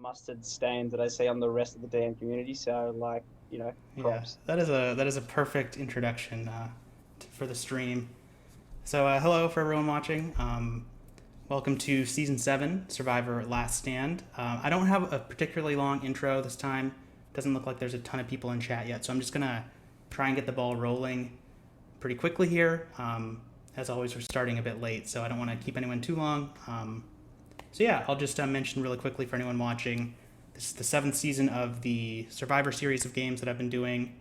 mustard stain that I see on the rest of the DM community. So, like, Yeah, props. that is a perfect introduction for the stream. So, hello for everyone watching. Welcome to Season 7, Survivor Last Stand. I don't have a particularly long intro this time. Doesn't look like there's a ton of people in chat yet, so I'm just going to try and get the ball rolling pretty quickly here. As always, we're starting a bit late, so I don't want to keep anyone too long. So yeah, I'll just mention really quickly for anyone watching, this is the 7th season of the Survivor series of games that I've been doing.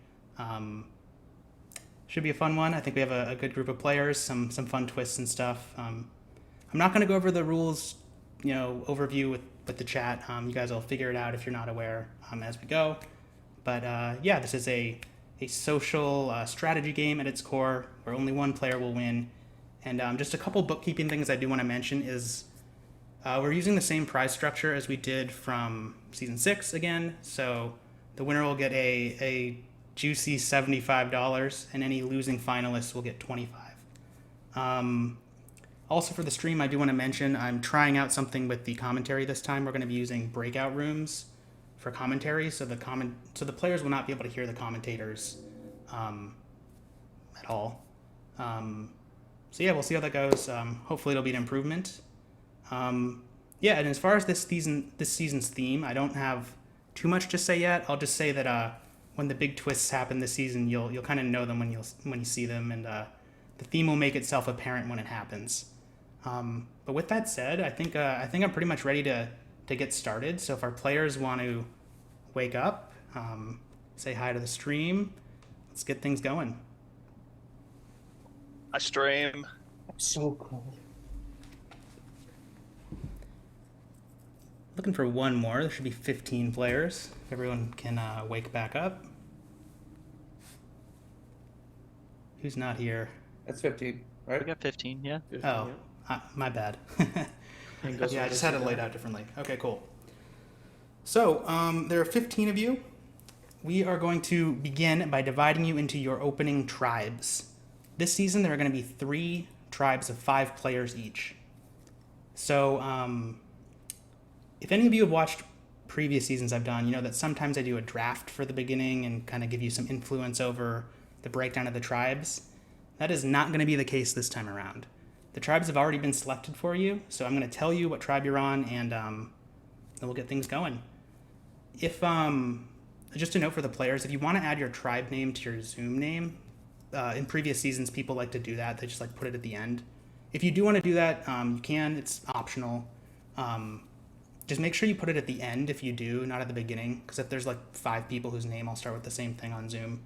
Should be a fun one. I think we have a good group of players, some fun twists and stuff. I'm not going to go over the rules, overview with the chat. You guys will figure it out if you're not aware as we go. But yeah, this is a social strategy game at its core, where only one player will win. And just a couple bookkeeping things I do want to mention is we're using the same prize structure as we did from Season 6 again. So the winner will get a juicy $75, and any losing finalists will get $25. Also for the stream, I do want to mention I'm trying out something with the commentary this time. We're going to be using breakout rooms for commentary, so the players will not be able to hear the commentators at all. So yeah, we'll see how that goes. Hopefully it'll be an improvement. Yeah, and as far as this season's theme, I don't have too much to say yet. I'll just say that when the big twists happen this season, you'll kind of know them when you see them, and the theme will make itself apparent when it happens. But with that said, I think I'm pretty much ready to get started. So if our players want to wake up, say hi to the stream, let's get things going. I stream. I'm so cool. Looking for one more. There should be 15 players. If everyone can wake back up. Who's not here? That's 15, right? We got 15, yeah. 15, Oh, my bad. Yeah, I just had it laid out differently. Okay, cool. So, there are 15 of you. We are going to begin by dividing you into your opening tribes. This season, there are going to be 3 tribes of 5 players each. So, if any of you have watched previous seasons I've done, you know that sometimes I do a draft for the beginning and kind of give you some influence over the breakdown of the tribes. That is not going to be the case this time around. The tribes have already been selected for you, so I'm going to tell you what tribe you're on, and then we'll get things going. If just a note for the players, if you want to add your tribe name to your Zoom name, in previous seasons people like to do that. They just like put it at the end. If you do want to do that, you can. It's optional. Just make sure you put it at the end if you do, not at the beginning, because if there's like 5 people whose name all start with the same thing on Zoom,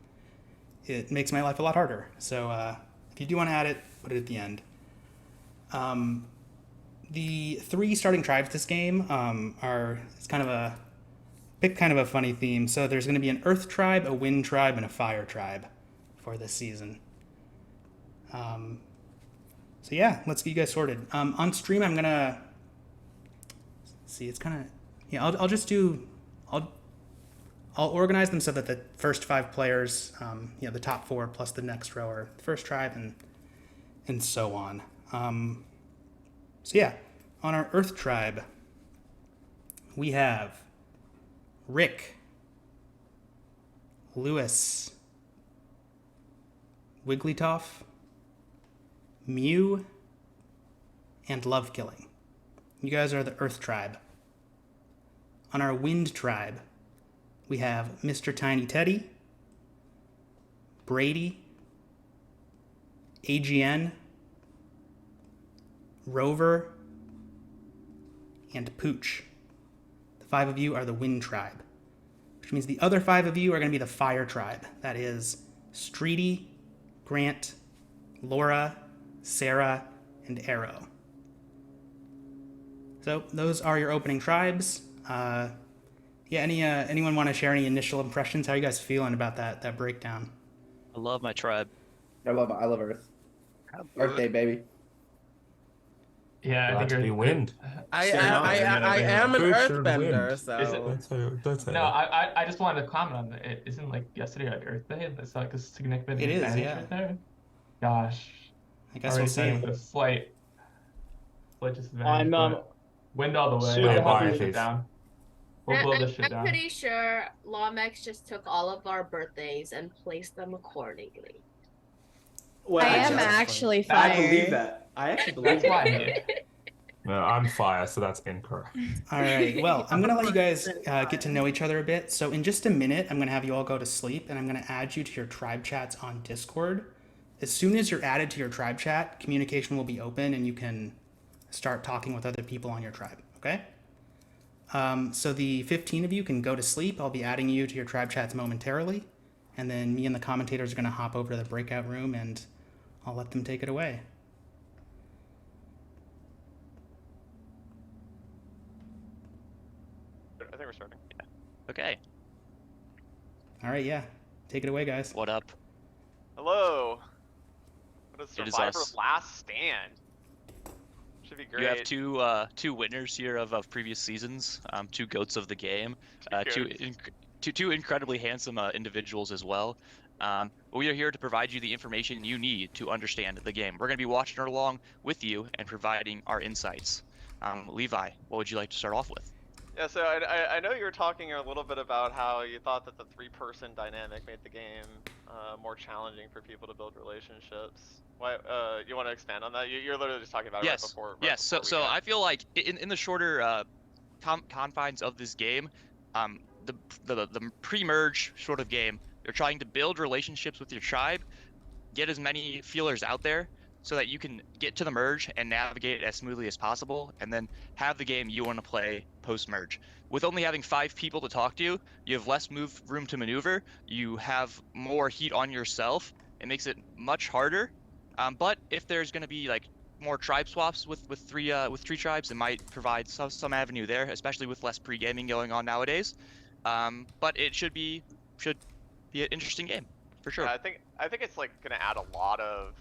it makes my life a lot harder. So if you do want to add it, put it at the end. The 3 starting tribes this game it's kind of a funny theme. So there's going to be an earth tribe, a wind tribe, and a fire tribe for this season. So yeah, let's get you guys sorted. On stream, I'm gonna see. It's kind of I'll organize them so that the first 5 players, the top 4 plus the next row are the first tribe, and so on. So yeah, on our Earth tribe, we have Rick, Lewis, Wigglytuff, Mew, and Love Killing. You guys are the Earth tribe. On our Wind tribe, we have Mr. Tiny Teddy, Brady, AGN, Rover, and Pooch. The 5 of you are the Wind tribe, which means the other 5 of you are going to be the Fire tribe. That is Streety, Grant, Laura, Sarah, and Arrow. So those are your opening tribes. Anyone want to share any initial impressions? How are you guys feeling about that breakdown? I love my tribe. I love Earth. Earth Day, baby. Yeah, I think to be wind. I am an earthbender, so. No, I just wanted to comment on it. Isn't like yesterday like Earth Day? That's like a significant It is, advantage yeah. right there. Gosh. I guess we'll see. With a slight disadvantage. I'm but wind all the way. super I hope happy we get down. We'll blow this shit I'm down. pretty sure Lawmex just took all of our birthdays and placed them accordingly. Well, I am actually, actually I believe fired. that. I actually believe That's why I'm that. here. No, I'm fire, so that's incorrect. All right. Well, I'm going to let you guys get to know each other a bit. So in just a minute, I'm going to have you all go to sleep, and I'm going to add you to your tribe chats on Discord. As soon as you're added to your tribe chat, communication will be open, and you can start talking with other people on your tribe, okay? So the 15 of you can go to sleep. I'll be adding you to your tribe chats momentarily, and then me and the commentators are going to hop over to the breakout room, and I'll let them take it away. I think we're starting. Yeah. Okay. All right, yeah. Take it away, guys. What up? Hello. What is It is Survivor us. Last Stand? Should be great. You have two winners here of previous seasons, two goats of the game, two incredibly handsome individuals as well. We are here to provide you the information you need to understand the game. We're going to be watching along with you and providing our insights. Levi, what would you like to start off with? Yeah, so I know you were talking a little bit about how you thought that the three-person dynamic made the game more challenging for people to build relationships. Why? You want to expand on that? You're literally just talking about it right before. Right Yes. before So I feel like in the shorter confines of this game, the pre-merge sort of game, you're trying to build relationships with your tribe, get as many feelers out there, so that you can get to the merge and navigate it as smoothly as possible, and then have the game you want to play post-merge. With only having 5 people to talk to, you have less room to maneuver, you have more heat on yourself, it makes it much harder. But if there's going to be like more tribe swaps with three tribes, it might provide some avenue there, especially with less pre-gaming going on nowadays. But it should be an interesting game for sure. Yeah, I think it's like gonna add a lot of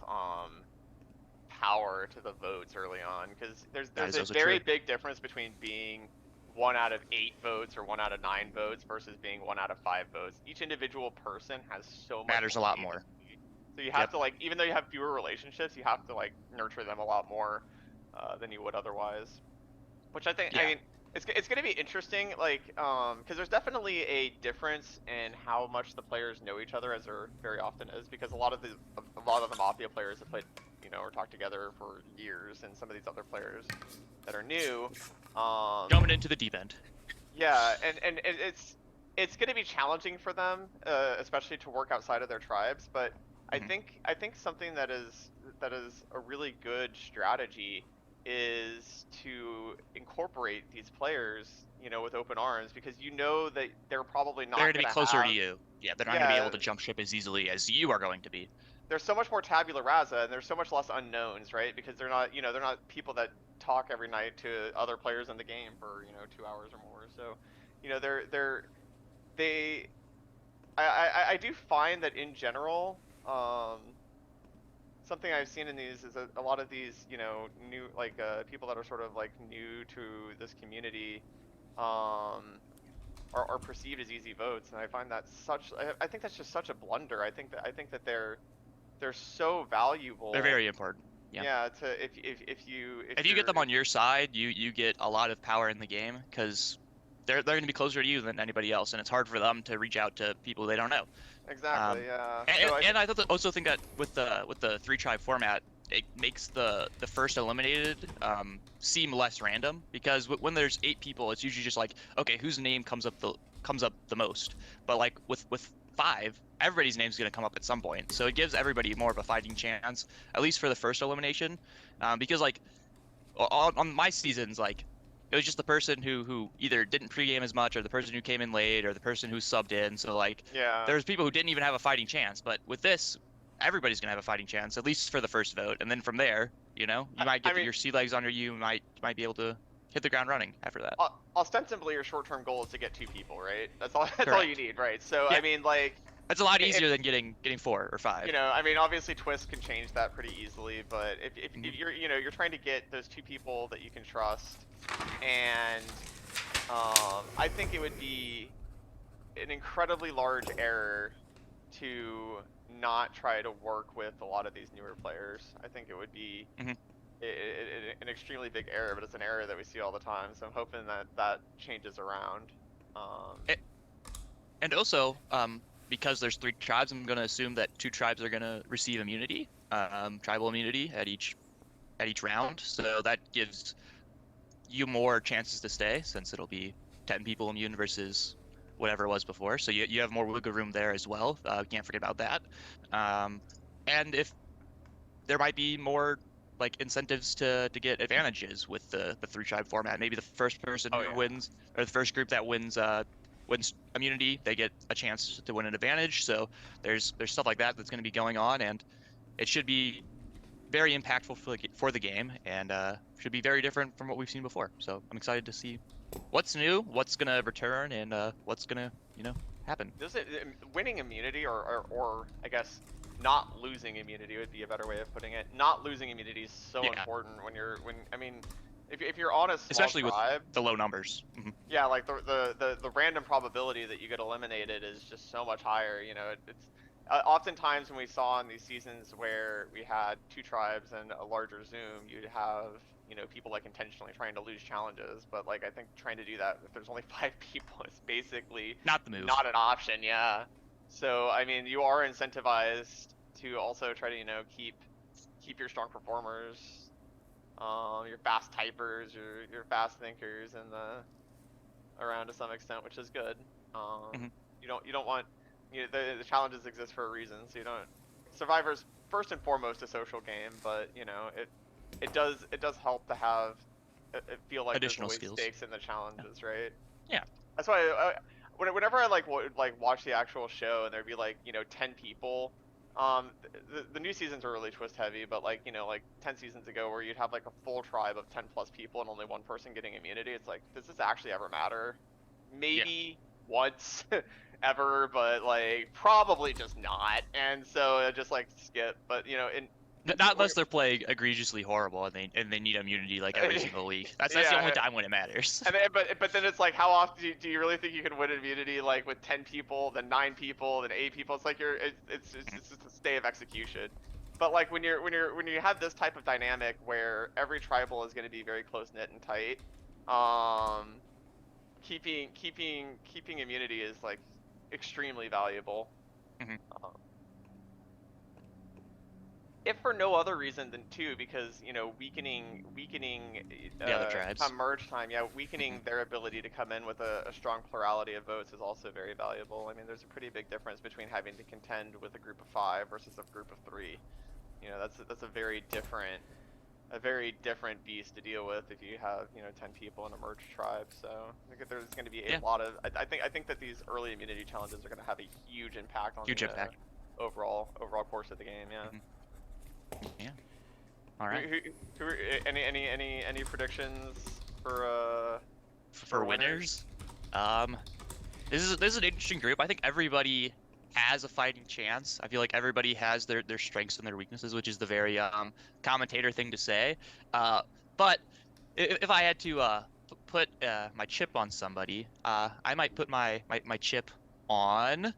power to the votes early on, because there's a very big difference between being 1 out of 8 votes or 1 out of 9 votes versus being 1 out of 5 votes. Each individual person has so much matters a lot more. So you have to, like, even though you have fewer relationships, you have to like nurture them a lot more than you would otherwise. Which I think, I mean, it's going to be interesting, like, because there's definitely a difference in how much the players know each other, as there very often is, because a lot of the Mafia players have played, you know, or talked together for years, and some of these other players that are new, coming into the deep end. Yeah, and it's going to be challenging for them, especially to work outside of their tribes, but I think something that is a really good strategy is to incorporate these players, you know, with open arms, because you know that they're probably not. They're going to be closer to you. Yeah, they're not going to be able to jump ship as easily as you are going to be. There's so much more tabula rasa, and there's so much less unknowns, right? Because they're not, you know, they're not people that talk every night to other players in the game for, you know, 2 hours or more. So, you know, I do find that in general, something I've seen in these is a lot of these, you know, new, like, people that are sort of like new to this community, are perceived as easy votes, and I find that I think that's just such a blunder. I think that they're so valuable. They're very important. Yeah. Yeah. If you get them on your side, you get a lot of power in the game, because they're going to be closer to you than anybody else, and it's hard for them to reach out to people they don't know. Exactly. Yeah. And I also think that with the 3-tribe format, it makes the first eliminated seem less random, because when there's 8 people, it's usually just like, okay, whose name comes up the most. But like with 5, everybody's name's gonna come up at some point, so it gives everybody more of a fighting chance, at least for the first elimination. Because like on my seasons, like, it was just the person who either didn't pregame as much, or the person who came in late, or the person who subbed in. So like, there's people who didn't even have a fighting chance. But with this, everybody's gonna have a fighting chance, at least for the first vote, and then from there, you know, you might get your sea legs under you. You might be able to hit the ground running after that. Ostensibly, your short-term goal is to get 2 people, right? That's all you need, right? So I mean, like, that's a lot easier than getting 4 or 5. You know, I mean, obviously Twist can change that pretty easily, but if you're, you know, you're trying to get those 2 people that you can trust, and I think it would be an incredibly large error to not try to work with a lot of these newer players. I think it would be an extremely big error, but it's an error that we see all the time, so I'm hoping that changes around. And also, because there's 3 tribes, I'm going to assume that 2 tribes are going to receive immunity, tribal immunity at each round. So that gives you more chances to stay, since it'll be 10 people immune versus whatever it was before. So you have more wiggle room there as well. Can't forget about that. And if there might be more like incentives to get advantages with the 3 tribe format. Maybe the first person who wins, or the first group that wins immunity, they get a chance to win an advantage. So there's stuff like that that's going to be going on, and it should be very impactful for the game, and should be very different from what we've seen before. So I'm excited to see what's new, what's going to return, and what's going to happen. Winning immunity, or I guess not losing immunity would be a better way of putting it. Not losing immunity is so important if you're on a small especially tribe, with the low numbers. Yeah, like the random probability that you get eliminated is just so much higher. It's oftentimes when we saw in these seasons where we had 2 tribes and a larger Zoom, you'd have people like intentionally trying to lose challenges. But like I think trying to do that if there's only 5 people is basically not the move, not an option. Yeah. So I mean, you are incentivized to also try to keep your strong performers, your fast typers, your fast thinkers, and around to some extent, which is good. You don't want the challenges exist for a reason, so you don't. Survivor's first and foremost a social game, but it does help to have it feel like additional there's always stakes in the challenges, right? Yeah. That's why whenever I watch the actual show and there'd be 10 people. The new seasons are really twist heavy, but 10 seasons ago where you'd have a full tribe of 10 plus people and only one person getting immunity, it's like, does this actually ever matter? Maybe once ever, but probably just not. And so just skip. But not unless they're playing egregiously horrible and they need immunity every single week. That's the only time when it matters. And then, but then it's how often do you really think you can win immunity with 10 people, then 9 people, then 8 people? It's it's just a stay of execution. But when you have this type of dynamic where every tribal is going to be very close knit and tight, keeping immunity is extremely valuable. If for no other reason than because weakening the other tribes come merge time, weakening their ability to come in with a strong plurality of votes is also very valuable. I mean, there's a pretty big difference between having to contend with a group of 5 versus a group of 3. That's a very different beast to deal with if you have 10 people in a merged tribe. So I think there's going to be a lot of I think that these early immunity challenges are going to have a huge impact on the overall course of the game. Yeah. All right. Any predictions for winners? This is an interesting group. I think everybody has a fighting chance. I feel like everybody has their strengths and their weaknesses, which is the very commentator thing to say. But if I had to put my chip on somebody, I might put my chip on.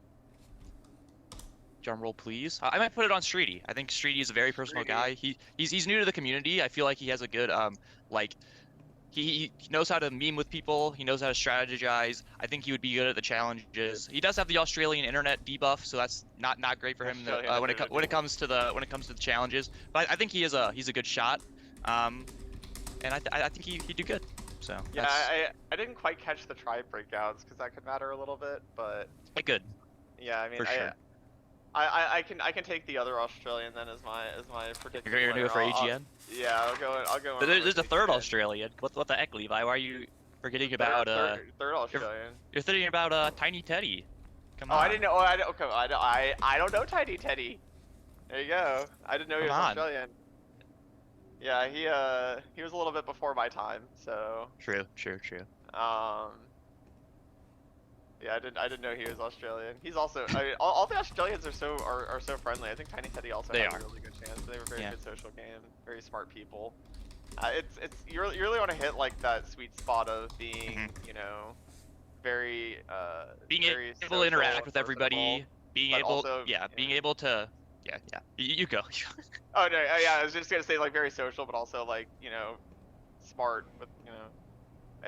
Drum roll, please. I might put it on Streety. I think Streety is a very personal guy. He's new to the community. I feel like he has a good he knows how to meme with people. He knows how to strategize. I think he would be good at the challenges. He does have the Australian internet debuff, so that's not great for him when it comes to the challenges. But I think he's a good shot, and I think he'd do good. So yeah, I didn't quite catch the tribe breakdowns because that could matter a little bit, but good. Yeah, I mean, for sure. I can take the other Australian then as my prediction. You're gonna do it for AGN? Yeah, I'll go. There's a third Australian. What the heck, Levi? Why are you forgetting about third Australian? You're thinking about Tiny Teddy. Come on. Oh, I didn't know. I don't know Tiny Teddy. There you go. I didn't know he was Australian. Yeah, he was a little bit before my time, so. True. Yeah, I didn't know he was Australian. He's also. I mean, all the Australians are so friendly. I think Tiny Teddy also has a really good chance. They have a very good social game. Very smart people. You really want to hit that sweet spot of being very being very able to interact with everybody. Being able to. Yeah. You go. Oh no, yeah. I was just gonna say very social, but also smart with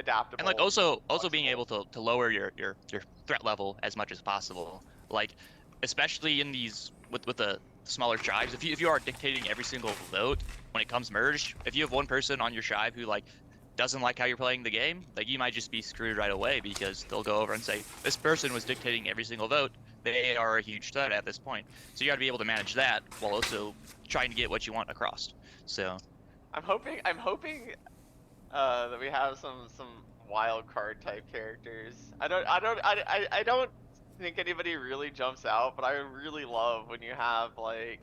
adaptable. And like also being able to lower your threat level as much as possible. Like especially in these with the smaller tribes, if you are dictating every single vote when it comes merged, if you have one person on your tribe who like doesn't like how you're playing the game, like you might just be screwed right away because they'll go over and say this person was dictating every single vote. They are a huge threat at this point. So you got to be able to manage that while also trying to get what you want across. So I'm hoping that we have some wild card type characters. I don't think anybody really jumps out, but I really love when you have like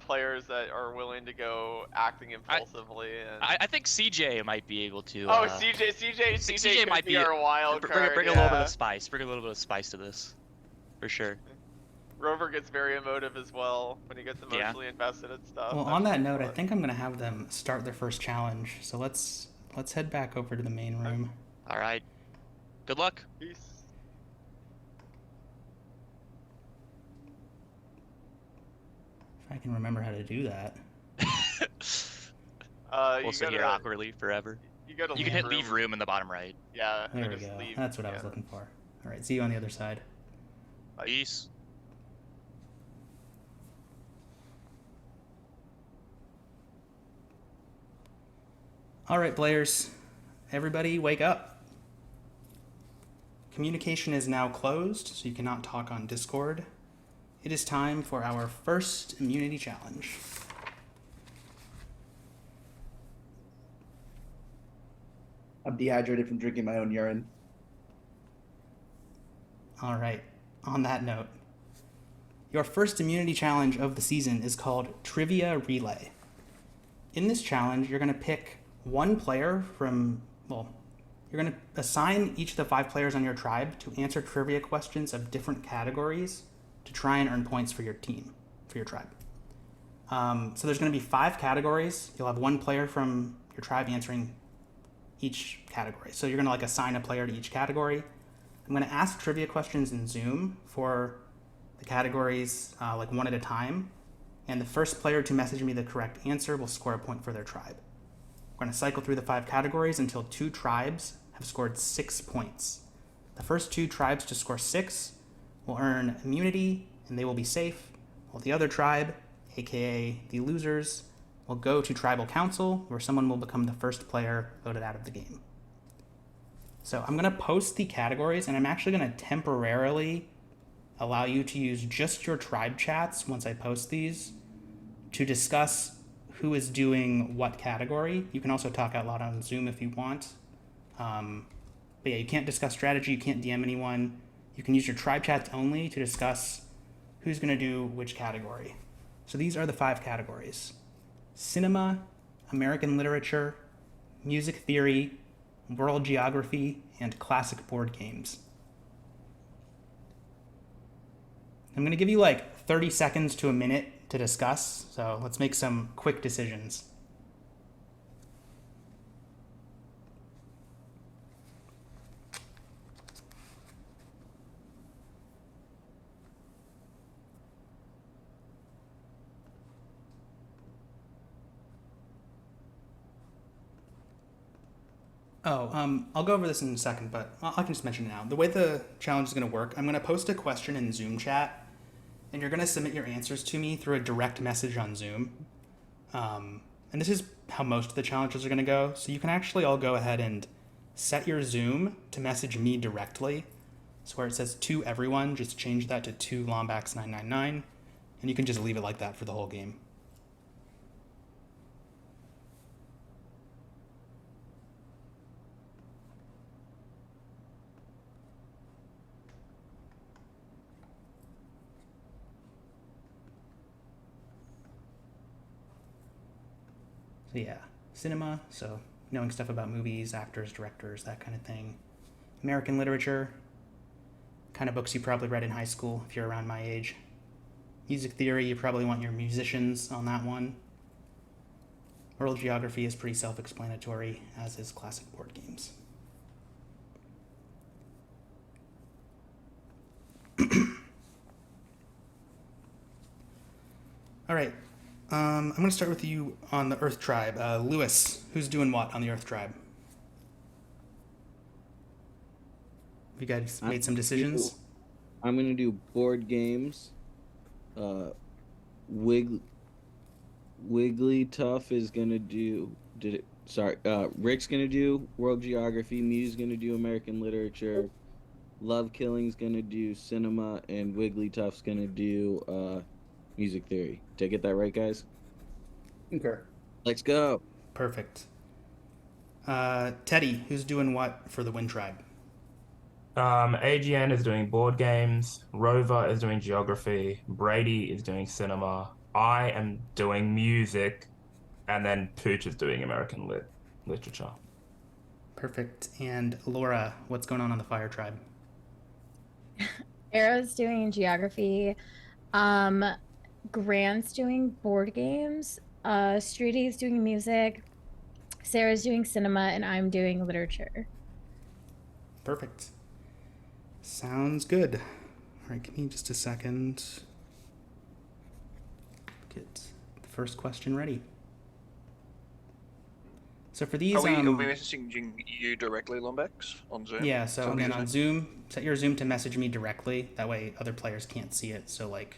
players that are willing to go acting impulsively. I think CJ might be able to. Oh, CJ might be our wild card. Bring a little bit of spice. Bring a little bit of spice to this, for sure. Rover gets very emotive as well when he gets emotionally invested in stuff. Well, on that note, I think I'm gonna have them start their first challenge. So let's head back over to the main room. All right. Good luck. Peace. If I can remember how to do that. We'll sit here awkwardly forever. You can hit leave room in the bottom right. Yeah. There we go. That's what I was looking for. All right. See you on the other side. Peace. All right, players. Everybody, wake up. Communication is now closed, so you cannot talk on Discord. It is time for our first immunity challenge. I'm dehydrated from drinking my own urine. All right. On that note, your first immunity challenge of the season is called Trivia Relay. In this challenge, you're going to pick one player from, well, you're going to assign each of the 5 players on your tribe to answer trivia questions of different categories to try and earn points for your team, for your tribe. So there's going to be 5 categories. You'll have one player from your tribe answering each category. So you're going to like assign a player to each category. I'm going to ask trivia questions in Zoom for the categories like one at a time. And the first player to message me the correct answer will score a point for their tribe. We're going to cycle through the 5 categories until 2 tribes have scored 6 points. The first 2 tribes to score 6 will earn immunity and they will be safe, while the other tribe, aka the losers, will go to tribal council where someone will become the first player voted out of the game. So I'm going to post the categories and I'm actually going to temporarily allow you to use just your tribe chats once I post these to discuss who is doing what category. You can also talk out loud on Zoom if you want. But yeah, you can't discuss strategy, you can't DM anyone. You can use your tribe chats only to discuss who's going to do which category. So these are the 5 categories: cinema, American literature, music theory, world geography, and classic board games. I'm going to give you like 30 seconds to a minute to discuss, so let's make some quick decisions. I'll go over this in a second, but I can just mention it now. The way the challenge is going to work, I'm going to post a question in Zoom chat, and you're going to submit your answers to me through a direct message on Zoom. And this is how most of the challenges are going to go. So you can actually all go ahead and set your Zoom to message me directly. So where it says to everyone, just change that to 2 Lombax 999, and you can just leave it like that for the whole game. So yeah, cinema, so knowing stuff about movies, actors, directors, that kind of thing. American literature, kind of books you probably read in high school if you're around my age. Music theory, you probably want your musicians on that one. World geography is pretty self-explanatory, as is classic board games. All right. I'm going to start with you on the Earth Tribe. Lewis, who's doing what on the Earth Tribe? Have you guys made some decisions? I'm gonna do board games. Wiggly Tough is gonna do. Rick's gonna do world geography. Mew's gonna do American literature. Love Killing's gonna do cinema, and Wiggly Tough's gonna do music theory. Did I get that right, guys? Okay. Let's go. Perfect. Teddy, who's doing what for the Wind Tribe? AGN is doing board games. Rover is doing geography. Brady is doing cinema. I am doing music, and then Pooch is doing American literature. Perfect. And Laura, what's going on the Fire Tribe? Arrow's doing geography. Grant's doing board games. Streety's doing music. Sarah's doing cinema, and I'm doing literature. Perfect. Sounds good. All right, give me just a second. Get the first question ready. So for these, are we messaging you directly, Lombax, on Zoom? Yeah. So again, on Zoom, set your Zoom to message me directly. That way, other players can't see it. So like,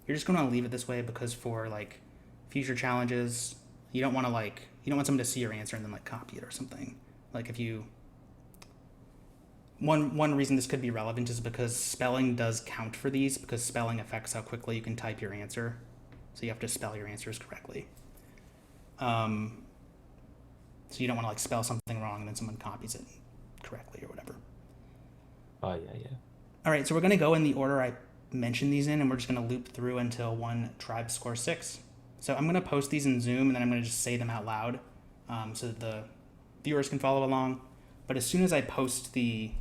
you're just going to leave it this way because for like future challenges, you don't want someone to see your answer and then like copy it or something. Like if you. One reason this could be relevant is because spelling does count for these, because spelling affects how quickly you can type your answer. So you have to spell your answers correctly. So you don't want to like spell something wrong and then someone copies it correctly or whatever. Oh, yeah. All right, so we're going to go in the order I mentioned these in, and we're just going to loop through until one tribe scores 6. So I'm going to post these in Zoom, and then I'm going to just say them out loud so that the viewers can follow along. But as soon as I post the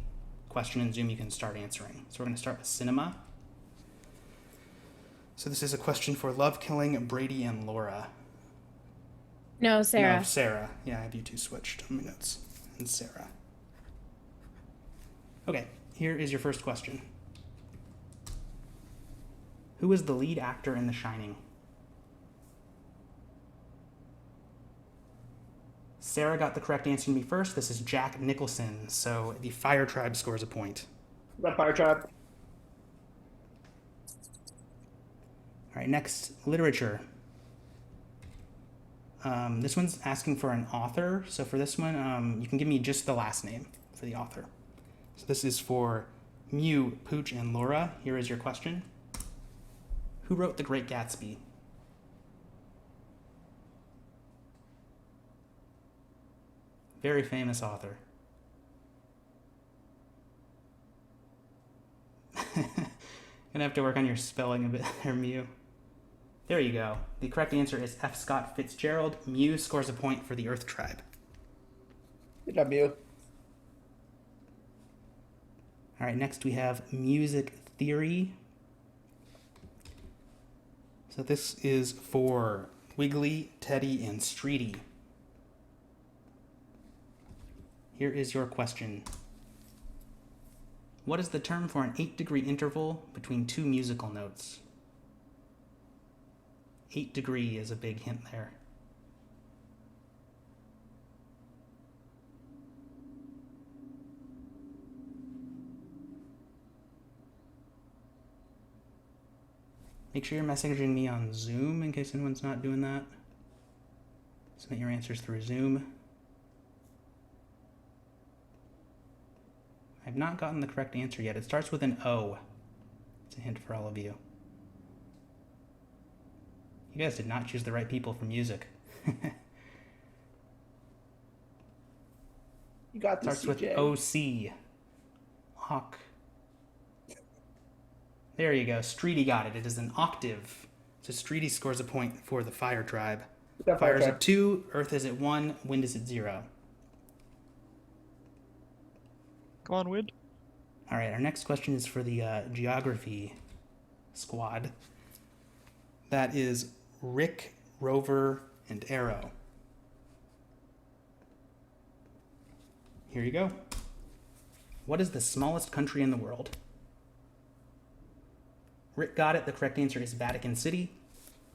question in Zoom, you can start answering. So we're going to start with cinema. So this is a question for Love Killing, Brady, and Laura. No, Sarah. No, Sarah. Yeah, I have you two switched on my notes. And Sarah. Okay, here is your first question. Who is the lead actor in The Shining? Sarah got the correct answer to me first. This is Jack Nicholson. So the Fire Tribe scores a point. That Fire Tribe. All right, next, literature. This one's asking for an author. So for this one, you can give me just the last name for the author. So this is for Mew, Pooch, and Laura. Here is your question. Who wrote The Great Gatsby? Very famous author. Gonna have to work on your spelling a bit there, Mew. There you go. The correct answer is F. Scott Fitzgerald. Mew scores a point for the Earth Tribe. Good job, Mew. All right, next we have music theory. So this is for Wiggly, Teddy, and Streety. Here is your question. What is the term for an 8-degree interval between two musical notes? 8-degree is a big hint there. Make sure you're messaging me on Zoom in case anyone's not doing that. Submit your answers through Zoom. I've not gotten the correct answer yet. It starts with an O. It's a hint for all of you. You guys did not choose the right people for music. You got this, Starts with CJ. OC. Hawk. There you go. Streety got it. It is an octave. So Streety scores a point for the Fire Tribe. Fire is at 2, Earth is at 1, Wind is at 0. Come on, Wind. All right, our next question is for the geography squad. That is Rick, Rover, and Arrow. Here you go. What is the smallest country in the world? Rick got it. The correct answer is Vatican City.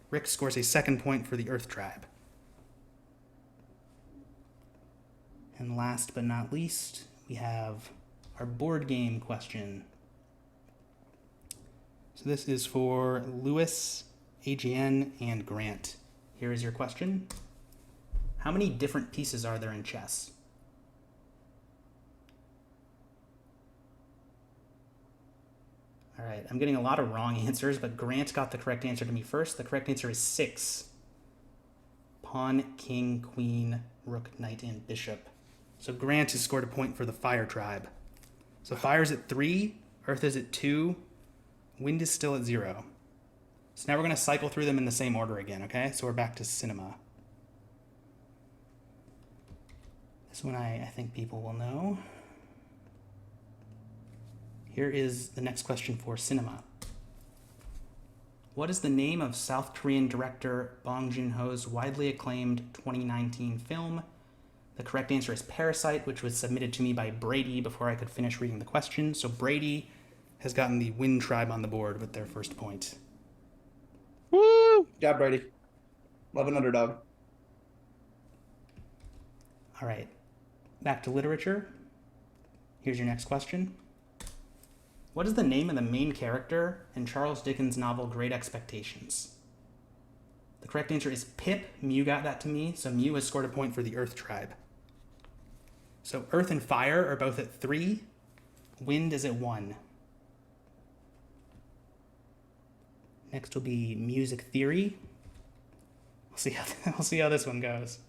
Rick scores a second point for the Earth Tribe. And last but not least, we have our board game question. So this is for Lewis, AGN, and Grant. Here is your question. How many different pieces are there in chess? All right, I'm getting a lot of wrong answers, but Grant got the correct answer to me first. The correct answer is 6. Pawn, king, queen, rook, knight, and bishop. So Grant has scored a point for the fire tribe. So fire's at 3, earth is at 2, wind is still at 0. So now we're going to cycle through them in the same order again, okay? So we're back to cinema. This one I think people will know. Here is the next question for cinema. What is the name of South Korean director Bong Joon-ho's widely acclaimed 2019 film? The correct answer is Parasite, which was submitted to me by Brady before I could finish reading the question. So Brady has gotten the Wind Tribe on the board with their first point. Woo! Yeah, Brady. Love an underdog. All right. Back to literature. Here's your next question. What is the name of the main character in Charles Dickens' novel Great Expectations? The correct answer is Pip. Mew got that to me, so Mew has scored a point for the Earth Tribe. So Earth and Fire are both at 3. Wind is at 1. Next will be Music Theory. We'll see how this one goes.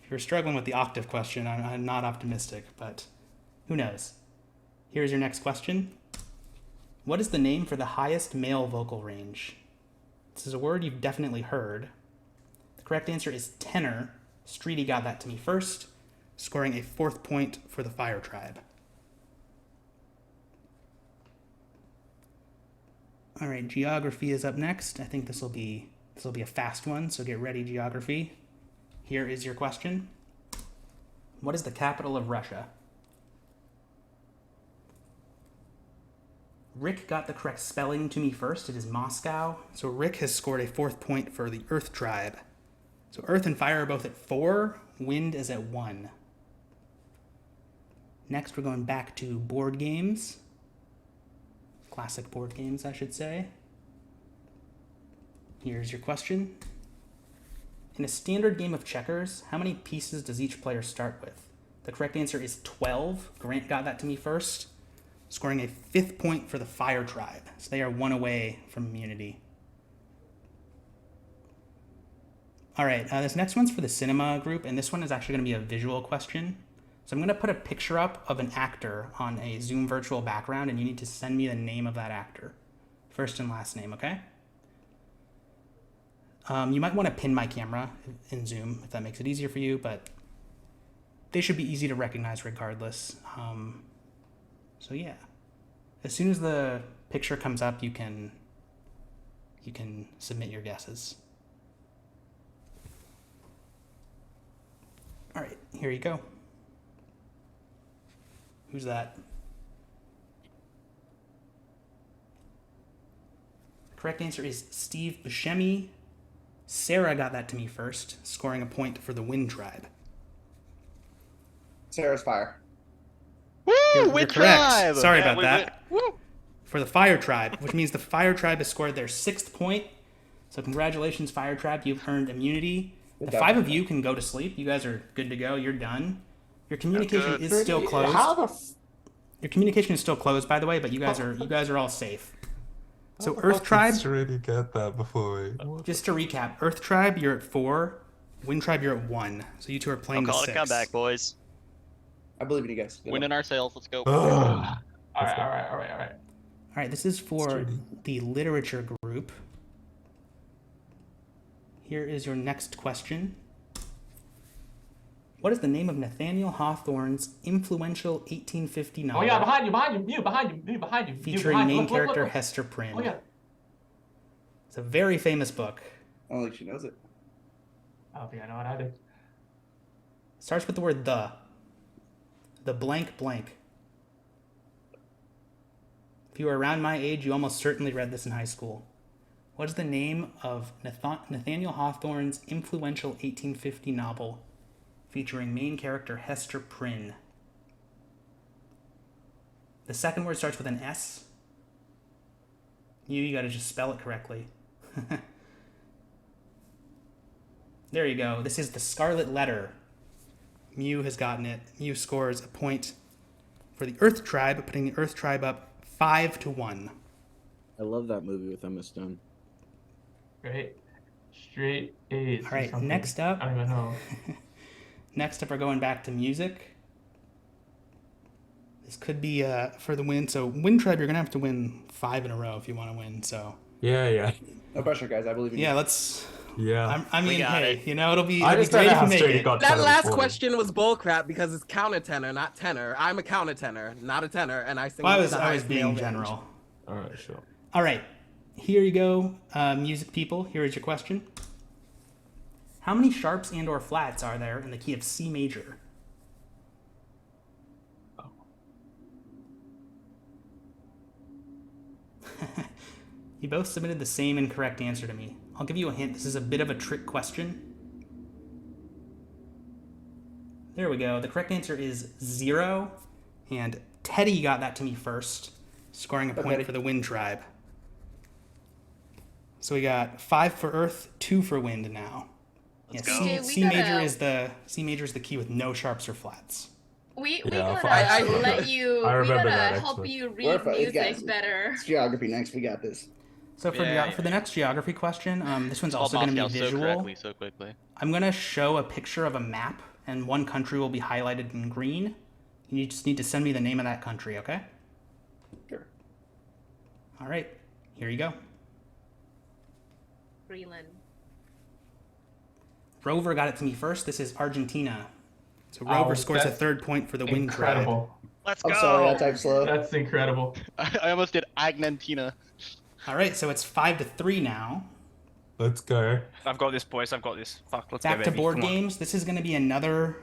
If you're struggling with the octave question, I'm not optimistic, but who knows? Here's your next question. What is the name for the highest male vocal range? This is a word you've definitely heard. The correct answer is tenor. Streety got that to me first, scoring a 4th point for the Fire Tribe. All right, geography is up next. I think this will be a fast one, so get ready, geography. Here is your question. What is the capital of Russia? Rick got the correct spelling to me first. It is Moscow. So Rick has scored a 4th point for the Earth Tribe. So Earth and Fire are both at 4. Wind is at 1. Next, we're going back to board games. Classic board games, I should say. Here's your question. In a standard game of checkers, how many pieces does each player start with? The correct answer is 12. Grant got that to me first, scoring a 5th point for the Fire Tribe. So they are 1 away from immunity. All right, this next one's for the cinema group, and this one is actually going to be a visual question. So I'm going to put a picture up of an actor on a Zoom virtual background, and you need to send me the name of that actor. First and last name, okay? You might want to pin my camera in Zoom if that makes it easier for you, but they should be easy to recognize regardless. So yeah, as soon as the picture comes up, you can submit your guesses. All right, here you go. Who's that? Correct answer is Steve Buscemi. Sarah got that to me first, scoring a point for the Wind Tribe. Sarah's Fire. Woo! You're Wind correct. Tribe! Sorry Yeah, about that. Woo! For the Fire Tribe, which means the Fire Tribe has scored their 6th point. So congratulations, Fire Tribe. You've earned immunity. The 5 of you can go to sleep. You guys are good to go. You're done. Your communication is still closed. Your communication is still closed, by the way, but you guys are all safe. So Earth Tribe. Really get that before we. Just to recap, Earth Tribe, you're at 4. Wind Tribe, you're at 1. So you two are playing I'll call to it 6. a comeback, boys. I believe in you guys. Winning ourselves. Let's go. All right. All right, this is for the literature group. Here is your next question. What is the name of Nathaniel Hawthorne's influential 1850 novel? Oh yeah, behind you. Featuring main character Hester Prynne. Oh yeah. It's a very famous book. I don't think she knows it. I don't think I know what I did. Starts with the word the. The blank blank. If you were around my age, you almost certainly read this in high school. What is the name of Nathaniel Hawthorne's influential 1850 novel featuring main character Hester Prynne? The second word starts with an S. You gotta just spell it correctly. There you go. This is the Scarlet Letter. Mew has gotten it. Mew scores a point for the Earth Tribe, putting the Earth Tribe up 5-1. I love that movie with Emma Stone. Great. Straight A's. All right, next up. I don't even know. Next up, we're going back to music. This could be for the win. So, Wind Tribe, you're going to have to win 5 in a row if you want to win. So. Yeah. No pressure, guys. I believe in you. Yeah, let's. Yeah. I mean, hey, you know, it'll be I just don't great know if how you make straight it. it got. That last question was bullcrap because it's countertenor, not tenor. I'm a countertenor, not a tenor, and I sing. Well, with the I was highest being male general. All right, sure. All right, here you go, music people. Here is your question. How many sharps and or flats are there in the key of C major? Oh. You both submitted the same incorrect answer to me. I'll give you a hint. This is a bit of a trick question. There we go. The correct answer is 0. And Teddy got that to me first, scoring a point for the Wind Tribe. So we got 5 for Earth, 2 for Wind now. Let's Yeah, go. Okay, C major is the key with no sharps or flats. We Yeah, gotta let you. I We remember gotta that, help actually. you We're read fine, guys. music better. It's geography next. We got this. So for for the next geography question, this one's also going to be visual. So quickly. I'm going to show a picture of a map, and one country will be highlighted in green. You just need to send me the name of that country, okay? Sure. All right, here you go. Greenland. Rover got it to me first. This is Argentina. So Rover scores a 3rd point for the Wind Tribe. Incredible. Let's I'm go. sorry, I typed slow. That's incredible. I almost did Argentina. All right, so it's 5-3 now. Let's go. I've got this, boys. I've got this. Fuck, let's Back go, to baby. board Come on. games. This is going to be another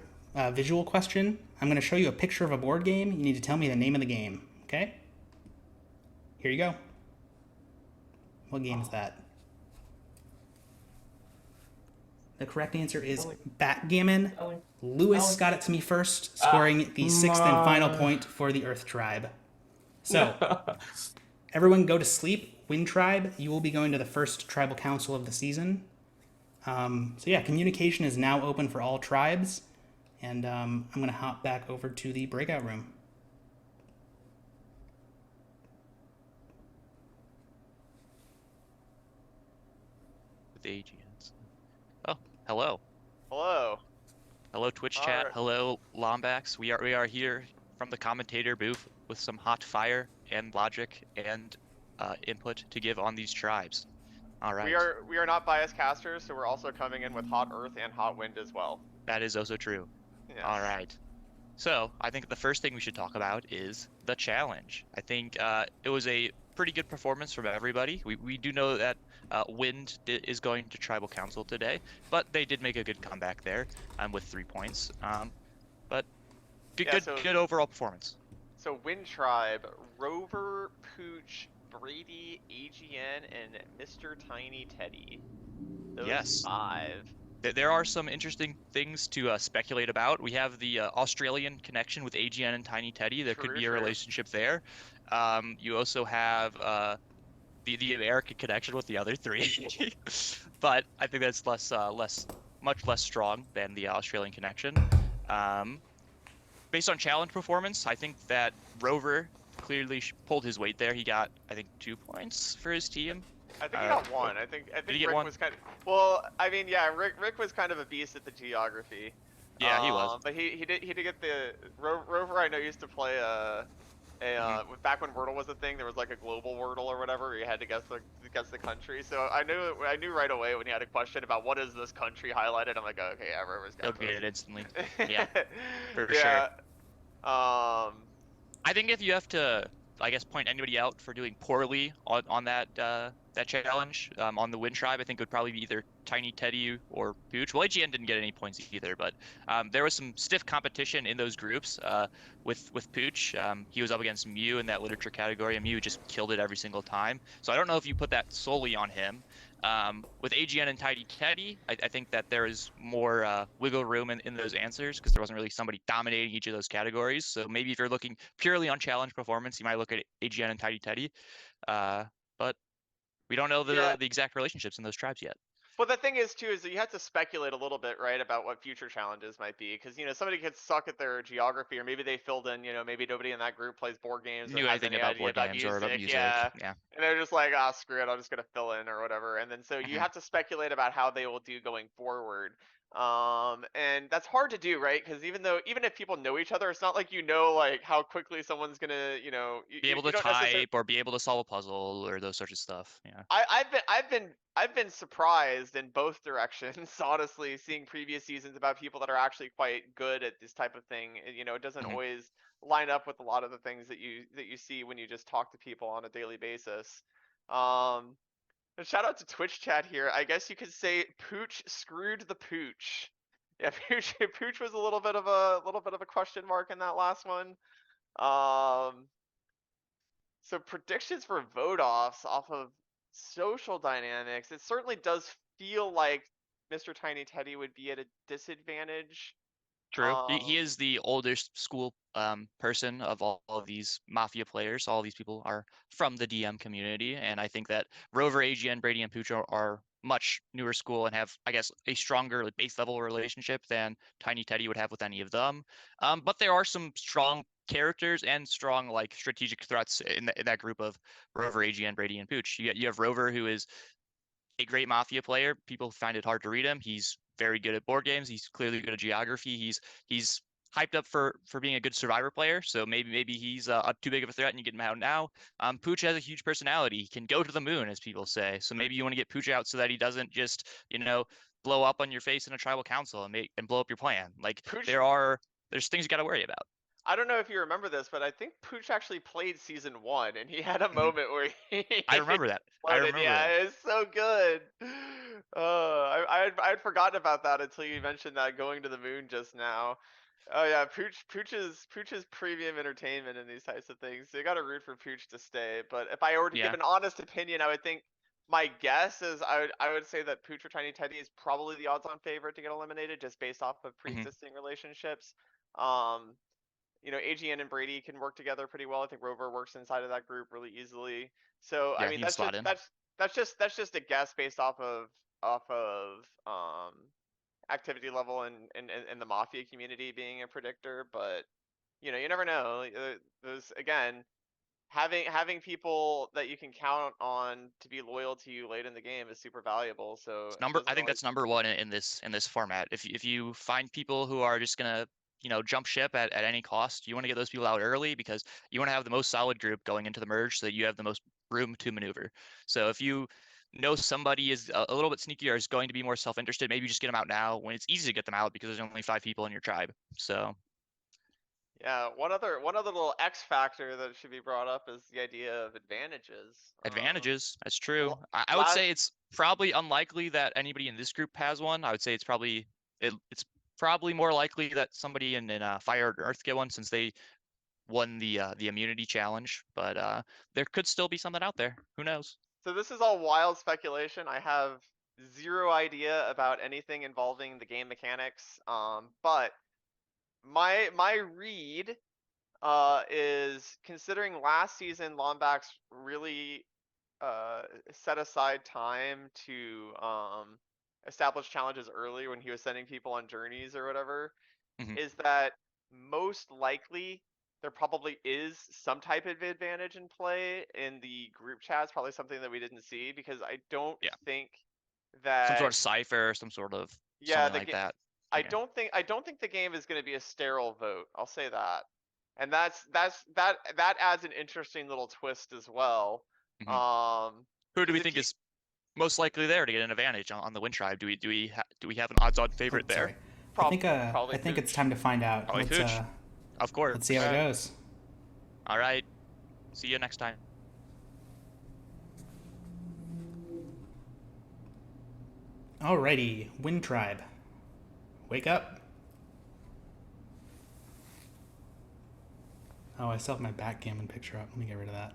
visual question. I'm going to show you a picture of a board game. You need to tell me the name of the game, okay? Here you go. What game is that? The correct answer is Backgammon. Lewis got it to me first, scoring the 6th and final point for the Earth Tribe. So, everyone go to sleep. Wind Tribe, you will be going to the first tribal council of the season. So yeah, communication is now open for all tribes. And I'm going to hop back over to the breakout room. With the AGNs. Oh, hello. Hello. Hello, Twitch All chat. right. Hello, Lombax. We are here from the commentator booth with some hot fire and logic and input to give on these tribes. All right. We are not biased casters, so we're also coming in with hot earth and hot wind as well. That is also true. Yes. All right. So I think the first thing we should talk about is the challenge. I think it was a pretty good performance from everybody. We do know that Wind is going to Tribal Council today, but they did make a good comeback there with 3 points. But good overall performance. So Wind Tribe, Rover, Pooch, Brady, AGN, and Mr. Tiny Teddy. Those Yes. 5. There are some interesting things to speculate about. We have the Australian connection with AGN and Tiny Teddy. There could be a relationship there. You also have the American connection with the other 3, but I think that's much less strong than the Australian connection. Based on challenge performance, I think that Rover clearly pulled his weight there. He got, I think, 2 points for his team. I think he got 1. I think did he get Rick 1? was kind of, well, I mean, yeah, Rick was kind of a beast at the geography. Yeah, he was. But he did get the Rover. I know used to play back when Wordle was a thing. There was like a global Wordle or whatever. Where you had to guess the country. So I knew right away when he had a question about what is this country highlighted. I'm like, oh, okay, yeah, Rover's got He'll this. get it instantly. Yeah, for Yeah. sure. I think if you have to, I guess, point anybody out for doing poorly on that that challenge on the Win Tribe. I think it would probably be either Tiny Teddy or Pooch. Well, AGN didn't get any points either, but there was some stiff competition in those groups with Pooch. He was up against Mew in that literature category, and Mew just killed it every single time. So I don't know if you put that solely on him. With AGN and Tiny Teddy, I think that there is more wiggle room in those answers because there wasn't really somebody dominating each of those categories. So maybe if you're looking purely on challenge performance, you might look at AGN and Tiny Teddy. But we don't know the exact relationships in those tribes yet. Well, the thing is too is that you have to speculate a little bit, right, about what future challenges might be, because somebody could suck at their geography, or maybe they filled in, maybe nobody in that group plays board games or Knew has anything any about idea board about games music, or about music. yeah, Yeah. and they're just like, screw it, I'm just gonna fill in or whatever, and then so you have to speculate about how they will do going forward. And that's hard to do, right? Because even if people know each other, it's not like like how quickly someone's gonna be able to type or be able to solve a puzzle or those sorts of stuff. Yeah. I've been surprised in both directions, honestly, seeing previous seasons about people that are actually quite good at this type of thing. It doesn't always line up with a lot of the things that you see when you just talk to people on a daily basis. And shout out to Twitch chat here. I guess you could say Pooch screwed the Pooch. Yeah, Pooch was a little bit of a question mark in that last one. So predictions for vote offs off of social dynamics. It certainly does feel like Mr. Tiny Teddy would be at a disadvantage. True. He is the oldest school person of all of these Mafia players. All these people are from the DM community, and I think that Rover, AGN, Brady, and Pooch are much newer school and have, I guess, a stronger base level relationship than Tiny Teddy would have with any of them. But there are some strong characters and strong strategic threats in that group of Rover, AGN, Brady, and Pooch. You have Rover, who is a great Mafia player. People find it hard to read him. He's very good at board games. He's clearly good at geography. He's hyped up for being a good Survivor player. So maybe he's too big of a threat and you get him out now. Pooch has a huge personality. He can go to the moon, as people say. So maybe you want to get Pooch out so that he doesn't just blow up on your face in a tribal council and blow up your plan. Pooch, there's things you got to worry about. I don't know if you remember this, but I think Pooch actually played season 1, and he had a moment where he. I remember that. It's so good. I'd forgotten about that until you mentioned that going to the moon just now. Oh yeah, Pooch's premium entertainment in these types of things. So you got to root for Pooch to stay. But if I were to give an honest opinion, I would think my guess is I would say that Pooch or Tiny Teddy is probably the odds-on favorite to get eliminated, just based off of pre-existing relationships. AGN and Brady can work together pretty well. I think Rover works inside of that group really easily. So I mean, that's just a guess based off of activity level and the Mafia community being a predictor. But you never know. There's again having people that you can count on to be loyal to you late in the game is super valuable. So I think that's number one in this format. If you find people who are just gonna jump ship at any cost, you want to get those people out early because you want to have the most solid group going into the merge so that you have the most room to maneuver. So if you know somebody is a little bit sneaky or is going to be more self-interested, maybe just get them out now when it's easy to get them out because there's only 5 people in your tribe. So yeah, one other little X factor that should be brought up is the idea of advantages. That's true. I would say it's probably unlikely that anybody in this group has one. I would say it's probably more likely that somebody in Fire or Earth get one since they won the immunity challenge. But there could still be something out there. Who knows? So this is all wild speculation. I have zero idea about anything involving the game mechanics. But my read is, considering last season Lombax really set aside time to establish challenges early when he was sending people on journeys or whatever, is that most likely there probably is some type of advantage in play in the group chats, probably something that we didn't see, because I don't think that some sort of cipher, some sort of something like that. I don't think the game is going to be a sterile vote. I'll say that, and that adds an interesting little twist as well. Who do we think is most likely there to get an advantage on the Win Tribe? Do we have an odds-on favorite there? I think it's time to find out. Of course. Let's see how it goes. All right. See you next time. Alrighty, Wind Tribe. Wake up. Oh, I still have my backgammon picture up. Let me get rid of that.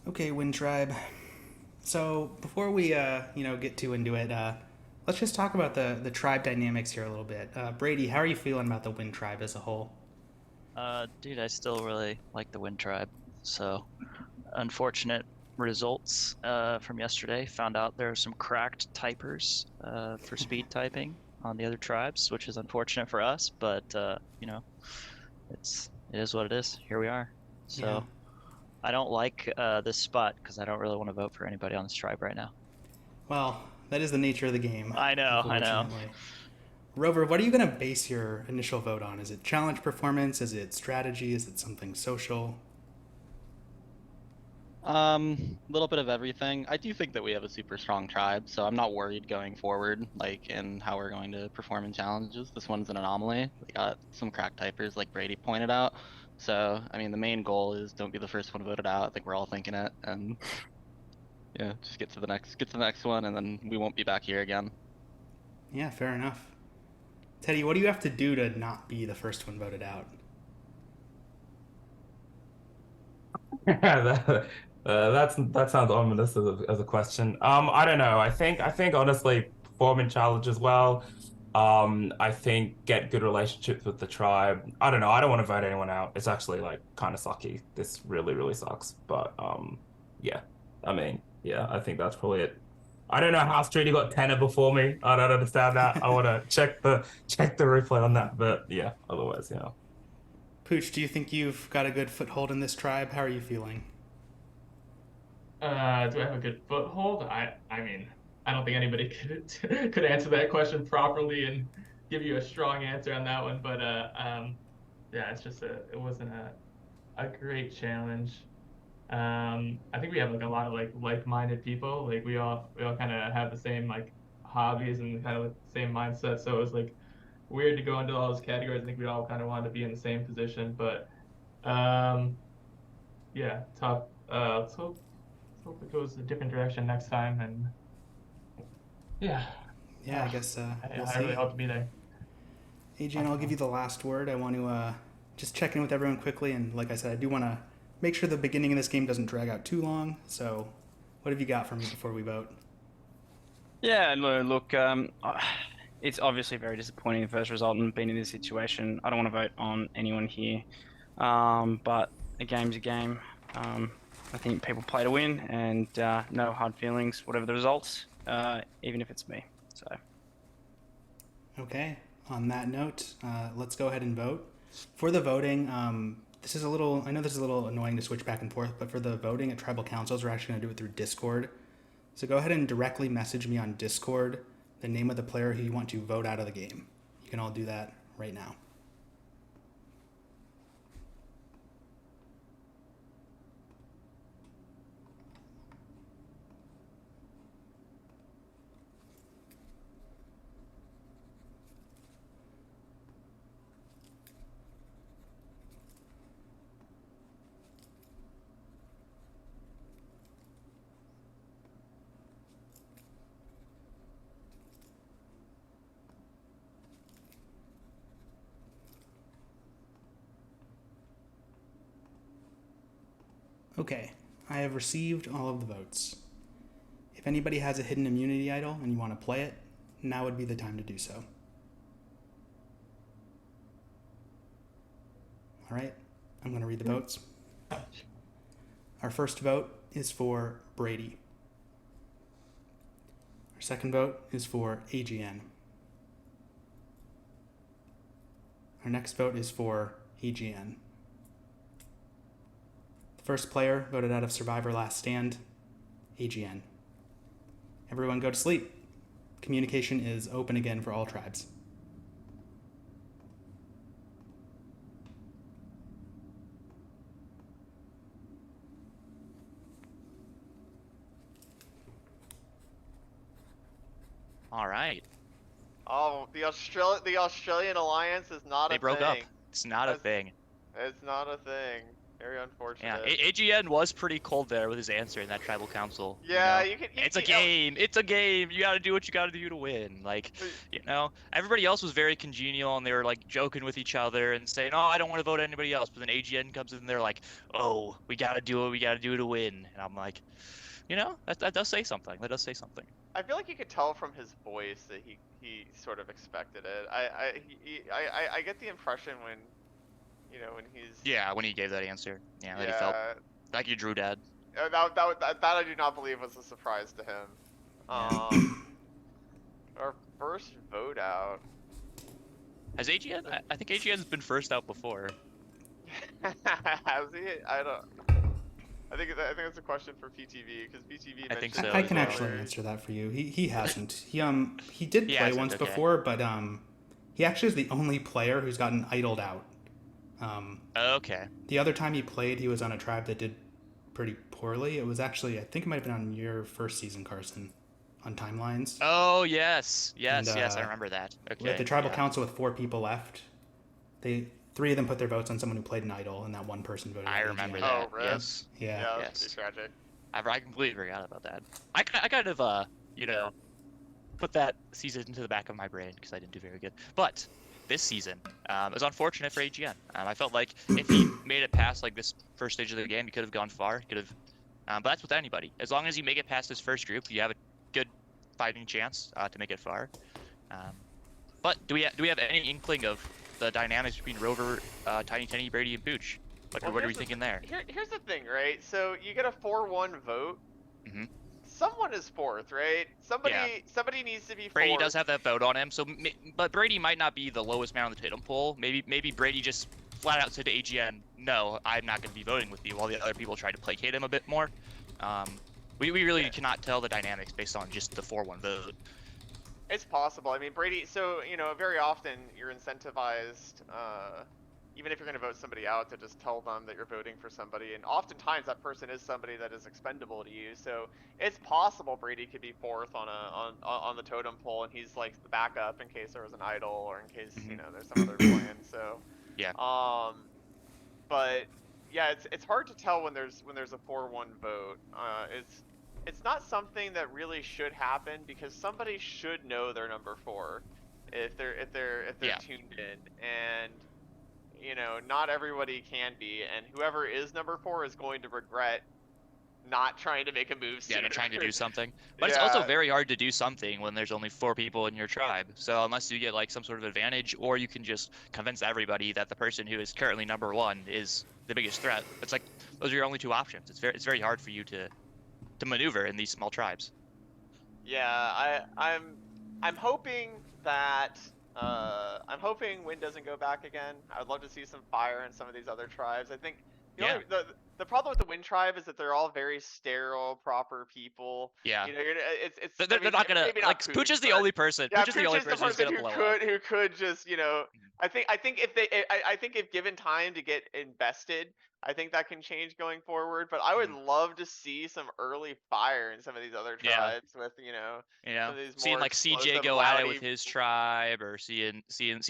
Okay, Wind Tribe. So before we, get too into it, let's just talk about the tribe dynamics here a little bit. Brady, how are you feeling about the Wind Tribe as a whole? Dude, I still really like the Wind Tribe. So, unfortunate results from yesterday. Found out there are some cracked typers for speed typing on the other tribes, which is unfortunate for us. But it is what it is. Here we are. So. Yeah. I don't like this spot because I don't really want to vote for anybody on this tribe right now. Well, that is the nature of the game. I know. Rover, what are you going to base your initial vote on? Is it challenge performance? Is it strategy? Is it something social? Little bit of everything. I do think that we have a super strong tribe, so I'm not worried going forward, like in how we're going to perform in challenges. This one's an anomaly. We got some crack typers, like Brady pointed out. So, I mean, the main goal is don't be the first one voted out. I think we're all thinking it, and yeah, just get to the next one, and then we won't be back here again. Yeah, fair enough. Teddy, what do you have to do to not be the first one voted out? That sounds ominous as a question. I don't know. I think honestly, perform in challenges well. I think get good relationships with the tribe. I don't know. I don't want to vote anyone out. It's actually like kind of sucky. This really, really sucks. But yeah. I mean, yeah, I think that's probably it. I don't know how Streety got tenor before me. I don't understand that. I want to check the replay on that. But yeah, otherwise, yeah. Pooch, do you think you've got a good foothold in this tribe? How are you feeling? Do I have a good foothold? I mean, I don't think anybody could answer that question properly and give you a strong answer on that one. But yeah, it's just it wasn't a great challenge. I think we have like a lot of like-minded people. Like we all kind of have the same like hobbies and kind of the same mindset. So it was like weird to go into all those categories. I think we all kind of wanted to be in the same position. But yeah, tough. Let's hope it goes a different direction next time. And yeah, I guess we'll see. I really hope to be there. Adrian, I'll give you the last word. I want to just check in with everyone quickly, and like I said, I do want to make sure the beginning of this game doesn't drag out too long. So, what have you got for me before we vote? Yeah, look, it's obviously very disappointing the first result and being in this situation. I don't want to vote on anyone here, but a game's a game. I think people play to win, and no hard feelings, whatever the results. Even if it's me. So. Okay. On that note, let's go ahead and vote. For the voting, I know this is a little annoying to switch back and forth, but for the voting at tribal councils, we're actually going to do it through Discord. So go ahead and directly message me on Discord the name of the player who you want to vote out of the game. You can all do that right now. Okay, I have received all of the votes. If anybody has a hidden immunity idol and you want to play it, now would be the time to do so. All right, I'm going to read the votes. Our first vote is for Brady. Our second vote is for AGN. Our next vote is for AGN. First player voted out of Survivor Last Stand, AGN. Everyone go to sleep. Communication is open again for all tribes. All right. Oh, the Australian alliance is not a thing. They broke up. It's not a thing. It's not a thing. Very unfortunate. Yeah, AGN was pretty cold there with his answer in that tribal council. Yeah, you know? you can. It's a game. It's a game. You gotta do what you gotta do to win. Like, you know, everybody else was very congenial and they were like joking with each other and saying, "Oh, I don't want to vote anybody else." But then AGN comes in and they're like, "Oh, we gotta do what we gotta do to win." And I'm like, you know, that does say something. That does say something. I feel like you could tell from his voice that he sort of expected it. I get the impression when, you know, when he's. Yeah, when he gave that answer. Yeah, that he felt like you drew dad. That I do not believe was a surprise to him. Our first vote out. Has AGN? I think AGN's been first out before. Has he? I think it's a question for PTV because PTV. I think so. I can actually answer that for you. He hasn't. He did play once before, but he actually is the only player who's gotten idled out. Okay. The other time he played, he was on a tribe that did pretty poorly. It was actually, I think it might have been on your first season, Carson, on Timelines. Oh yes, And, I remember that. Okay. We had the tribal council with 4 people left. 3 of them put their votes on someone who played an idol, and that one person voted. I remember that. Oh, really? Yes. Yeah. Yeah, that's pretty tragic. I completely forgot about that. I kind of you know, put that season into the back of my brain because I didn't do very good. But this season, it was unfortunate for AGN. I felt like if he made it past like this first stage of the game, he could have gone far. Could have, but that's with anybody. As long as you make it past this first group, you have a good fighting chance to make it far. But do we have any inkling of the dynamics between Rover, Tiny Tenny, Brady, and Pooch? What are we thinking there? Here's the thing, right? So you get a 4-1 vote. Mm-hmm. Someone is 4th, right? Somebody needs to be 4th. Brady does have that vote on him, so but Brady might not be the lowest man on the totem pole. Maybe Brady just flat out said to AGN, "No, I'm not going to be voting with you," while the other people tried to placate him a bit more. We really cannot tell the dynamics based on just the 4-1 vote. It's possible. I mean, Brady. So you know, very often you're incentivized, even if you're going to vote somebody out, to just tell them that you're voting for somebody, and oftentimes that person is somebody that is expendable to you. So it's possible Brady could be 4th on the totem pole, and he's like the backup in case there was an idol or in case you know there's some other plan. So yeah. But yeah, it's hard to tell when there's a 4-1 vote. It's not something that really should happen because somebody should know they're number 4 if they're tuned in, and you know, not everybody can be, and whoever is number 4 is going to regret not trying to make a move sooner. Yeah, not trying to do something. But it's also very hard to do something when there's only 4 people in your tribe. So unless you get like some sort of advantage, or you can just convince everybody that the person who is currently number 1 is the biggest threat. It's like those are your only 2 options. It's very hard for you to maneuver in these small tribes. Yeah, I'm hoping that Wind doesn't go back again. I would love to see some fire in some of these other tribes. I think the problem with the Wind tribe is that they're all very sterile, proper people. Yeah. You know, they're not gonna like Pooch is the only person. Yeah, Pooch is the only person who's gonna blow up. Who could just, you know, I think if given time to get invested, I think that can change going forward. But I would love to see some early fire in some of these other tribes with, you know, some of these seeing more like CJ explosive, go at it rowdy- with his tribe, or seeing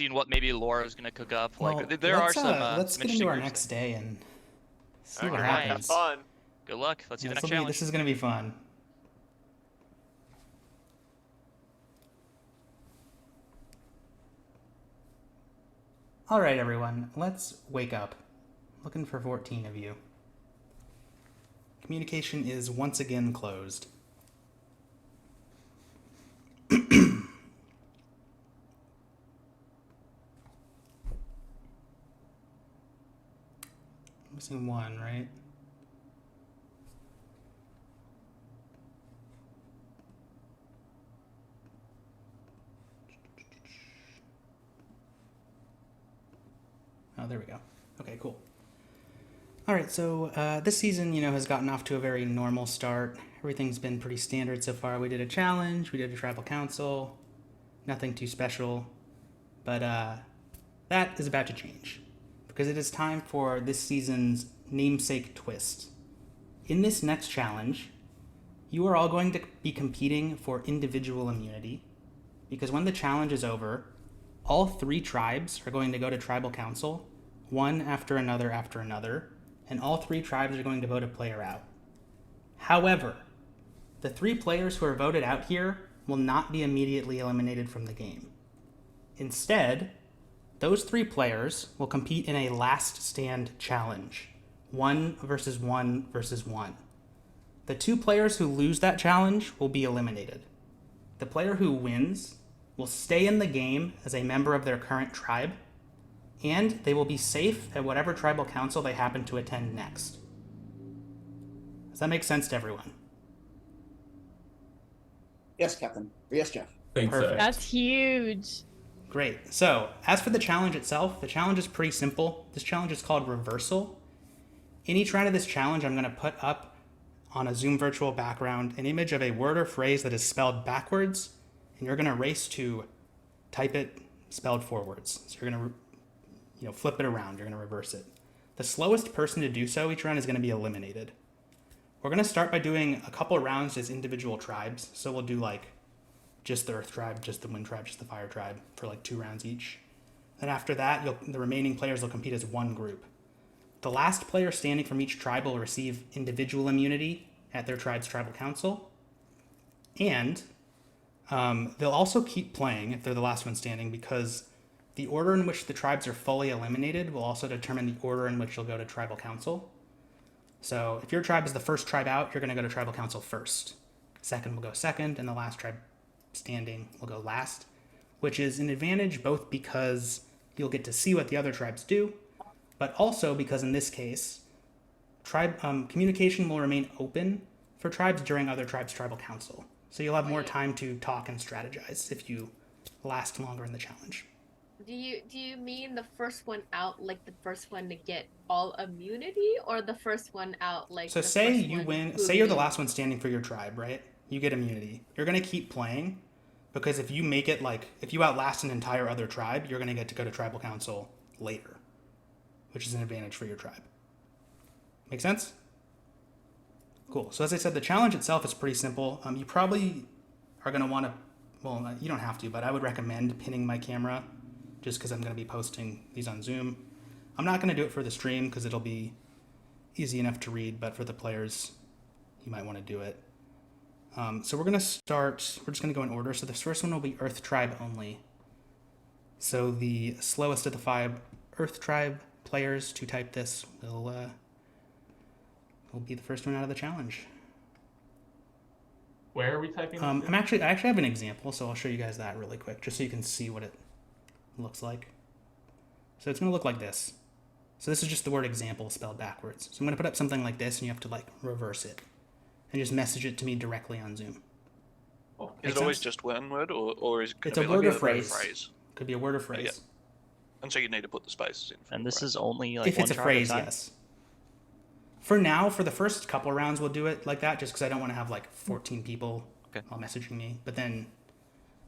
what maybe Laura's gonna cook up. Well, Like there are some. Let's some get into our interesting next day and see Okay, what have happens. fun. Good luck. Let's see the next This challenge. is gonna be fun. All right, everyone, let's wake up. Looking for 14 of you. Communication is once again closed. Missing 1, right? Oh, there we go. Okay, cool. All right, so this season, has gotten off to a very normal start. Everything's been pretty standard so far. We did a challenge, we did a tribal council, nothing too special. But that is about to change, because it is time for this season's namesake twist. In this next challenge, you are all going to be competing for individual immunity, because when the challenge is over, all 3 tribes are going to go to tribal council, one after another, and all 3 tribes are going to vote a player out. However, the 3 players who are voted out here will not be immediately eliminated from the game. Instead, those 3 players will compete in a last stand challenge, 1 versus 1 versus 1. The 2 players who lose that challenge will be eliminated. The player who wins will stay in the game as a member of their current tribe, and they will be safe at whatever tribal council they happen to attend next. Does that make sense to everyone? Yes, Captain. Or yes, Jeff. Perfect. That's huge. Great. So, as for the challenge itself, the challenge is pretty simple. This challenge is called Reversal. In each round of this challenge, I'm going to put up on a Zoom virtual background an image of a word or phrase that is spelled backwards, and you're going to race to type it spelled forwards. So you're going to flip it around. You're going to reverse it. The slowest person to do so each round is going to be eliminated. We're going to start by doing a couple rounds as individual tribes. So we'll do like just the Earth tribe, just the Wind tribe, just the Fire tribe for like 2 rounds each. Then after that, the remaining players will compete as one group. The last player standing from each tribe will receive individual immunity at their tribe's tribal council. And they'll also keep playing if they're the last one standing, because the order in which the tribes are fully eliminated will also determine the order in which you'll go to tribal council. So if your tribe is the first tribe out, you're going to go to tribal council first. Second will go second, and the last tribe standing will go last, which is an advantage both because you'll get to see what the other tribes do, but also because in this case, communication will remain open for tribes during other tribes' tribal council. So you'll have more time to talk and strategize if you last longer in the challenge. Do you mean the first one out, like the first one to get all immunity, or the first one out, like? So say you win. Say you're the last one standing for your tribe, right? You get immunity. You're gonna keep playing, because if you make it if you outlast an entire other tribe, you're gonna get to go to tribal council later, which is an advantage for your tribe. Make sense? Cool. So as I said, the challenge itself is pretty simple. You probably are gonna want to. Well, you don't have to, but I would recommend pinning my camera, just because I'm going to be posting these on Zoom. I'm not going to do it for the stream because it'll be easy enough to read, but for the players, you might want to do it. So we're going to start, we're just going to go in order. So the first one will be Earth Tribe only. So the slowest of the 5 Earth Tribe players to type this will be the first one out of the challenge. Where are we typing? I actually have an example, so I'll show you guys that really quick, just so you can see what it looks like. So it's going to look like this. So this is just the word example spelled backwards. So I'm going to put up something like this, and you have to reverse it and just message it to me directly on Zoom. Oh, is it always just one word, or is it? It's a word or phrase. Could be a word or phrase. Yeah. And so you need to put the spaces in. And this is only if it's a phrase, yes. For now, for the first couple rounds, we'll do it like that, just because I don't want to have 14 people all messaging me. But then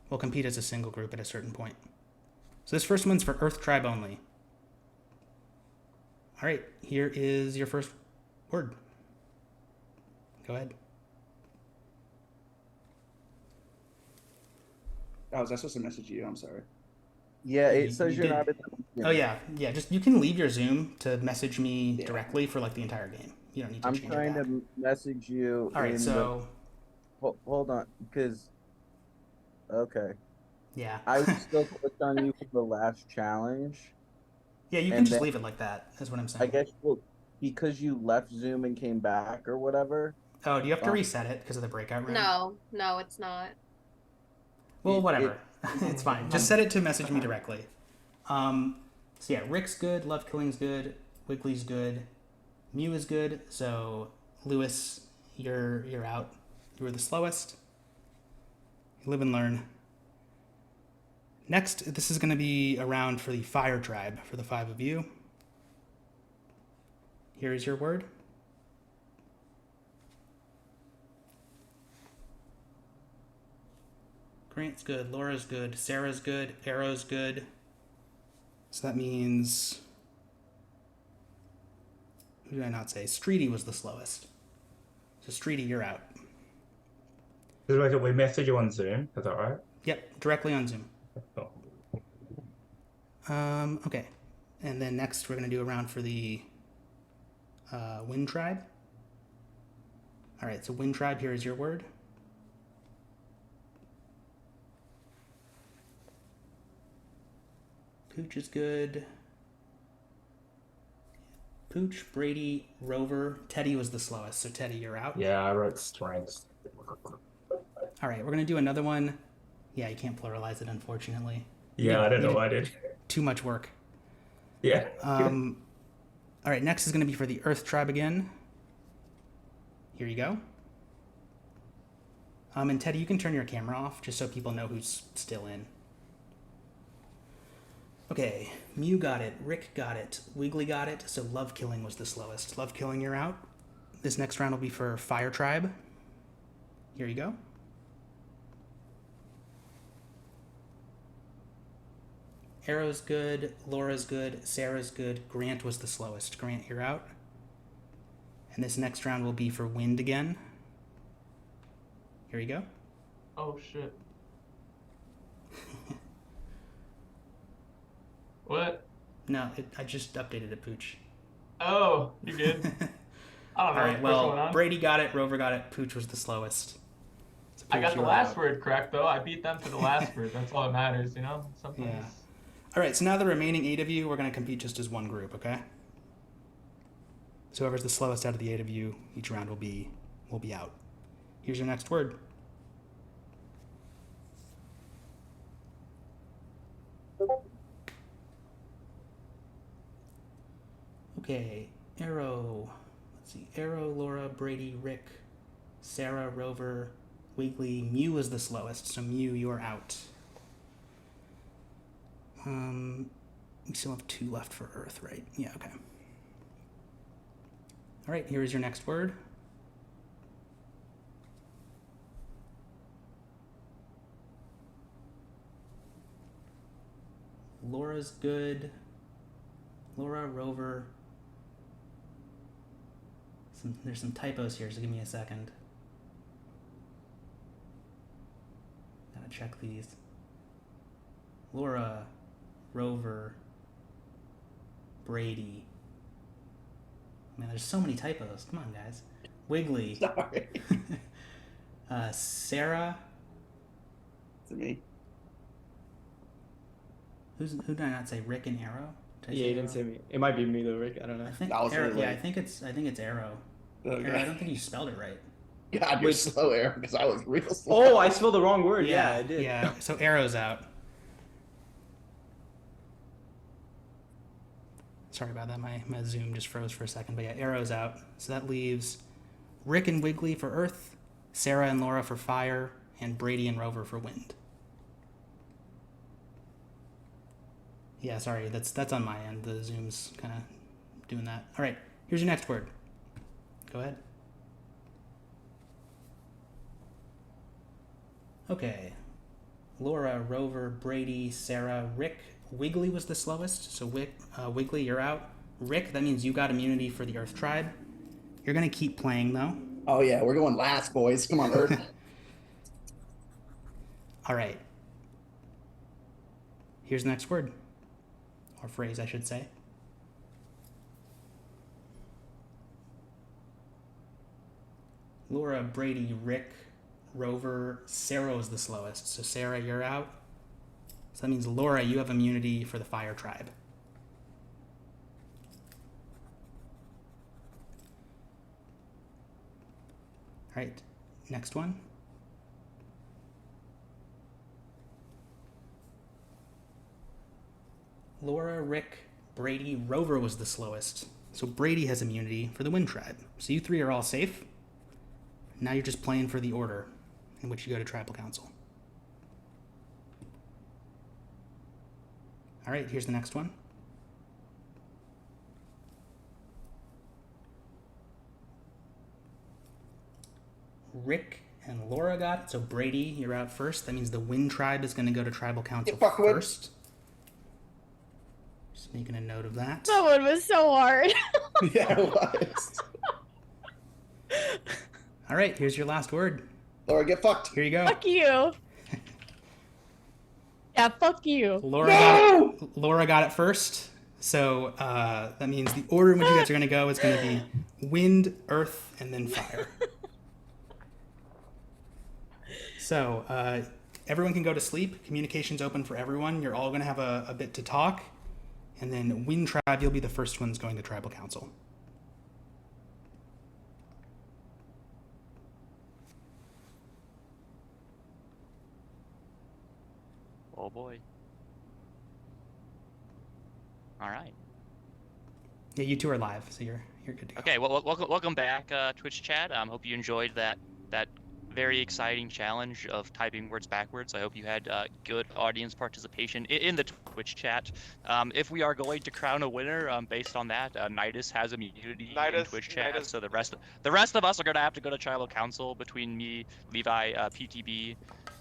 we'll compete as a single group at a certain point. So this first one's for Earth Tribe only. All right, here is your first word. Go ahead. Oh, was I supposed to message you? I'm sorry. Yeah, it says you're not. Oh yeah. Just you can leave your Zoom to message me directly for the entire game. You don't need to change it. I'm trying to message you. All right, so hold on, because okay. Yeah. I would still clicked on you for the last challenge. Yeah, you can just leave it like that, is what I'm saying. I guess because you left Zoom and came back or whatever. Oh, do you have to reset it because of the breakout room? No, it's not. Well, whatever. It's fine. Just set it to message me directly. So yeah, Rick's good, Love Killing's good, Wiggly's good, Mew is good. So Lewis, you're out. You were the slowest. Live and learn. Next, this is going to be a round for the Fire Tribe, for the 5 of you. Here is your word. Grant's good, Laura's good, Sarah's good, Arrow's good. So that means... Who did I not say? Streety was the slowest. So Streety, you're out. We message you on Zoom, is that right? Yep, directly on Zoom. Cool. Okay. And then next we're going to do a round for the Wind Tribe. All right, so Wind Tribe, here is your word. Pooch is good. Pooch, Brady, Rover. Teddy was the slowest, so Teddy, you're out. Yeah, I wrote strengths. All right, we're going to do another one. Yeah, you can't pluralize it, unfortunately. Yeah, I don't know why I did. Too much work. Yeah. All right, next is going to be for the Earth Tribe again. Here you go. And Teddy, you can turn your camera off just so people know who's still in. Okay, Mew got it, Rick got it, Wiggly got it, so Love Killing was the slowest. Love Killing, you're out. This next round will be for Fire Tribe. Here you go. Arrow's good, Laura's good, Sarah's good, Grant was the slowest. Grant, you're out. And this next round will be for Wind again. Here you go. Oh shit. What? No, I just updated it, Pooch. Oh, you did? I don't know. All right, what's going well, on. Brady got it, Rover got it, Pooch was the slowest. So I got Pooch, the you're last out. word correct though. I beat them to the last word. That's all that matters, you know? Sometimes. Yeah. All right, so now the remaining 8 of you, we're going to compete just as one group, okay? So whoever's the slowest out of the 8 of you, each round will be out. Here's your next word. Okay, Arrow. Let's see. Arrow, Laura, Brady, Rick, Sarah, Rover, Wiggly. Mew was the slowest, so Mew, you're out. We still have 2 left for Earth, right? Yeah, okay. All right, here is your next word. Laura's good. Laura, Rover. There's some typos here, so give me a second. Gotta check these. Laura, Rover, Brady. Man, there's so many typos. Come on, guys. Wiggly. Sorry. Sarah. Is it me? Who did I not say? Rick and Arrow? Did I Yeah, say you didn't Arrow? say me. It might be me though, Rick. I don't know. I think That was Arrow, really yeah, late. I think it's Arrow. Okay. Arrow, I don't think you spelled it right. God, you're slow, Aaron, because I was real slow. Oh, I spelled the wrong word. Yeah, I did. Yeah, so Arrow's out. Sorry about that. My Zoom just froze for a second. But yeah, Arrow's out. So that leaves Rick and Wiggly for Earth, Sarah and Laura for Fire, and Brady and Rover for Wind. Yeah, sorry. That's on my end. The Zoom's kind of doing that. All right. Here's your next word. Go ahead. Okay. Laura, Rover, Brady, Sarah, Rick. Wiggly was the slowest, so Wiggly, you're out. Rick, that means you got immunity for the Earth Tribe. You're going to keep playing, though. Oh, yeah, we're going last, boys. Come on, Earth. All right. Here's the next word. Or phrase, I should say. Laura, Brady, Rick, Rover, Sarah was the slowest. So Sarah, you're out. So that means Laura, you have immunity for the Fire Tribe. All right, next one. Laura, Rick, Brady, Rover was the slowest. So Brady has immunity for the Wind Tribe. So you 3 are all safe. Now you're just playing for the order in which you go to Tribal Council. All right, here's the next one. Rick and Laura got it. So Brady, you're out first. That means the Wind Tribe is going to go to Tribal Council first. Just making a note of that. That one was so hard. Yeah, it was. All right, here's your last word. Laura, get fucked. Here you go. Fuck you. Yeah, fuck you. Laura got it first. So that means the order in which you guys are going to go is going to be wind, earth, and then fire. So everyone can go to sleep. Communication's open for everyone. You're all going to have a bit to talk. And then wind tribe, you'll be the first ones going to tribal council. Oh boy. All right. Yeah, you two are live, so you're good to go. Okay, well, welcome back, Twitch chat. Hope you enjoyed that very exciting challenge of typing words backwards. I hope you had good audience participation in the Twitch chat. If we are going to crown a winner based on that, Nidus has immunity in Twitch chat, so the rest of us are going to have to go to tribal council between me, Levi, PTB,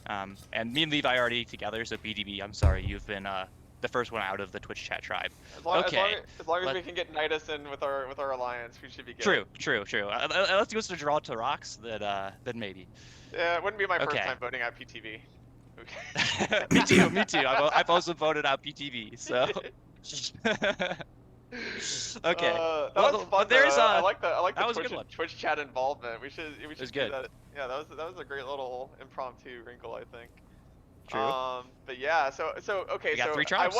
and me and Levi are already together. So PTB, I'm sorry, you've been the first one out of the Twitch chat tribe. As long as we can get Nidus in with our alliance, we should be good. True. Let's go to draw to rocks, then maybe. Yeah, it wouldn't be my first time voting out PTV. Okay. me too. I've also voted out PTV, so. Okay. That was fun. I like the Twitch chat involvement. We should do that. Yeah, that was a great little impromptu wrinkle, I think. True. But yeah, so okay, we got so 3 tribes.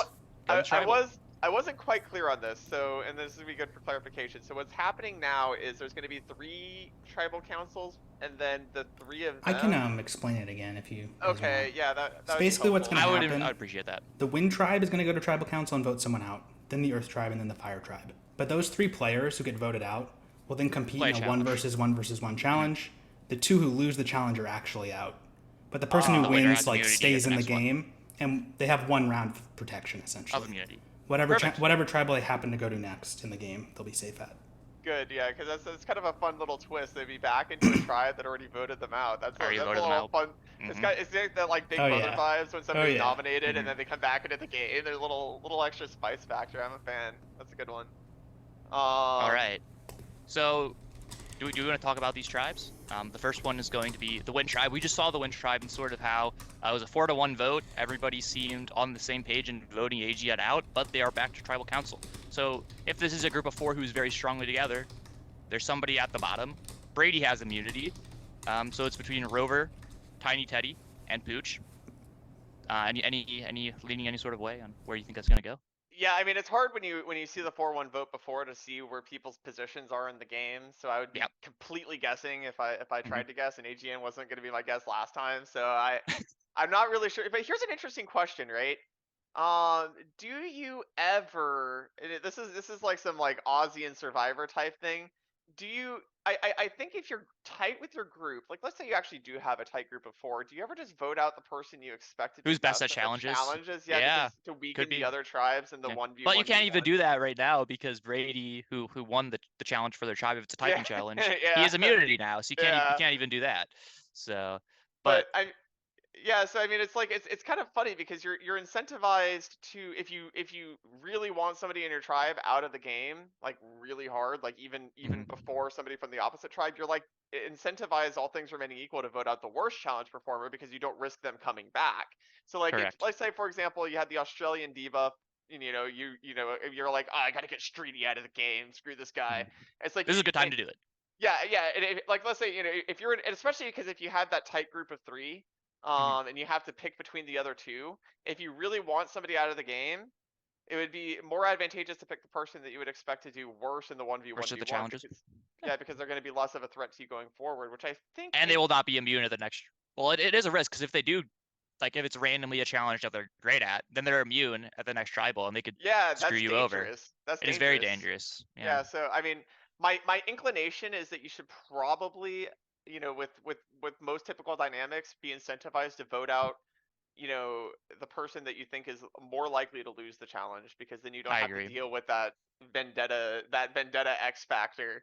I wasn't quite clear on this, so and this would be good for clarification. So what's happening now is there's going to be 3 tribal councils, and then the 3 of them. I can explain it again if you. Okay, yeah, that. So basically, what's going to happen? I would appreciate that. The wind tribe is going to go to tribal council and vote someone out. Then the earth tribe, and then the fire tribe. But those 3 players who get voted out will then compete in a 1 versus 1 challenge. The 2 who lose the challenge are actually out. But the person who wins stays in the game, and they have 1 round of protection essentially. Of immunity. Whatever tribal they happen to go to next in the game, they'll be safe at. Good, yeah, because that's kind of a fun little twist. They'd be back into a tribe that already voted them out. That's a little fun. It's that like Big Brother vibes when somebody's nominated and then they come back into the game. There's a little extra spice factor. I'm a fan. That's a good one. All right. So, do we want to talk about these tribes? The first one is going to be the Wind Tribe. We just saw the Wind Tribe and sort of how it was a 4-1 vote. Everybody seemed on the same page in voting AGN out, but they are back to Tribal Council. So if this is a group of 4 who's very strongly together, there's somebody at the bottom. Brady has immunity, so it's between Rover, Tiny Teddy, and Pooch. Any leaning any sort of way on where you think that's gonna go? Yeah, I mean, it's hard when you see the 4-1 vote before to see where people's positions are in the game. So I would be completely guessing if I tried to guess, and AGN wasn't going to be my guess last time. So I'm not really sure. But here's an interesting question, right? Do you ever? This is like some like Aussie and Survivor type thing. Do you? I think if you're tight with your group, like let's say you actually do have a tight group of 4, do you ever just vote out the person you expect to be who's best at challenges? Yeah, to weaken the other tribes and the 1v1. But you can't even do that right now because Brady, who won the challenge for their tribe, if it's a typing challenge, he has immunity now, so you can't even do that. So, but so I mean, it's like it's kind of funny because you're incentivized to if you really want somebody in your tribe out of the game, like really hard, like even before somebody from the opposite tribe, you're like incentivized, all things remaining equal, to vote out the worst challenge performer because you don't risk them coming back. So like let's say for example you had the Australian debuff, you're like, oh, I gotta get Streety out of the game, screw this guy. It's like this is a good time to do it. Yeah, like let's say if you're especially because if you had that tight group of 3. And you have to pick between the other 2. If you really want somebody out of the game, it would be more advantageous to pick the person that you would expect to do worse in the 1v1. Worse at the challenges. Because they're going to be less of a threat to you going forward, which I think. And they will not be immune at the next. Well, it is a risk because if they do, like if it's randomly a challenge that they're great at, then they're immune at the next tribal and they could screw you over. It is very dangerous. Yeah. So I mean, my inclination is that you should probably, with most typical dynamics, be incentivized to vote out, the person that you think is more likely to lose the challenge, because then you don't have to deal with that vendetta X factor.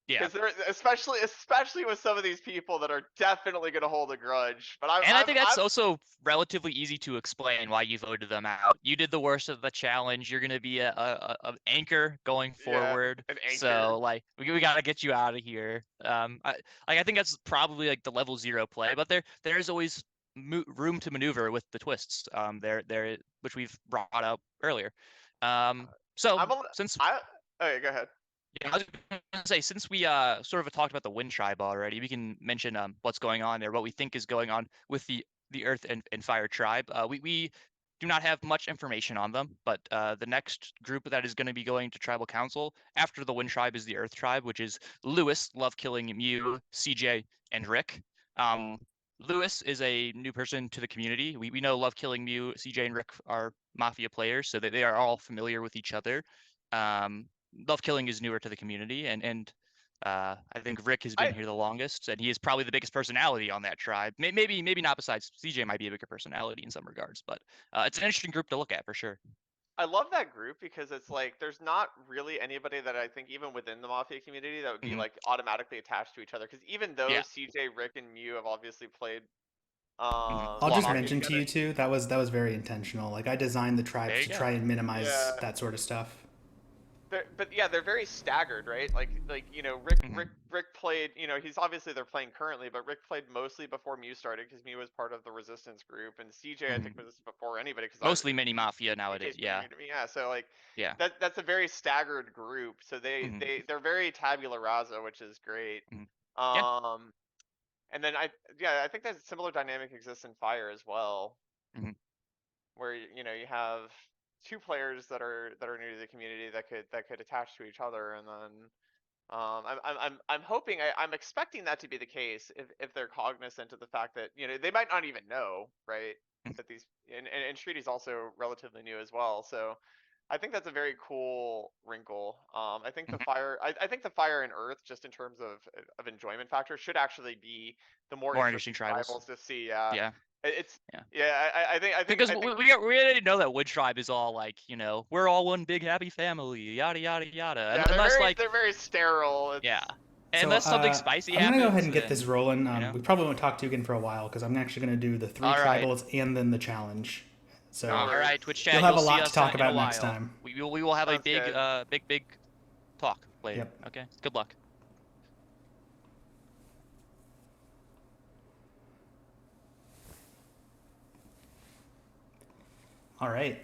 Yeah. Because especially with some of these people that are definitely going to hold a grudge. But I think that's also relatively easy to explain why you voted them out. You did the worst of the challenge. You're going to be a anchor going forward. An anchor. So like we got to get you out of here. I think that's probably like the level 0 play, but there is always room to maneuver with the twists. There which we've brought up earlier. So Okay, go ahead. Yeah, I was gonna say, since we sort of talked about the Wind Tribe already, we can mention what's going on there, what we think is going on with the Earth and Fire Tribe. We do not have much information on them, but the next group that is going to be going to Tribal Council after the Wind Tribe is the Earth Tribe, which is Lewis, Love Killing, Mew, CJ, and Rick. Lewis is a new person to the community. We know Love Killing, Mew, CJ, and Rick are Mafia players, so they are all familiar with each other. Love Killing is newer to the community, and I think Rick has been here the longest, and he is probably the biggest personality on that tribe. Maybe not, besides CJ might be a bigger personality in some regards, but it's an interesting group to look at for sure. I love that group because it's like there's not really anybody that I think even within the Mafia community that would be like automatically attached to each other. Because even though CJ, Rick, and Mew have obviously played, I'll just mention to you too that was very intentional. Like I designed the tribes to try and minimize that sort of stuff. But yeah, they're very staggered, right? Like you know, Rick played. You know, they're playing currently, but Rick played mostly before Mew started because Mew was part of the Resistance group, and CJ I think was before anybody. Cause mostly mini Mafia nowadays. Yeah. Yeah. So like, yeah, that's a very staggered group. So they're very tabula rasa, which is great. And then I think that similar dynamic exists in Fire as well, where you know you have two players that are new to the community that could attach to each other, and then I'm hoping I'm expecting that to be the case if they're cognizant of the fact that you know they might not even know, right, that these and Treaty's also relatively new as well, so I think that's a very cool wrinkle. I think the Fire I think the Fire and Earth, just in terms of enjoyment factor, should actually be the more interesting tribals to see. Yeah. I think because we already know that Wood Tribe is all like, you know, we're all one big happy family, yada yada yada. Yeah, they're very sterile. Unless something spicy happens. I'm gonna go ahead and get this rolling. We probably won't talk to you again for a while because I'm actually gonna do the 3 tribals and then the challenge. So all right, Twitch chat. You'll have a lot to talk about next time. We will have a big talk later. Yep. Okay. Good luck. All right,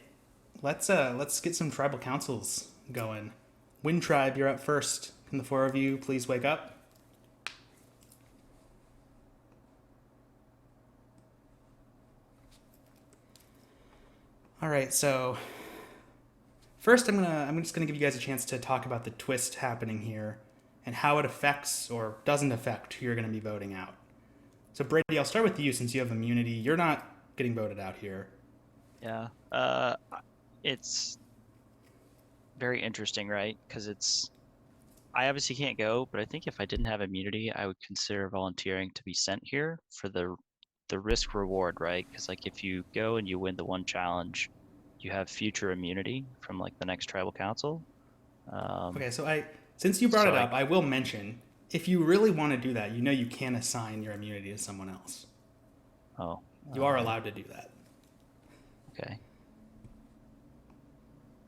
let's get some tribal councils going. Wind Tribe, you're up first. Can the 4 of you please wake up? All right, so first I'm just gonna give you guys a chance to talk about the twist happening here and how it affects or doesn't affect who you're gonna be voting out. So Brady, I'll start with you since you have immunity. You're not getting voted out here. Yeah, it's very interesting, right? Because I obviously can't go, but I think if I didn't have immunity, I would consider volunteering to be sent here for the risk reward, right? Because like if you go and you win the one challenge, you have future immunity from like the next tribal council. Okay, so since you brought it up, I will mention if you really want to do that, you know you can assign your immunity to someone else. Oh, you are allowed to do that. Okay.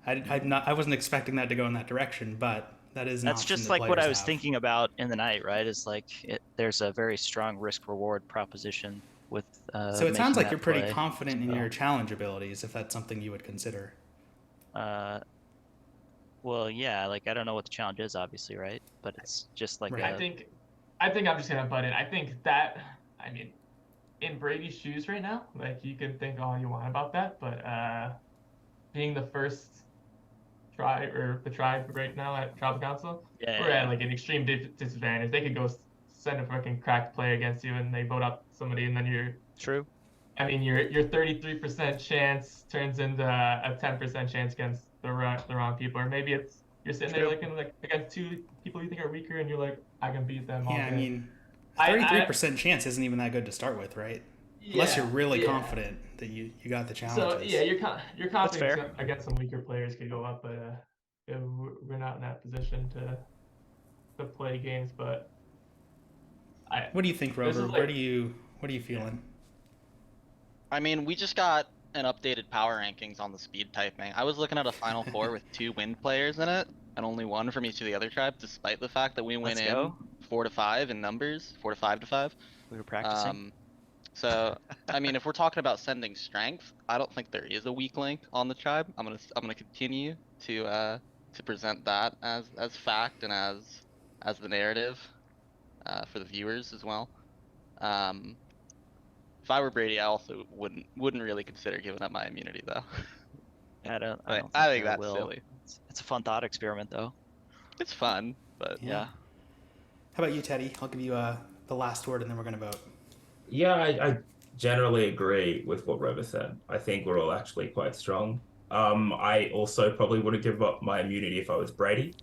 I wasn't expecting that to go in that direction, but that is. That's just like what I was thinking about in the night, right? Is like there's a very strong risk reward proposition with. So it sounds like you're pretty confident in your challenge abilities, if that's something you would consider. Well, yeah, like I don't know what the challenge is, obviously, right? But it's just like. I think I'm just gonna butt in. I think that in Brady's shoes right now, like you can think all you want about that, but being the first tribe or the tribe right now at tribal council, we're at like an extreme disadvantage. They could go send a fucking cracked play against you and they vote up somebody and then you're true. I mean your 33% chance turns into a 10% chance against the wrong people, or maybe it's you're sitting there looking like against 2 people you think are weaker and you're like, I can beat them all day. I mean 33% chance isn't even that good to start with, right? Unless you're really confident that you got the challenges. So yeah, you're confident against some weaker players could go up, but we're not in that position to play games. But what do you think, Rover? What are you feeling? I mean, we just got an updated power rankings on the speed typing. I was looking at a Final Four with 2 wind players in it, and only 1 from each of the other tribes, despite the fact that we went in 4 to 5 in numbers, 4 to 5 to 5. We were practicing. So, I mean, if we're talking about sending strength, I don't think there is a weak link on the tribe. I'm gonna continue to present that as fact and as the narrative for the viewers as well. If I were Brady, I also wouldn't really consider giving up my immunity though. I don't I think I that's will. silly. It's a fun thought experiment, though. It's fun, but Yeah. How about you, Teddy? I'll give you the last word, and then we're gonna vote. Yeah, I generally agree with what Rover said. I think we're all actually quite strong. I also probably wouldn't give up my immunity if I was Brady.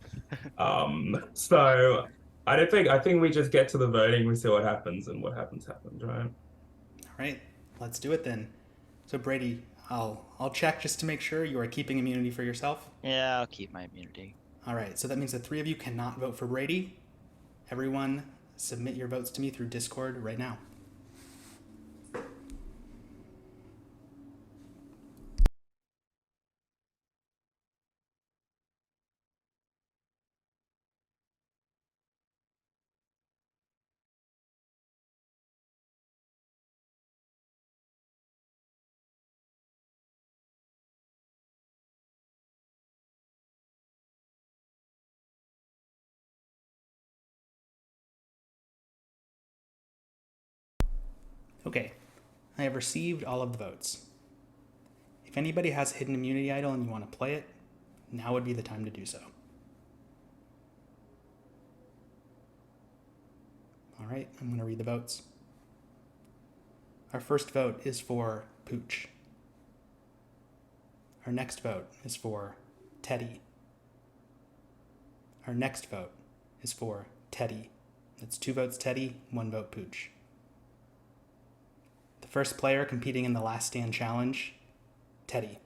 So I think we just get to the voting, we see what happens, and what happens, right? All right, let's do it then. So Brady, I'll check just to make sure you are keeping immunity for yourself. Yeah, I'll keep my immunity. All right, so that means the three of you cannot vote for Brady. Everyone, submit your votes to me through Discord right now. Okay, I have received all of the votes. If anybody has a hidden immunity idol and you want to play it, now would be the time to do so. All right, I'm going to read the votes. Our first vote is for Pooch. Our next vote is for Teddy. Our next vote is for Teddy. That's 2 votes Teddy, 1 vote Pooch. The first player competing in the Last Stand Challenge, Teddy.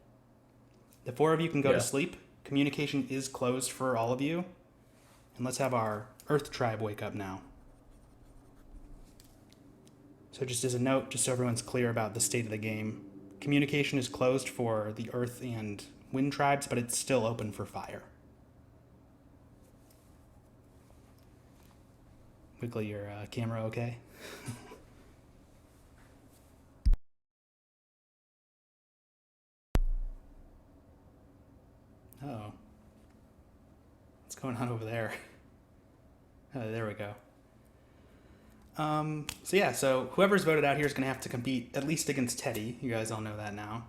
The 4 of you can go to sleep. Communication is closed for all of you. And let's have our Earth Tribe wake up now. So just as a note, just so everyone's clear about the state of the game, communication is closed for the Earth and Wind tribes, but it's still open for Fire. Wiggly, your camera okay? Uh-oh. What's going on over there? Oh, there we go. So whoever's voted out here is going to have to compete at least against Teddy. You guys all know that now.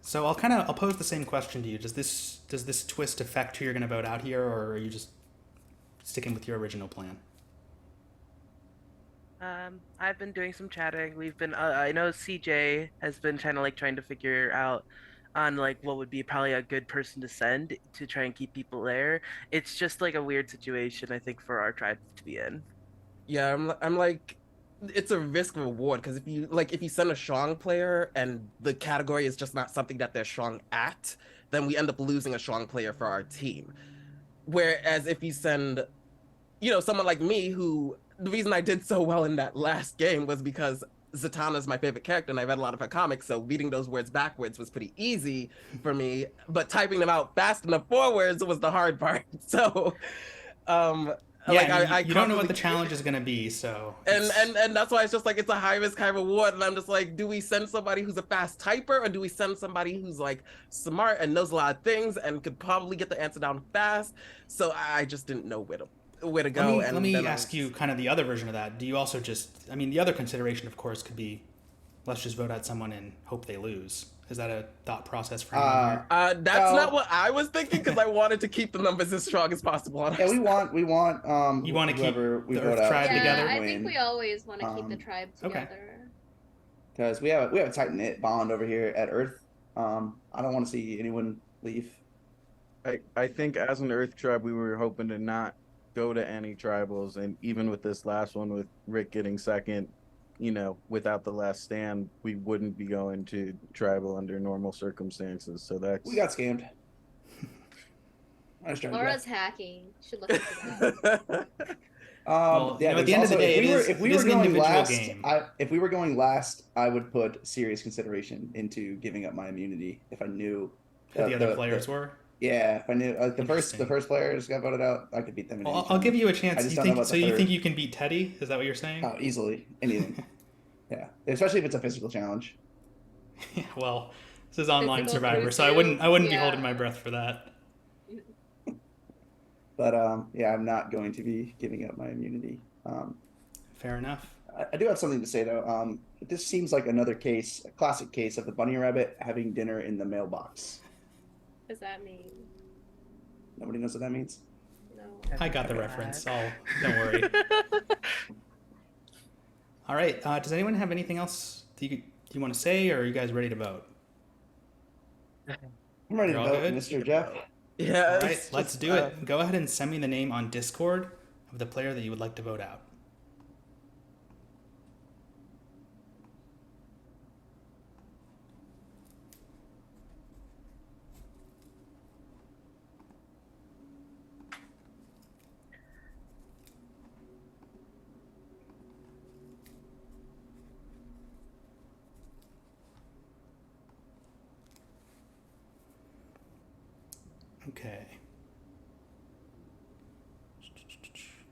So I'll pose the same question to you. Does this twist affect who you're going to vote out here, or are you just sticking with your original plan? I've been doing some chatting. We've been, I know CJ has been trying to figure out on like what would be probably a good person to send to try and keep people there. It's just like a weird situation, I think, for our tribe to be in. Yeah, I'm like, it's a risk reward, because if you send a strong player and the category is just not something that they're strong at, then we end up losing a strong player for our team. Whereas if you send, someone like me, who the reason I did so well in that last game was because Zatanna's my favorite character and I read a lot of her comics, so reading those words backwards was pretty easy for me, but typing them out fast enough forwards was the hard part. So you don't know what the challenge is going to be, so and that's why it's just like it's a high risk, high reward, and I'm just like, do we send somebody who's a fast typer, or do we send somebody who's like smart and knows a lot of things and could probably get the answer down fast? So I just didn't know where to go. Let me ask you kind of the other version of that. Do you also the other consideration, of course, could be, let's just vote out someone and hope they lose. Is that a thought process for anyone here? That's not what I was thinking, because I wanted to keep the numbers as strong as possible. Honestly. Yeah, we want you want to keep we the Earth tribe together? I think we always want to keep the tribe together. Because we have a tight knit bond over here at Earth. I don't want to see anyone leave. I think as an Earth tribe, we were hoping to not go to any tribals, and even with this last one with Rick getting second, without the Last Stand, we wouldn't be going to tribal under normal circumstances. So we got scammed. Laura's hacking. Should look into that. At the end of the day, if we were going last, I would put serious consideration into giving up my immunity if I knew who the other players were. Yeah, if I knew the first players got voted out, I could beat them. I'll give you a chance. You think you can beat Teddy? Is that what you're saying? Oh, easily, anything. Yeah, especially if it's a physical challenge. Yeah, well, this is online Physical Survivor, so I crew wouldn't be yeah. holding my breath for that. But yeah, I'm not going to be giving up my immunity. Fair enough. I do have something to say though. This seems like another case, a classic case of the bunny rabbit having dinner in the mailbox. What does that mean? Nobody knows what that means? No. I got the reference. Don't worry. All right. Does anyone have anything else you want to say, or are you guys ready to vote? I'm ready to vote, good? Mr. Jeff. Yeah. All right, let's do it. Go ahead and send me the name on Discord of the player that you would like to vote out. Okay.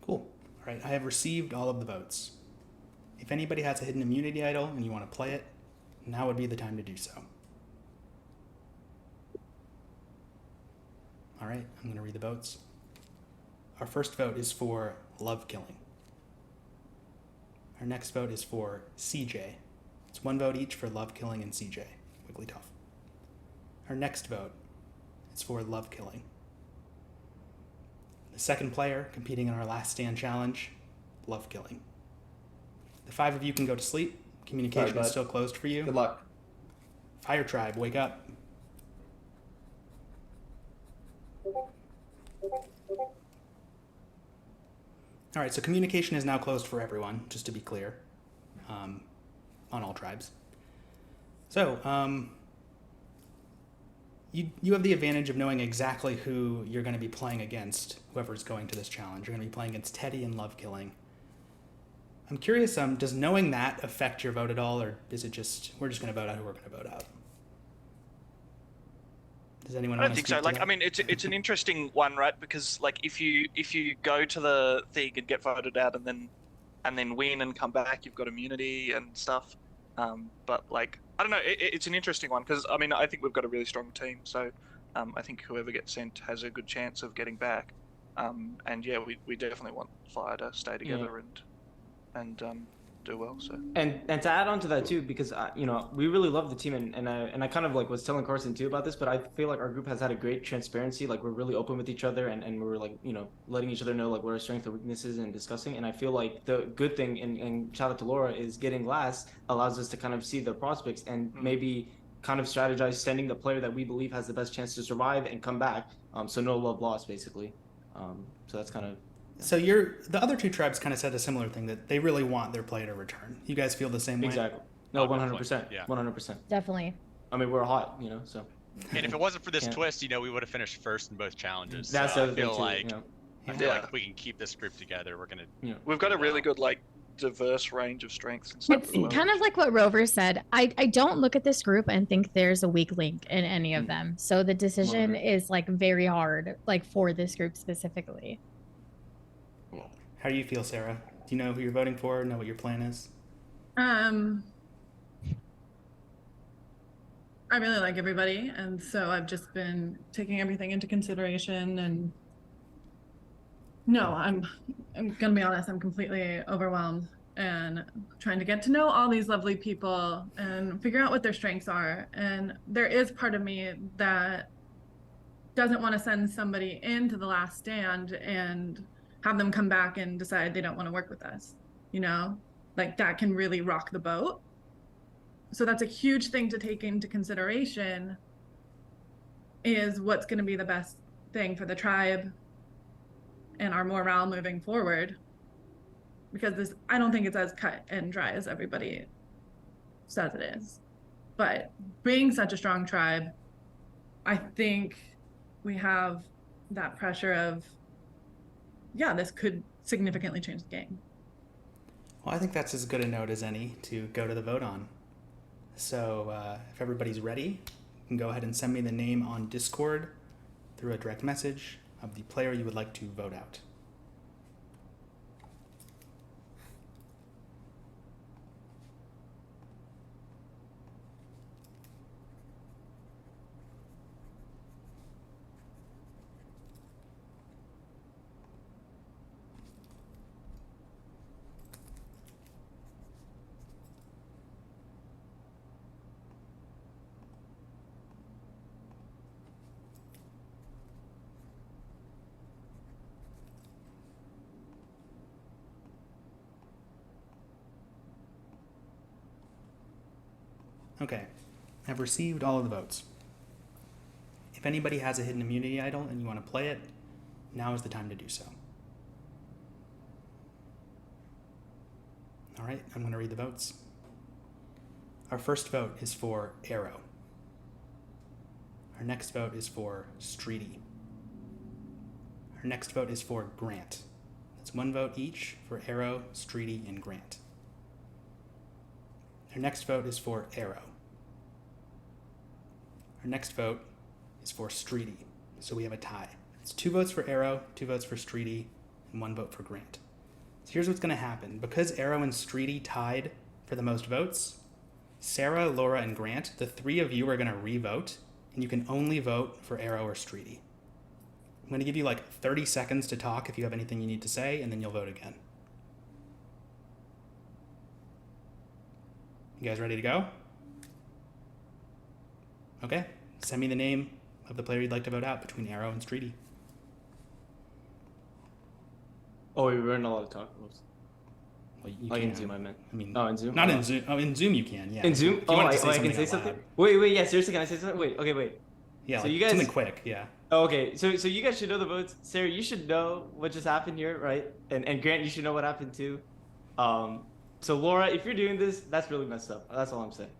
Cool. All right, I have received all of the votes. If anybody has a hidden immunity idol and you want to play it, now would be the time to do so. All right, I'm going to read the votes. Our first vote is for love killing. Our next vote is for CJ. It's 1 vote each for love killing and CJ, Wigglytuff. Our next vote is for love killing. The second player competing in our last stand challenge, love killing. The 5 of you can go to sleep. Communication is still closed for you. Good luck. Fire Tribe, wake up. All right, so communication is now closed for everyone, just to be clear, on all tribes. So, you have the advantage of knowing exactly who you're going to be playing against, whoever's going to this challenge. You're going to be playing against Teddy and Love Killing. I'm curious, does knowing that affect your vote at all, or is it just, we're just going to vote out who we're going to vote out? Does anyone I don't think so. Like, I mean, it's an interesting one, right? Because like, if you go to the thing and get voted out and then win and come back, you've got immunity and stuff. But like, I don't know. It's an interesting one because I mean, I think we've got a really strong team. So I think whoever gets sent has a good chance of getting back. And yeah, we definitely want Fire to stay together and do well. So and to add on to that too, because you know, we really love the team, and I kind of like was telling Carson too about this, but I feel like our group has had a great transparency. Like, we're really open with each other, and we're like, you know, letting each other know like what our strengths and weaknesses and discussing. And I feel like the good thing, and shout out to Laura, is getting last allows us to kind of see the prospects and maybe kind of strategize sending the player that we believe has the best chance to survive and come back. So no love lost, basically. So that's kind of. So the other 2 tribes kind of said a similar thing, that they really want their player to return. You guys feel the same way? Exactly. No, 100%. Yeah. 100%. Definitely. I mean, we're hot, you know, so. And if it wasn't for this twist, you know, we would have finished first in both challenges. That's so the other I feel thing too, like, you know. I feel like if we can keep this group together, we're gonna. Yeah. We've got a really good like diverse range of strengths and stuff. It's kind of like what Rover said. I don't look at this group and think there's a weak link in any of them. So the decision is like very hard, like for this group specifically. How do you feel, Sarah? Do you know who you're voting for? Know what your plan is? I really like everybody, and so I've just been taking everything into consideration. And no, I'm gonna be honest, I'm completely overwhelmed and trying to get to know all these lovely people and figure out what their strengths are. And there is part of me that doesn't want to send somebody into the last stand and have them come back and decide they don't want to work with us, you know, like that can really rock the boat. So that's a huge thing to take into consideration, is what's going to be the best thing for the tribe and our morale moving forward. Because I don't think it's as cut and dry as everybody says it is. But being such a strong tribe, I think we have that pressure of, yeah, this could significantly change the game. Well, I think that's as good a note as any to go to the vote on. So if everybody's ready, you can go ahead and send me the name on Discord through a direct message of the player you would like to vote out. Okay. I've received all of the votes. If anybody has a hidden immunity idol and you want to play it, now is the time to do so. All right, I'm going to read the votes. Our first vote is for Arrow. Our next vote is for Streety. Our next vote is for Grant. That's one vote each for Arrow, Streety, and Grant. Our next vote is for Arrow. Our next vote is for Streety, so we have a tie. It's 2 votes for Arrow, 2 votes for Streety, and 1 vote for Grant. So here's what's going to happen. Because Arrow and Streety tied for the most votes, Sarah, Laura, and Grant, the 3 of you are going to re-vote, and you can only vote for Arrow or Streety. I'm going to give you like 30 seconds to talk if you have anything you need to say, and then you'll vote again. You guys ready to go? Okay, send me the name of the player you'd like to vote out between Arrow and Streety. Oh, we weren't allowed to talk. Well, you in can. Zoom, I meant. I mean, in Zoom? Not in Zoom. Oh, in Zoom you can, yeah. In Zoom? If you wanted to say I can say out something? loud. Wait, yeah, seriously, can I say something? Wait. Yeah, so like you guys... something quick, yeah. Oh, okay, so you guys should know the votes. Sarah, you should know what just happened here, right? And Grant, you should know what happened too. So Laura, if you're doing this, that's really messed up. That's all I'm saying.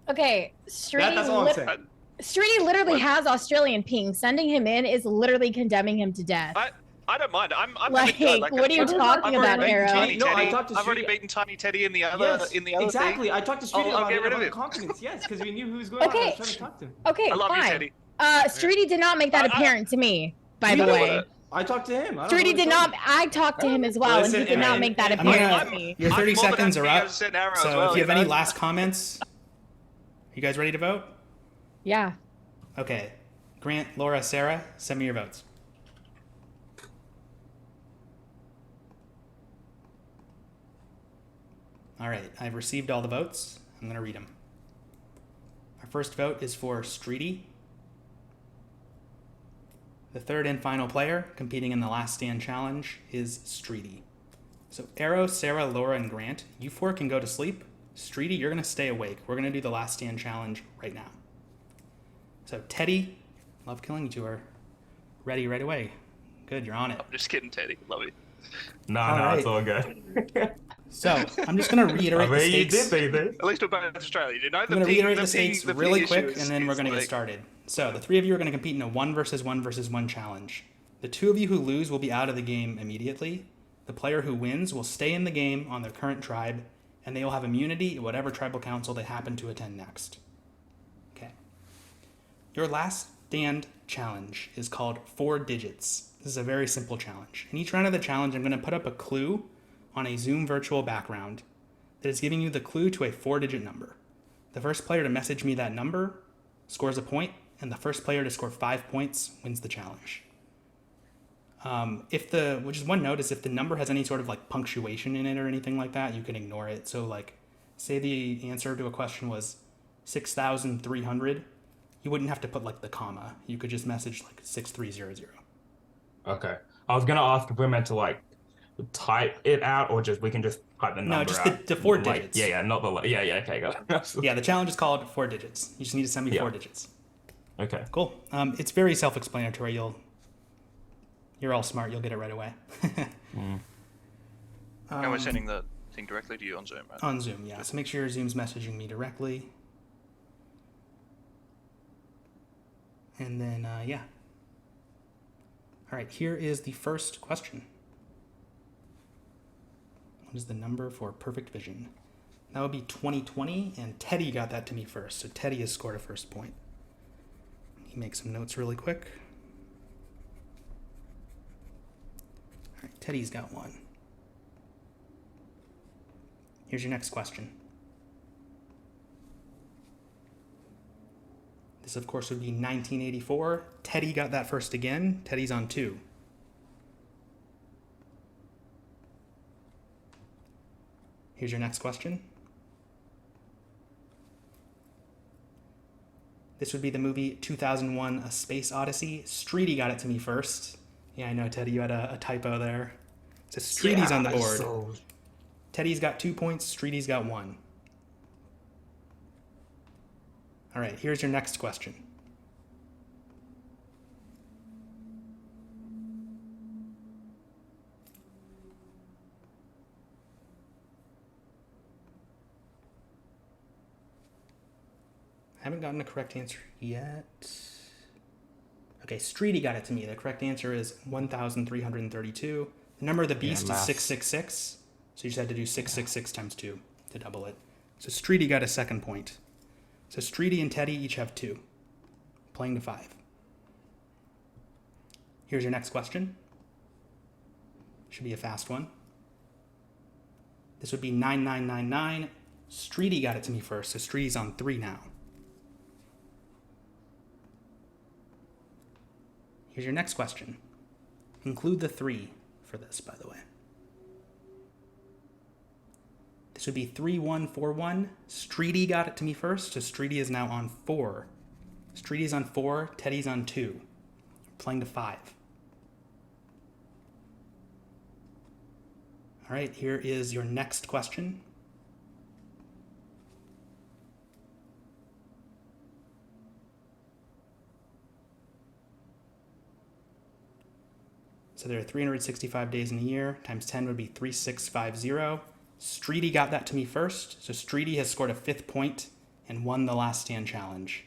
Okay, Streety. That's all I'm saying. Streety literally has Australian ping. Sending him in is literally condemning him to death. I don't mind. I'm like, like what are you talking about, Arrow? I've already beaten Tiny Teddy in the other exactly. thing. I talked to Streety about get rid of it him. Confidence, yes, because we knew who was going on. I was trying to talk to him. Okay, I love fine. you, Teddy. Streety did not make that apparent to me, by the way. I talked to him. Streety did not. I talked to him as well, and he did not make that apparent to me. Your 30 seconds are up. So well, if you have any last comments, you guys ready to vote? Yeah. Okay. Grant, Laura, Sarah, send me your votes. All right, I've received all the votes. I'm going to read them. Our first vote is for Streety. The third and final player competing in the Last Stand Challenge is Streety. So Arrow, Sarah, Laura, and Grant, you 4 can go to sleep. Streety, you're going to stay awake. We're going to do the Last Stand Challenge right now. So Teddy, Love Killing, you 2 are ready right away. Good, you're on it. I'm just kidding, Teddy. Love you. No, it's all good. So I'm just going to reiterate the stakes. At least we're both Australia. You know, I'm going to reiterate the stakes really quick, and then we're going to get started. So the 3 of you are going to compete in a 1 versus 1 versus 1 challenge. The 2 of you who lose will be out of the game immediately. The player who wins will stay in the game on their current tribe, and they will have immunity at whatever tribal council they happen to attend next. Okay. Your Last Stand challenge is called 4 digits. This is a very simple challenge. In each round of the challenge, I'm going to put up a clue on a Zoom virtual background that is giving you the clue to a 4-digit number. The first player to message me that number scores a point, and the first player to score 5 points wins the challenge. Which is one note, is if the number has any sort of like punctuation in it or anything like that, you can ignore it. So like, say the answer to a question was 6,300, you wouldn't have to put like the comma. You could just message like 6300. Okay. I was gonna ask if we're meant to like type it out or just we can just type the number out. No, just the 4 digits. Yeah, not the okay, got it. Yeah, the challenge is called 4 digits. You just need to send me 4 digits. Okay. Cool. It's very self-explanatory. You're all smart. You'll get it right away. And we're sending the thing directly to you on Zoom, right? On Zoom, yeah. So make sure your Zoom's messaging me directly. And then, yeah. All right, here is the first question. What is the number for perfect vision? That would be 2020, and Teddy got that to me first. So Teddy has scored a first point. He makes some notes really quick. All right, Teddy's got 1. Here's your next question. This, of course, would be 1984. Teddy got that first again. Teddy's on 2. Here's your next question. This would be the movie 2001: A Space Odyssey. Streety got it to me first. Yeah, I know, Teddy, you had a typo there. So Streety's on the board. Teddy's got 2 points. Streety's got 1. All right, here's your next question. I haven't gotten a correct answer yet. Okay, Streety got it to me. The correct answer is 1,332. The number of the beast is 666. So you just had to do 666 times 2 to double it. So Streety got a second point. So Streety and Teddy each have 2. Playing to 5. Here's your next question. Should be a fast one. This would be 9999. Streety got it to me first, so Streety's on 3 now. Here's your next question. Include the 3 for this, by the way. This would be 3141. Streety got it to me first, so Streety is now on 4. Streety's on 4, Teddy's on 2. Playing to 5. All right, here is your next question. So there are 365 days in a year. Times 10 would be 3650. Streety got that to me first. So Streety has scored a 5th point and won the Last Stand challenge.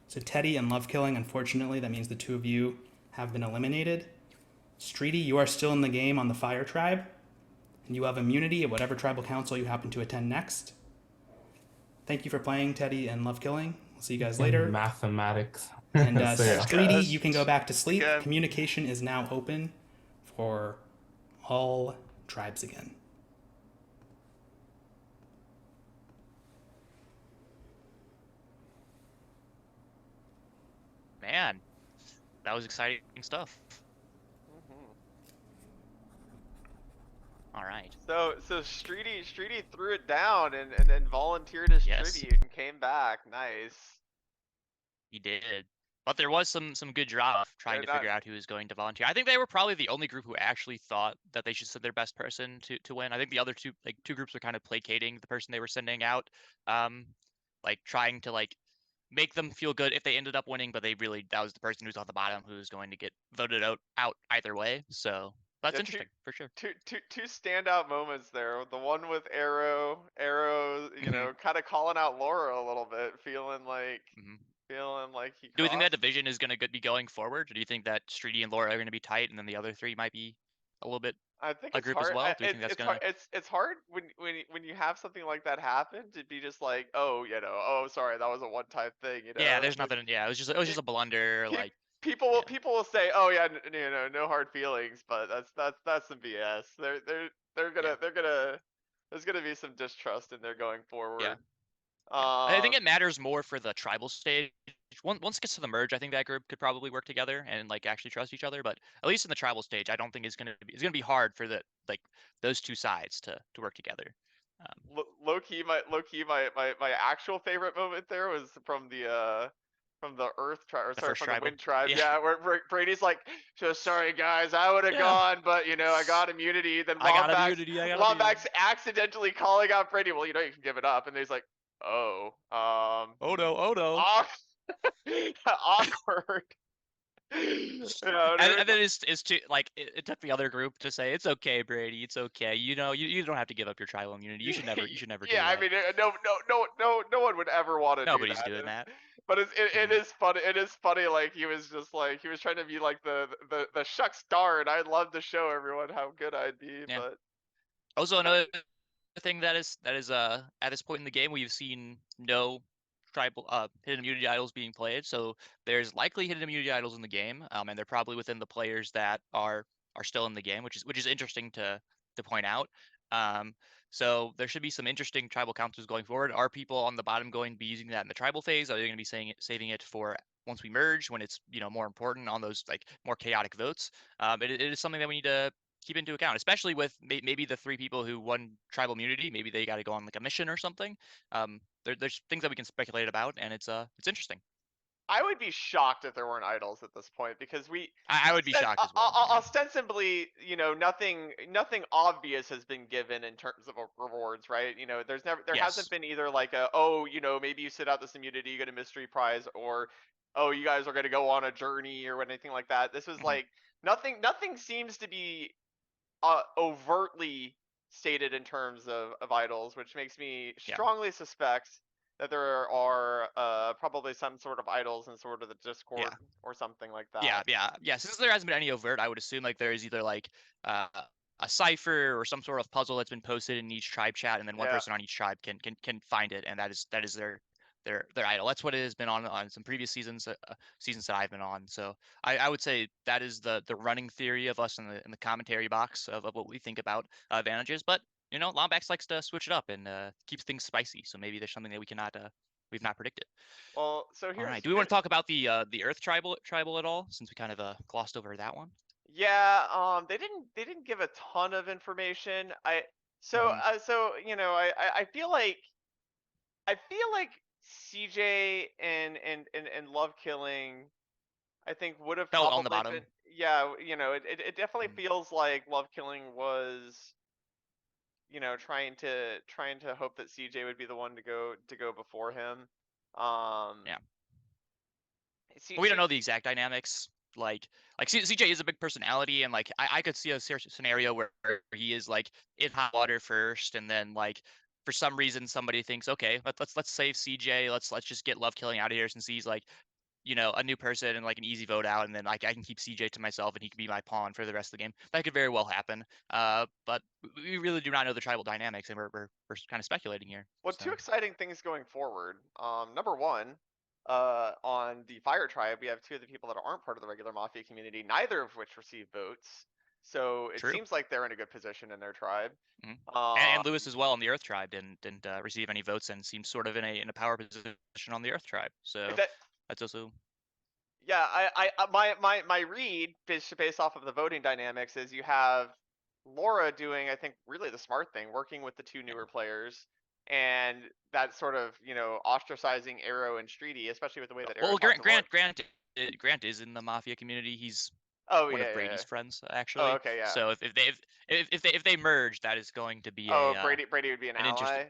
So Teddy and Love Killing, unfortunately, that means the 2 of you have been eliminated. Streety, you are still in the game on the Fire Tribe. And you have immunity at whatever tribal council you happen to attend next. Thank you for playing, Teddy and Love Killing. We'll see you guys later. Mathematics. And So, yeah. Streety, you can go back to sleep. Communication is now open for all tribes again. Man, that was exciting stuff. All right. So Streety threw it down and then volunteered as tribute and came back. Nice. He did. But there was some good drama trying to figure out who was going to volunteer. I think they were probably the only group who actually thought that they should send their best person to win. I think the other two groups were kind of placating the person they were sending out, like trying to make them feel good if they ended up winning, but that was the person who's on the bottom who was going to get voted out either way. So that's interesting for sure. Two standout moments there. The one with Arrow, you know, kind of calling out Laura a little bit, feeling like he. Do you think that division is going to be going forward, or do you think that Streety and Laura are going to be tight, and then the other 3 might be a little bit I think a it's group hard. as well? Do you think that's it's going hard. It's hard when you have something like that happen to be just like, oh, you know, oh, sorry, that was a one-time thing, you know. Yeah, there's nothing. Yeah, it was just a blunder. People will say, oh yeah, you know, no hard feelings, but that's some BS. There's gonna be some distrust in there going forward. Yeah. I think it matters more for the tribal stage. Once it gets to the merge, I think that group could probably work together and actually trust each other. But at least in the tribal stage, I don't think it's gonna be hard for those 2 sides to work together. Low key, my actual favorite moment there was from the Earth tribe, or sorry, from the Wind tribe. Yeah, where Brady's like, so sorry guys, I would have gone, but you know, I got immunity. Then Lombax accidentally calling out Brady. Well, you know, you can give it up, and he's like, oh no. Awkward. And then it's too it took the other group to say, it's okay, Brady, it's okay. You know, you don't have to give up your tribal immunity. You should never do that. Yeah, I mean, no one would ever want to. Nobody's doing that. But it is funny. It is funny. Like he was trying to be like the shucks darn. I'd love to show everyone how good I'd be. Yeah. But also another thing that is at this point in the game, we've seen no tribal hidden immunity idols being played. So there's likely hidden immunity idols in the game, and they're probably within the players that are still in the game, which is interesting to point out. So there should be some interesting tribal councils going forward. Are people on the bottom going to be using that in the tribal phase? Are they going to be saving it for once we merge, when it's more important on those more chaotic votes? It is something that we need to keep into account, especially with maybe the 3 people who won tribal immunity. Maybe they got to go on a mission or something. There's things that we can speculate about, and it's interesting. I would be shocked if there weren't idols at this point because I would be shocked as well. Ostensibly, nothing obvious has been given in terms of rewards, right? There hasn't been either like maybe you sit out this immunity, you get a mystery prize, or you guys are going to go on a journey or anything like that. This was like nothing seems to be overtly stated in terms of idols, which makes me strongly suspect that there are probably some sort of idols in sort of the Discord or something like that. Yeah. Since there hasn't been any overt, I would assume like there is either like a cipher or some sort of puzzle that's been posted in each tribe chat, and then one person on each tribe can find it, and that is their idol. That's what it has been on some previous seasons that I've been on. So I would say that is the running theory of us in the commentary box of what we think about advantages. But Lombax likes to switch it up and keeps things spicy. So maybe there's something that we've not predicted. Well, so here's. All right. Do we want to talk about the Earth tribal at all, since we kind of glossed over that one? Yeah. They didn't give a ton of information. I feel like CJ and Love Killing, I think would have felt probably on the bottom. Been, yeah. It definitely feels like Love Killing was. Trying to hope that CJ would be the one to go before him. Yeah. We don't know the exact dynamics. Like CJ is a big personality, and like I could see a scenario where he is like in hot water first, and then like for some reason somebody thinks, okay, let's save CJ. Let's just get Love Killing out of here since he's like a new person and like an easy vote out, and then like I can keep CJ to myself and he can be my pawn for the rest of the game. That could very well happen. But we really do not know the tribal dynamics, and we're kind of speculating here. Well, two exciting things going forward. Number one, on the Fire Tribe, we have two of the people that aren't part of the regular Mafia community, neither of which receive votes. So it seems like they're in a good position in their tribe. And Lewis as well on the Earth Tribe didn't receive any votes and seems sort of in a power position on the Earth Tribe. So that's also. Yeah, my read based off of the voting dynamics is you have Laura doing, I think, really the smart thing, working with the two newer players, and that sort of ostracizing Arrow and Streety, especially with the way that Arrow. Well, Grant is in the Mafia community. He's one of Brady's friends actually. Oh, okay, yeah. So if they merge, that is going to be Brady would be an ally.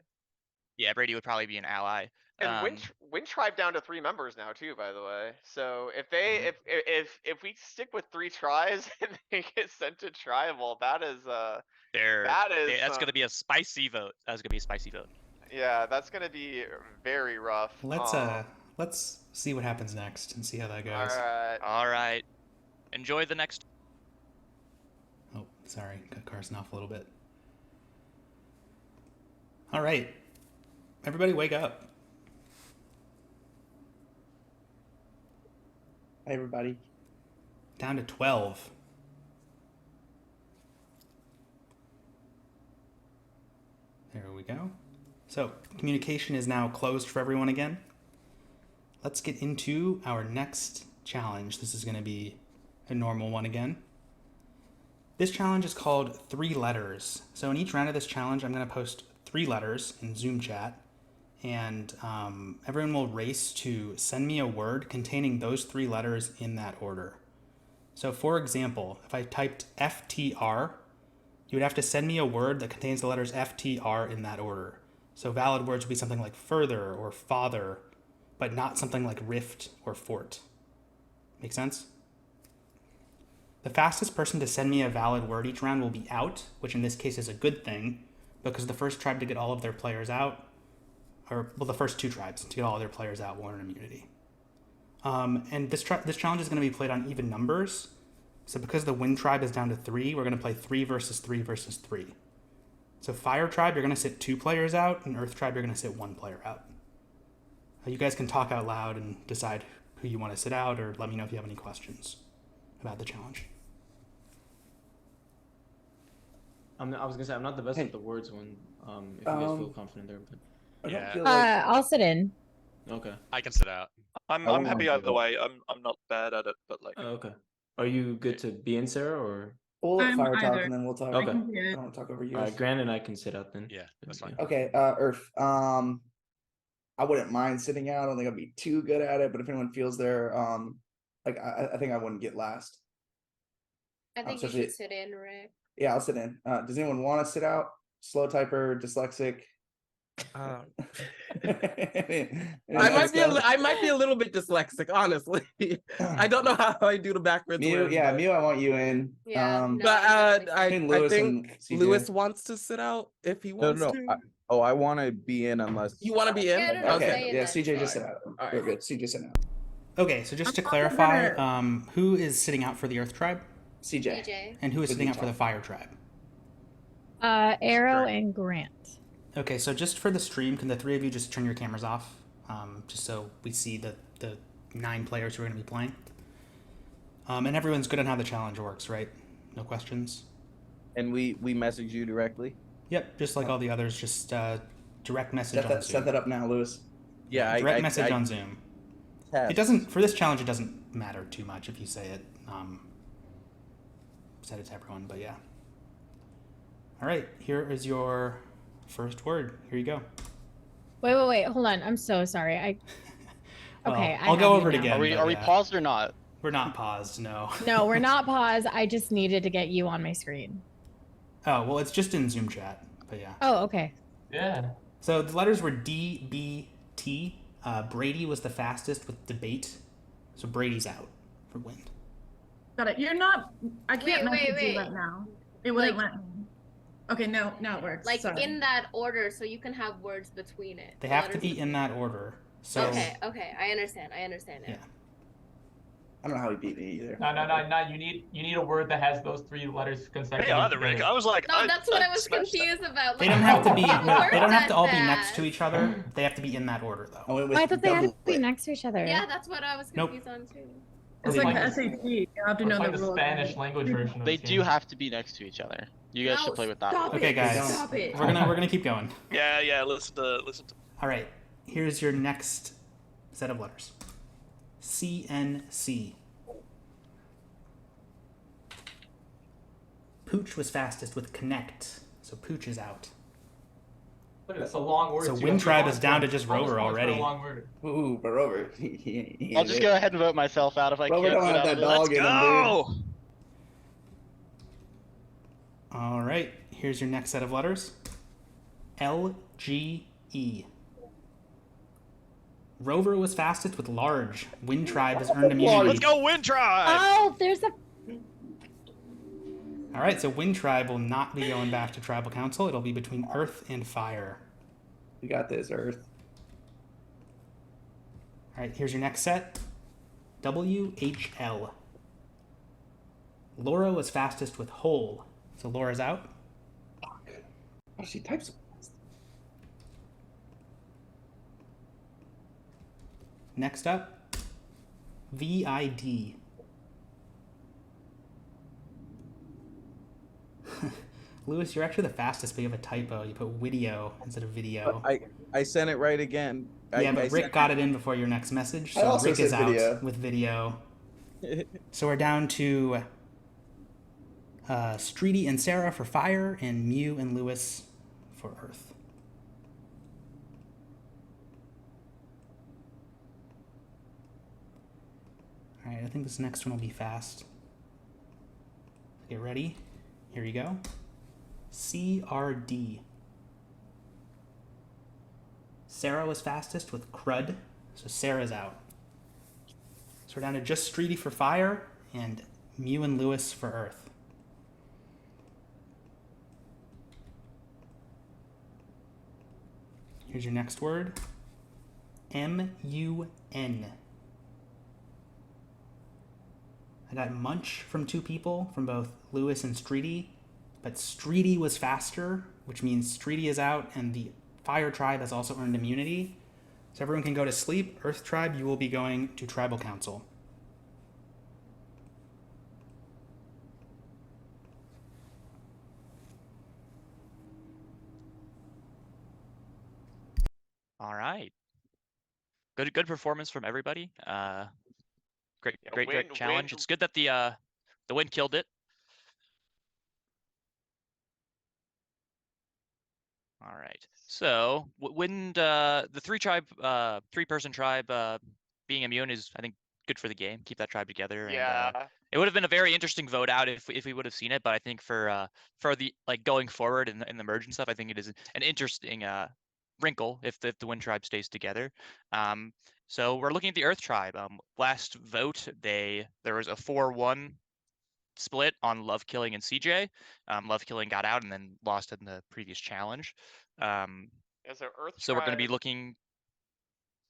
Yeah, Brady would probably be an ally. And Wind Tribe down to 3 members now too, by the way. So if they if we stick with 3 tribes and they get sent to tribal, that's gonna be a spicy vote. That's gonna be a spicy vote. Yeah, that's gonna be very rough. Let's see what happens next and see how that goes. All right. Enjoy the next. Oh, sorry, cut Carson off a little bit. All right, everybody, wake up. Hi, everybody. Down to 12. There we go. So, communication is now closed for everyone again. Let's get into our next challenge. This is going to be a normal one again. This challenge is called 3 letters. So in each round of this challenge, I'm going to post 3 letters in Zoom chat. And everyone will race to send me a word containing those 3 letters in that order. So for example, if I typed FTR, you would have to send me a word that contains the letters FTR in that order. So valid words would be something like further or father, but not something like rift or fort. Make sense? The fastest person to send me a valid word each round will be out, which in this case is a good thing, because the first tribe to get all of their players out, the first 2 tribes to get all of their players out will earn immunity. And this challenge is going to be played on even numbers. So because the Wind Tribe is down to 3, we're going to play 3 versus 3 versus 3. So Fire Tribe, you're going to sit 2 players out, and Earth Tribe, you're going to sit 1 player out. You guys can talk out loud and decide who you want to sit out, or let me know if you have any questions about the challenge. I was going to say, I'm not the best with the words when, if you guys feel confident there. But... I'll sit in. Okay. I can sit out. I'm happy either way. I'm not bad at it, but like. Oh, okay. Are you good to be in, Sarah, or? We'll let Fire talk and then we'll talk. Okay. I don't want to talk over you. All right, Grant and I can sit out then. Yeah, that's fine. Okay, Earth. I wouldn't mind sitting out. I don't think I'd be too good at it, but if anyone feels they're like I think I wouldn't get last. I think you should sit in, Rick. Yeah, I'll sit in. Does anyone want to sit out? Slow typer, dyslexic. I might be a little bit dyslexic, honestly. I don't know how I do the backwards. Mew, yeah, Mew, I want you in. Yeah, but I think Lewis wants to sit out if he wants to. I want to be in unless You want to be in. Okay, yeah, CJ just sit out. We're good. CJ sit out. Okay, so just to clarify, who is sitting out for the Earth Tribe? CJ. And who is sitting out for the Fire Tribe? Arrow and Grant. Okay, so just for the stream, can the three of you just turn your cameras off, just so we see the 9 players who are going to be playing? And everyone's good on how the challenge works, right? No questions? And we message you directly? Yep, just like all the others, just direct message on Zoom. Set that up now, Lewis. Yeah, direct message on Zoom. It doesn't, for this challenge, it doesn't matter too much if you say it. Set it to everyone, but yeah. All right, here is your first word. Here you go. Wait. Hold on. I'm so sorry. Okay. I'll go over it again. Are we paused or not? We're not paused, no. No, we're not paused. I just needed to get you on my screen. Oh, well, it's just in Zoom chat, but yeah. Oh, okay. Yeah. So the letters were D, B, T. Brady was the fastest with debate. So Brady's out for wind. Got it. You're not. I can't Wait. do that now. It wouldn't let me. Okay, now it works. Like Sorry. in that order, so you can have words between it. They have to be in that order. So Okay, I understand. Yeah. I don't know how he beat me either. No. You need a word that has those 3 letters consecutively. Yeah, Rick. I was like, No, that's what I was confused about. they don't have to be. They don't have to all be next to each other. They have to be in that order, though. Oh, I thought they had to be next to each other. Yeah, that's what I was confused on too. It's like the SAT. You have to know the rules. Spanish language version. They do have to be next to each other. You guys should play with that. Okay, guys. Stop it. We're gonna keep going. Yeah. Listen to. All right. Here's your next set of letters. CNC. Pooch was fastest with connect, so Pooch is out. Look, that's a long word. So Wind Tribe is down to just Rover already. Ooh, but Rover. I'll just go ahead and vote myself out if I Rover can't. don't have that dog in him, dude. All right, here's your next set of letters. LGE. Rover was fastest with large. Wind Tribe has earned immunity. Let's go, Wind Tribe! Oh, there's a... All right, so Wind Tribe will not be going back to Tribal Council. It'll be between Earth and Fire. You got this, Earth. All right, here's your next set. WHL. Laura was fastest with whole. So Laura's out. Fuck. Oh, she types. Next up, VID. Lewis, you're actually the fastest, but you have a typo. You put video instead of video. I sent it right again. Yeah, but Rick got it in before your next message, so Rick is out with video. So we're down to Streety and Sarah for Fire, and Mew and Lewis for Earth. All right, I think this next one will be fast. Get ready. Here you go. CRD. Sarah was fastest with crud, so Sarah's out. So we're down to just Streety for Fire and Mew and Lewis for Earth. Here's your next word. MUN. I got Munch from 2 people, from both Lewis and Streety, but Streety was faster, which means Streety is out, and the Fire Tribe has also earned immunity. So everyone can go to sleep. Earth Tribe, you will be going to Tribal Council. All right. Good performance from everybody. Great challenge. It's good that the wind killed it. All right. So when the three-person tribe being immune is, I think, good for the game. Keep that tribe together, Yeah. and it would have been a very interesting vote out if we would have seen it. But I think for the like going forward in the merge and stuff, I think it is an interesting wrinkle if the Wind tribe stays together. So we're looking at the Earth tribe. Last vote there was a 4-1 split on Love Killing and CJ. Love Killing got out and then lost in the previous challenge. As an Earth So we're going to be tribe. looking.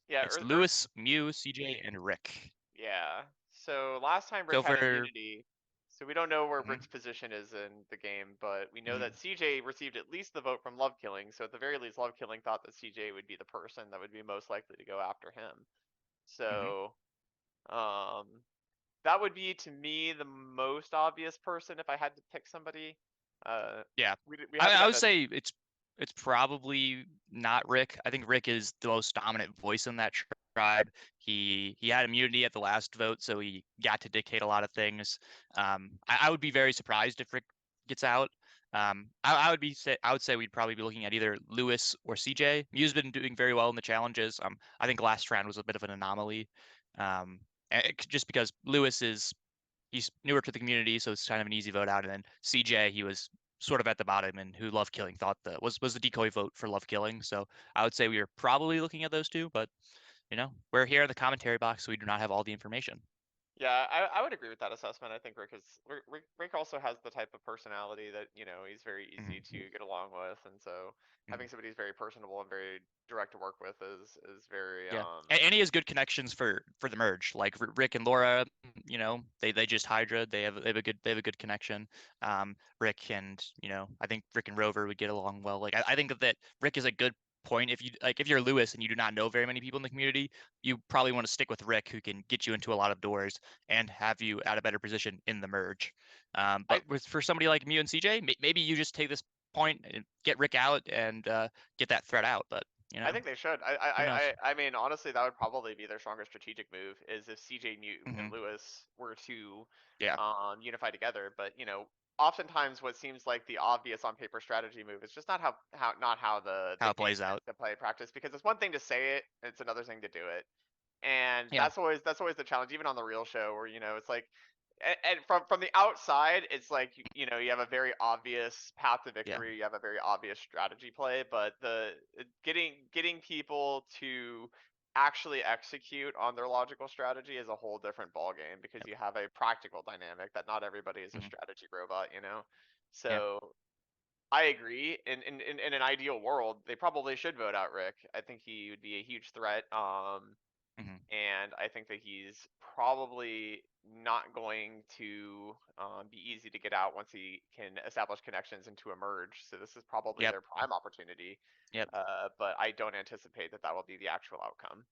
Yeah, It's Lewis, Mew, CJ, and Rick. Yeah. So last time Rick So had for immunity. So we don't know where Rick's position is in the game, but we know that CJ received at least the vote from Love Killing. So at the very least, Love Killing thought that CJ would be the person that would be most likely to go after him. So, that would be to me the most obvious person if I had to pick somebody. Yeah, we I would say it's probably not Rick. I think Rick is the most dominant voice in that tribe. He had immunity at the last vote, so he got to dictate a lot of things. I would be very surprised if Rick gets out. I would say we'd probably be looking at either Lewis or CJ. Mew's been doing very well in the challenges. I think last round was a bit of an anomaly, just because Lewis he's newer to the community, so it's kind of an easy vote out. And then CJ, he was sort of at the bottom, and who Love Killing thought was the decoy vote for Love Killing. So I would say we are probably looking at those two, but we're here in the commentary box, so we do not have all the information. Yeah, I would agree with that assessment. I think Rick also has the type of personality that, he's very easy to get along with, and so having somebody who's very personable and very direct to work with is very And he has good connections for the merge. Like Rick and Laura, they just Hydra. They have a good connection. Rick and I think Rick and Rover would get along well. Like I think that Rick is a good point. If you're Lewis and you do not know very many people in the community, you probably want to stick with Rick, who can get you into a lot of doors and have you at a better position in the merge. But for somebody like Mew and CJ, maybe you just take this point and get Rick out and get that threat out. But I think they should. I mean, honestly, that would probably be their strongest strategic move is if CJ, Mew, and Lewis were to unify together. But oftentimes what seems like the obvious on paper strategy move is just not how the it plays out. The play practice, because it's one thing to say it, it's another thing to do it. And that's always the challenge, even on the real show, where it's like, and from the outside, it's like you have a very obvious path to victory, you have a very obvious strategy play, but the getting people to actually execute on their logical strategy is a whole different ballgame, because you have a practical dynamic that not everybody is a strategy robot, So I agree. In an ideal world, they probably should vote out Rick. I think he would be a huge threat. And I think that he's probably not going to be easy to get out once he can establish connections into a merge. So this is probably their prime opportunity. But I don't anticipate that will be the actual outcome.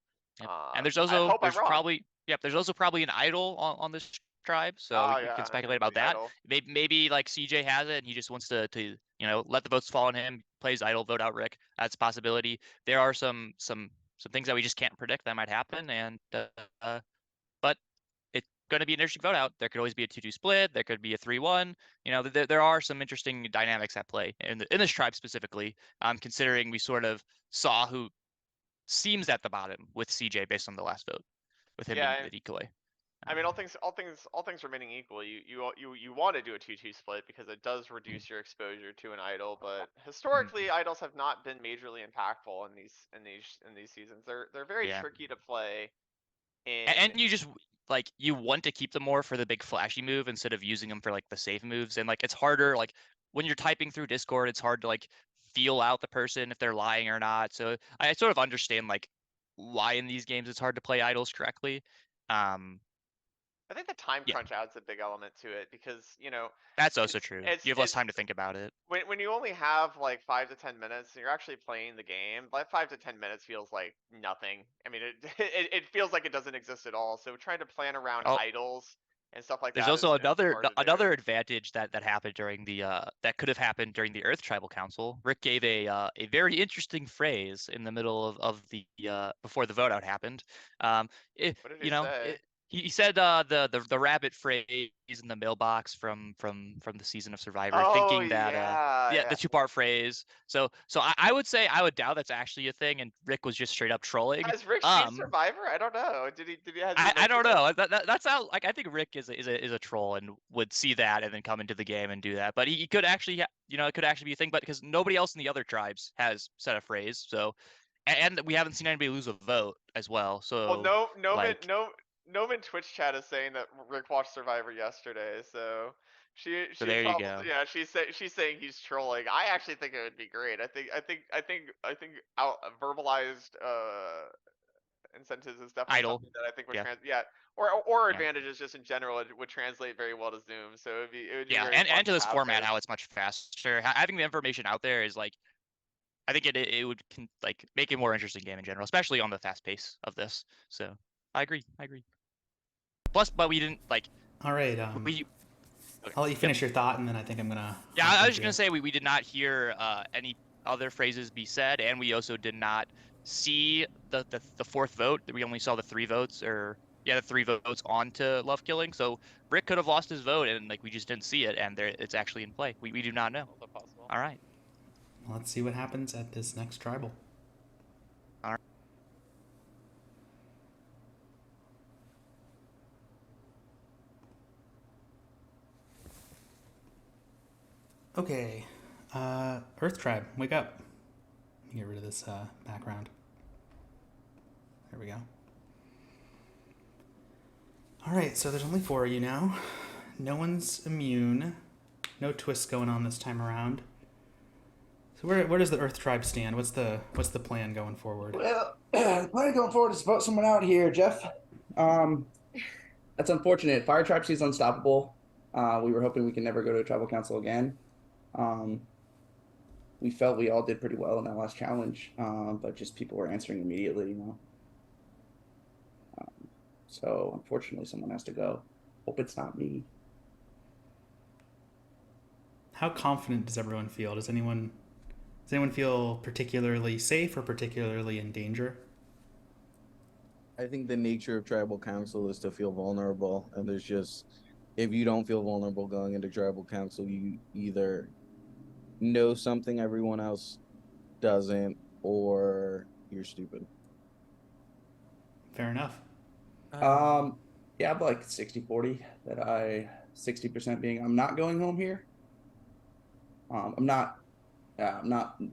And there's also there's also probably an idol on this tribe, so we can speculate about that. Maybe like CJ has it and he just wants to let the votes fall on him, plays idol, vote out Rick. That's a possibility. There are some things that we just can't predict that might happen, and but it's going to be an interesting vote out. There could always be a 2-2 split. There could be a 3-1. There are some interesting dynamics at play in this tribe specifically. Considering we sort of saw who seems at the bottom with CJ based on the last vote, with him being the decoy. I mean, all things remaining equal, you want to do a 2-2 split because it does reduce your exposure to an idol, but historically idols have not been majorly impactful in these seasons. They're very tricky to play. And you just you want to keep them more for the big flashy move instead of using them for like the safe moves, and it's harder when you're typing through Discord, it's hard to feel out the person if they're lying or not. So I sort of understand why in these games it's hard to play idols correctly. I think the time crunch adds a big element to it, because that's also true. You have less time to think about it. When you only have 5 to 10 minutes and you're actually playing the game, 5 to 10 minutes feels like nothing. I mean, it feels like it doesn't exist at all. So trying to plan around idols and stuff like There's that. There's also another advantage that happened during the that could have happened during the Earth Tribal Council. Rick gave a very interesting phrase in the middle of the before the vote out happened. What did he say? He said the rabbit phrase in the mailbox from the season of Survivor, Oh thinking that yeah. the two-part phrase. So I would say I would doubt that's actually a thing, and Rick was just straight up trolling. Has Rick seen Survivor? I don't know. Did he? I don't know. That's how, like, I think Rick is a troll and would see that and then come into the game and do that. But he could actually, it could actually be a thing. But because nobody else in the other tribes has said a phrase, so and we haven't seen anybody lose a vote as well. So Well, like, Noman Twitch chat is saying that Rick watched Survivor yesterday, so she's there you probably go. she's saying he's trolling. I actually think it would be great. I think out verbalized incentives is definitely Idle. something that I think would Yeah. or Yeah. advantages just in general would translate very well to Zoom. So it would be Yeah, very fun and to this have format, there. how it's much faster. Having the information out there is like, I think it would like make it a more interesting game in general, especially on the fast pace of this. So I agree. Plus, but we didn't like. All right. I'll let you finish your thought, and then I think I'm gonna. Yeah, I was just gonna say we did not hear any other phrases be said, and we also did not see the fourth vote. We only saw the 3 votes, or the 3 votes onto love killing. So Rick could have lost his vote, and like we just didn't see it, and it's actually in play. We do not know. Also possible. All right. Well, let's see what happens at this next tribal. All right. Okay, Earth Tribe, wake up. Let me get rid of this background. There we go. All right, so there's only 4 of you now. No one's immune. No twists going on this time around. So where does the Earth Tribe stand? What's the plan going forward? Well, the plan going forward is to vote someone out here, Jeff. That's unfortunate. Fire Tribe is unstoppable. We were hoping we can never go to a tribal council again. We felt we all did pretty well in that last challenge, but just people were answering immediately, so unfortunately, someone has to go. Hope it's not me. How confident does everyone feel? Does anyone feel particularly safe or particularly in danger? I think the nature of tribal council is to feel vulnerable, and there's just, if you don't feel vulnerable going into tribal council, you either know something everyone else doesn't, or you're stupid. Fair enough. Yeah, I'm like 60-40 that 60% being I'm not going home here. I'm not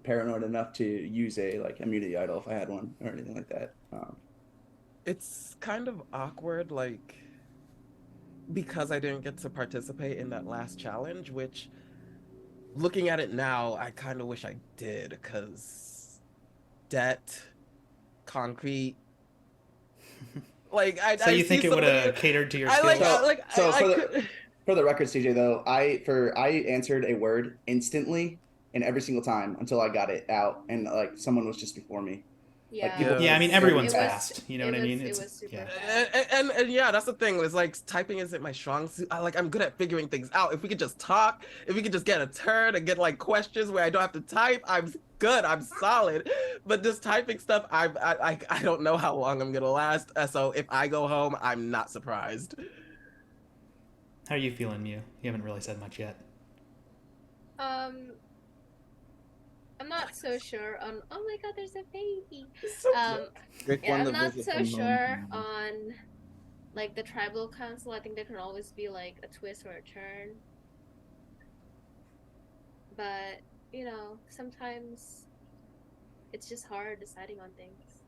paranoid enough to use a like immunity idol if I had one or anything like that. It's kind of awkward, like, because I didn't get to participate in that last challenge, which, looking at it now, I kind of wish I did, because debt, concrete, like, so you think it would have catered to your skills? For the record, CJ, though, I answered a word instantly and every single time until I got it out, and like someone was just before me. Yeah. Like, I mean, everyone's fast. You know what I mean? It was super and yeah, that's the thing. It's like typing isn't my strong suit. I'm good at figuring things out. If we could just talk, if we could just get a turn and get like questions where I don't have to type, I'm good. I'm solid. But this typing stuff, I don't know how long I'm gonna last. So if I go home, I'm not surprised. How are you feeling, Mew? You haven't really said much yet. I'm not so sure on. Oh my God, there's a baby. I'm not so sure on like the tribal council. I think there can always be like a twist or a turn. But sometimes it's just hard deciding on things.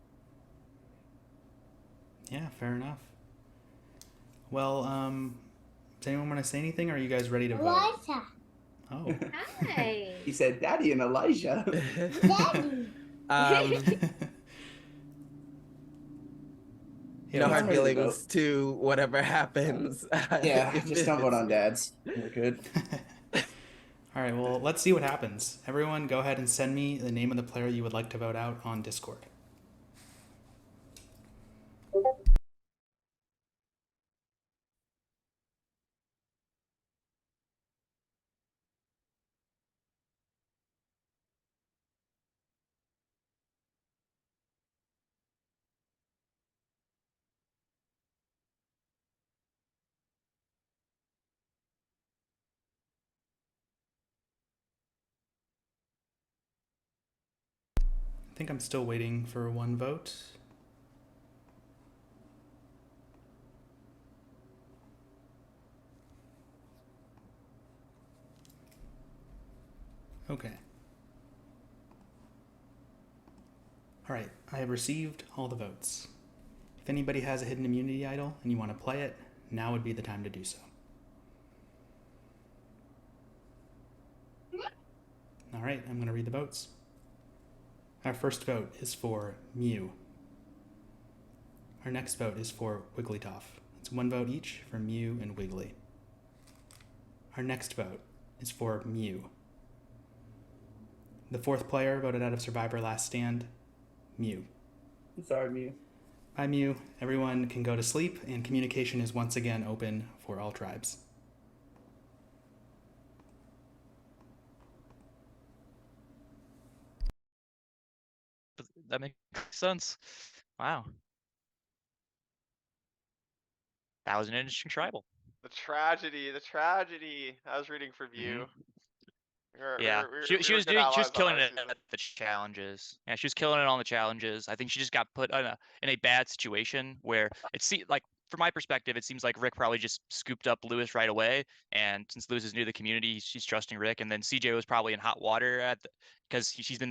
Yeah, fair enough. Well, does anyone want to say anything, or are you guys ready to vote? Elijah. Oh. Hi. He said, "Daddy and Elijah." Daddy. No hard feelings to whatever happens. Yeah, just don't vote on dads. We're good. All right, well, let's see what happens. Everyone, go ahead and send me the name of the player you would like to vote out on Discord. think I'm still waiting for one vote. Okay. All right, I have received all the votes. If anybody has a hidden immunity idol and you want to play it, now would be the time to do so. All right, I'm going to read the votes. Our first vote is for Mew. Our next vote is for Wigglytuff. It's one vote each for Mew and Wiggly. Our next vote is for Mew. The fourth player voted out of Survivor Last Stand, Mew. I'm sorry, Mew. Bye, Mew. Everyone can go to sleep, and communication is once again open for all tribes. That makes sense. Wow. That was an interesting tribal. The tragedy. I was rooting for View. Yeah, she was killing it at the challenges. Yeah, she was killing it on the challenges. I think she just got put in a bad situation where like from my perspective, it seems like Rick probably just scooped up Lewis right away. And since Lewis is new to the community, she's trusting Rick. And then CJ was probably in hot water because he's been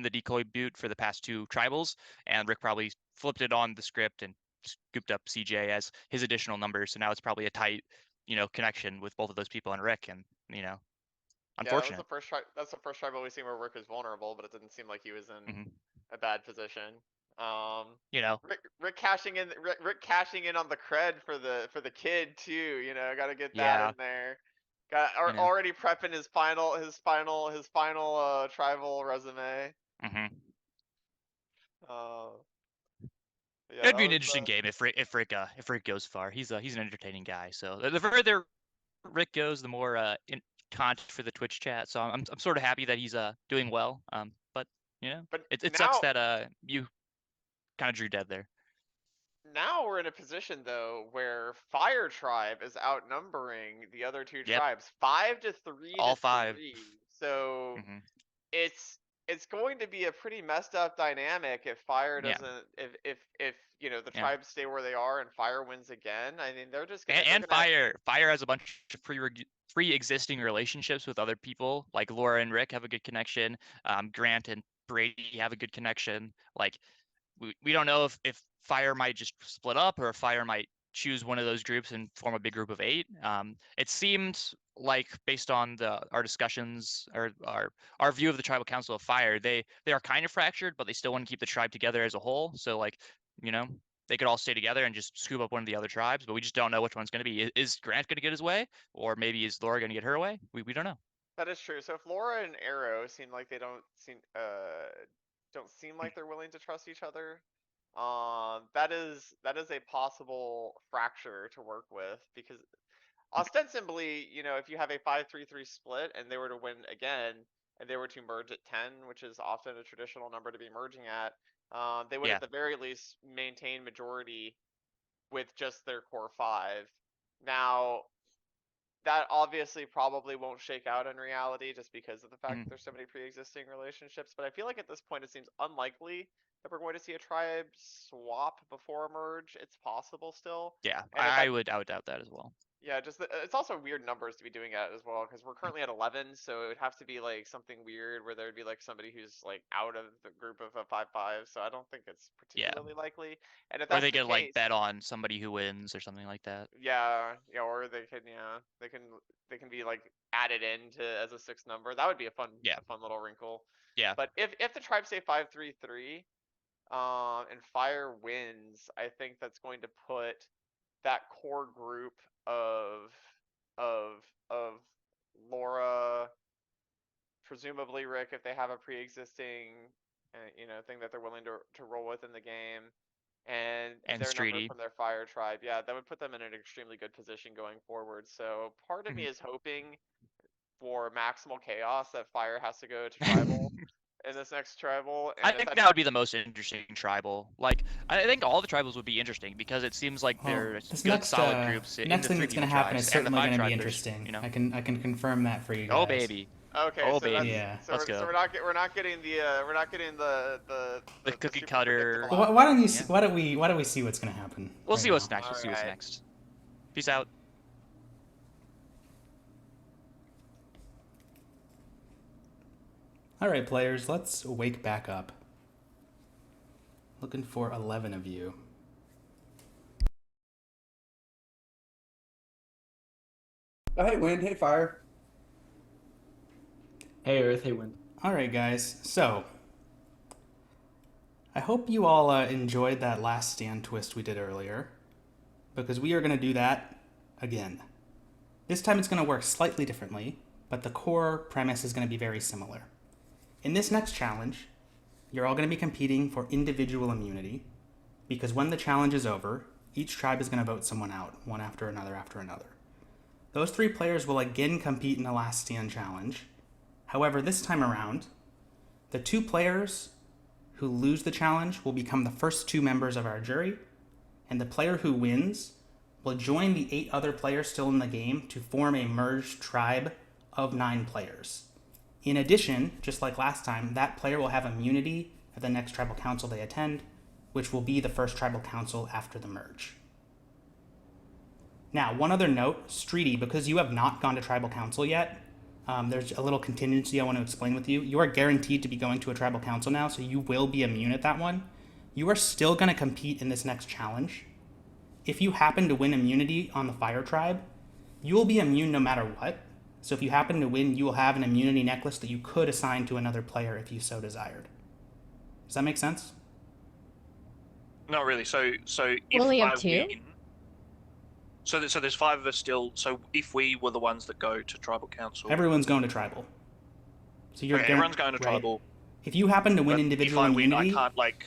the decoy boot for the past 2 tribals, and Rick probably flipped it on the script and scooped up CJ as his additional number. So now it's probably a tight, connection with both of those people and Rick, and unfortunate. Yeah, that's the first tribal we've seen where Rick was vulnerable, but it didn't seem like he was in a bad position. Rick cashing in on the cred for the kid too. Got to get that in there. Already prepping his final tribal resume. Yeah, it'd be an interesting game if Rick goes far. He's an entertaining guy. So the further Rick goes, the more content for the Twitch chat. So I'm sort of happy that he's doing well. But it sucks that you kind of drew dead there. Now we're in a position though where Fire Tribe is outnumbering the other 2 tribes 5-3. All 5. So it's going to be a pretty messed up dynamic if Fire doesn't if the tribes stay where they are and Fire wins again. I mean, they're just gonna Fire has a bunch of pre-existing relationships with other people. Like Laura and Rick have a good connection. Grant and Brady have a good connection. Like we don't know if Fire might just split up or if Fire might choose one of those groups and form a big group of 8. It seemed like, based on our discussions or our view of the tribal council of Fire, they are kind of fractured, but they still want to keep the tribe together as a whole. So they could all stay together and just scoop up one of the other tribes, but we just don't know which one's going to be. Is Grant going to get his way, or maybe is Laura going to get her way? We don't know. That is true. So if Laura and Arrow seem like they don't seem like they're willing to trust each other, that is a possible fracture to work with, because ostensibly, if you have a 5-3-3 split and they were to win again and they were to merge at 10, which is often a traditional number to be merging at, they would at the very least maintain majority with just their core 5. Now, that obviously probably won't shake out in reality just because of the fact that there's so many pre-existing relationships, but I feel like at this point it seems unlikely that we're going to see a tribe swap before a merge. It's possible still. Yeah, I would doubt that as well. Yeah, it's also weird numbers to be doing that as well, because we're currently at 11, so it would have to be like something weird where there would be like somebody who's like out of the group of a 5-5. So I don't think it's particularly likely. And if that's or they the could case, like bet on somebody who wins or something like that. Yeah, or they can be like added into as a 6th number. That would be a fun little wrinkle. Yeah. But if the tribes say 5-3-3, and Fire wins, I think that's going to put that core group of Laura, presumably Rick if they have a pre-existing thing that they're willing to roll with in the game, and their number from their Fire Tribe, that would put them in an extremely good position going forward. So part of me is hoping for maximal chaos that Fire has to go to tribal in this next tribal. And I think that would be the most interesting tribal. Like, I think all the tribals would be interesting because it seems like they're good, solid groups. Next thing that's going to happen is certainly going to be interesting. I can confirm that for you guys. Oh baby, Okay, Oh, so baby. Yeah. so, Let's we're, go. so we're not getting the cookie super cutter. predictable Why don't you? Yeah. Why don't we see what's gonna happen? We'll right see what's now? next. We'll see what's Alright. next. Peace out. All right, players, let's wake back up. Looking for 11 of you. Oh, hey, wind. Hey, fire. Hey, earth. Hey, wind. All right, guys. So, I hope you all enjoyed that last stand twist we did earlier, because we are going to do that again. This time it's going to work slightly differently, but the core premise is going to be very similar. In this next challenge, you're all going to be competing for individual immunity, because when the challenge is over, each tribe is going to vote someone out, one after another after another. Those 3 players will again compete in the last stand challenge. However, this time around, the 2 players who lose the challenge will become the first 2 members of our jury, and the player who wins will join the 8 other players still in the game to form a merged tribe of 9 players. In addition, just like last time, that player will have immunity at the next tribal council they attend, which will be the first tribal council after the merge. Now, one other note, Streety, because you have not gone to tribal council yet, there's a little contingency I want to explain with you. You are guaranteed to be going to a tribal council now, so you will be immune at that one. You are still going to compete in this next challenge. If you happen to win immunity on the fire tribe, you will be immune no matter what. So if you happen to win, you will have an immunity necklace that you could assign to another player if you so desired. Does that make sense? Not really. So if We only have I 2? win, so there's 5 of us still. So if we were the ones that go to tribal council, Everyone's going to tribal. So you're okay, everyone's going to tribal. If you happen to win But individual if I win, immunity, I can't like.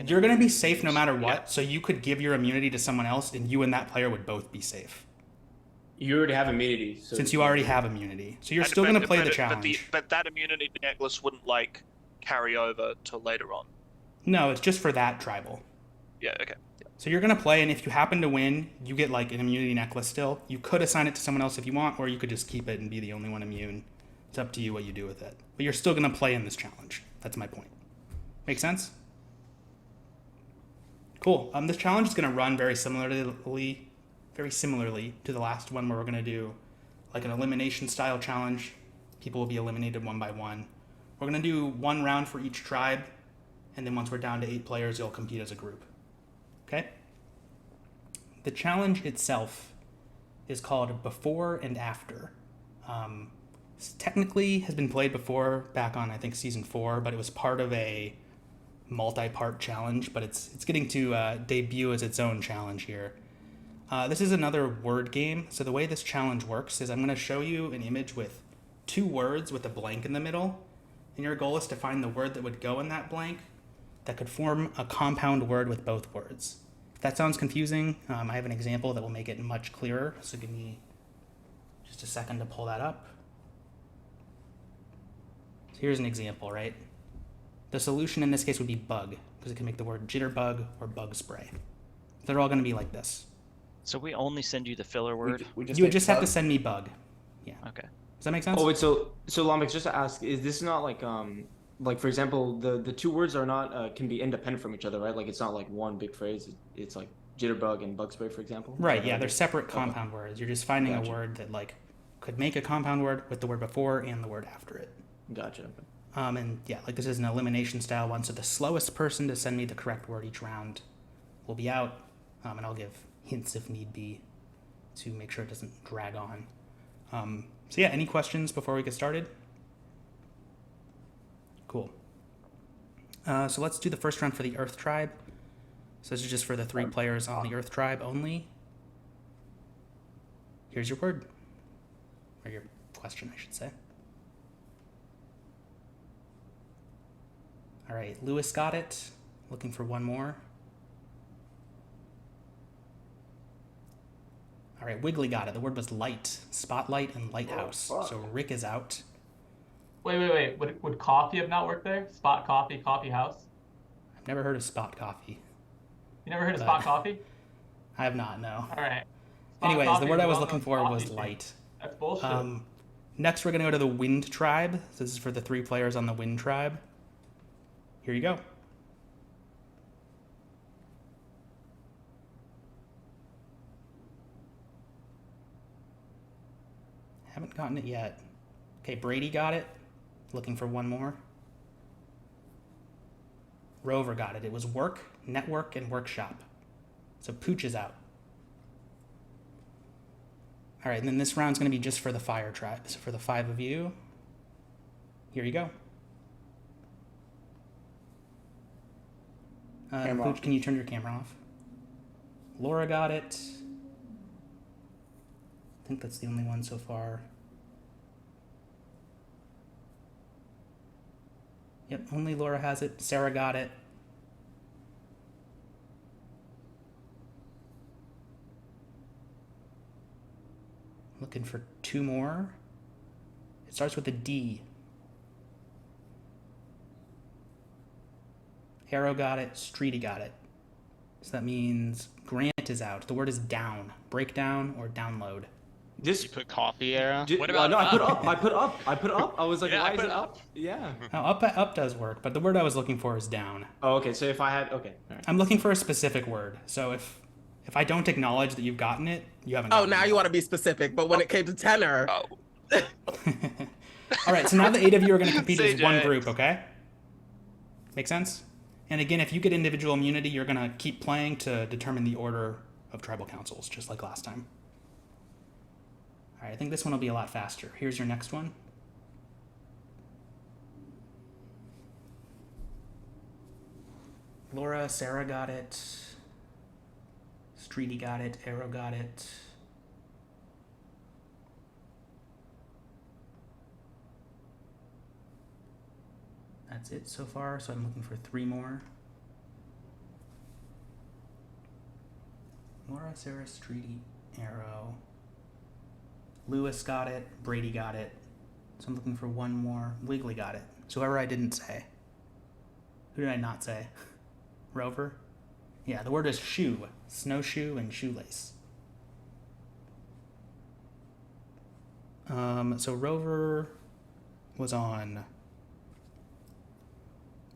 you're going to be safe no matter what. So you could give your immunity to someone else, and you and that player would both be safe. You already have immunity. So Since you already have immunity. So you're And- still but- going to play but- the but challenge. But that immunity necklace wouldn't like carry over to later on. No, it's just for that tribal. Yeah. Okay. So you're going to play, and if you happen to win, you get like an immunity necklace still. You could assign it to someone else if you want, or you could just keep it and be the only one immune. It's up to you what you do with it. But you're still going to play in this challenge. That's my point. Make sense? Cool. This challenge is going to run very similarly to the last one, where we're going to do like an elimination style challenge. People will be eliminated one by one. We're going to do 1 round for each tribe, and then once we're down to 8 players, you'll compete as a group. Okay? The challenge itself is called Before and After. Technically has been played before back on, I think, season 4, but it was part of a multi-part challenge, but it's getting to debut as its own challenge here. This is another word game. So the way this challenge works is I'm going to show you an image with 2 words with a blank in the middle, and your goal is to find the word that would go in that blank that could form a compound word with both words. If that sounds confusing, I have an example that will make it much clearer, so give me just a second to pull that up. So here's an example, right? The solution in this case would be bug, because it can make the word jitterbug or bug spray. They're all going to be like this. So we only send you the filler word? You would just have to send me bug. Yeah. Okay. Does that make sense? Oh wait, so Lomix, just to ask, is this not like for example, the 2 words are not can be independent from each other, right? Like it's not like one big phrase. It's like jitterbug and bug spray, for example. Right. Yeah, they're separate compound words. You're just finding Gotcha. a word that like could make a compound word with the word before and the word after it. Gotcha. And yeah, like this is an elimination style one. So the slowest person to send me the correct word each round will be out. And I'll give hints if need be to make sure it doesn't drag on. So yeah, any questions before we get started? Cool. So let's do the first round for the Earth Tribe. So this is just for the 3 players on the Earth Tribe only. Here's your word. Or your question, I should say. All right, Lewis got it. Looking for one more. All right, Wiggly got it. The word was light, spotlight, and lighthouse. Oh, fuck. So Rick is out. Wait. Would coffee have not worked there? Spot coffee, coffee house? I've never heard of spot coffee. You never heard of But- spot coffee? I have not, no. All right. Anyways, the coffee word I is was well looking known for coffee was thing. light. That's bullshit. Next, we're going to go to the Wind Tribe. This is for the 3 players on the Wind Tribe. Here you go. Haven't gotten it yet. Okay, Brady got it. Looking for one more. Rover got it. It was work, network, and workshop. So Pooch is out. All right, and then this round's going to be just for the Fire Tribe. So for the 5 of you, here you go. Pooch, can you turn your camera off? Laura got it. I think that's the only one so far. Yep, only Laura has it. Sarah got it. Looking for 2 more. It starts with a D. Arrow got it. Streety got it. So that means Grant is out. The word is down. Breakdown or download. You put coffee, Arrow? What about no, I put up. I was like, Yeah, why is it up? Yeah. Oh, up does work, but the word I was looking for is down. Oh, okay. So if I had, okay. All right. I'm looking for a specific word. So if I don't acknowledge that you've gotten it, you haven't Oh, gotten now it. you want to be specific, but when it came to tenor. All right, so now the 8 of you are going to compete as one group, okay? Make sense? And again, if you get individual immunity, you're going to keep playing to determine the order of tribal councils, just like last time. All right, I think this one will be a lot faster. Here's your next one. Laura, Sarah got it. Streety got it. Arrow got it. That's it so far, so I'm looking for 3 more. Laura, Sarah, Streety, Arrow. Lewis got it. Brady got it. So I'm looking for 1 more. Wiggly got it. So whoever I didn't say. Who did I not say? Rover? Yeah, the word is shoe. Snowshoe and shoelace. So Rover was on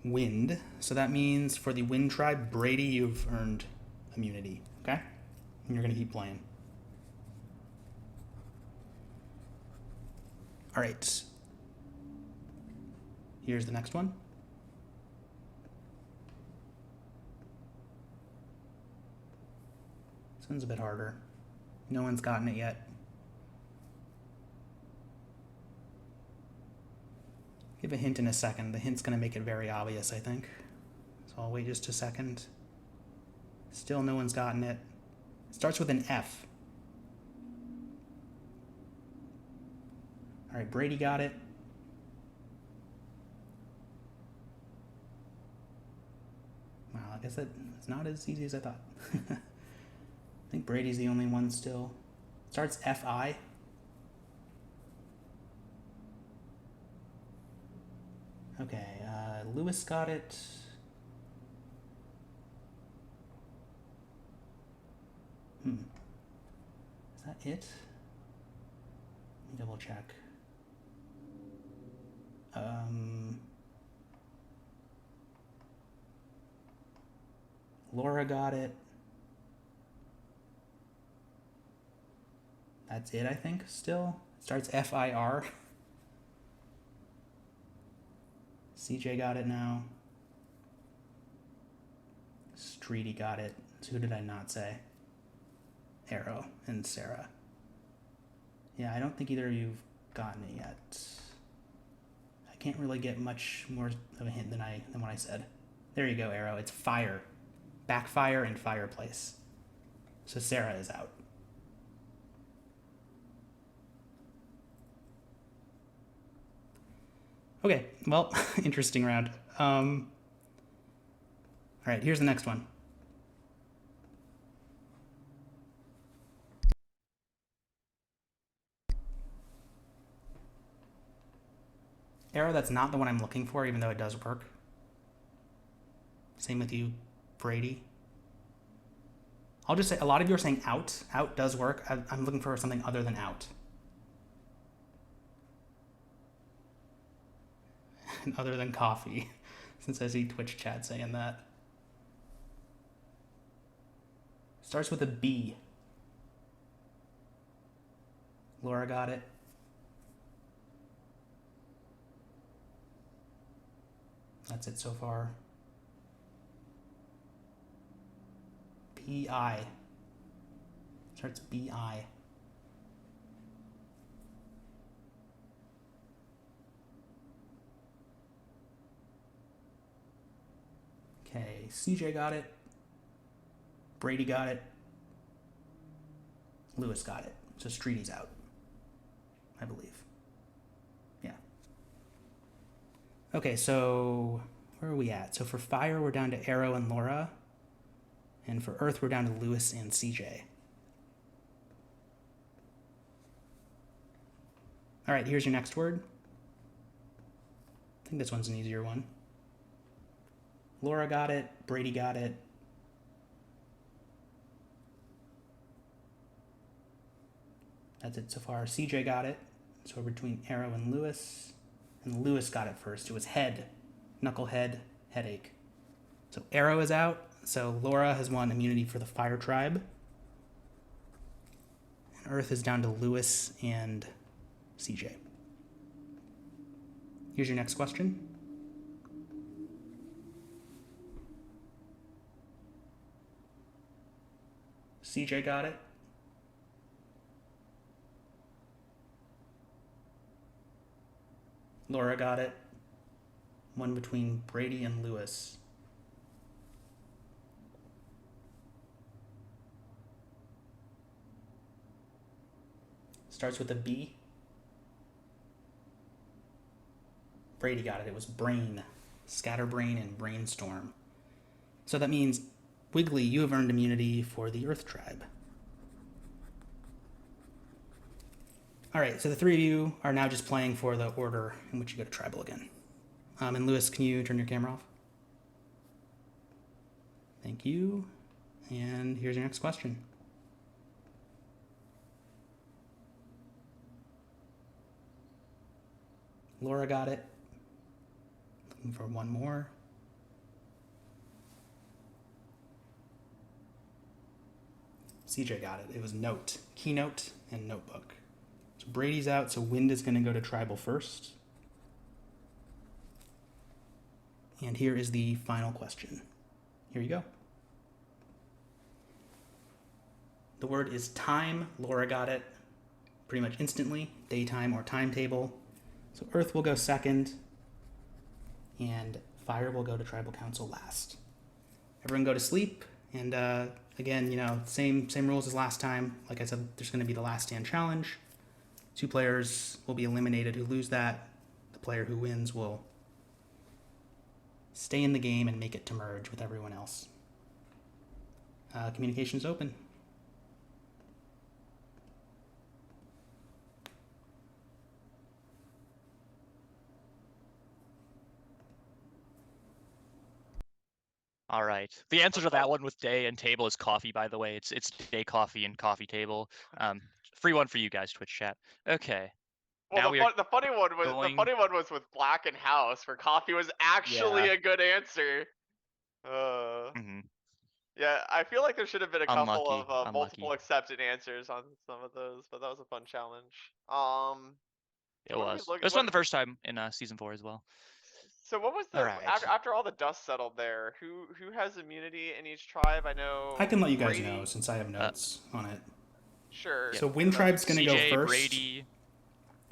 Wind. So that means for the Wind Tribe, Brady, you've earned immunity. Okay? And you're going to keep playing. All right. Here's the next one. This one's a bit harder. No one's gotten it yet. Give a hint in a second. The hint's going to make it very obvious, I think. So I'll wait just a second. Still no one's gotten it. It starts with an F. All right, Brady got it. Wow, I guess it's not as easy as I thought. I think Brady's the only one still. It starts F-I. Okay, Lewis got it. Is that it? Let me double check. Laura got it. That's it, I think, still. It starts F-I-R. CJ got it now. Streety got it. So who did I not say? Arrow and Sarah. Yeah, I don't think either of you've gotten it yet. I can't really get much more of a hint than what I said. There you go, Arrow. It's fire. Backfire and fireplace. So Sarah is out. Okay, well, interesting round. All right, here's the next one. Arrow, that's not the one I'm looking for, even though it does work. Same with you, Brady. I'll just say, a lot of you are saying out. Out does work. I'm looking for something other than out. other than coffee, since I see Twitch chat saying that. Starts with a B. Laura got it. That's it so far. P-I. Starts B-I. Okay, CJ got it. Brady got it. Lewis got it. So Streety's out, I believe. Yeah. Okay, so where are we at? So for fire, we're down to Arrow and Laura. And for earth, we're down to Lewis and CJ. All right, here's your next word. I think this one's an easier one. Laura got it. Brady got it. That's it so far. CJ got it. So we're between Arrow and Lewis. And Lewis got it first. It was head. Knucklehead. Headache. So Arrow is out. So Laura has won immunity for the Fire Tribe. And Earth is down to Lewis and CJ. Here's your next question. CJ got it. Laura got it. One between Brady and Lewis. Starts with a B. Brady got it. It was brain. Scatterbrain and brainstorm. So that means, Wiggly, you have earned immunity for the Earth Tribe. All right, so the three of you are now just playing for the order in which you go to tribal again. And Lewis, can you turn your camera off? Thank you. And here's your next question. Laura got it. Looking for one more. CJ got it. It was note, keynote, and notebook. So Brady's out, so Wind is going to go to tribal first. And here is the final question. Here you go. The word is time. Laura got it pretty much instantly. Daytime or timetable. So Earth will go second, and Fire will go to Tribal Council last. Everyone go to sleep, and again, you know, same rules as last time. Like I said, there's going to be the last stand challenge. 2 players will be eliminated who lose that. The player who wins will stay in the game and make it to merge with everyone else. Communication is open. All right. The answer to that one with day and table is coffee, by the way. It's day coffee and coffee table. Free one for you guys, Twitch chat. Okay. Well, Now the funny one was with Black and House, where coffee was actually a good answer. Yeah, I feel like there should have been a couple of multiple accepted answers on some of those, but that was a fun challenge. It was. It was fun the first time in season 4 as well. So what was the after all the dust settled there? Who has immunity in each tribe? I know. I can let you guys know since I have notes on it. Sure. So Wind Tribe's going to go first. Brady.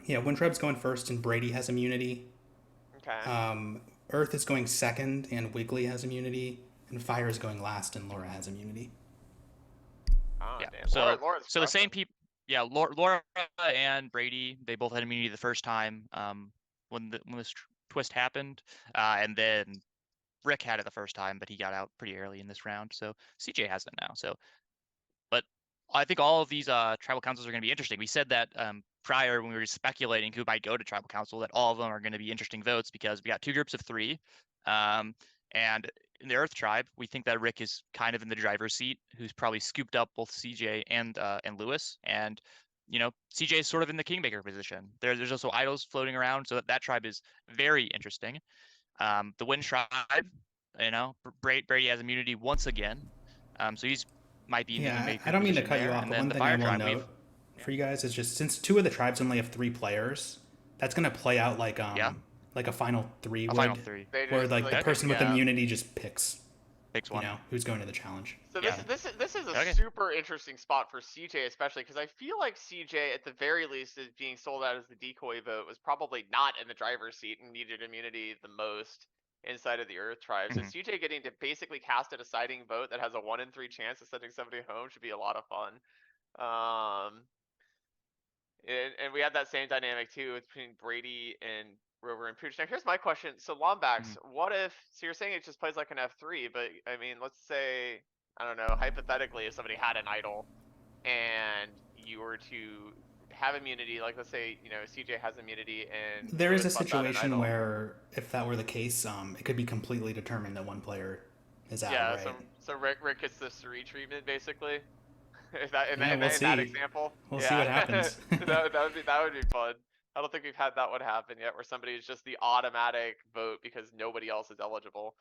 Yeah, Wind Tribe's going first, and Brady has immunity. Okay. Earth is going second, and Wiggly has immunity, and Fire is going last, and Laura has immunity. Oh, yeah. Damn. So the same people. Yeah, Laura and Brady, they both had immunity the first time when this twist happened, and then Rick had it the first time, but he got out pretty early in this round. So CJ has it now. So, but I think all of these tribal councils are going to be interesting. We said that prior when we were speculating who might go to tribal council, that all of them are going to be interesting votes because we got 2 groups of 3, and in the Earth tribe, we think that Rick is kind of in the driver's seat, who's probably scooped up both CJ and Lewis, and CJ is sort of in the kingmaker position. There's also idols floating around, so that tribe is very interesting. The Wind tribe, Brady has immunity once again, so he's might be in the kingmaker I don't mean to position cut you there. off, And but then one the thing I Fire will tribe, note for you guys is just since 2 of the tribes only have 3 players, that's gonna play out like a final 3 would, final 3, where like the person with immunity just picks one, who's going to the challenge. So this is a super interesting spot for CJ, especially because I feel like CJ at the very least is being sold out as the decoy vote, was probably not in the driver's seat and needed immunity the most inside of the Earth tribe. So CJ getting to basically cast a deciding vote that has a 1 in 3 chance of sending somebody home should be a lot of fun. And we had that same dynamic too between Brady and Rover and Pooch. Now here's my question. So Lombax, what if, so you're saying it just plays like an F3, but I mean, let's say, I don't know, hypothetically, if somebody had an idol and you were to have immunity, like let's say, CJ has immunity and there is a situation where if that were the case, it could be completely determined that one player is out, right? So Rick gets the Suri treatment basically. In that example, we'll see what happens. that would be fun. I don't think we've had that one happen yet, where somebody is just the automatic vote because nobody else is eligible.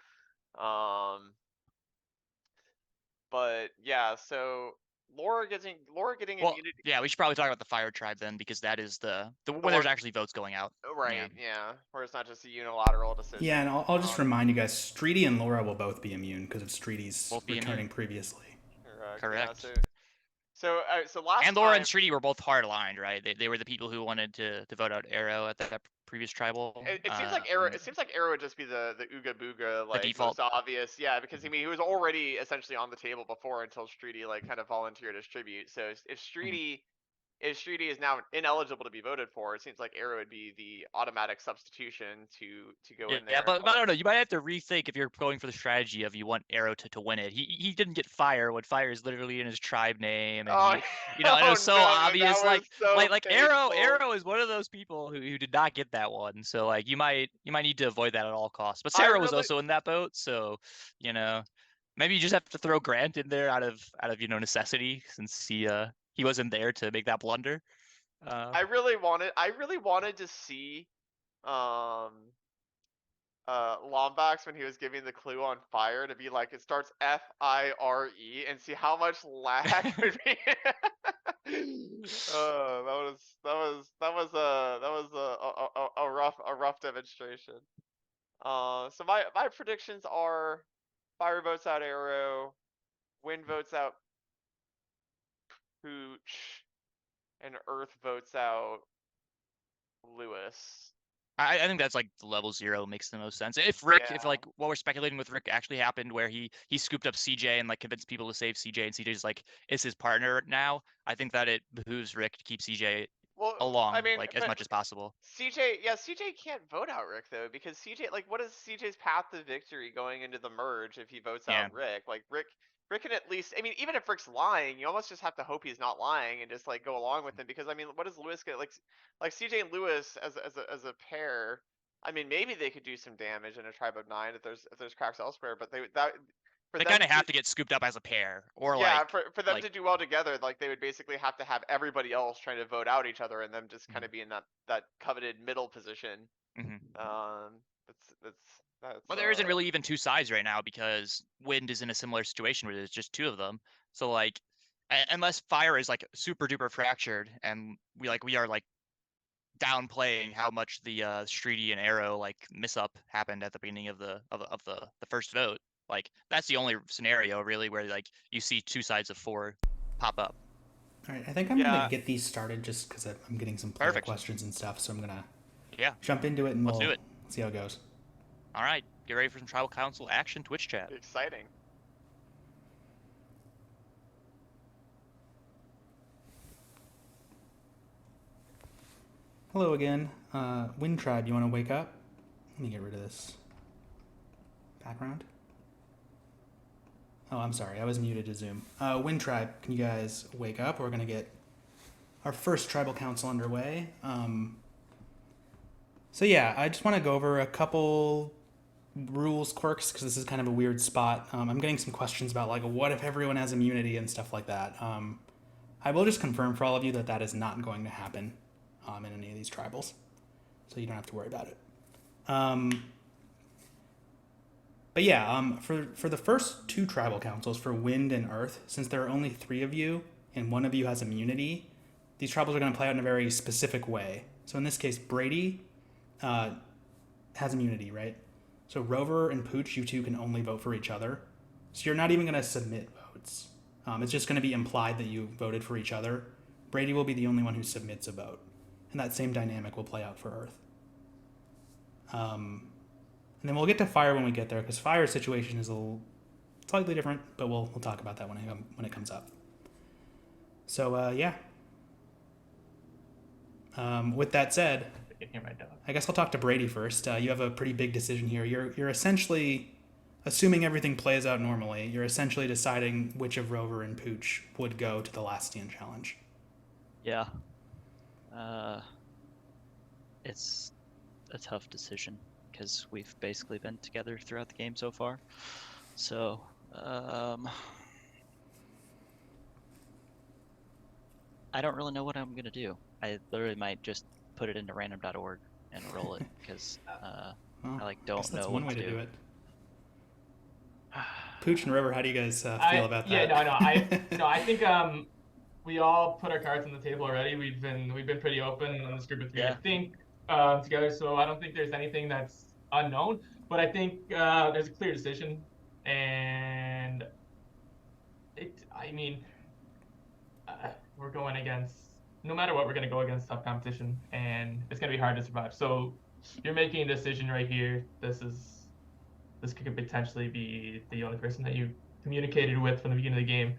But yeah, so Laura getting immunity. Yeah, we should probably talk about the Fire tribe then, because that is the where there's actually votes going out. Right. Yeah. Where it's not just a unilateral decision. Yeah, and I'll just remind you guys, Streety and Laura will both be immune because of Streety's returning previously. Correct. Yeah, so last and Laura time, and Streety were both hard aligned, right? They were the people who wanted to vote out Arrow at that previous tribal. It seems like Arrow. It seems like Arrow would just be the Ooga Booga, like default. most obvious. Yeah, because he was already essentially on the table before until Streety kind of volunteered as tribute. So if Streety is now ineligible to be voted for, it seems like Arrow would be the automatic substitution to go in there. Yeah, but I don't know. You might have to rethink if you're going for the strategy of you want Arrow to win it. He didn't get Fire when Fire is literally in his tribe name, and and it was so obvious. Like Arrow is one of those people who did not get that one. So you might need to avoid that at all costs. But Sarah was also in that boat, so maybe you just have to throw Grant in there out of necessity, since he wasn't there to make that blunder. I really wanted to see Lombax when he was giving the clue on Fire to be like, it starts FIRE, and see how much lag would be. That was a rough demonstration. So my predictions are Fire votes out Arrow, Wind votes out Pooch, and Earth votes out Lewis. I think that's like level 0 makes the most sense. If what we're speculating with Rick actually happened, where he scooped up CJ and convinced people to save CJ, and CJ's is his partner now, I think that it behooves Rick to keep CJ along as much as possible. CJ can't vote out Rick though, because CJ, what is CJ's path to victory going into the merge if he votes out Rick? Rick can at least, even if Rick's lying, you almost just have to hope he's not lying and just go along with him, because what does Lewis get? Like CJ and Lewis as a pair, maybe they could do some damage in a tribe of 9 if there's cracks elsewhere, but they kind of have to get scooped up as a pair, or for them to do well together, they would basically have to have everybody else trying to vote out each other, and them just kind of be in that coveted middle position. Well, there isn't really even 2 sides right now, because Wind is in a similar situation where there's just 2 of them. So unless Fire is super duper fractured, and we are downplaying how much the Streety and Arrow miss up happened at the beginning of the first vote. That's the only scenario really where you see 2 sides of 4 pop up. All right, I think I'm gonna get these started just because I'm getting some player questions and stuff. So I'm gonna jump into it, and let's do it. See how it goes. All right, get ready for some Tribal Council action. Twitch chat. Exciting. Hello again. Wind Tribe, you want to wake up? Let me get rid of this background. Oh, I'm sorry. I was muted to Zoom. Wind Tribe, can you guys wake up? We're going to get our first Tribal Council underway. So yeah, I just want to go over a couple rules quirks, because this is kind of a weird spot. I'm getting some questions about what if everyone has immunity and stuff like that. I will just confirm for all of you that is not going to happen in any of these tribals, so you don't have to worry about it. But yeah, for the first 2 tribal councils, for Wind and Earth, since there are only 3 of you and one of you has immunity, these tribals are going to play out in a very specific way. So in this case, Brady has immunity, right? So Rover and Pooch, you two can only vote for each other. So you're not even going to submit votes. It's just going to be implied that you voted for each other. Brady will be the only one who submits a vote. And that same dynamic will play out for Earth. And then we'll get to Fire when we get there, because Fire's situation is a little slightly different, but we'll talk about that when it comes up. So, yeah. With that said, I guess I'll talk to Brady first. You have a pretty big decision here. You're essentially, assuming everything plays out normally, you're essentially deciding which of Rover and Pooch would go to the Last Stand Challenge. Yeah. It's a tough decision because we've basically been together throughout the game so far. So, I don't really know what I'm gonna do. I literally might just put it into random.org and roll it because I don't know that's what one way to to do. do it. Pooch and Rover, how do you guys feel about that? Yeah, I think we all put our cards on the table already. We've been pretty open on this group of 3. Yeah. I think together, so I don't think there's anything that's unknown. But I think there's a clear decision, and we're going against, no matter what, we're going to go against tough competition, and it's going to be hard to survive. So you're making a decision right here. This could potentially be the only person that you communicated with from the beginning of the game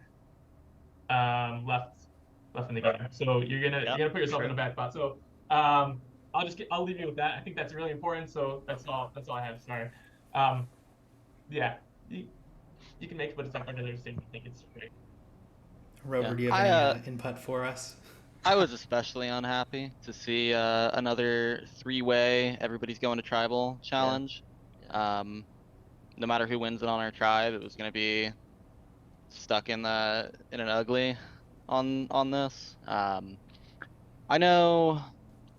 left in the game. So you're gonna put yourself in a bad spot. So I'll leave you with that. I think that's really important. So that's all I have. Sorry. Yeah, you can make it, but it's not another decision. I think it's great. Rover, do you have any input for us? I was especially unhappy to see another 3-way everybody's going to tribal challenge. Yeah. No matter who wins it on our tribe, it was going to be stuck in an ugly on this. I know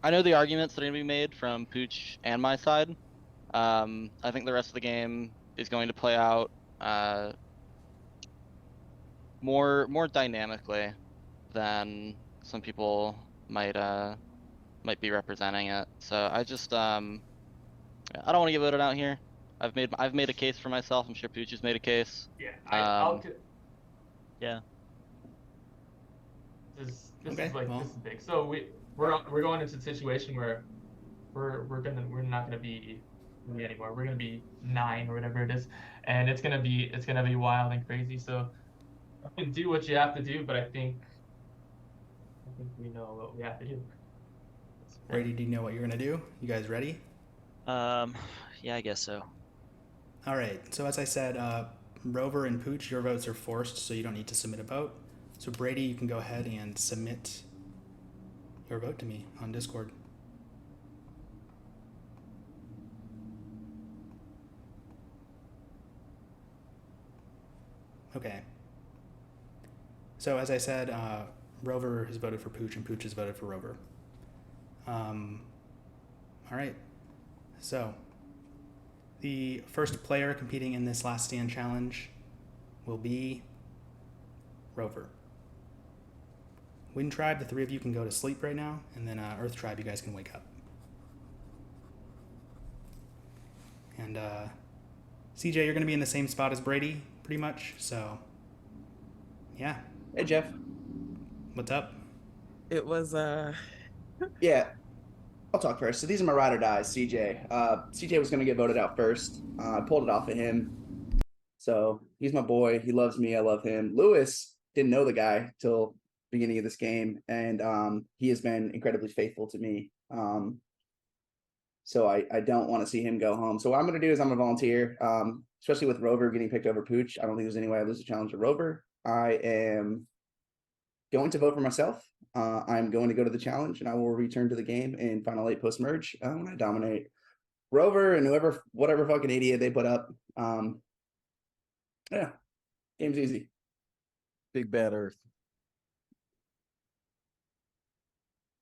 the arguments that are going to be made from Pooch and my side. I think the rest of the game is going to play out more dynamically than some people might be representing it. So I just I don't want to get voted out here. I've made a case for myself. I'm sure Pooch has made a case. Yeah. Yeah. This is big. So we're going into a situation where we're not gonna be me anymore. We're gonna be 9 or whatever it is, and it's gonna be wild and crazy. So you can do what you have to do, but I think we know what we have to do. Brady, do you know what you're gonna do? You guys ready? Yeah, I guess so. All right. So as I said, Rover and Pooch, your votes are forced, so you don't need to submit a vote. So Brady, you can go ahead and submit your vote to me on Discord. Okay. So as I said, Rover has voted for Pooch and Pooch has voted for Rover. All right. So the first player competing in this Last Stand Challenge will be Rover. Wind Tribe, the 3 of you can go to sleep right now, and then Earth Tribe, you guys can wake up. And CJ, you're going to be in the same spot as Brady, pretty much, so yeah. Hey, Jeff. What's up? It was, Yeah, I'll talk first. So these are my ride or dies, CJ. CJ was going to get voted out first. I pulled it off of him. So he's my boy. He loves me. I love him. Lewis didn't know the guy till beginning of this game, and he has been incredibly faithful to me. So I don't want to see him go home. So what I'm going to do is I'm going to volunteer, especially with Rover getting picked over Pooch. I don't think there's any way I lose the challenge to Rover. I am going to vote for myself. I'm going to go to the challenge, and I will return to the game in Final 8 post-merge when I dominate Rover and whatever fucking idiot they put up. Yeah, game's easy. Big bad Earth.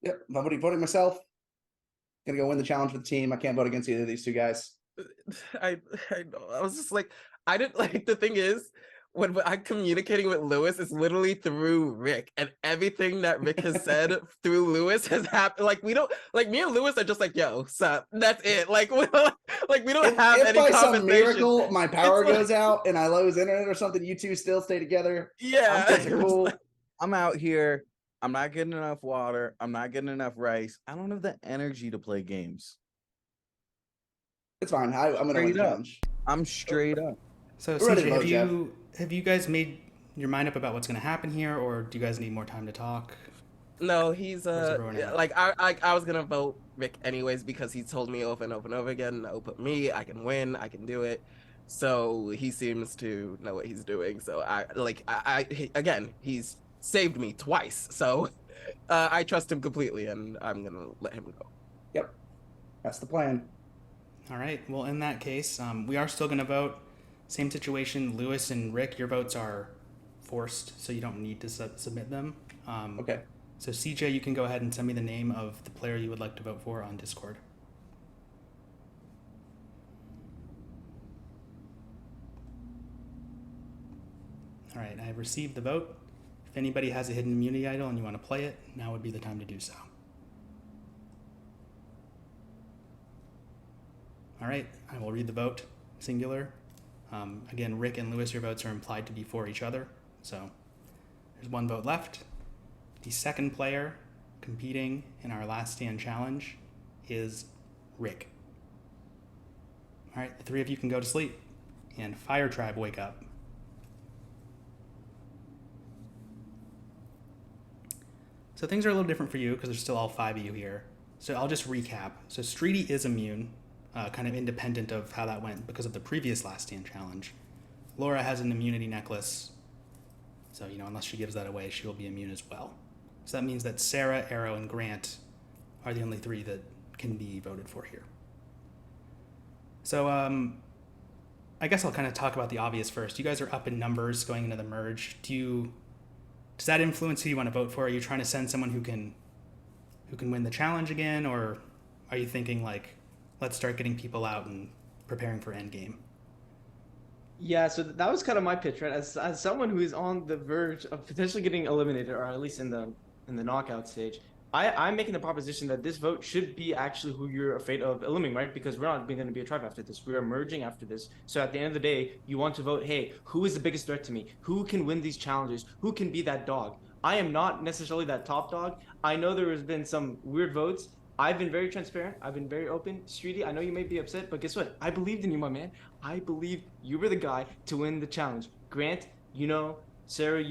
Yep, I'm voting myself. Gonna go win the challenge for the team. I can't vote against either of these two guys. I was just like, I didn't like the thing is when I'm communicating with Lewis, it's literally through Rick, and everything that Rick has said through Lewis has happened. Like we don't like me and Lewis are just like, yo, sup, that's it. Like we don't have If any by some conversation. miracle my power It's like- goes out and I lose internet or something, you two still stay together. Yeah, I'm cool. I'm out here. I'm not getting enough water. I'm not getting enough rice. I don't have the energy to play games. It's fine. I'm gonna win the challenge. I'm straight up. So We're ready to CJ, vote, have you guys made your mind up about what's going to happen here, or do you guys need more time to talk? No, he's Where's everyone at? like I was gonna vote Rick anyways because he told me over and over and over again, no, put me, I can win, I can do it. So he seems to know what he's doing. So again, he's saved me twice. So I trust him completely, and I'm gonna let him go. Yep, that's the plan. All right. Well, in that case, we are still going to vote. Same situation. Lewis and Rick, your votes are forced, so you don't need to submit them. Okay. So CJ, you can go ahead and send me the name of the player you would like to vote for on Discord. All right. I have received the vote. If anybody has a hidden immunity idol and you want to play it, now would be the time to do so. All right, I will read the vote, singular. Again, Rick and Lewis, your votes are implied to be for each other. So there's one vote left. The second player competing in our last stand challenge is Rick. All right, the three of you can go to sleep. And Fire Tribe, wake up. So things are a little different for you because there's still all five of you here. So I'll just recap. So Streety is immune. Kind of independent of how that went because of the previous last stand challenge. Laura has an immunity necklace, so unless she gives that away, she will be immune as well. So that means that Sarah, Arrow, and Grant are the only three that can be voted for here. So I guess I'll kind of talk about the obvious first. You guys are up in numbers going into the merge. Does that influence who you want to vote for? Are you trying to send someone who can win the challenge again, or are you thinking like, let's start getting people out and preparing for endgame? Yeah, so that was kind of my pitch, right? As someone who is on the verge of potentially getting eliminated, or at least in the knockout stage, I'm making the proposition that this vote should be actually who you're afraid of eliminating, right? Because we're not going to be a tribe after this. We are merging after this. So at the end of the day, you want to vote, hey, who is the biggest threat to me? Who can win these challenges? Who can be that dog? I am not necessarily that top dog. I know there has been some weird votes. I've been very transparent. I've been very open. Streety, I know you may be upset, but guess what? I believed in you, my man. I believed you were the guy to win the challenge. Grant, Sarah,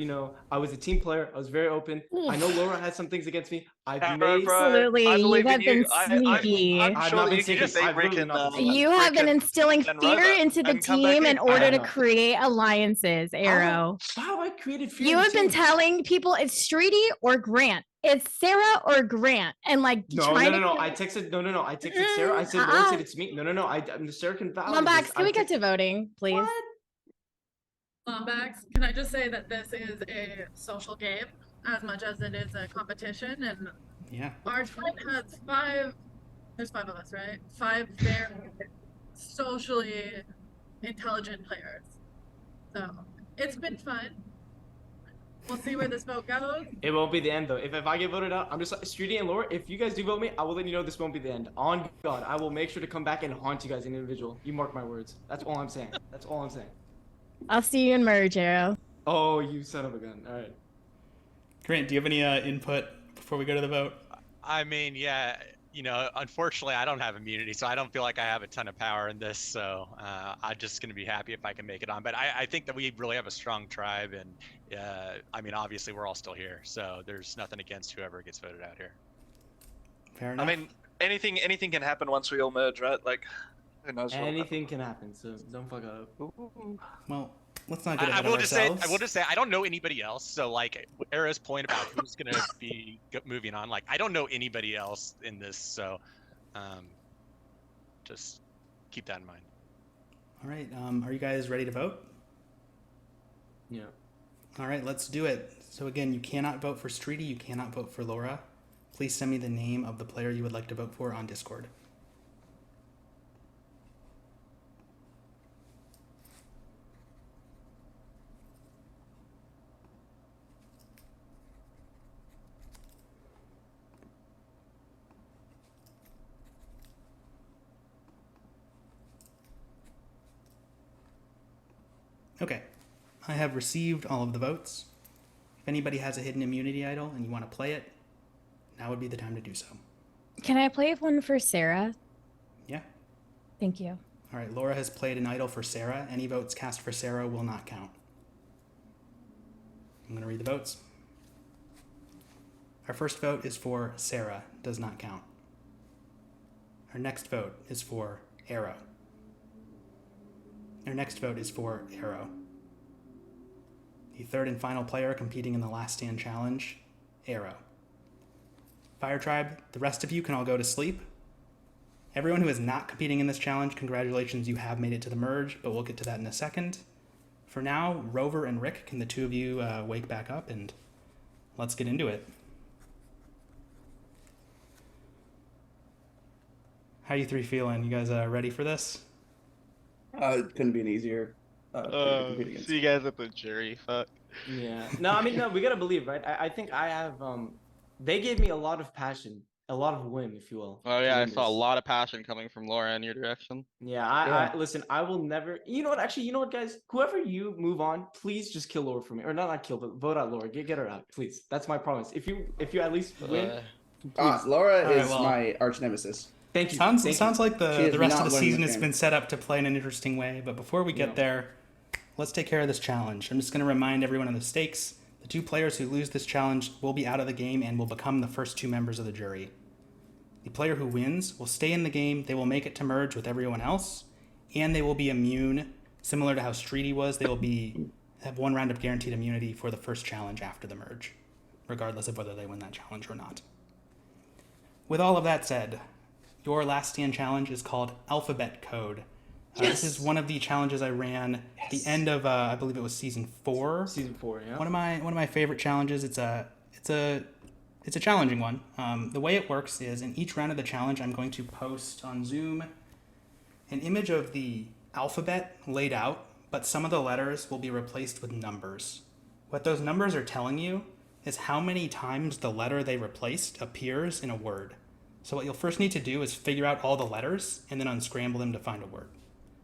I was a team player. I was very open. I know Laura had some things against me. Absolutely, you have been sneaky. I'm sure that you can just say Rick and You have been instilling fear into the team in order to create alliances, Arrow. How have I created fear? You have been telling people it's Streety or Grant. It's Sarah or Grant, and like No. I texted I texted Sarah. I said Laura said it's me. No. Sarah can validate. Lombax, can we get to voting, please? What? Lombax, can I just say that this is a social game as much as it is a competition, and our tribe has there's five of us, right? 5 very socially intelligent players. So it's been fun. We'll see where this vote goes. It won't be the end though. If I get voted out, I'm just like Streety and Laura. If you guys do vote me, I will let you know this won't be the end. On God, I will make sure to come back and haunt you guys individual. You mark my words. That's all I'm saying. That's all I'm saying. I'll see you in merge, Arrow. Oh, you son of a gun. All right. Grant, do you have any input before we go to the vote? I mean, yeah, unfortunately, I don't have immunity, so I don't feel like I have a ton of power in this. So I'm just going to be happy if I can make it on. But I think that we really have a strong tribe, and I mean, obviously, we're all still here, so there's nothing against whoever gets voted out here. Fair enough. I mean, anything can happen once we all merge, right? Like, who knows? Anything can happen, so don't fuck up. Well, let's not get ahead I will of just ourselves. say, I will just say, I don't know anybody else. So like Era's point about who's gonna be moving on, like I don't know anybody else in this. So, just keep that in mind. All right. Are you guys ready to vote? Yeah. All right. Let's do it. So again, you cannot vote for Streety. You cannot vote for Laura. please send me the name of the player you would like to vote for on Discord. Okay, I have received all of the votes. If anybody has a hidden immunity idol and you want to play it, now would be the time to do so. Can I play one for Sarah? Yeah. Thank you. All right, Laura has played an idol for Sarah. Any votes cast for Sarah will not count. I'm going to read the votes. Our first vote is for Sarah, does not count. Our next vote is for Arrow. Our next vote is for Arrow. The third and final player competing in the Last Stand Challenge, Arrow. Fire Tribe, the rest of you can all go to sleep. Everyone who is not competing in this challenge, congratulations, you have made it to the merge, but we'll get to that in a second. For now, Rover and Rick, can the two of you wake back up and let's get into it. How you three feeling? You guys ready for this? It couldn't be an easier. See you guys at the jury. Fuck. Yeah. No, I mean, no, we gotta believe, right? I think I have. They gave me a lot of passion, a lot of whim, if you will. Oh yeah, I saw a lot of passion coming from Laura in your direction. Yeah, I listen. I will never. You know what? Actually, you know what, guys? Whoever you move on, please just kill Laura for me, or not kill, but vote out Laura. Get her out, please. That's my promise. If you at least win. Laura is well, my arch nemesis. Thank you. Sounds like the rest of the season has game. been set up to play in an interesting way. But before we get there, let's take care of this challenge. I'm just going to remind everyone of the stakes. The two players who lose this challenge will be out of the game and will become the first two members of the jury. The player who wins will stay in the game. They will make it to merge with everyone else, and they will be immune, similar to how Streety was. They will have 1 round of guaranteed immunity for the first challenge after the merge, regardless of whether they win that challenge or not. With all of that said, your Last Stand challenge is called Alphabet Code. This is one of the challenges I ran at the end of I believe it was season 4. Season 4, yeah. One of my favorite challenges. It's a challenging one. The way it works is in each round of the challenge, I'm going to post on Zoom an image of the alphabet laid out, but some of the letters will be replaced with numbers. What those numbers are telling you is how many times the letter they replaced appears in a word. So what you'll first need to do is figure out all the letters and then unscramble them to find a word.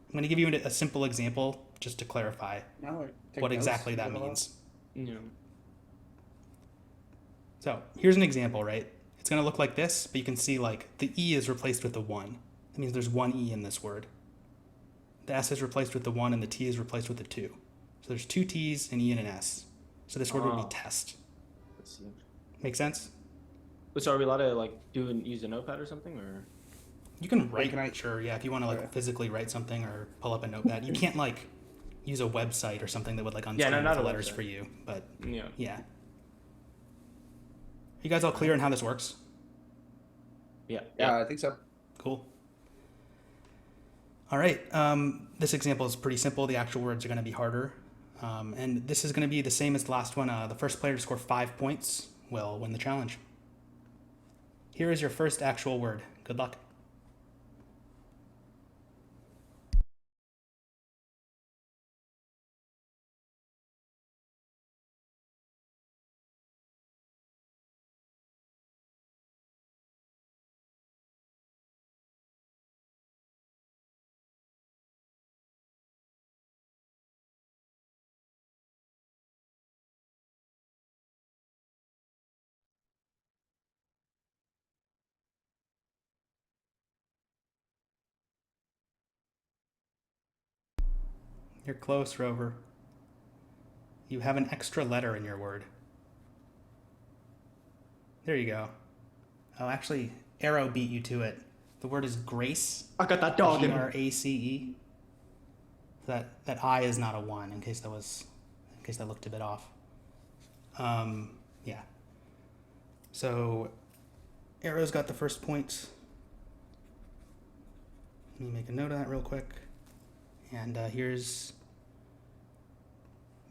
I'm going to give you a simple example just to clarify what exactly that means. Yeah. So here's an example, right? It's going to look like this, but you can see like the E is replaced with the 1. That means there's 1 E in this word. The S is replaced with the 1 and the T is replaced with the 2. So there's 2 T's, an E, and an S. So this word would be test. Make sense? So are we allowed to use a notepad or something, or? You can write, sure, yeah. If you want to physically write something or pull up a notepad, you can't use a website or something that would unscramble the letters for you. But yeah. You guys all clear on how this works? Yeah, I think so. Cool. All right. This example is pretty simple. The actual words are going to be harder. And this is going to be the same as the last one. The first player to score 5 points will win the challenge. Here is your first actual word. Good luck. You're close, Rover. You have an extra letter in your word. There you go. Oh, actually, Arrow beat you to it. The word is grace. I got that dog in her. Grace. That I is not a 1, in case that looked a bit off. Yeah. So Arrow's got the first point. Let me make a note of that real quick. And here's,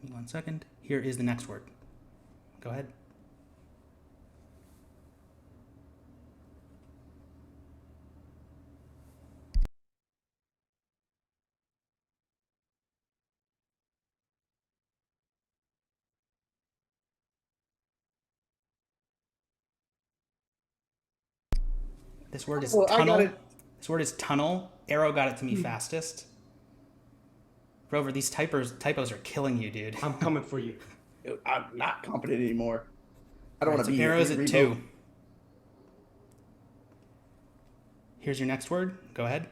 give me 1 second. Here is the next word. Go ahead. This word is Oh, I got tunnel. it. This word is tunnel. Arrow got it to me fastest. Rover, these typos are killing you, dude. I'm coming for you. I'm not confident anymore. I don't All want to right, be so arrows here. at 2. Here's your next word. Go ahead.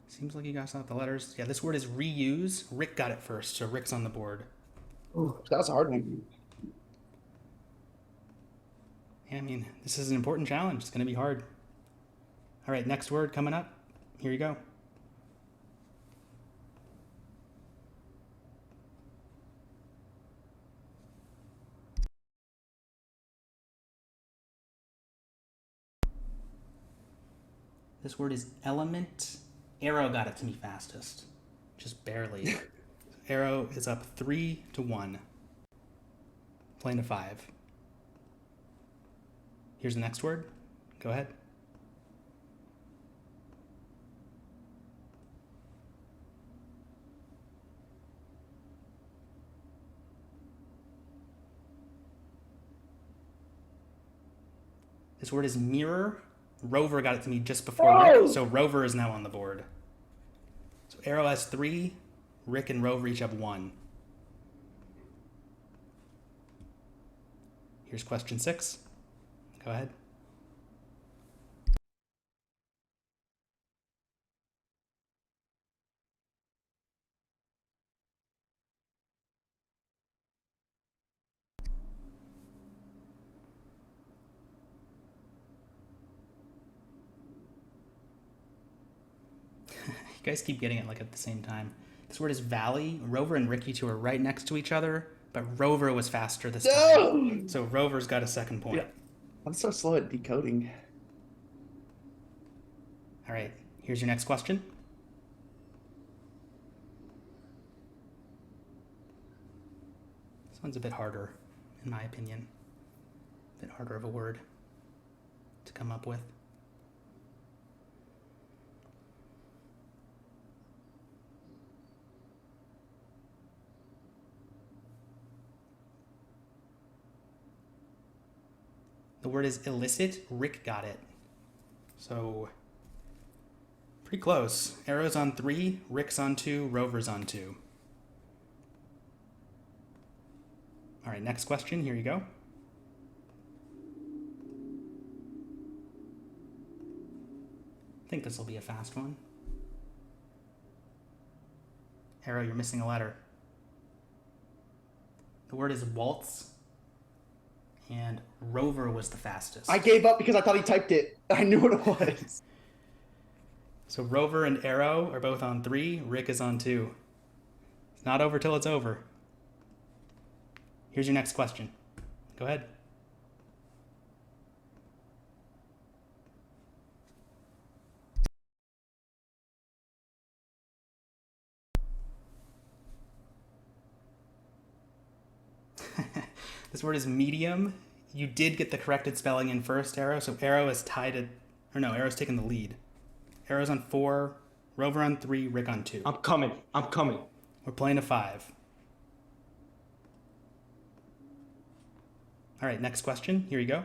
Seems like you guys got the letters. Yeah, this word is reuse. Rick got it first, so Rick's on the board. Ooh, that was a hard one. Yeah, I mean, this is an important challenge. It's going to be hard. All right, next word coming up. Here you go. This word is element. Arrow got it to me fastest. Just barely. Arrow is up 3-1. Playing to 5. Here's the next word. Go ahead. This word is mirror. Rover got it to me just before Rick, so Rover is now on the board. So Arrow has 3. Rick and Rover each have 1. Here's question 6. Go ahead. You guys keep getting it like at the same time. This word is valley. Rover and Ricky 2 are right next to each other, but Rover was faster this time. So Rover's got a second point. Yeah. I'm so slow at decoding. All right, here's your next question. This one's a bit harder, in my opinion. A bit harder of a word to come up with. The word is illicit. Rick got it. So, pretty close. Arrow's on 3, Rick's on 2, Rover's on 2. All right, next question. Here you go. I think this will be a fast one. Arrow, you're missing a letter. The word is waltz. And Rover was the fastest. I gave up because I thought he typed it. I knew what it was. So Rover and Arrow are both on 3. Rick is on 2. It's not over till it's over. Here's your next question. Go ahead. This word is medium. You did get the corrected spelling in first, Arrow, so Arrow is tied at... Or no, Arrow's taking the lead. Arrow's on 4, Rover on 3, Rick on 2. I'm coming. We're playing to 5. All right, next question. Here you go.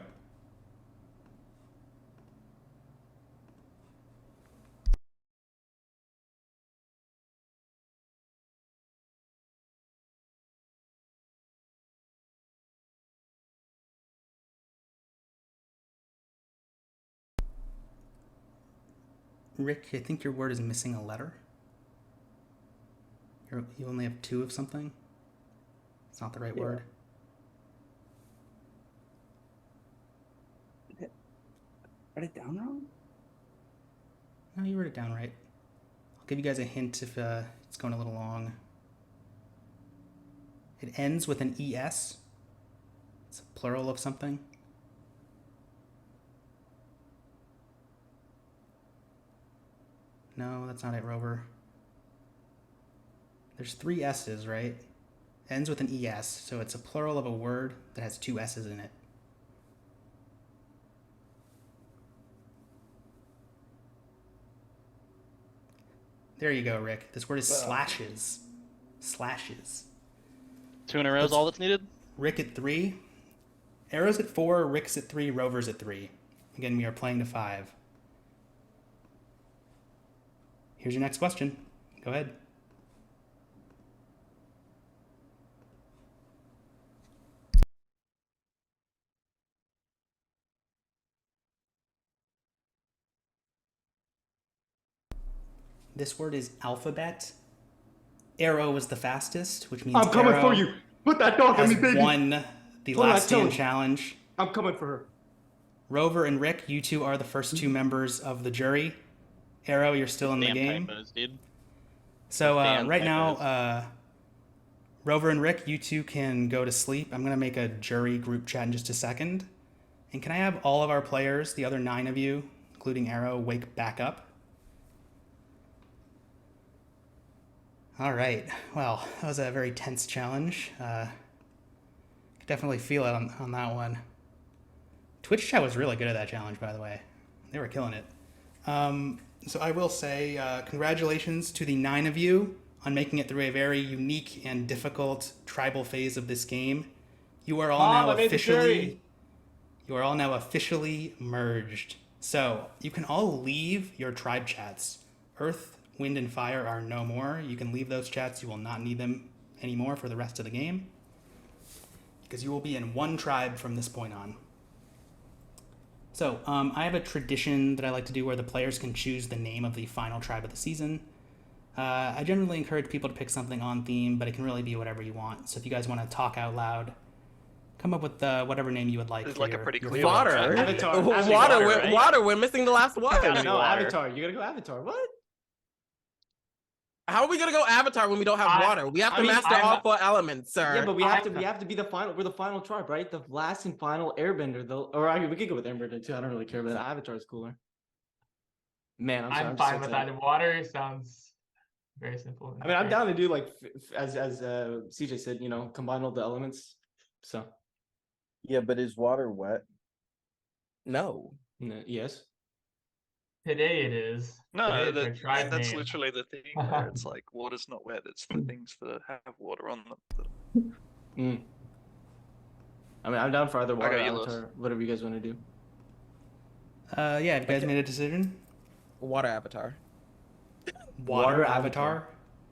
Rick, I think your word is missing a letter. You only have 2 of something. It's not the right word. Write it down wrong? No, you wrote it down right. I'll give you guys a hint if it's going a little long. It ends with an ES. It's a plural of something. No, that's not it, Rover. There's 3 S's, right? Ends with an ES, so it's a plural of a word that has 2 S's in it. There you go, Rick. This word is slashes. Slashes. 2 in a row is all that's needed? Rick at 3. Arrow's at 4, Rick's at 3, Rover's at 3. Again, we are playing to 5. Here's your next question. Go ahead. This word is alphabet. Arrow was the fastest, which means I'm coming Arrow for you. Put that dog on me, baby. won the Pull last that toe. stand challenge. I'm coming for her. Rover and Rick, you two are the first 2 members of the jury. Arrow, you're still in the game. Typos, dude. So Damn right typos. now, Rover and Rick, you two can go to sleep. I'm going to make a jury group chat in just a second. And can I have all of our players, the other 9 of you, including Arrow, wake back up? All right. Well, that was a very tense challenge. Could definitely feel it on that one. Twitch chat was really good at that challenge, by the way. They were killing it. So I will say congratulations to the 9 of you on making it through a very unique and difficult tribal phase of this game. You are all now officially merged. So you can all leave your tribe chats. Earth, Wind, and Fire are no more. You can leave those chats. You will not need them anymore for the rest of the game, because you will be in one tribe from this point on. So I have a tradition that I like to do where the players can choose the name of the final tribe of the season. I generally encourage people to pick something on theme, but it can really be whatever you want. So if you guys want to talk out loud, come up with whatever name you would like. It's for like your, a pretty your clear final one. tribe. Avatar. Water, right? water. We're missing the last one. No, Avatar. You gotta go Avatar. What? How are we gonna go Avatar when we don't have water? We have to master all 4 elements, sir. Yeah, but we have to be the final. We're the final tribe, right? The last and final Airbender. We could go with Airbender too. I don't really care, but Avatar is cooler. Man, I'm just fine with either. Water sounds very simple. I mean, I'm down to do like as CJ said, combine all the elements. So. Yeah, but is water wet? No. Yes. Today it is. No, Today it's our tribe that's name. literally the thing where it's like water's not wet, it's the things that have water on them. I mean, I'm down for either water Okay, Avatar, whatever you guys want to do. Yeah, have you guys made a decision? Water Avatar. Water Avatar?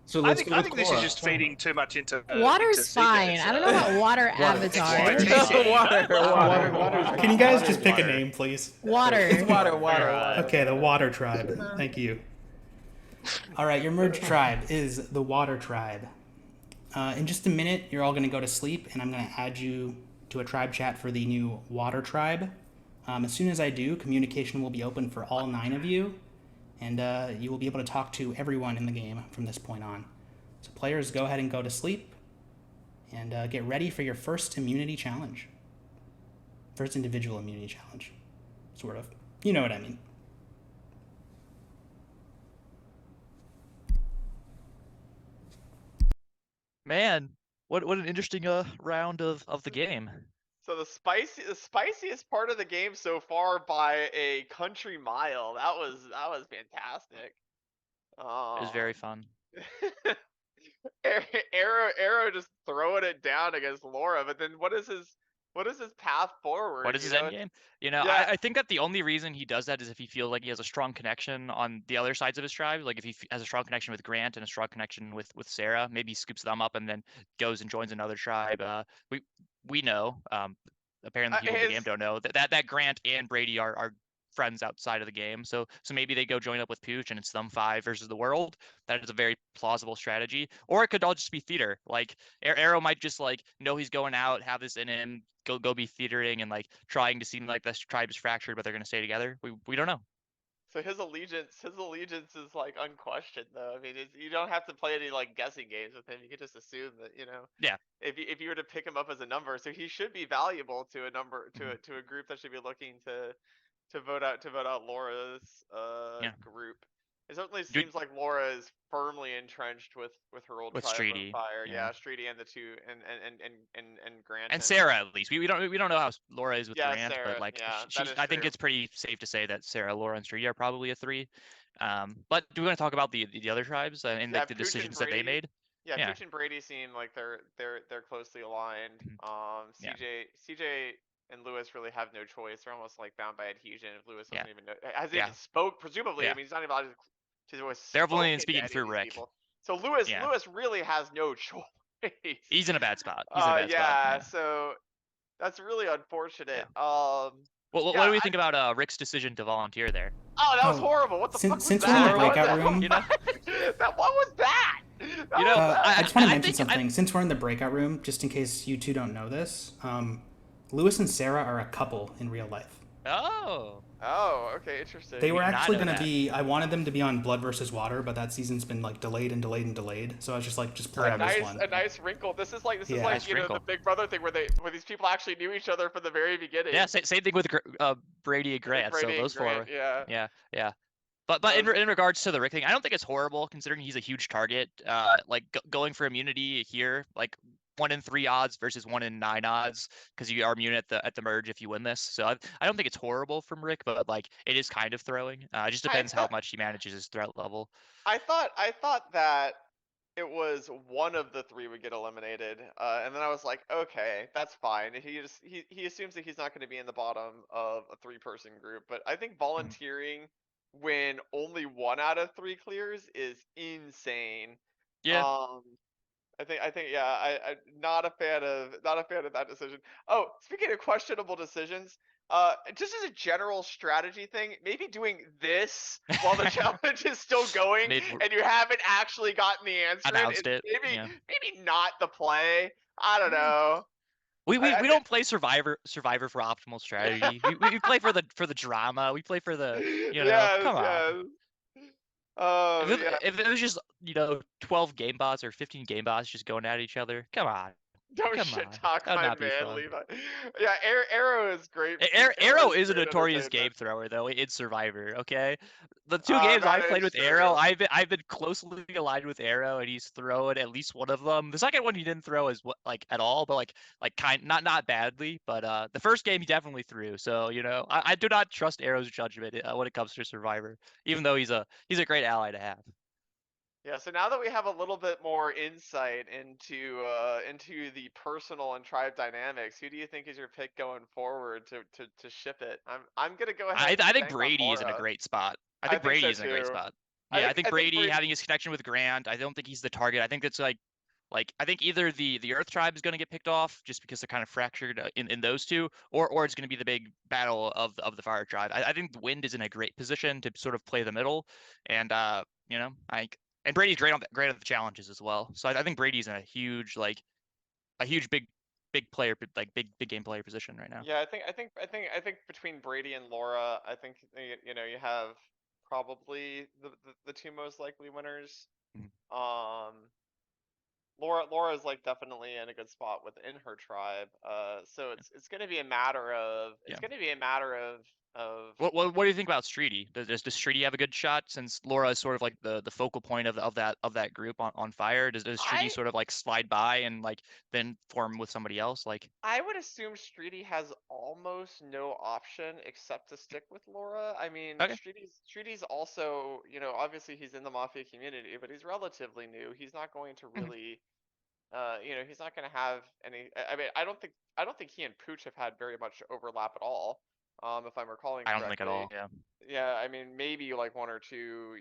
So I think this is just feeding too much into. Water's into fine. I don't know about water avatar. Water. Can you guys just pick a name, please? Water. Water. Okay, the Water Tribe. Thank you. All right, your merged tribe is the Water Tribe. In just a minute, you're all going to go to sleep, and I'm going to add you to a tribe chat for the new Water Tribe. As soon as I do, communication will be open for all 9 of you, and you will be able to talk to everyone in the game from this point on. So players, go ahead and go to sleep, and get ready for your first immunity challenge. First individual immunity challenge, sort of. You know what I mean. Man, what an interesting round of the game. So the spiciest part of the game so far by a country mile. That was fantastic. It was very fun. Arrow just throwing it down against Laura, but then what is his path forward? What is his end game? I think that the only reason he does that is if he feels like he has a strong connection on the other sides of his tribe. Like if he has a strong connection with Grant and a strong connection with Sarah, maybe he scoops them up and then goes and joins another tribe. We know, apparently people in the game don't know that Grant and Brady are friends outside of the game. So maybe they go join up with Pooch and it's them 5 versus the world. That is a very plausible strategy. Or it could all just be theater. Like Arrow might just like know he's going out, have this in him, go be theatering and like trying to seem like this tribe is fractured, but they're gonna stay together. We don't know. So his allegiance is like unquestioned though. I mean, you don't have to play any like guessing games with him. You can just assume that Yeah. If you were to pick him up as a number, so he should be valuable to a number to a group that should be looking to vote out Laura's group. certainly seems like Laura is firmly entrenched with her old With tribe of Streety, fire. yeah. Streety and the two and Grant And Sarah, at least we don't know how Laura is with Yeah, Grant, Sarah, but like yeah, that is I think true. it's pretty safe to say that Sarah, Laura, and Streety are probably a 3. But do we want to talk about the other tribes and like the Pooch and decisions that they Brady. made? Yeah, Pooch and Brady seem like they're closely aligned. CJ and Lewis really have no choice. They're almost like bound by adhesion. If Lewis doesn't even know, hasn't even spoke, presumably. I mean, he's not even allowed to They're only spoken speaking to any through of these Rick. people. So Lewis really has no choice. He's in a bad spot. He's in a bad spot. So that's really unfortunate. What do we think about Rick's decision to volunteer there? Oh, that was horrible. What the fuck was Since that? we're in the breakout room, What was that? I just want to mention something. Since we're in the breakout room, just in case you two don't know this, Lewis and Sarah are a couple in real life. Oh, okay, interesting. They were actually going to be. I wanted them to be on Blood versus Water, but that season's been like delayed and delayed and delayed. So I was just like, just play on this one. A nice wrinkle. This is like Nice you know the Big Brother thing where these people actually knew each other from the very beginning. Yeah, same thing with Brady and Grant. Brady so those and Grant, four. Yeah. But in regards to the Rick thing, I don't think it's horrible considering he's a huge target. Like going for immunity here, like 1 in 3 odds versus 1 in 9 odds because you are immune at the merge if you win this. So I don't think it's horrible from Rick, but like it is kind of throwing. It just depends how much he manages his threat level. I thought that it was one of the 3 would get eliminated, and then I was like, okay, that's fine. He assumes that he's not going to be in the bottom of a 3-person group, but I think volunteering when only 1 out of 3 clears is insane. Yeah. I think yeah, I'm not a fan of that decision. Oh, speaking of questionable decisions, just as a general strategy thing, maybe doing this while the challenge is still going and you haven't actually gotten the answer. Maybe not the play. I don't know. We don't play Survivor for optimal strategy. we play for the drama. We play for the come on. If it was just 12 game bots or 15 game bots just going at each other, come on. Don't shit talk my man, Levi. Yeah, Arrow is great. Arrow is a notorious game thrower though in Survivor. Okay, the 2 games I played with Arrow, I've been closely aligned with Arrow, and he's thrown at least one of them. The second one he didn't throw as at all, but not badly. But the first game he definitely threw. So I do not trust Arrow's judgment when it comes to Survivor, even though he's a great ally to have. Yeah, so now that we have a little bit more insight into the personal and tribe dynamics, who do you think is your pick going forward to ship it? I'm gonna go ahead. I think Brady is in a great spot. I think Brady is in a great spot. Yeah, I think Brady having his connection with Grant. I don't think he's the target. I think it's like I think either the Earth tribe is going to get picked off just because they're kind of fractured in those two, or it's going to be the big battle of the Fire tribe. I think the Wind is in a great position to sort of play the middle, and and Brady's great at the challenges as well. So I think Brady's in a huge big player, like big game player position right now. Yeah, I think between Brady and Laura, I think you have probably the 2 most likely winners. Laura is definitely in a good spot within her tribe. So it's going to be a matter of What do you think about Streety? Does Streety have a good shot since Laura is sort of like the focal point of that group on Fire? Does Streety sort of slide by and then form with somebody else? I would assume Streety has almost no option except to stick with Laura. I mean, Streety's also, obviously he's in the Mafia community, but he's relatively new. He's not going to really he's not going to have any. I mean, I don't think he and Pooch have had very much overlap at all. If I'm recalling correctly. I don't think at all. Yeah. Yeah, I mean maybe 1 or 2,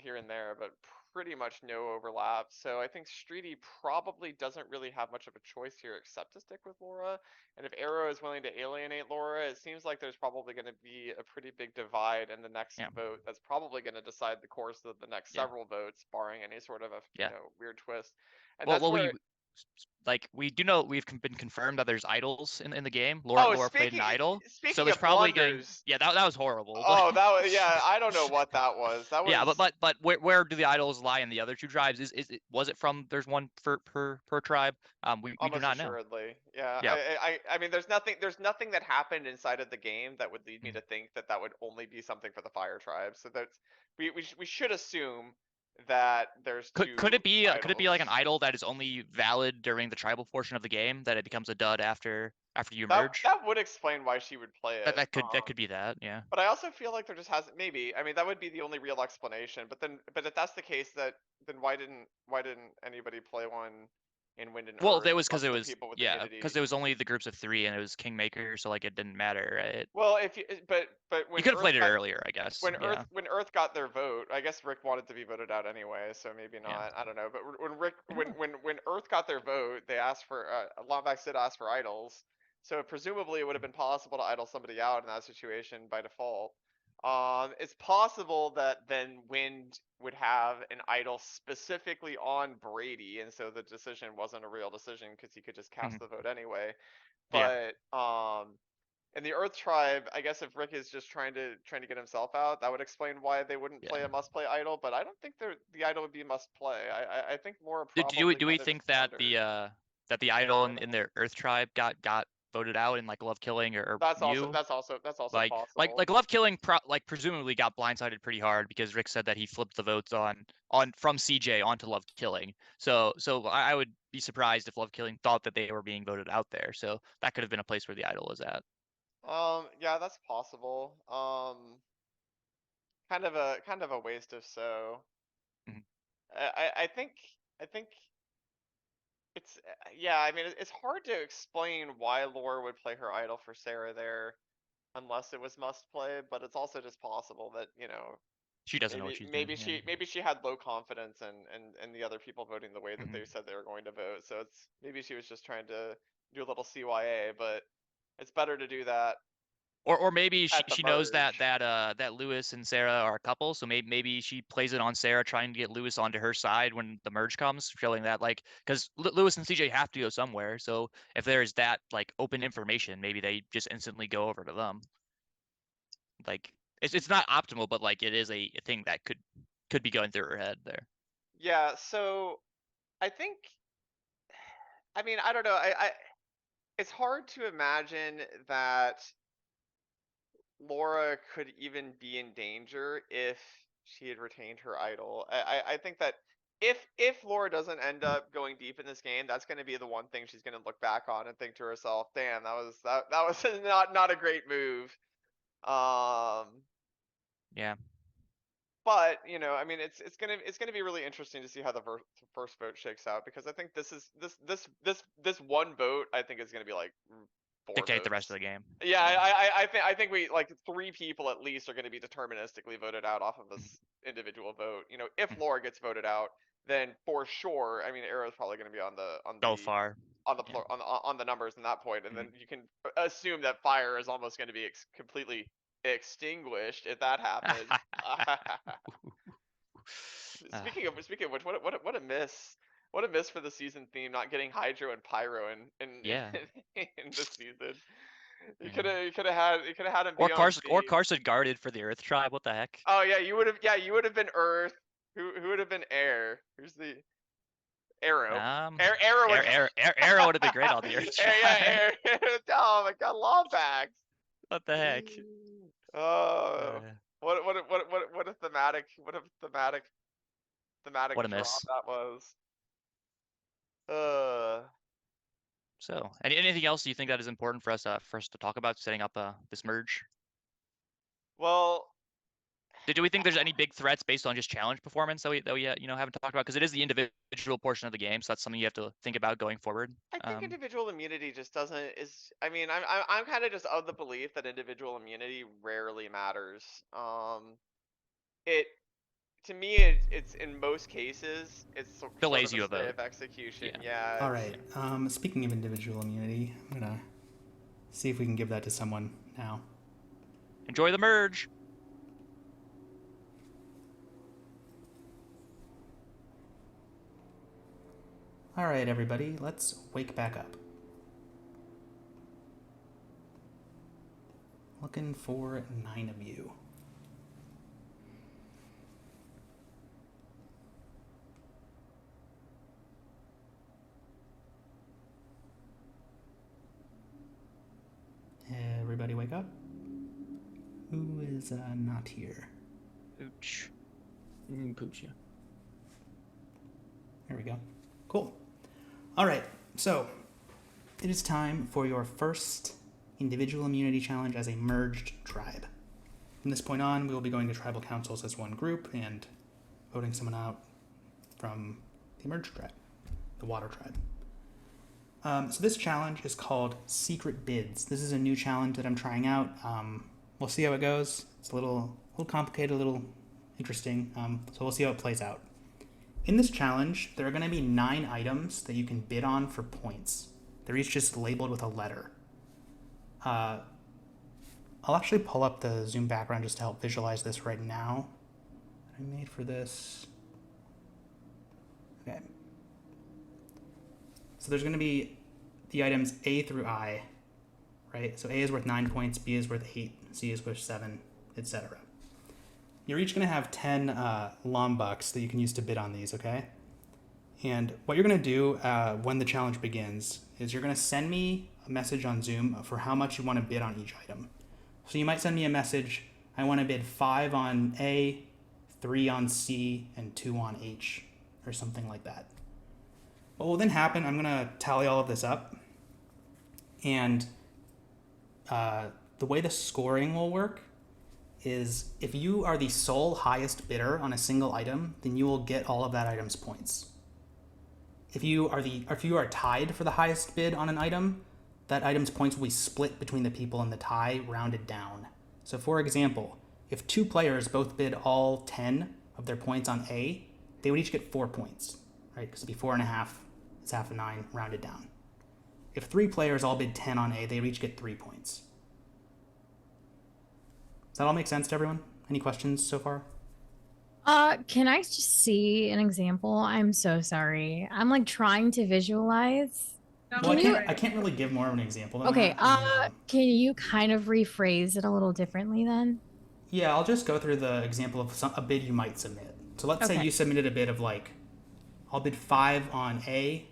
here and there, but pretty much no overlap. So I think Streety probably doesn't really have much of a choice here except to stick with Laura. And if Arrow is willing to alienate Laura, it seems like there's probably going to be a pretty big divide in the next vote. That's probably going to decide the course of the next several votes, barring any sort of a weird twist. And like we do know we've been confirmed that there's idols in the game. Laura played an idol, so speaking there's of probably blunders, that was horrible. oh, that was I don't know what that was. That was yeah, but where do the idols lie in the other two tribes? Was it from there's one per tribe? We do almost not know. assuredly. Yeah. Yeah. I mean, there's nothing that happened inside of the game that would lead me to think that would only be something for the fire tribe. So that's we should assume that there's Could it be idols. like an idol that is only valid during the tribal portion of the game, that it becomes a dud after you that, merge? That would explain why she would play it. That could be that, yeah. But I also feel like there just hasn't, maybe, I mean, that would be the only real explanation. But if that's the case, then why didn't anybody play one in Wind and Well, Earth? that was because it the was people with because it was only the groups of 3 and it was Kingmaker, so like it didn't matter, right? Well, if you but when you could have played it got, earlier, I guess. When yeah. Earth got their vote, I guess Rick wanted to be voted out anyway, so maybe not. Yeah. I don't know. But when Earth got their vote, they asked for Lombax did ask for idols. So presumably it would have been possible to idle somebody out in that situation by default. It's possible that then Wind would have an idol specifically on Brady, and so the decision wasn't a real decision because he could just cast the vote anyway. But in the Earth tribe, I guess if Rick is just trying to get himself out, that would explain why they wouldn't play a must play idol. But I don't think the idol would be must play. I think more probably. Do we think that the idol in their Earth tribe got voted out in like Love Killing or that's you? also like possible. Like Love Killing presumably got blindsided pretty hard because Rick said that he flipped the votes on from CJ onto Love Killing. So I would be surprised if Love Killing thought that they were being voted out there. So that could have been a place where the idol was at. Yeah, that's possible. Kind of a waste if so. I think it's I mean it's hard to explain why Laura would play her idol for Sarah there unless it was must play, but it's also just possible that, she doesn't know what she's maybe doing. Maybe she had low confidence in the other people voting the way that they said they were going to vote. So maybe she was just trying to do a little CYA, but it's better to do that. Or maybe she knows that Lewis and Sarah are a couple, so maybe she plays it on Sarah, trying to get Lewis onto her side when the merge comes, showing that because Lewis and CJ have to go somewhere. So if there's that open information, maybe they just instantly go over to them. It's not optimal, but it is a thing that could be going through her head there. Yeah. So I think, I mean, I don't know. It's hard to imagine that Laura could even be in danger if she had retained her idol. I think that if Laura doesn't end up going deep in this game, that's going to be the one thing she's going to look back on and think to herself, "Damn, that was not a great move." Yeah. But I mean, it's gonna be really interesting to see how the first vote shakes out, because I think this one vote I think is gonna be like 4 dictate votes. the rest of the game. Yeah, I think we 3 people at least are gonna be deterministically voted out off of this individual vote. If Laura gets voted out, then for sure, I mean, Arrow's probably gonna be on the numbers in that point, and then you can assume that Fire is almost gonna be completely extinguished if that happens. Speaking of which, what a miss for the season theme, not getting Hydro and Pyro in this season. You could have had him be or Carson guarded for the Earth tribe. What the heck? Oh yeah, you would have been Earth. Who would have been Air? Who's the Arrow? Arrow would have been great on the Earth tribe. Air. Oh my God, Lombax. What the heck? Oh, what a thematic what a miss that was. So, anything else you think that is important for us to talk about setting up this merge? Well, do we think there's any big threats based on just challenge performance that we haven't talked about? Because it is the individual portion of the game, so that's something you have to think about going forward. I think individual immunity just doesn't I mean, I'm kind of just of the belief that individual immunity rarely matters. To me, it's in most cases it's delays you a vote. Execution. Yeah. All right. Speaking of individual immunity, I'm gonna see if we can give that to someone now. Enjoy the merge. All right, everybody, let's wake back up. Looking for 9 of you. Everybody wake up. Who is not here? Pooch. Pooch, yeah. There we go. Cool. All right, so it is time for your first individual immunity challenge as a merged tribe. From this point on, we will be going to tribal councils as one group and voting someone out from the merged tribe, the water tribe. So this challenge is called Secret Bids. This is a new challenge that I'm trying out. We'll see how it goes. It's a little complicated, a little interesting. So we'll see how it plays out. In this challenge, there are going to be 9 items that you can bid on for points. They're each just labeled with a letter. I'll actually pull up the Zoom background just to help visualize this right now. I made for this. Okay. So there's going to be the items A through I, right? So A is worth 9 points, B is worth 8, C is worth 7, etc. You're each going to have 10 lombucks that you can use to bid on these, okay? And what you're going to do when the challenge begins is you're going to send me a message on Zoom for how much you want to bid on each item. So you might send me a message, I want to bid 5 on A, 3 on C, and 2 on H, or something like that. What will then happen, I'm going to tally all of this up, and the way the scoring will work is if you are the sole highest bidder on a single item, then you will get all of that item's points. If you are tied for the highest bid on an item, that item's points will be split between the people in the tie, rounded down. So for example, if 2 players both bid all 10 of their points on A, they would each get 4 points, right? Because it'd be 4.5, it's half of 9, rounded down. If 3 players all bid 10 on A, they would each get 3 points. Does that all make sense to everyone? Any questions so far? Can I just see an example? I'm so sorry. I'm like trying to visualize. Well, I can't really give more of an example than Okay, that. can you kind of rephrase it a little differently then? Yeah, I'll just go through the example of a bid you might submit. So let's say you submitted a bid of like, I'll bid 5 on A,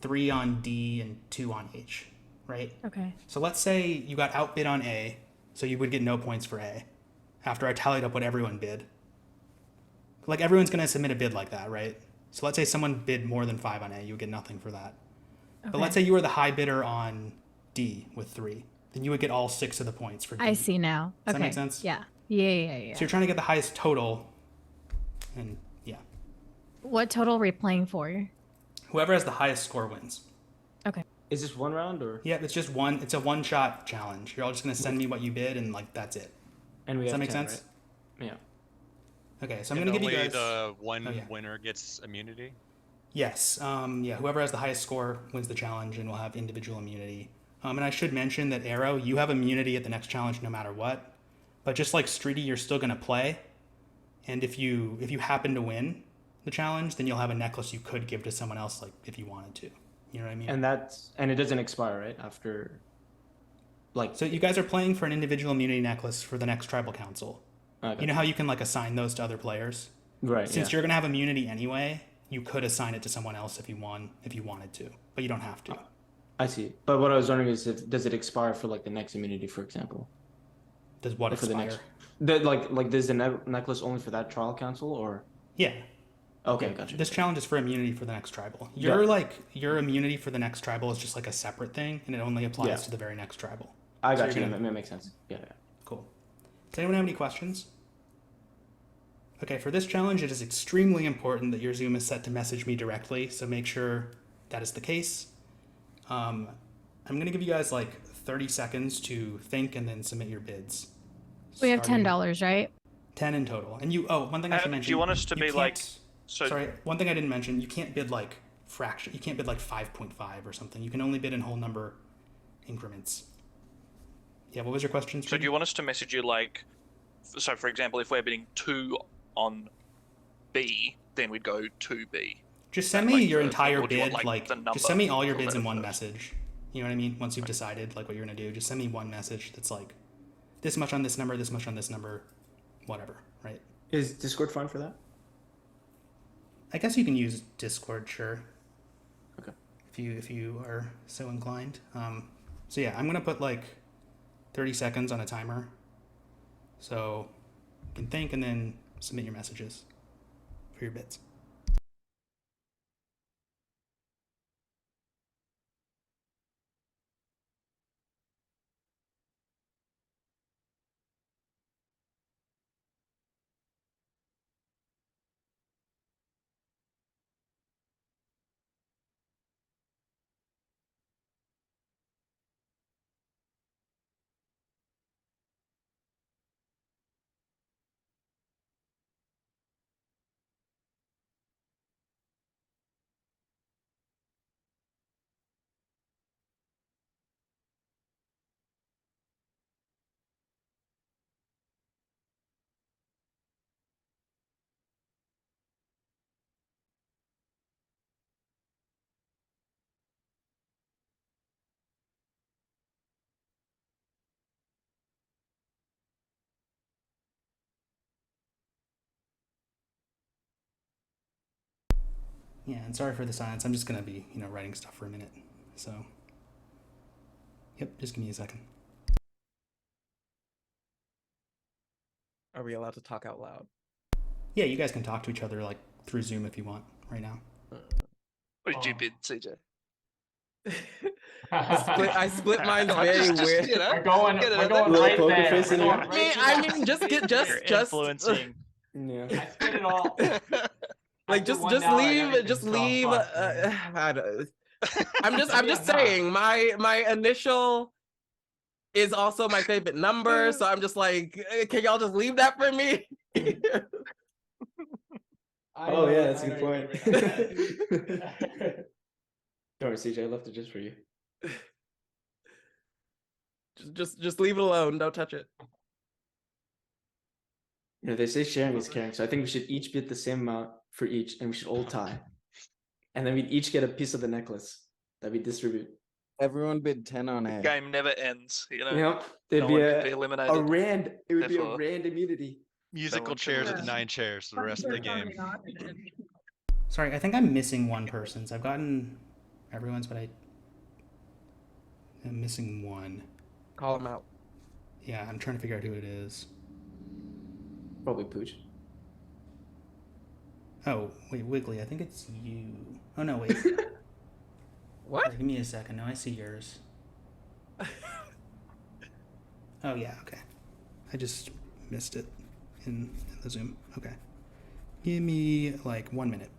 3 on D, and 2 on H, right? Okay. So let's say you got outbid on A, so you would get no points for A after I tallied up what everyone bid. Like everyone's going to submit a bid like that, right? So let's say someone bid more than 5 on A, you would get nothing for that. Okay. But let's say you were the high bidder on D with 3, then you would get all 6 of the points for D. I see now. Does Okay. that make sense? Yeah. Yeah. So you're trying to get the highest total, and yeah. What total are we playing for? Whoever has the highest score wins. Okay. Is this one round or? Yeah, it's just one. It's a one-shot challenge. You're all just gonna send me what you bid, and like that's it. And we Does that have make 10, sense? right? Yeah. Okay, so I'm gonna give you guys. The one winner gets immunity. Yes. Yeah. Whoever has the highest score wins the challenge, and will have individual immunity. And I should mention that Arrow, you have immunity at the next challenge no matter what. But just like Streety, you're still gonna play. And if you happen to win the challenge, then you'll have a necklace you could give to someone else, like if you wanted to. You know what I mean? And it doesn't expire, right? After, like. So you guys are playing for an individual immunity necklace for the next tribal council. Okay. You know how you can like assign those to other players? Right. Since you're gonna have immunity anyway, you could assign it to someone else if you wanted to, but you don't have to. I see. But what I was wondering is, does it expire for like the next immunity, for example? Does what Or for expire? the next, like does the necklace only for that trial council or? Yeah. Okay, gotcha. This challenge is for immunity for the next tribal. Your immunity for the next tribal is just like a separate thing, and it only applies to the very next tribal. I got you. That makes sense. Yeah. Cool. Does anyone have any questions? Okay, for this challenge, it is extremely important that your Zoom is set to message me directly, so make sure that is the case. I'm going to give you guys like 30 seconds to think and then submit your bids. We have $10, right? 10 in total. And one thing I should mention. Do you want us to be like? Sorry, one thing I didn't mention, you can't bid like fraction. You can't bid like 5.5 or something. You can only bid in whole number increments. Yeah, what was your question? So do you want us to message you like, so for example, if we're bidding 2 on B, then we'd go 2B. Just send That, me like, your the- entire or do you bid, want, like the just send me all your number bids in first? one message. You know what I mean? Once you've decided like what you're gonna do, just send me one message that's like this much on this number, this much on this number, whatever, right? Is Discord fine for that? I guess you can use Discord, sure. Okay. If you are so inclined. So yeah, I'm gonna put like 30 seconds on a timer. So you can think and then submit your messages for your bits. Yeah, and sorry for the silence. I'm just gonna be, writing stuff for a minute. So, yep, just give me a second. Are we allowed to talk out loud? Yeah, you guys can talk to each other like through Zoom if you want right now. What did you bid, CJ? I split mine very weird. We're going right there. I mean, just You're influencing. Yeah. I split it all. Like just leave. I'm just saying my initial is also my favorite number, so I'm just like, can y'all just leave that for me? Oh yeah, that's a good point. Don't worry, CJ, I left it just for you. Just leave it alone. Don't touch it. They say sharing is caring, so I think we should each bid the same amount for each, and we should all tie. And then we'd each get a piece of the necklace that we distribute. Everyone bid 10 on A. Game never ends. Yep, there'd no be one a, could be eliminated. a rand. It would Therefore, be a rand immunity. Musical chairs with 9 chairs for the rest of the game. Sorry, I think I'm missing one person's. I've gotten everyone's, but I'm missing one. Call him out. Yeah, I'm trying to figure out who it is. Probably Pooch. Oh, wait, Wiggly, I think it's you. Oh, no, wait. What? Sorry, give me a second. No, I see yours. Oh, yeah, okay. I just missed it in the Zoom. Okay. Give me, like, 1 minute.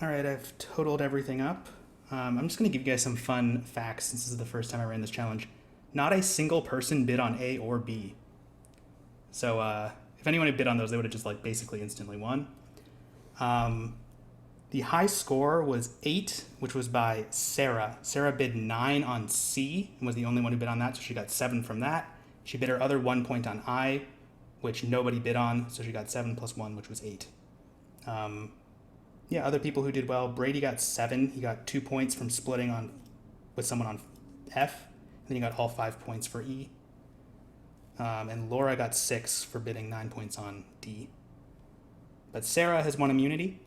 All right, I've totaled everything up. I'm just going to give you guys some fun facts since this is the first time I ran this challenge. Not a single person bid on A or B. So if anyone had bid on those, they would have just like basically instantly won. The high score was 8, which was by Sarah. Sarah bid 9 on C and was the only one who bid on that, so she got 7 from that. She bid her other 1 point on I, which nobody bid on, so she got 7 plus 1, which was 8. Yeah, other people who did well. Brady got 7. He got 2 points from splitting with someone on F. And then he got all 5 points for E. And Laura got 6 for bidding 9 points on D. But Sarah has won immunity.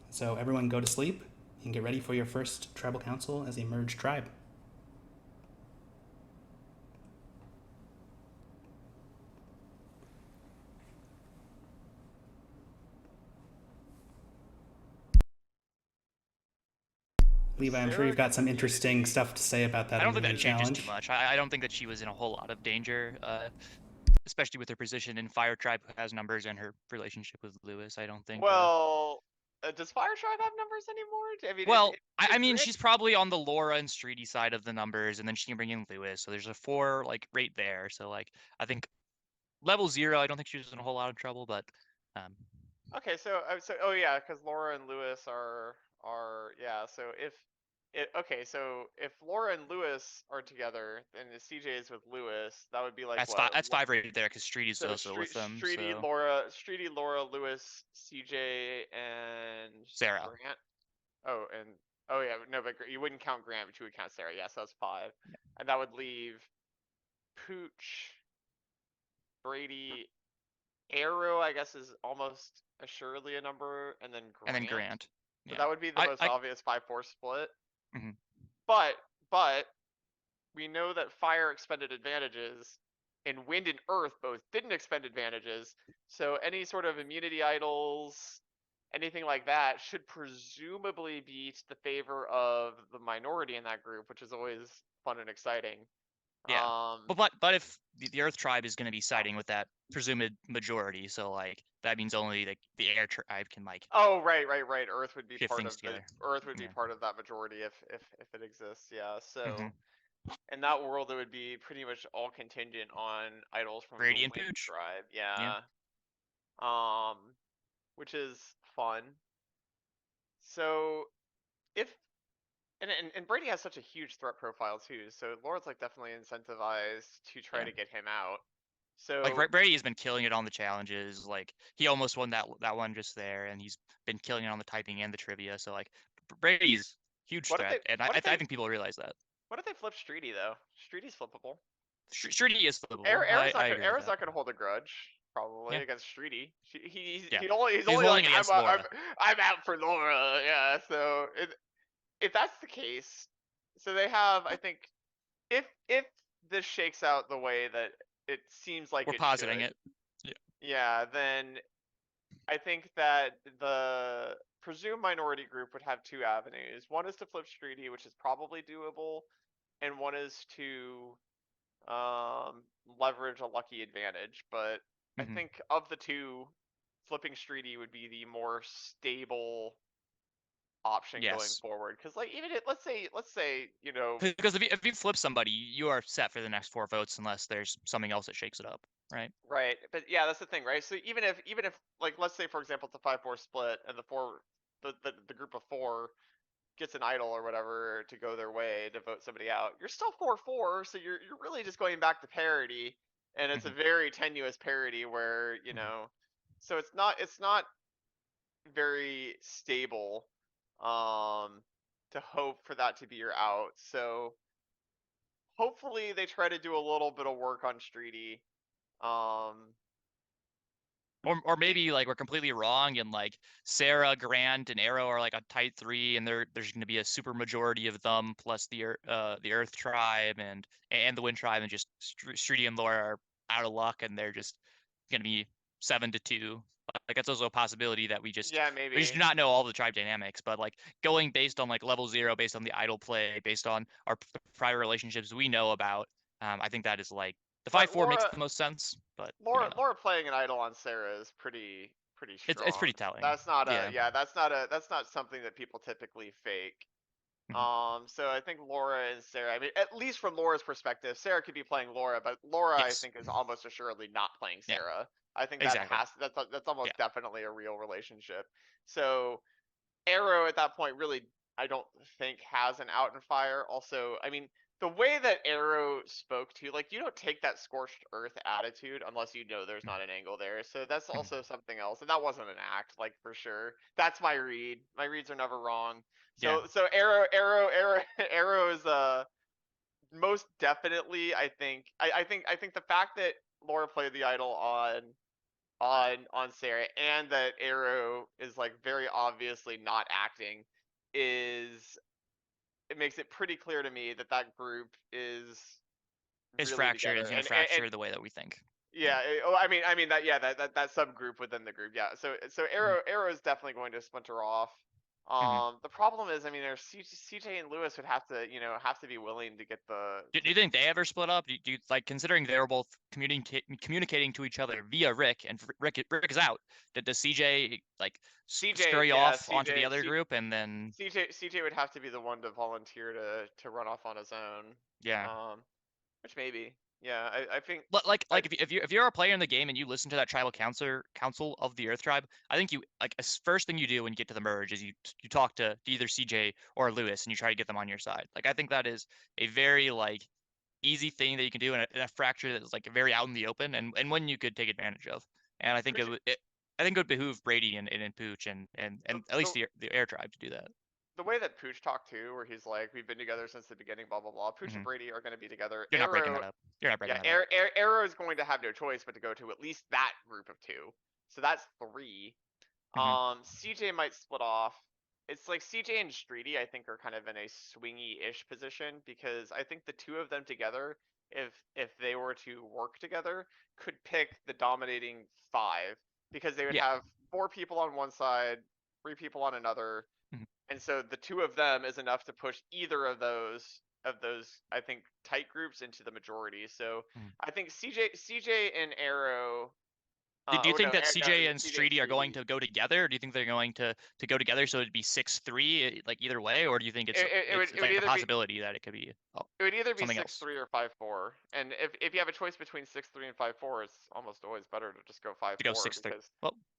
So everyone go to sleep. and get ready for your first tribal council as a merged tribe. Levi, I'm sure you've got some interesting stuff to say about that. I don't think that immunity changes challenge. too much. I don't think that she was in a whole lot of danger, especially with her position in Fire Tribe, who has numbers, and her relationship with Lewis. I don't think. Well, does Fire Tribe have numbers anymore? I mean, Well, I mean, she's probably on the Laura and Streety side of the numbers, and then she can bring in Lewis. So there's a 4 like right there. So like I think level 0, I don't think she was in a whole lot of trouble, but Okay, so oh yeah, because Laura and Lewis are yeah. So so if Laura and Lewis are together, and the CJ is with Lewis, that would be like that's what? 5. That's 5 right there because Streety's So also with them. Streety, So Laura, Lewis, CJ, and Sarah. Grant. Oh, and oh yeah, no, but you wouldn't count Grant, but you would count Sarah. Yes, that's 5, and that would leave Pooch, Brady, Arrow. I guess is almost assuredly a number, and then Grant. And then Grant. So Yeah. that would be the most obvious 5-4 split. Mhm. But we know that Fire expended advantages, and Wind and Earth both didn't expend advantages. So any sort of immunity idols, anything like that, should presumably be to the favor of the minority in that group, which is always fun and exciting. Yeah. But if the Earth Tribe is going to be siding with that presumed majority, so like that means only like the Air Tribe can like. Oh right. Earth would be shift part things of together. Earth would be part of that majority if it exists. Yeah. So in that world, it would be pretty much all contingent on idols from Brady the and Wind Pooch. Tribe. Yeah. Which is fun. So if and Brady has such a huge threat profile too, so Laura's like definitely incentivized to try to get him out. So like Brady has been killing it on the challenges. Like he almost won that one just there, and he's been killing it on the typing and the trivia. So like Brady's huge threat, and I think people realize that. What if they flip Streety though? Streety's flippable. Streety is flippable. Arrow's not gonna hold a grudge probably against Streety. He's only like I'm out for Laura. Yeah. So if that's the case, so they have, I think, if this shakes out the way that it seems like we're positing it. Yeah, then I think that the presumed minority group would have 2 avenues. One is to flip Streety, which is probably doable, and one is to leverage a lucky advantage. But I think of the 2, flipping Streety would be the more stable option going forward, because like even let's say because if you flip somebody, you are set for the next 4 votes unless there's something else that shakes it up, right? Right, but yeah, that's the thing, right? So even if like let's say for example it's a 5-4 split and the group of 4 gets an idol or whatever to go their way to vote somebody out, you're still 4-4, so you're really just going back to parity, and it's a very tenuous parity where so it's not very stable to hope for that to be your out. So hopefully they try to do a little bit of work on Streety. Or maybe like we're completely wrong and like Sarah, Grant, and Arrow are like a tight 3, and there's going to be a super majority of them plus the Earth Tribe and the Wind Tribe, and just Streety and Laura are out of luck and they're just going to be 7-2. Like that's also a possibility that we just we just do not know all the tribe dynamics, but like going based on like level 0, based on the idol play, based on our prior relationships we know about, I think that is like the 5-4 makes the most sense. But Laura playing an idol on Sarah is pretty strong. It's pretty telling. That's not that's not something that people typically fake. So I think Laura and Sarah, I mean, at least from Laura's perspective, Sarah could be playing Laura, but Laura I think is almost assuredly not playing Sarah. I think that's almost definitely a real relationship. So Arrow at that point really I don't think has an out in Fire. Also, I mean, the way that Arrow spoke to, like, you don't take that scorched earth attitude unless you know there's not an angle there. So that's also something else. And that wasn't an act, like, for sure. That's my read. My reads are never wrong. So Arrow is most definitely, I think the fact that Laura played the idol on Sarah, and that Arrow is like very obviously not acting, it makes it pretty clear to me that that group is really fractured. It's together. gonna fracture the way that we think. Yeah. I mean that that subgroup within the group. Yeah. So Arrow is definitely going to splinter off. The problem is, I mean, there's CJ and Lewis would have to, have to be willing to get the. Do you think they ever split up? Do you like, considering they were both communicating to each other via Rick, and Rick is out? Does CJ like scurry off onto the other group, and then CJ would have to be the one to volunteer to run off on his own. Yeah. Which maybe. Yeah, I think. Like if you're a player in the game and you listen to that tribal council of the Earth Tribe, I think you like first thing you do when you get to the merge is you talk to either CJ or Lewis and you try to get them on your side. Like I think that is a very like easy thing that you can do in a fracture that is like very out in the open and one you could take advantage of. And I think I think it would behoove Brady and Pooch and at least the Air Tribe to do that. The way that Pooch talked too, where he's like, "We've been together since the beginning," blah blah blah. Pooch and Brady are going to be together. You're not breaking that up. You're not breaking that up. Arrow is going to have no choice but to go to at least that group of 2. So that's 3. CJ might split off. It's like CJ and Streety, I think, are kind of in a swingy-ish position because I think the 2 of them together, if they were to work together, could pick the dominating 5 because they would have 4 people on one side, 3 people on another. And so the 2 of them is enough to push either of those I think tight groups into the majority. So I think CJ and Arrow. Do you think that CJ and Streety are going to go together? Or do you think they're going to go together so it'd be 6-3 like either way, or do you think it's like a possibility that it could be? It would either be 6-3 else? or 5-4. And if you have a choice between 6-3 and 5-4, it's almost always better to just go 5-4. To go 6-3.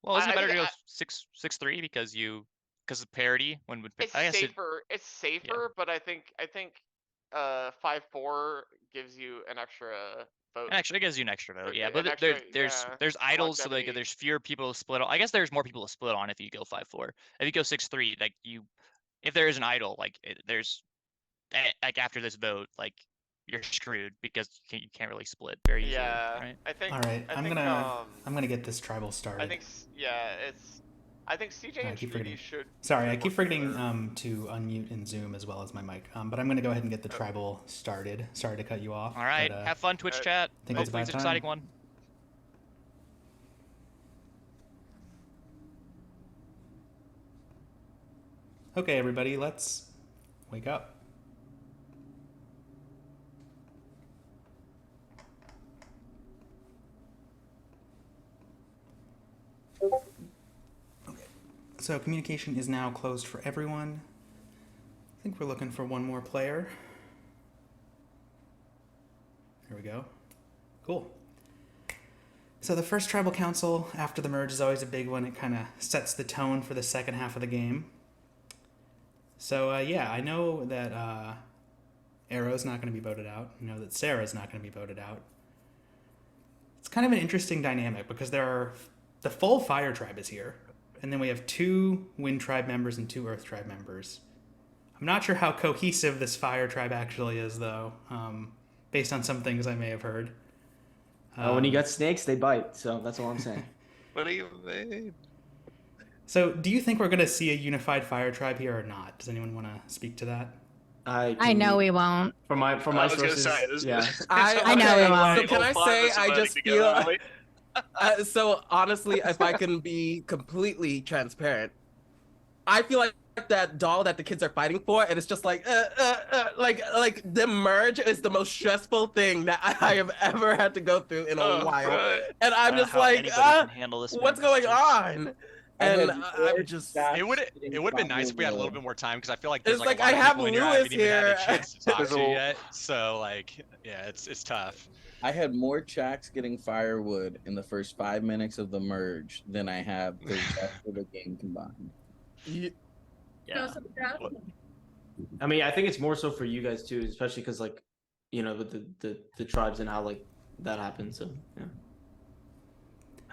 Well, isn't it better to go 6-3 because of parity it's safer. It's safer, but I think 5-4 gives you an extra vote. Actually, it gives you an extra vote, yeah. But there's idols, so like there's fewer people to split on. I guess there's more people to split on if you go 5-4. If you go 6-3, like if there is an idol, like there's like after this vote, like you're screwed because you can't really split very easily. Yeah, right? I think. All right, I'm gonna get this tribal started. I think CJ and Streety should. Sorry, I keep forgetting to unmute in Zoom as well as my mic. But I'm going to go ahead and get the tribal started. Sorry to cut you off. All right, but, have fun, Twitch chat. Hopefully it's an exciting one. Okay, everybody, let's wake up. So communication is now closed for everyone. I think we're looking for one more player. There we go. Cool. So the first tribal council after the merge is always a big one. It kind of sets the tone for the second half of the game. So yeah, I know that Arrow's not going to be voted out. I know that Sarah's not going to be voted out. It's kind of an interesting dynamic because the full Fire Tribe is here. And then we have 2 Wind Tribe members and 2 Earth Tribe members. I'm not sure how cohesive this Fire Tribe actually is, though, based on some things I may have heard. When you got snakes, they bite, so that's all I'm saying. What do you mean? So, do you think we're going to see a unified Fire Tribe here or not? Does anyone want to speak to that? I know we won't. From my sources, yeah. I know we won't. So can I say I just feel... So honestly, if I can be completely transparent, I feel like that doll that the kids are fighting for, and it's just like the merge is the most stressful thing that I have ever had to go through in a while, and I'm just like, what's going on? And I'm just it would have been nice if we had a little bit more time because I feel like there's it's like I a lot have of people Lewis in here I haven't even had a here. chance to talk to yet. So like, yeah, it's tough. I had more chacks getting firewood in the first 5 minutes of the merge than I have the rest of the game combined. Yeah. I mean, I think it's more so for you guys too, especially because like, with the tribes and how like that happens. So yeah.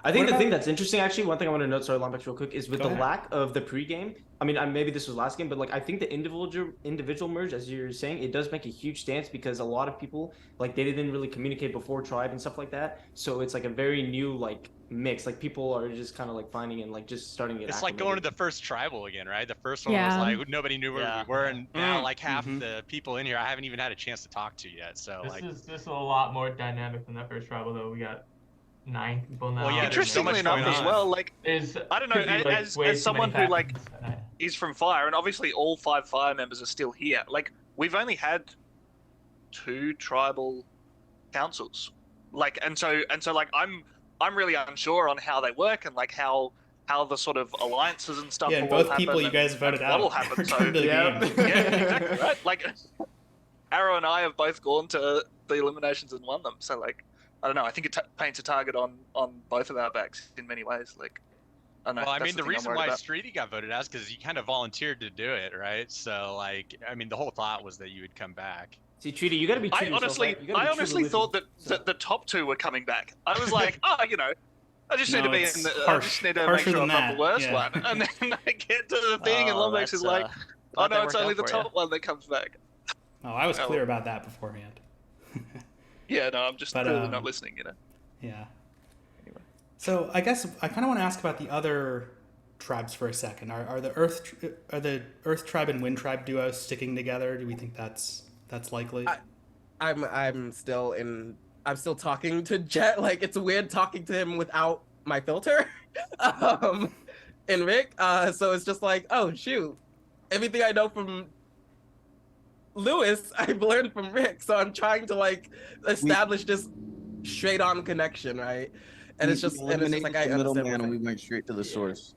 I think the thing that's interesting, actually, one thing I want to note, sorry, Lombex, real quick, is with the lack of the pregame. I mean, maybe this was last game, but like I think the individual merge, as you're saying, it does make a huge stance because a lot of people like they didn't really communicate before tribe and stuff like that. So it's like a very new like mixed. Like people are just kind of like finding it and like just starting to get It's like going to acclimated. the first tribal again, right? The first one was Yeah. like nobody knew where we were, and now like half Mhm. the people in here I haven't even had a chance to talk to yet. So This like, is a lot more dynamic than that first tribal though. We got 9 people now. Well, yeah, there's so Interestingly much enough going as on. well, like There's I don't know, could be, like, as way too someone many who like factions, and is from Fire, and obviously all 5 Fire members are still here. Like we've only had 2 tribal councils, like and so like I'm really unsure on how they work and like how the sort of alliances and stuff Yeah, and will all both people happen you guys and voted what'll out happen. are So coming to the Yeah. game. yeah, exactly right. Like Arrow and I have both gone to the eliminations and won them. So like I don't know. I think it paints a target on both of our backs in many ways. Like I don't know. well, I that's mean, the thing I'm reason worried why about. Streety got voted out is because he kind of volunteered to do it, right? So like, I mean, the whole thought was that you would come back. See, Treaty, you gotta be true I to yourself, honestly, right? You gotta be I true to honestly religion, thought that so. the top 2 were coming back. I was like, oh, you know, I just need No, to be it's in the, I harsh- just need to make harsher sure than I'm not the that, worst yeah. one. And then I get to the thing, and Oh, Lombax is that's, like, oh glad that no, it's worked only out the for ya. top one that comes back. Oh, I was Oh. clear about that beforehand. Yeah, no, I'm just But, clearly not listening, you know. Yeah. So I guess I kind of want to ask about the other tribes for a second. Are the Earth tribe and Wind tribe duos sticking together? Do we think that's likely? I'm still talking to Jet. Like it's weird talking to him without my filter. And Rick. So it's just like, oh shoot, everything I know from Lewis, I've learned from Rick. So I'm trying to like establish this straight on connection, right? And it's just like I the understand. middleman and we went straight to the source.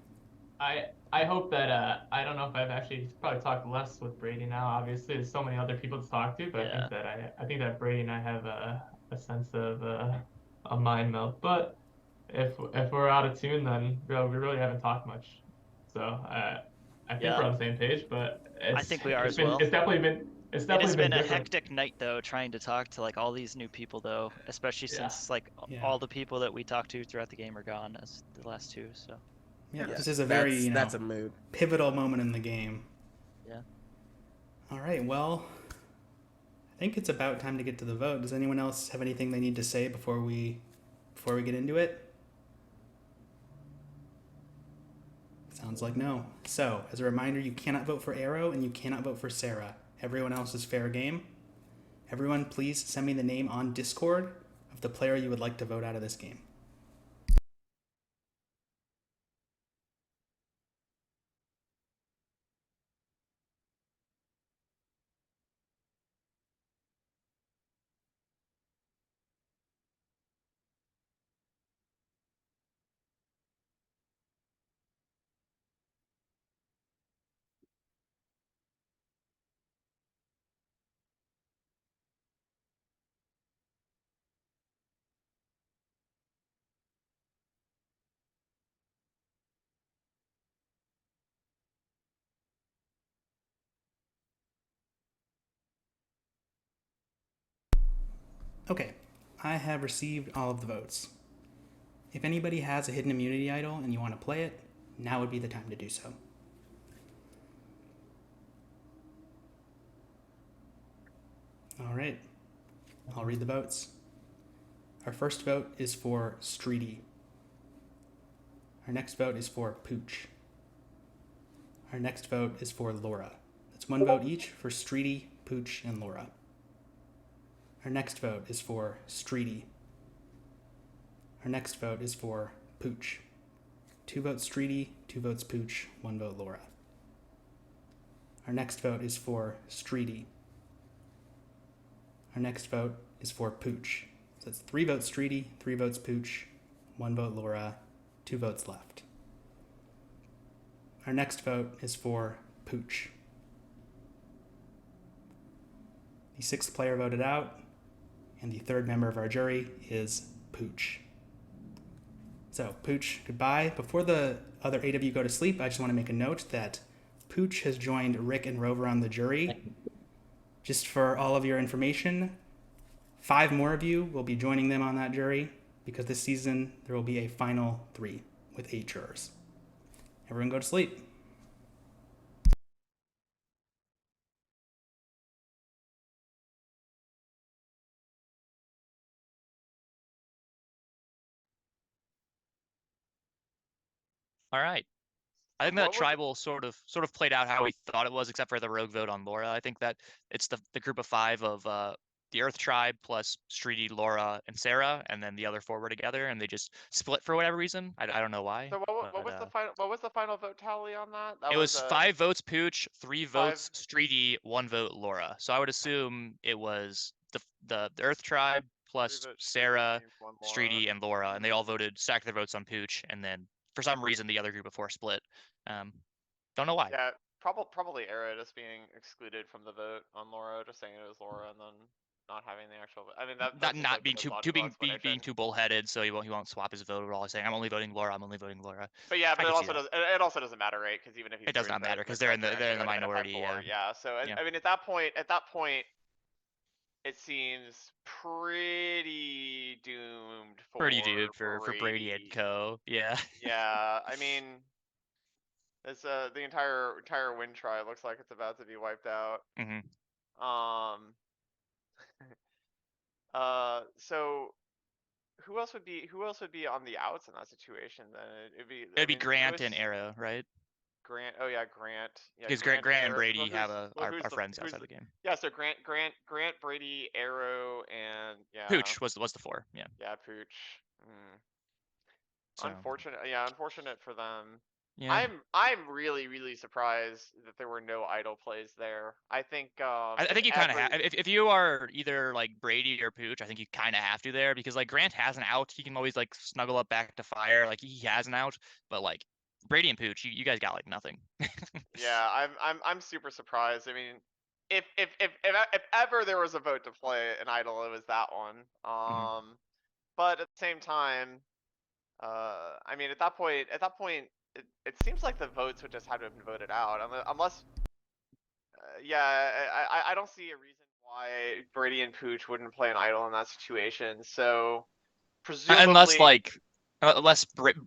I hope that I don't know if I've actually probably talked less with Brady now. Obviously, there's so many other people to talk to, but I think that Brady and I have a sense of a mind meld. But if we're out of tune, then we really haven't talked much. So I think we're on the same page. But I think we are as been, well. It's definitely been. It has been a different. hectic night though, trying to talk to like all these new people though, especially since like all the people that we talked to throughout the game are gone as the last 2. So. Yeah, this is a very that's a mood. Pivotal moment in the game. Yeah. All right, well, I think it's about time to get to the vote. Does anyone else have anything they need to say before we get into it? Sounds like no. So, as a reminder, you cannot vote for Arrow and you cannot vote for Sarah. Everyone else is fair game. Everyone, please send me the name on Discord of the player you would like to vote out of this game. Okay, I have received all of the votes. If anybody has a hidden immunity idol and you want to play it, now would be the time to do so. All right, I'll read the votes. Our first vote is for Streety. Our next vote is for Pooch. Our next vote is for Laura. That's 1 vote each for Streety, Pooch, and Laura. Our next vote is for Streety. Our next vote is for Pooch. 2 votes Streety, 2 votes Pooch, 1 vote Laura. Our next vote is for Streety. Our next vote is for Pooch. So that's 3 votes Streety, 3 votes Pooch, 1 vote Laura, 2 votes left. Our next vote is for Pooch. The 6th player voted out, and the 3rd member of our jury is Pooch. So, Pooch, goodbye. Before the other 8 of you go to sleep, I just want to make a note that Pooch has joined Rick and Rover on the jury. Just for all of your information, 5 more of you will be joining them on that jury, because this season there will be a final 3 with 8 jurors. Everyone go to sleep. All right. I think What that was tribal sort of played out how we thought it was, except for the rogue vote on Laura. I think that it's the group of 5 of the Earth tribe plus Streety, Laura, and Sarah, and then the other 4 were together, and they just split for whatever reason. I don't know why. So what was the final vote tally on that? That it was 5 votes Pooch, 3 5 votes Streety, 1 vote Laura. So I would assume it was the Earth tribe plus votes Sarah, one Laura. Streety, and Laura, and they all voted stacked their votes on Pooch, and then for some reason the other group of 4 split. Don't know why. Yeah, probably Era just being excluded from the vote on Laura, just saying it was Laura and then not having the actual. I mean that's not being too bullheaded, so he won't swap his vote at all. Saying I'm only voting Laura. I'm only voting Laura. But yeah, but it also doesn't matter, right? Because even if he's it does not matter because they're in the minority. Yeah. So I mean, at that point, it seems pretty doomed for Brady and Co. Yeah. Yeah, I mean, it's the entire win try looks like it's about to be wiped out. So who else would be on the outs in that situation then? It'd be Grant and Arrow, right? Grant. Oh yeah, Grant. Yeah, because Grant and Brady have our friends outside the game. Yeah, so Grant, Brady, Arrow, and yeah. Pooch was the 4. Yeah. Yeah, Pooch. So. Unfortunate. Yeah, unfortunate for them. Yeah. I'm really surprised that there were no idle plays there. I think. I think you kind of have. If you are either like Brady or Pooch, I think you kind of have to there because like Grant has an out. He can always like snuggle up back to fire. Like he has an out, but like. Brady and Pooch, you guys got like nothing. Yeah, I'm super surprised. I mean, if ever there was a vote to play an idol, it was that one. But at the same time, I mean, at that point, it seems like the votes would just have to have been voted out, unless, yeah, I don't see a reason why Brady and Pooch wouldn't play an idol in that situation. So presumably, unless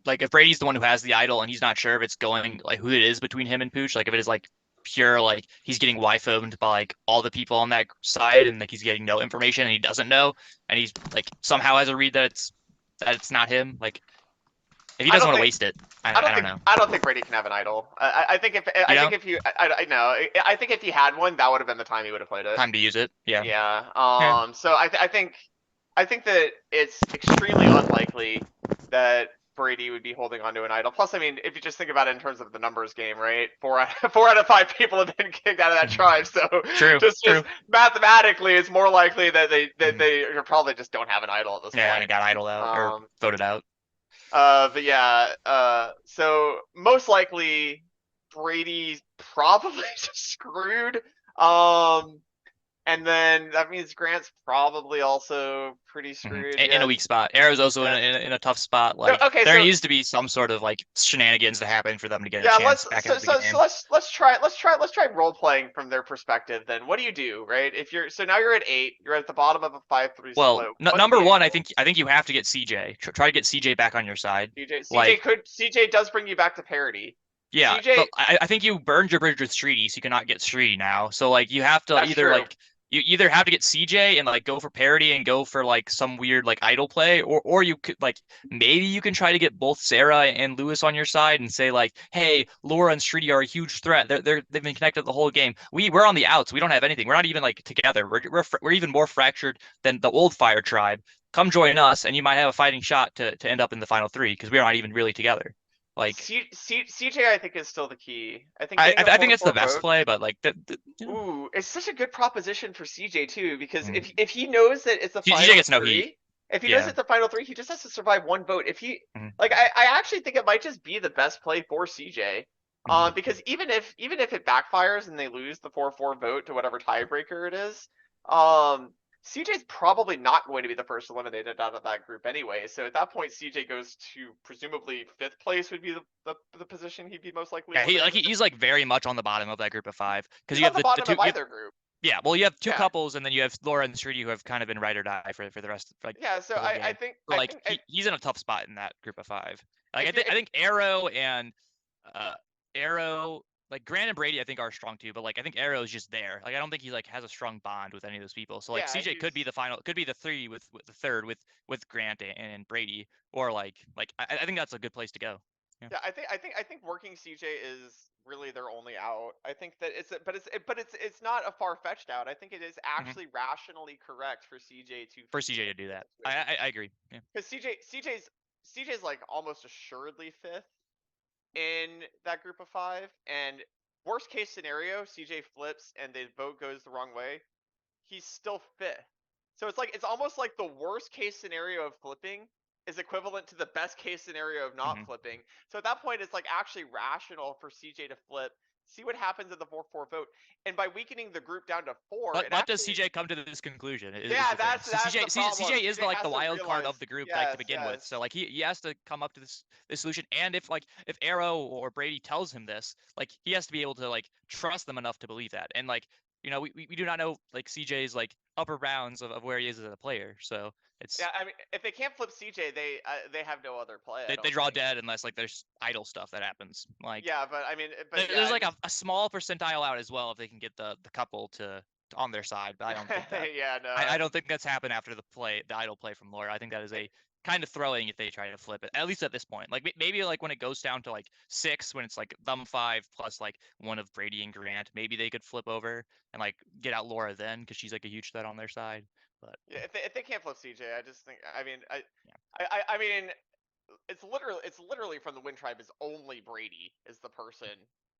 like if Brady's the one who has the idol and he's not sure if it's going like who it is between him and Pooch, like if it is like pure like he's getting wife-owned by like all the people on that side and like he's getting no information and he doesn't know and he's like somehow has a read that it's not him, like if he doesn't want to waste it, I don't know. I don't think Brady can have an idol. I think if he had one, that would have been the time he would have played it. Time to use it. Yeah. Yeah. So I think that it's extremely unlikely that Brady would be holding onto an idol. Plus, I mean, if you just think about it in terms of the numbers game, right? 4 out of 5 people have been kicked out of that tribe. So just mathematically, it's more likely that they probably just don't have an idol at this point. Yeah, and it got idled out or voted out. But yeah, so most likely Brady's probably just screwed. And then that means Grant's probably also pretty screwed. In a weak spot. Arrow's also in a tough spot. Like there needs to be some sort of like shenanigans to happen for them to get a chance back into the game. Let's try role playing from their perspective then. What do you do, right? So now you're at 8, you're at the bottom of a 5-3 split. Number one, I think you have to get CJ. Try to get CJ back on your side. CJ does bring you back to parity. Yeah, CJ, but I think you burned your bridge with Streety, so you cannot get Streety now. So like you have to you either have to get CJ and like go for parity and go for like some weird like idle play, or you could like maybe you can try to get both Sarah and Lewis on your side and say like, hey, Laura and Streety are a huge threat. They've been connected the whole game. We're on the outs. We don't have anything. We're not even like together. We're even more fractured than the old Fire tribe. Come join us, and you might have a fighting shot to end up in the final 3 because we're not even really together. Like CJ, I think is still the key. I think it's the best play, but like ooh, it's such a good proposition for CJ too because if he knows that it's the final CJ gets no 3, heat. If he knows it's the final 3, he just has to survive 1 vote. If he like, I actually think it might just be the best play for CJ, because even if it backfires and they lose the 4-4 vote to whatever tiebreaker it is, CJ's probably not going to be the first eliminated out of that group anyway. So at that point, CJ goes to presumably 5th place would be the position he'd be most likely. Yeah, he's like very much on the bottom of that group of 5 because you have the bottom of either group. Yeah, well, you have 2 couples, and then you have Laura and Streety who have kind of been ride or die for the rest. So I think he's in a tough spot in that group of 5. Like I think Arrow and like Grant and Brady, I think are strong too, but like I think Arrow is just there. Like I don't think he like has a strong bond with any of those people. So like CJ could be the final, could be the 3 with the 3rd with Grant and Brady, or like I think that's a good place to go. Yeah, I think working CJ is really their only out. I think that it's not a far-fetched out. I think it is actually rationally correct for CJ to do that. I agree. Yeah. Because CJ's like almost assuredly 5th in that group of 5, and worst case scenario, CJ flips and the vote goes the wrong way, he's still 5th. So it's almost like the worst case scenario of flipping is equivalent to the best case scenario of not flipping. So at that point, it's like actually rational for CJ to flip, see what happens in the 4-4 vote, and by weakening the group down to 4. But does CJ come to this conclusion? Yeah, that's the problem. CJ is CJ the wild card of the group, like, to begin with. Yes. So like he has to come up to this solution. And if Arrow or Brady tells him this, like he has to be able to like trust them enough to believe that. And like, you know, we do not know like CJ's like upper bounds of where he is as a player. So it's I mean, if they can't flip CJ, they have no other play. they draw dead unless like there's idle stuff that happens. Like yeah, but I mean, there's like a small percentile out as well if they can get the couple to on their side. But I don't think that. Yeah, no. I don't think that's happened after the idle play from Laura. I think that is a kind of throwing if they try to flip it, at least at this point. Like maybe like when it goes down to like 6, when it's like them 5 plus like one of Brady and Grant, maybe they could flip over and like get out Laura then, because she's like a huge threat on their side. But yeah, if they can't flip CJ, I just think I mean it's literally from the Wind Tribe is only Brady is the person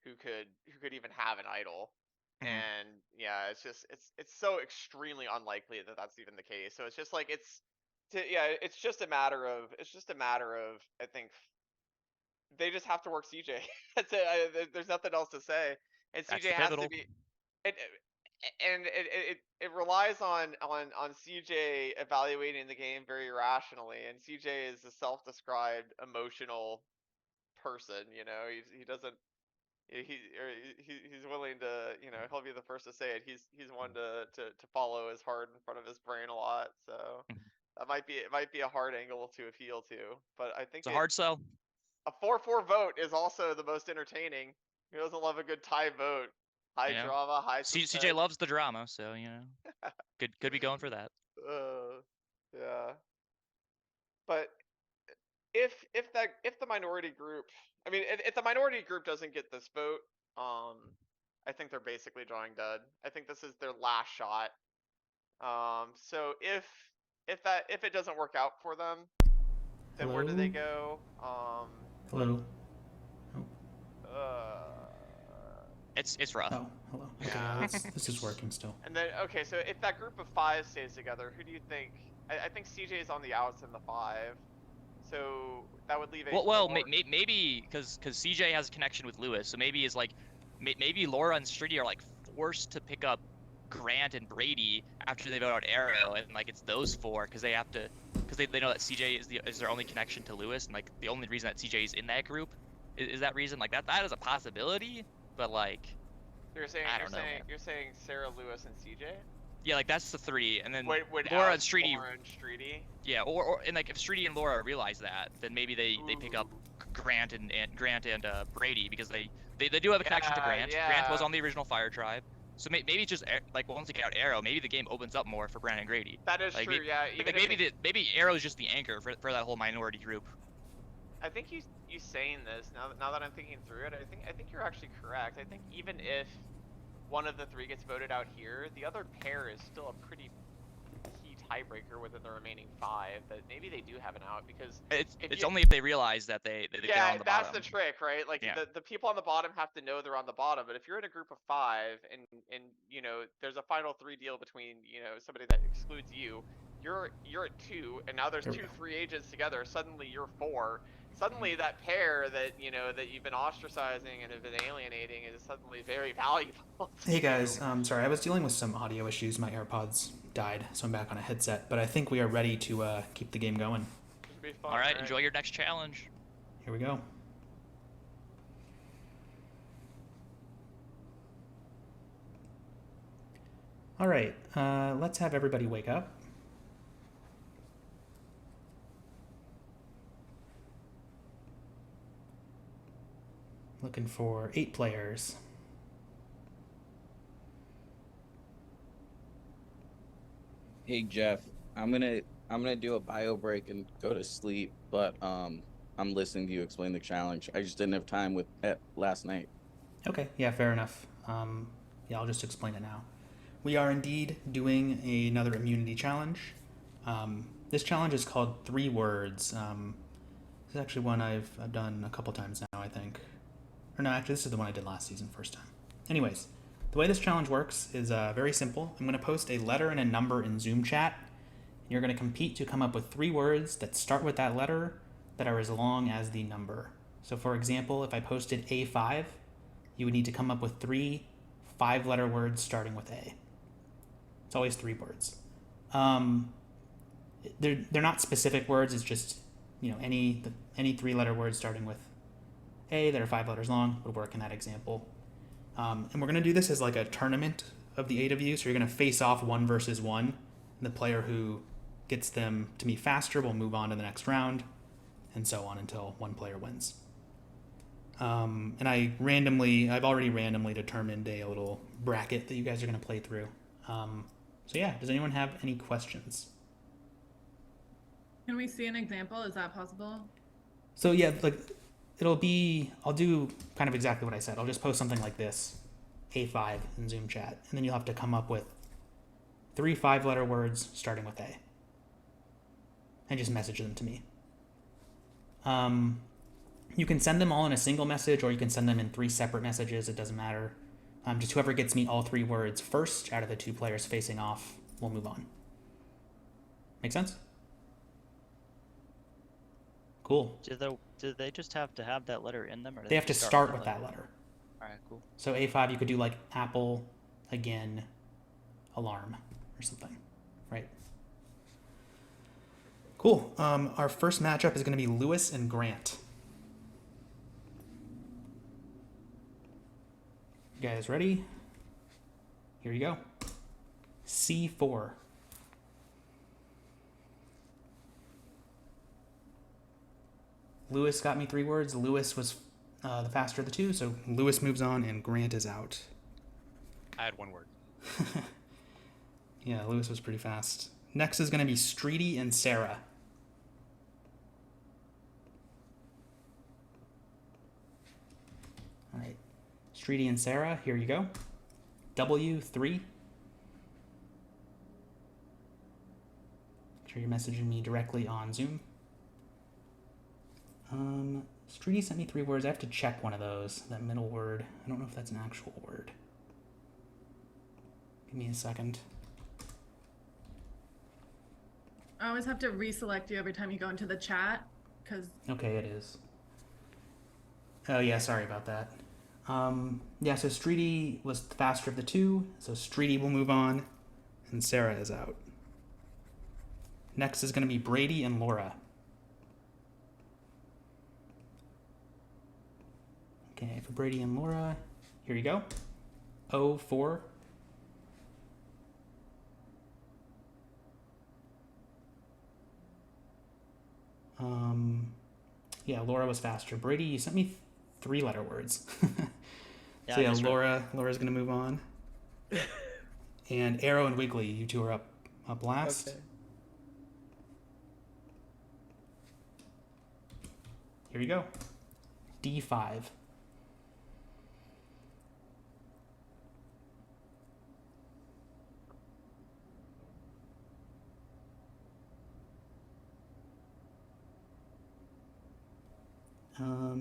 who could even have an idol. And yeah, it's so extremely unlikely that that's even the case. So it's just like it's just a matter of I think they just have to work CJ. That's it. There's nothing else to say. And CJ has to be it relies on CJ evaluating the game very rationally, and CJ is a self-described emotional person. You know, he doesn't. He's willing to, you know, he'll be the first to say it. He's one to follow his heart in front of his brain a lot. So that might be a hard angle to appeal to. But I think it's a hard sell. A 4-4 vote is also the most entertaining. Who doesn't love a good tie vote? High drama, high suspense. CJ loves the drama, so you know, could be going for that. Yeah. But if the minority group, I mean, if the minority group doesn't get this vote, I think they're basically drawing dead. I think this is their last shot. So if it doesn't work out for them, then where do they go? Hello. It's rough. Oh, hello. Okay, Yeah. this is working still. And then okay, so if that group of 5 stays together, who do you think? I think CJ is on the outs in the 5. So that would leave a maybe because CJ has a connection with Lewis, so maybe is like maybe Laura and Streety are like forced to pick up Grant and Brady after they vote out Arrow, and like it's those 4 because they have to they know that CJ is their only connection to Lewis, and like the only reason that CJ is in that group is that reason. Like that is a possibility, but like you're saying Sarah, Lewis, and CJ. Yeah, like that's the 3, and then Laura and Streety. Yeah, or and like if Streety and Laura realize that, then maybe they pick up Grant and Brady, because they do have a connection to Grant. Yeah. Grant was on the original Fire Tribe, so maybe it's just like once they get out Arrow, maybe the game opens up more for Grant and Grady. That is true. Yeah. Maybe Arrow is just the anchor for that whole minority group. I think you saying this now that I'm thinking through it, I think you're actually correct. I think even if one of the 3 gets voted out here, the other pair is still a pretty key tiebreaker within the remaining 5. That maybe they do have an out, because it's only if they realize that they get on the bottom. Yeah, that's the trick, right? Like the people on the bottom have to know they're on the bottom. But if you're in a group of 5 and you know there's a final 3 deal between, you know, somebody that excludes you, you're at 2, and now there's 2 free agents together. Suddenly you're 4. Suddenly that pair that that you've been ostracizing and have been alienating is suddenly very valuable. Hey guys, sorry, I was dealing with some audio issues. My AirPods died, so I'm back on a headset. But I think we are ready to keep the game going. Should be fun, All right, enjoy your next challenge. Here we go. All right, let's have everybody wake up. Looking for 8 players. Hey Jeff, I'm gonna do a bio break and go to sleep, but I'm I'm listening to you explain the challenge. I just didn't have time with last night. Okay, yeah, fair enough. Yeah, I'll just explain it now. We are indeed doing another immunity challenge. This challenge is called 3 Words. This is actually one I've done a couple times now, I think. Or no, actually, this is the one I did last season, first time. Anyways, the way this challenge works is very simple. I'm going to post a letter and a number in Zoom chat. You're going to compete to come up with 3 words that start with that letter that are as long as the number. So for example, if I posted A5, you would need to come up with 3 5-letter words starting with A. It's always 3 words. They're not specific words. It's just, any 3-letter word starting with A that are 5 letters long would work in that example. And we're going to do this as like a tournament of the 8 of you. So you're going to face off 1 versus 1. And the player who gets them to me faster will move on to the next round, and so on until one player wins. And I've already randomly determined a little bracket that you guys are going to play through. So yeah, does anyone have any questions? Can we see an example? Is that possible? So yeah, I'll do kind of exactly what I said. I'll just post something like this, A5 in Zoom chat, and then you'll have to come up with 3 5-letter words starting with A. And just message them to me. You can send them all in a single message, or you can send them in 3 separate messages. It doesn't matter. Just whoever gets me all 3 words first out of the 2 players facing off will move on. Make sense? Cool. Do they just have to have that letter in them, or They have to start with that letter. All right, cool. So A5, you could do like apple, again, alarm, or something, right? Cool. Our first matchup is going to be Lewis and Grant. You guys ready? Here you go. C4. Lewis got me 3 words. Lewis was the faster of the 2, so Lewis moves on and Grant is out. I had 1 word. Yeah, Lewis was pretty fast. Next is going to be Streety and Sarah. All right. Streety and Sarah, here you go. W3. Make sure you're messaging me directly on Zoom. Streety sent me 3 words. I have to check one of those. That middle word. I don't know if that's an actual word. Give me a second. I always have to reselect you every time you go into the chat, because... Okay, it is. Oh, yeah, sorry about that. Yeah, so Streety was the faster of the 2, so Streety will move on, and Sarah is out. Next is going to be Brady and Laura. Okay, for Brady and Laura, here you go. O4. Yeah, Laura was faster. Brady, you sent me 3-letter words. Yeah, So yeah, Laura's gonna move on. And Arrow and Wiggly, you 2 are up last. Okay. Here you go. D5.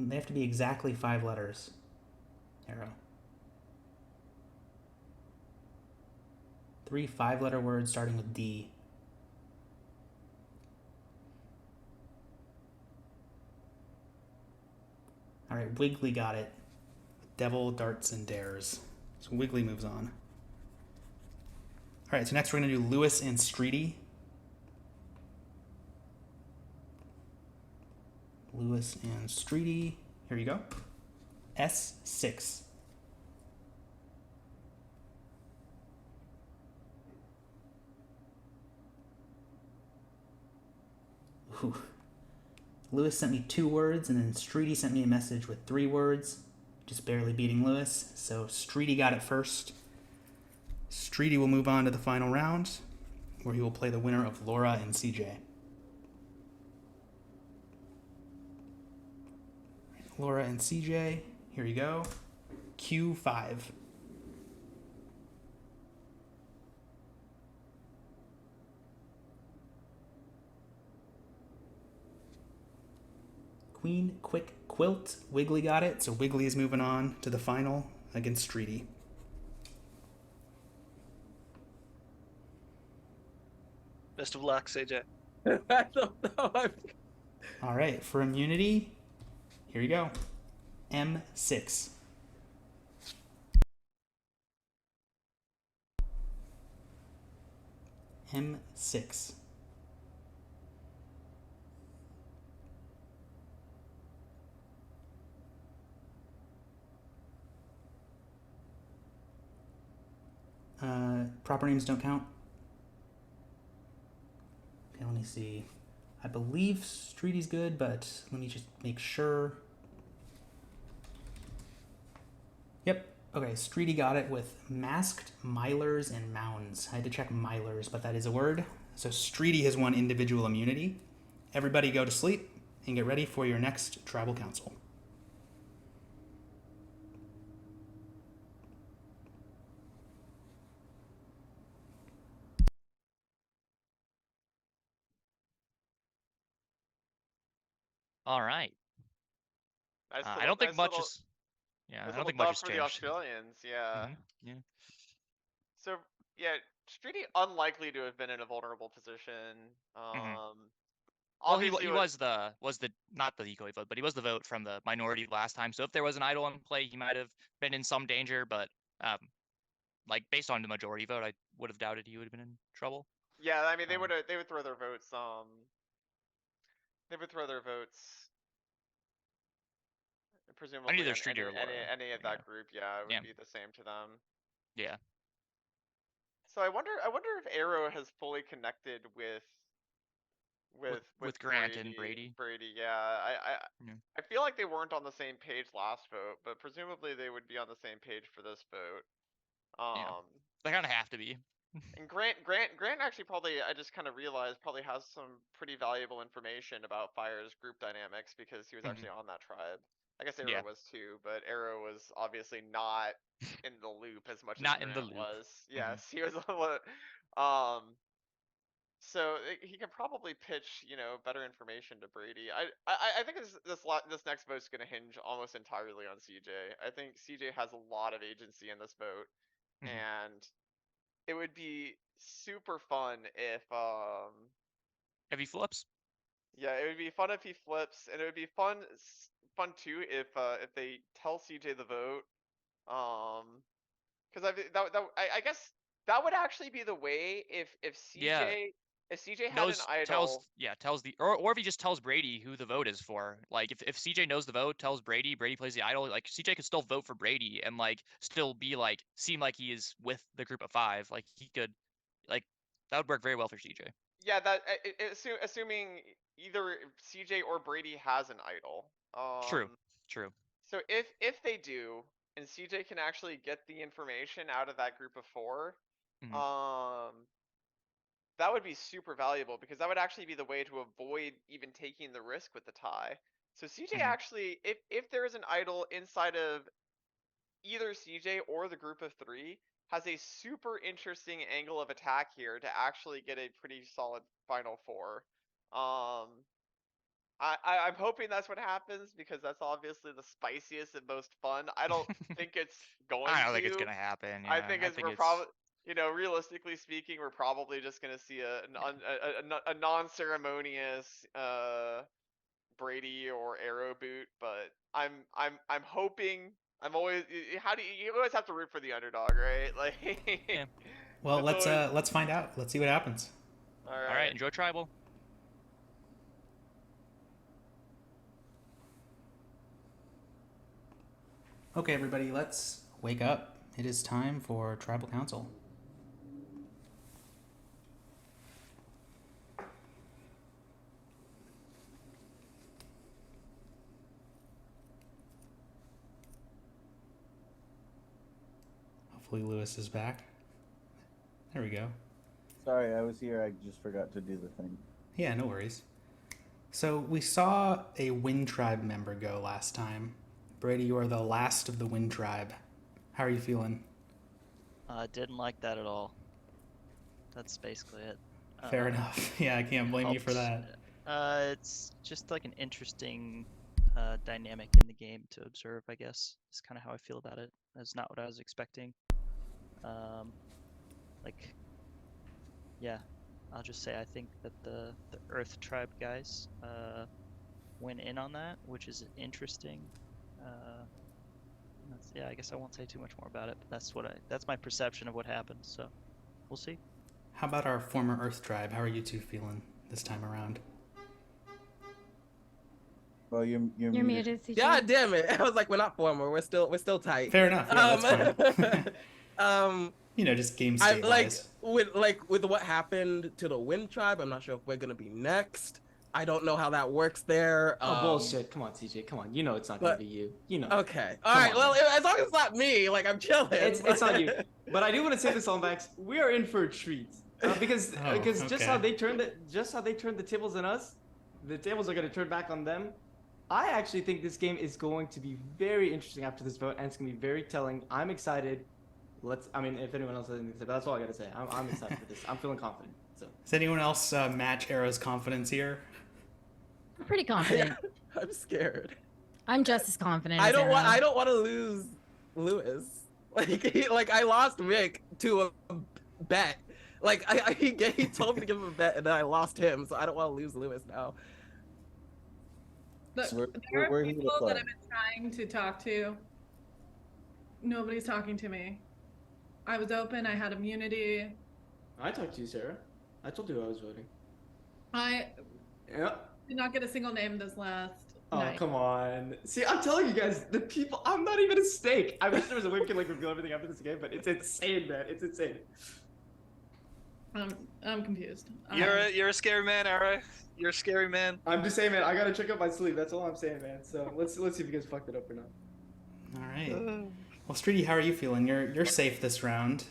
They have to be exactly 5 letters. Arrow. 3 5-letter words starting with D. All right, Wiggly got it. Devil, darts, and dares. So Wiggly moves on. All right, so next we're going to do Lewis and Streety. Lewis and Streety. Here you go. S6. Ooh. Lewis sent me 2 words, and then Streety sent me a message with 3 words, just barely beating Lewis. So Streety got it first. Streety will move on to the final round, where he will play the winner of Laura and CJ. Laura and CJ. Here you go. Q5. Queen, quick, quilt. Wiggly got it, so Wiggly is moving on to the final against Streety. Best of luck, CJ. I don't know. All right, for immunity, here you go. M6. M6. Proper names don't count. Okay, let me see. I believe Streety's good, but let me just make sure. Yep. Okay, Streety got it with masked milers and mounds. I had to check milers, but that is a word. So Streety has won individual immunity. Everybody go to sleep and get ready for your next tribal council. All right. Nice I don't think nice much little, is. Yeah, nice I don't little think much dub has for the changed. Australians. Yeah. Yeah. So yeah, Streety unlikely to have been in a vulnerable position. Well, he Obviously was the not the decoy vote, but he was the vote from the minority last time. So if there was an idol in play, he might have been in some danger. But like based on the majority vote, I would have doubted he would have been in trouble. Yeah, I mean they would throw their votes. They would throw their votes. Presumably either on Streety or Laura. any of that group, yeah, it would be the same to them. Yeah. So I wonder if Arrow has fully connected with Grant Brady, and Brady. Yeah. I feel like they weren't on the same page last vote, but presumably they would be on the same page for this vote. They kind of have to be. And Grant actually probably, I just kind of realized, probably has some pretty valuable information about Fire's group dynamics because he was actually on that tribe. I guess Arrow was too, but Arrow was obviously not in the loop as much as Grant was. Yes, he was. So he can probably pitch, better information to Brady. I think this next vote's going to hinge almost entirely on CJ. I think CJ has a lot of agency in this vote, and it would be super fun if he flips. Yeah, it would be fun if he flips, and it would be fun too if they tell CJ the vote. Because I guess that would actually be the way if CJ had an idol. Tells the or if he just tells Brady who the vote is for. Like if CJ knows the vote, tells Brady plays the idol, like CJ could still vote for Brady and like still be like seem like he is with the group of 5. Like he could that would work very well for CJ. Yeah, assuming either CJ or Brady has an idol. True. So if they do, and CJ can actually get the information out of that group of 4, that would be super valuable because that would actually be the way to avoid even taking the risk with the tie. So CJ actually, if there is an idol inside of either CJ or the group of 3, has a super interesting angle of attack here to actually get a pretty solid final 4. I'm hoping that's what happens because that's obviously the spiciest and most fun. I don't think it's going to. I don't think it's gonna happen. Yeah. I think we're probably, realistically speaking, we're probably just gonna see a non-ceremonious Brady or Arrow boot. But I'm hoping. You always have to root for the underdog, right? Like. Yeah. Well, let's find out. Let's see what happens. All right. Enjoy tribal. Okay, everybody, let's wake up. It is time for Tribal Council. Hopefully Lewis is back. There we go. Sorry, I was here. I just forgot to do the thing. Yeah, no worries. So we saw a Wind Tribe member go last time. Brady, you are the last of the Wind Tribe. How are you feeling? I didn't like that at all. That's basically it. Fair enough. Yeah, I can't blame you for that. It's just like an interesting dynamic in the game to observe, I guess. It's kind of how I feel about it. That's not what I was expecting. Yeah, I'll just say I think that the Earth Tribe guys went in on that, which is interesting. Yeah, I guess I won't say too much more about it, but that's my perception of what happened, so we'll see. How about our former Earth Tribe? How are you two feeling this time around? Well, you're muted, CJ. God damn it! I was like, we're not former. We're still tight. Fair enough. Yeah, that's fine. You know, just game state with what happened to the Wind Tribe. I'm not sure if we're gonna be next. I don't know how that works there. Oh, bullshit. Come on, CJ. Come on. You know it's not going to be you. You know. Okay. All right. Well, as long as it's not me, like, I'm chilling. It's not you. But I do want to say this on Max. We are in for a treat. Because just how they turned the tables on us, the tables are going to turn back on them. I actually think this game is going to be very interesting after this vote, and it's going to be very telling. I'm excited. If anyone else has anything to say, but that's all I got to say. I'm excited for this. I'm feeling confident. So. Does anyone else match Arrow's confidence here? I'm pretty confident. I'm scared. I'm just as confident. I don't want to lose Lewis. Like I lost Rick to a bet. Like he told me to give him a bet, and then I lost him. So I don't want to lose Lewis now. Look, there are people that I've been trying to talk to. Nobody's talking to me. I was open. I had immunity. I talked to you, Sarah. I told you I was voting. Yeah. Did not get a single name this last night. Come on. See, I'm telling you guys, the people, I'm not even a snake. I wish there was a way we could reveal everything after this game, but it's insane, man. It's insane. I'm confused. You're a scary man, Arrow. You're a scary man. I'm just saying, man, I gotta check up my sleep. That's all I'm saying, man. So let's see if you guys fucked it up or not. All right. Well, Streety, how are you feeling? You're safe this round.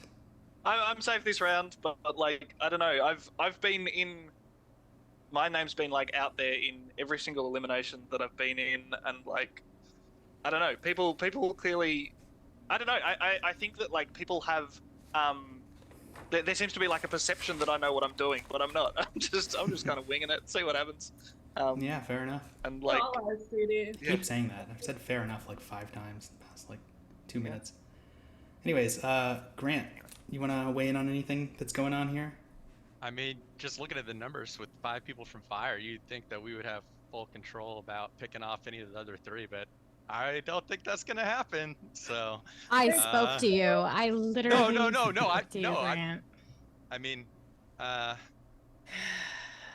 I'm safe this round, but like, I don't know. I've been in... My name's been like out there in every single elimination that I've been in, and like, I don't know, people clearly, I don't know, I think that like people have, there seems to be like a perception that I know what I'm doing, but I'm not. I'm just kind of winging it, see what happens. Yeah, fair enough. And like, keep saying that. I've said fair enough like 5 times in the past like 2 minutes. Anyways, Grant, you want to weigh in on anything that's going on here? I mean, just looking at the numbers with 5 people from Fire, you'd think that we would have full control about picking off any of the other 3, but I don't think that's gonna happen. So I spoke to you. I literally spoke to you, Grant. I mean,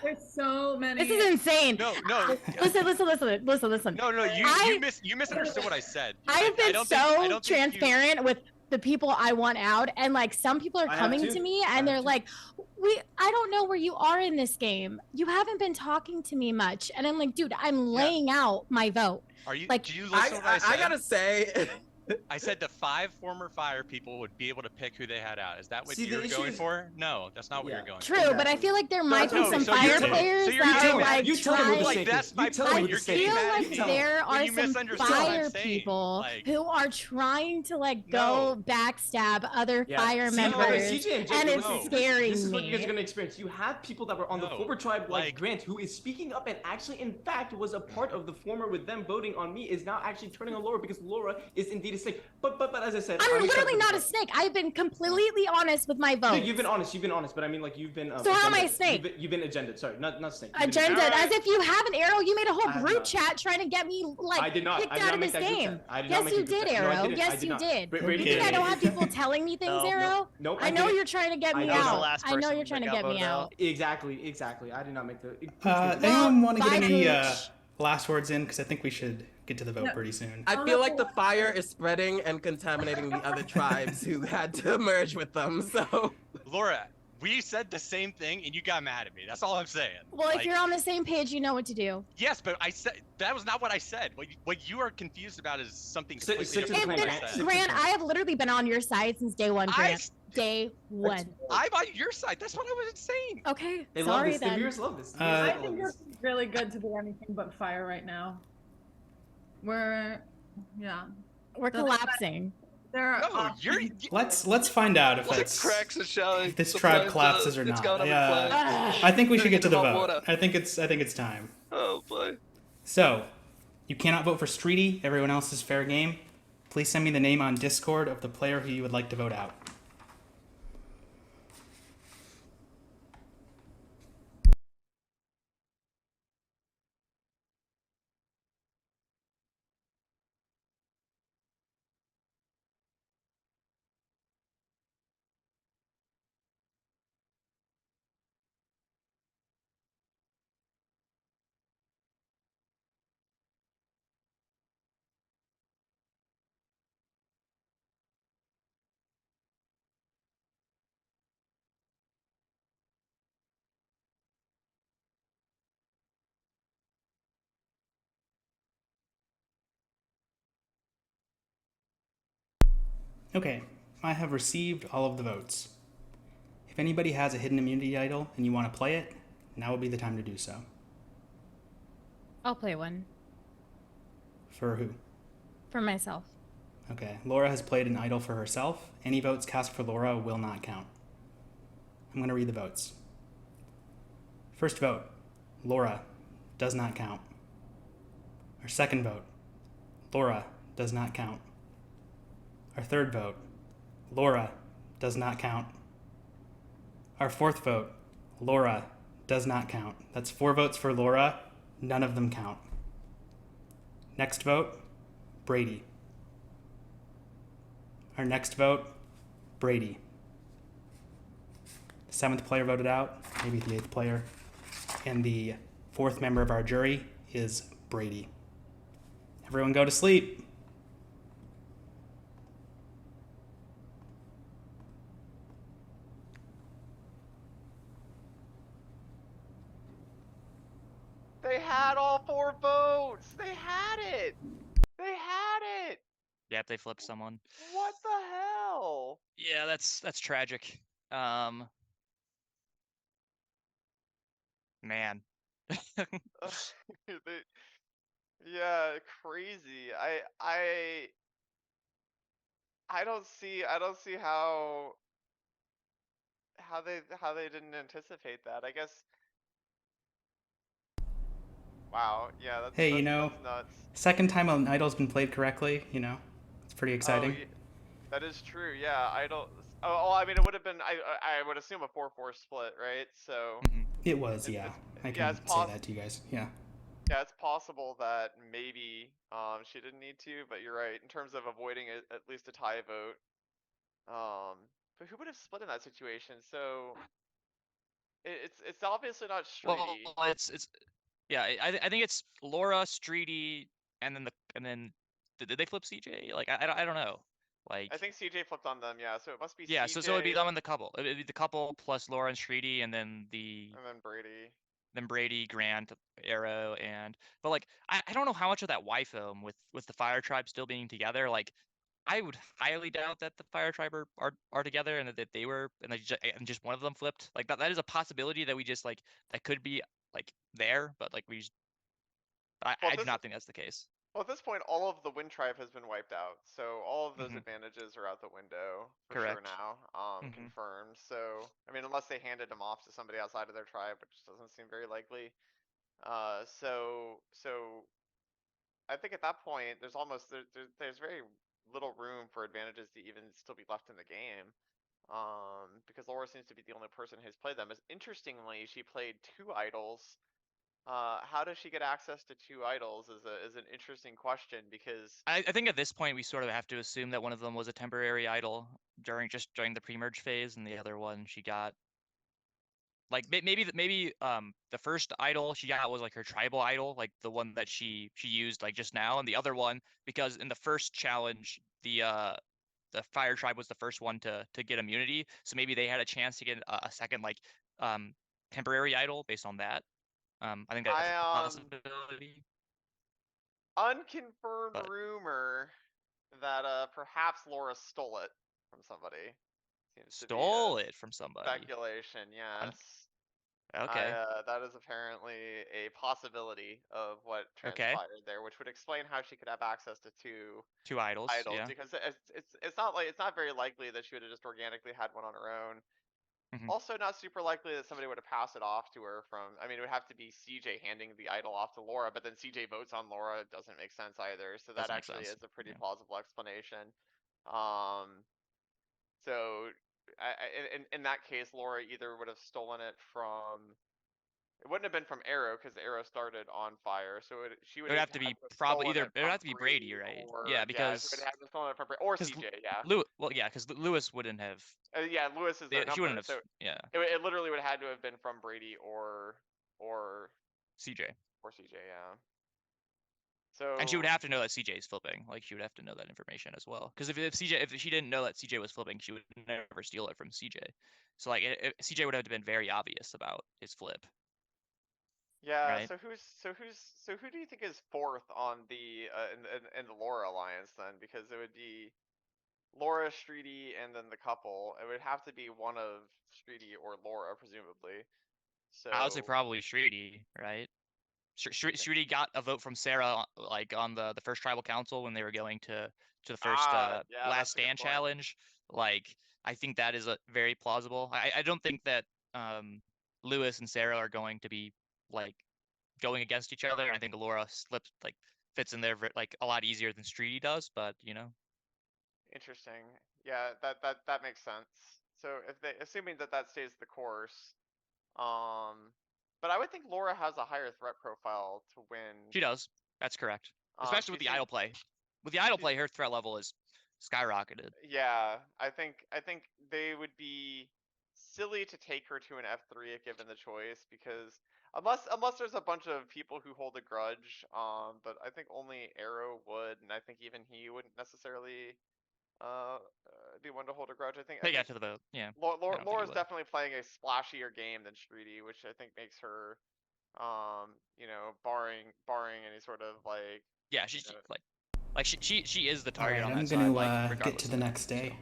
there's so many. This is insane. No. Listen. No, you misunderstood what I said. I have been so transparent with the people I want out, and like some people are coming to me and they're like, I don't know where you are in this game. You haven't been talking to me much. And I'm like, dude, I'm laying out my vote. Are you like, do you listen to what I said? I gotta say I said the 5 former Fire people would be able to pick who they had out. Is that what you're going for? No, that's not what you're going for. True, but I feel like there might be some Fire players that are like trying. That's my point. I feel like there are some Fire people who are trying to like go backstab other Fire members, and it's scaring me. This is what you guys are gonna experience. You have people that were on the former tribe, like Grant, who is speaking up and actually, in fact, was a part of the former with them voting on me, is now actually turning on Laura because Laura is indeed a snake. But as I said, I'm literally not a snake. I've been completely honest with my vote. No, you've been honest, but I mean, like, you've been so how am I a snake? You've been agendaed. Sorry, not snake. Agendaed, as if you have an Arrow. You made a whole group chat trying to get me like kicked out of this game. Yes, you did, Arrow. Yes, you did. You think I don't have people telling me things, Arrow? Nope. I know you're trying to get me out. I know you're trying to get me out. Exactly. I did not make the. Anyone want to get any last words in? Because I think we should get to the vote pretty soon. I feel like the fire is spreading and contaminating the other tribes who had to merge with them. So, Laura, we said the same thing and you got mad at me. That's all I'm saying. Well, if you're on the same page, you know what to do. Yes, but I said that was not what I said. What you are confused about is something completely different. Grant, I have literally been on your side since day one, Grant. day one. I'm on your side. That's what I was saying. Okay, They love sorry this. The then. viewers love this. I think it's really good to be anything but fire right now. We're collapsing. Let's find out if cracks are showing. if this tribe collapses or not. Yeah, I think we should get to the vote. Water. I think it's time. Oh boy. So, you cannot vote for Streety. Everyone else is fair game. Please send me the name on Discord of the player who you would like to vote out. Okay, I have received all of the votes. If anybody has a hidden immunity idol and you want to play it, now would be the time to do so. I'll play one. For who? For myself. Okay, Laura has played an idol for herself. Any votes cast for Laura will not count. I'm going to read the votes. First vote, Laura, does not count. Our second vote, Laura, does not count. Our third vote, Laura, does not count. Our fourth vote, Laura, does not count. That's 4 votes for Laura, none of them count. Next vote, Brady. Our next vote, Brady. The 7th player voted out, maybe the 8th player. And the 4th member of our jury is Brady. Everyone go to sleep. They had all 4 votes. They had it. They had it. Yep, they flipped someone. What the hell? Yeah, that's tragic. Man. Yeah, crazy. I don't see how they didn't anticipate that. I guess. Wow. Yeah, that's Hey, that's nuts. second time an idol's been played correctly, it's pretty exciting. Oh, yeah, that is true. Yeah, idol. Oh, I mean, it would have been. I would assume a 4-4 split, right? So. It was, yeah. I can say that to you guys. Yeah. Yeah, it's possible that maybe she didn't need to, but you're right in terms of avoiding at least a tie vote. But who would have split in that situation? So it's obviously not Streety. Well, it's yeah. I think it's Laura, Streety, and then did they flip CJ? Like I don't know. Like I think CJ flipped on them. Yeah, so it must be. Yeah, CJ, so it'd be them and the couple. It'd be the couple plus Laura and Streety, and then Brady. Then Brady, Grant, Arrow, but like I don't know how much of that YFOM with the Fire Tribe still being together. Like I would highly doubt that the Fire Tribe are together and that they were and just one of them flipped. Like that is a possibility that we just like that could be like there, but like I do not think that's the case. Well, at this point, all of the Wind Tribe has been wiped out, so all of those advantages are out the window for sure now. Confirmed. So, I mean, unless they handed them off to somebody outside of their tribe, which doesn't seem very likely. So I think at that point, there's very little room for advantages to even still be left in the game. Because Laura seems to be the only person who's played them. As interestingly, she played 2 idols. How does she get access to 2 idols is an interesting question because I think at this point we sort of have to assume that one of them was a temporary idol during the pre-merge phase, and the other one she got like maybe the first idol she got was like her tribal idol, like the one that she used like just now, and the other one because in the first challenge the Fire Tribe was the first one to get immunity, so maybe they had a chance to get a second like temporary idol based on that. I think that's a possibility. Unconfirmed rumor that perhaps Laura stole it from somebody. Stole it from somebody. Speculation, yes. Okay. That is apparently a possibility of what transpired there, which would explain how she could have access to two idols. Yeah. Because it's not very likely that she would have just organically had one on her own. Also, not super likely that somebody would have passed it off to her from. I mean, it would have to be CJ handing the idol off to Laura, but then CJ votes on Laura. It doesn't make sense either. So that actually is a pretty plausible explanation. So in that case, Laura either would have stolen it from. It wouldn't have been from Arrow because Arrow started on fire. So she would have to be probably either. It would have to be Brady, right? Yeah, because it would have to stolen it from Brady or CJ. Yeah. Because Lewis wouldn't have. Yeah, Lewis is the number. She wouldn't have. So yeah. It literally would have had to have been from Brady or CJ. Or CJ, yeah. So. And she would have to know that CJ is flipping. Like she would have to know that information as well. Because if she didn't know that CJ was flipping, she would never steal it from CJ. So like CJ would have been very obvious about his flip. Yeah. Right? So who do you think is fourth on the in the Laura alliance then? Because it would be Laura, Streety, and then the couple. It would have to be one of Streety or Laura, presumably. So I would say probably Streety, right? Streety got a vote from Sarah like on the first tribal council when they were going to the first last stand challenge. Like I think that is a very plausible. I don't think that Lewis and Sarah are going to be like going against each other. I think Laura fits in there like a lot easier than Streety does, but you know. Interesting. Yeah, that makes sense. So assuming that stays the course, but I would think Laura has a higher threat profile to win. She does. That's correct. Especially with the idol play. With the idol play, her threat level is skyrocketed. Yeah, I think they would be silly to take her to an F3 if given the choice, because unless there's a bunch of people who hold a grudge, but I think only Arrow would, and I think even he wouldn't necessarily be one to hold a grudge. I think they got to the vote. Yeah. Laura's definitely playing a splashier game than Streety, which I think makes her, barring any sort of like. Yeah, she is the target. All right, on I'm that gonna side, get to the next day.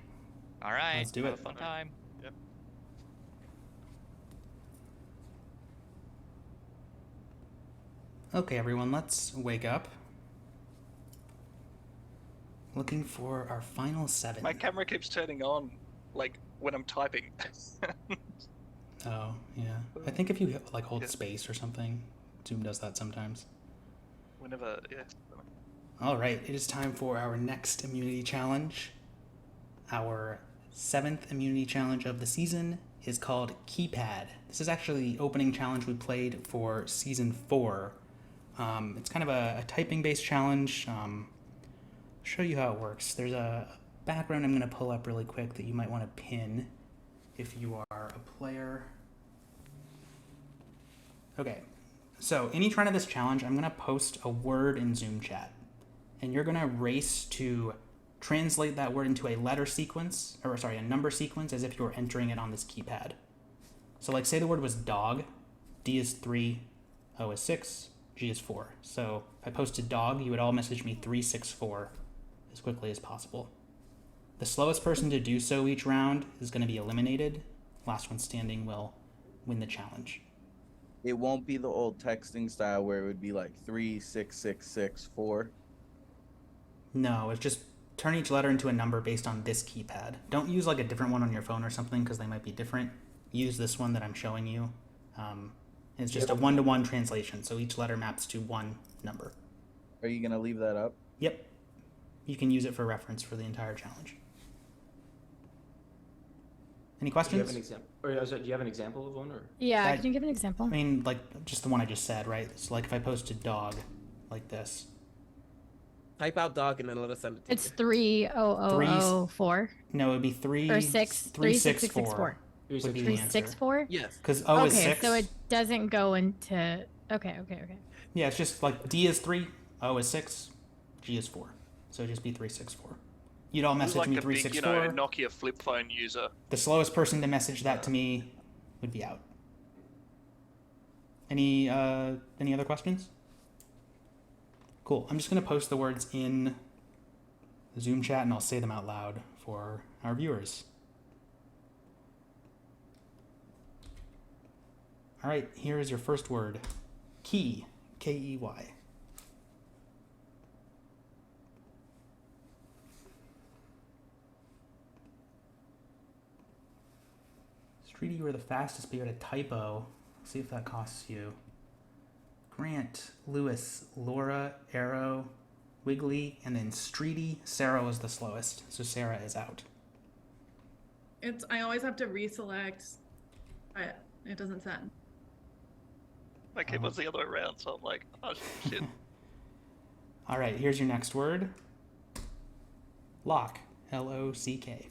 All right. Let's do Have it. a fun time. Yep. Okay, everyone, let's wake up. Looking for our final 7. My camera keeps turning on, like when I'm typing. Oh, yeah. I think if you like hold space or something, Zoom does that sometimes. Whenever, yeah. All right, it is time for our next immunity challenge. Our 7th immunity challenge of the season is called Keypad. This is actually the opening challenge we played for season 4. It's kind of a typing-based challenge. I'll show you how it works. There's a background I'm going to pull up really quick that you might want to pin if you are a player. Okay, so in each round of this challenge, I'm going to post a word in Zoom chat, and you're going to race to translate that word into a letter sequence, a number sequence, as if you were entering it on this keypad. So like say the word was dog, D is 3, O is 6, G is 4. So if I posted dog, you would all message me 364 as quickly as possible. The slowest person to do so each round is going to be eliminated. Last one standing will win the challenge. It won't be the old texting style where it would be like 36664. No, it's just turn each letter into a number based on this keypad. Don't use like a different one on your phone or something because they might be different. Use this one that I'm showing you. It's just a one-to-one translation, so each letter maps to one number. Are you going to leave that up? Yep. You can use it for reference for the entire challenge. Any questions? Do you have an example? Or do you have an example of one? Or yeah, can you give an example? I mean, like just the one I just said, right? So like if I posted dog, like this. Type out dog and then let us send it to It's 30004. No, it would be 3 or 6 364. 364. Yes. Because O is 6. So it doesn't go into. Okay. Yeah, it's just like D is 3, O is 6, G is 4. So it'd just be 364. You'd all message me 364. Like a big, Nokia flip phone user. The slowest person to message that to me would be out. Any other questions? Cool. I'm just going to post the words in the Zoom chat and I'll say them out loud for our viewers. All right, here is your first word. Key. K-E-Y. Streety, you were the fastest, but you had a typo. Let's see if that costs you. Grant, Lewis, Laura, Arrow, Wiggly, and then Streety. Sarah was the slowest, so Sarah is out. I always have to reselect, but it doesn't send. My keyboard's the other way around, so I'm like, oh shit. All right, here's your next word. Lock. L-O-C-K.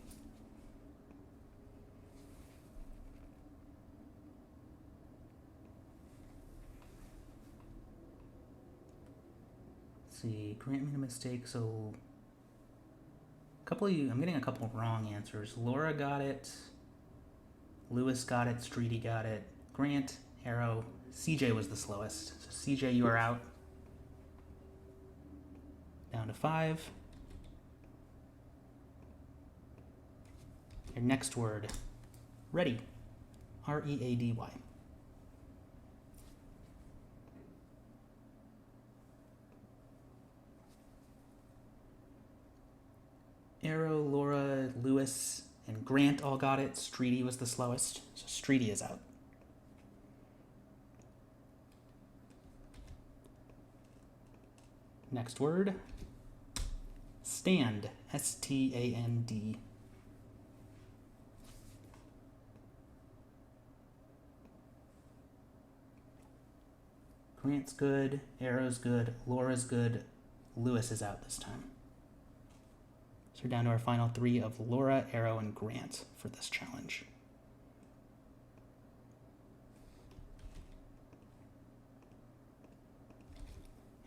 Let's see, Grant made a mistake, so I'm getting a couple wrong answers. Laura got it. Lewis got it. Streety got it. Grant, Arrow, CJ was the slowest. So CJ, you are out. Down to 5. Your next word. Ready. R-E-A-D-Y. Arrow, Laura, Lewis, and Grant all got it. Streety was the slowest, so Streety is out. Next word. Stand. S-T-A-N-D. Grant's good, Arrow's good, Laura's good, Lewis is out this time. So we're down to our final 3 of Laura, Arrow, and Grant for this challenge.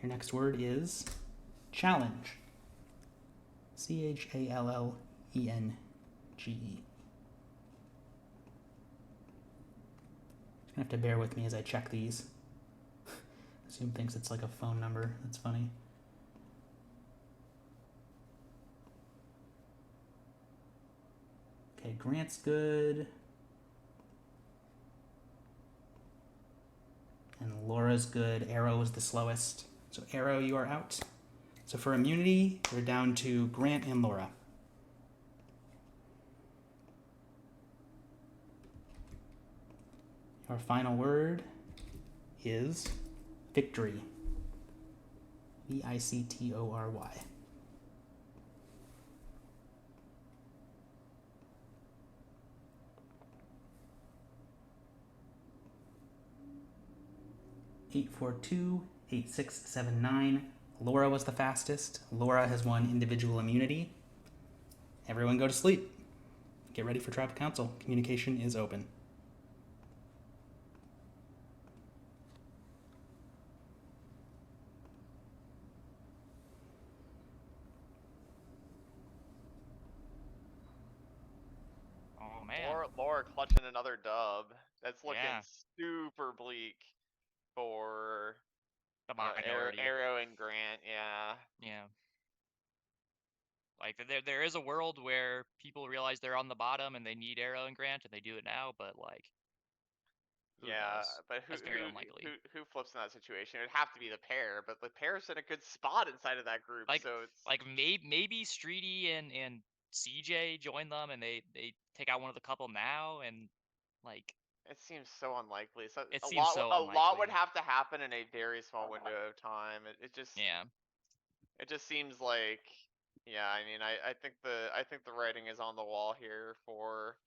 Your next word is challenge. C-H-A-L-L-E-N-G-E. You're gonna have to bear with me as I check these. Zoom thinks it's like a phone number. That's funny. Okay, Grant's good. And Laura's good. Arrow was the slowest. So Arrow, you are out. So for immunity, we're down to Grant and Laura. Our final word is victory. V-I-C-T-O-R-Y. Eight, 4, 2, 8, 6, 7, 9. Laura was the fastest. Laura has won individual immunity. Everyone go to sleep. Get ready for tribal council. Communication is open. Oh man. Laura clutching another dub. That's looking super bleak for the minority. Arrow and Grant, yeah. Yeah. Like there is a world where people realize they're on the bottom and they need Arrow and Grant, and they do it now, but like who knows? But That's very unlikely. who flips in that situation? It'd have to be the pair, but the pair's in a good spot inside of that group, like, so it's like maybe Streety and CJ join them and they take out one of the couple now, and like it seems so unlikely. So it a seems lot, so a unlikely. lot would have to happen in a very small window of time. It just it just seems like I mean I think the writing is on the wall here for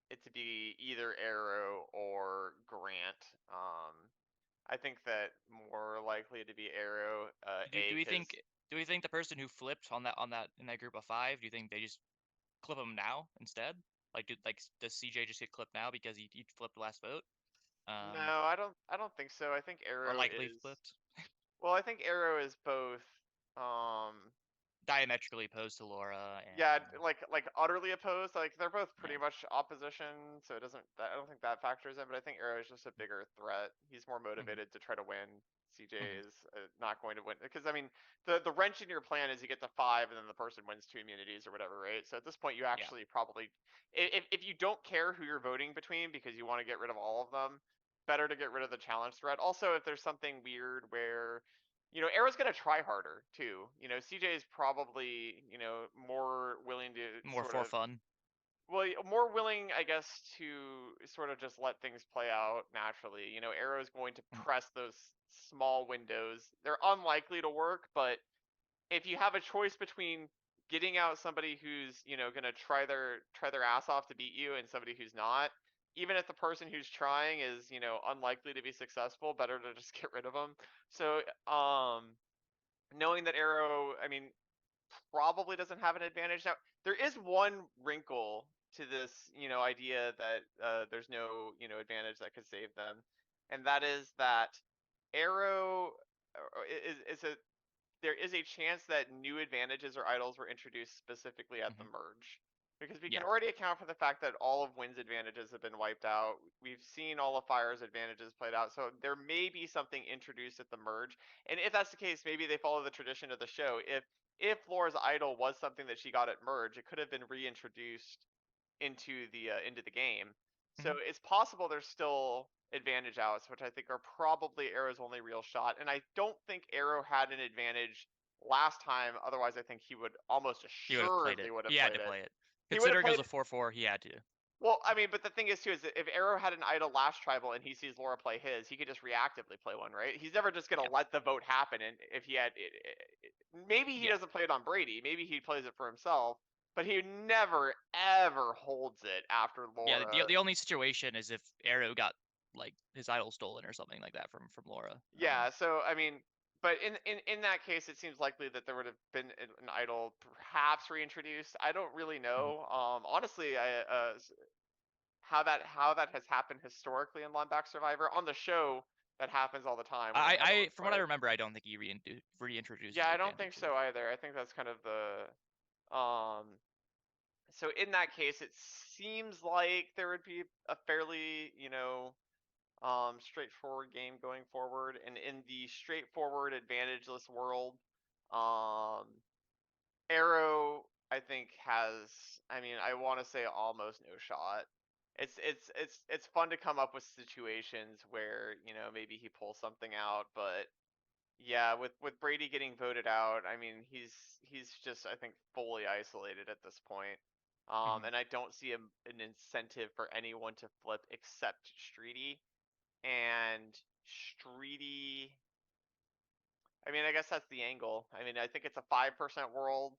it to be either Arrow or Grant. I think that more likely to be Arrow. Do we think the person who flipped on that in that group of 5, do you think they just clip him now instead? Like does CJ just get clipped now because he flipped the last vote? No, I don't think so. I think Arrow or likely is flipped. Well, I think Arrow is both diametrically opposed to Laura. And... Yeah, like utterly opposed. Like they're both pretty much opposition, so it doesn't. I don't think that factors in. But I think Arrow is just a bigger threat. He's more motivated to try to win. CJ is not going to win because I mean the wrench in your plan is you get to 5 and then the person wins 2 immunities or whatever, right? So at this point you actually probably if you don't care who you're voting between because you want to get rid of all of them, better to get rid of the challenge threat. Also, if there's something weird where, Arrow's gonna try harder too. CJ is probably, more willing to More sort for of, fun. well, more willing, I guess, to sort of just let things play out naturally. Arrow's going to press those small windows. They're unlikely to work, but if you have a choice between getting out somebody who's, gonna try their ass off to beat you and somebody who's not, even if the person who's trying is, unlikely to be successful, better to just get rid of them. So, knowing that Arrow, I mean, probably doesn't have an advantage. Now, there is one wrinkle to this, idea that there's no, advantage that could save them, and that is that Arrow is a there is a chance that new advantages or idols were introduced specifically at the merge. Because we can already account for the fact that all of Wynn's advantages have been wiped out. We've seen all of Fire's advantages played out. So there may be something introduced at the merge. And if that's the case, maybe they follow the tradition of the show. If Laura's idol was something that she got at merge, it could have been reintroduced into the game. So it's possible there's still advantage outs, which I think are probably Arrow's only real shot. And I don't think Arrow had an advantage last time. Otherwise, I think he would almost assuredly would have played it. He had to play it. Considering it was a 4-4, he had to. Well, I mean, but the thing is too, is that if Arrow had an idol last tribal and he sees Laura play his, he could just reactively play one, right? He's never just gonna let the vote happen. And if he had, maybe he doesn't play it on Brady. Maybe he plays it for himself. But he never ever holds it after Laura. Yeah, the only situation is if Arrow got like his idol stolen or something like that from Laura. Yeah, so I mean, but in that case, it seems likely that there would have been an idol perhaps reintroduced. I don't really know. Honestly, how that has happened historically in Linebacker Survivor on the show, that happens all the time. From what I remember, I don't think he reintroduced. Yeah, I don't think so either. I think that's kind of the So in that case, it seems like there would be a fairly, straightforward game going forward. And in the straightforward advantageless world, Arrow, I think, has, I mean, I want to say almost no shot. It's fun to come up with situations where, maybe he pulls something out, but yeah, with Brady getting voted out, I mean, he's just, I think, fully isolated at this point. And I don't see an incentive for anyone to flip except Streety. And Streety, I mean, I guess that's the angle. I mean, I think it's a 5% world.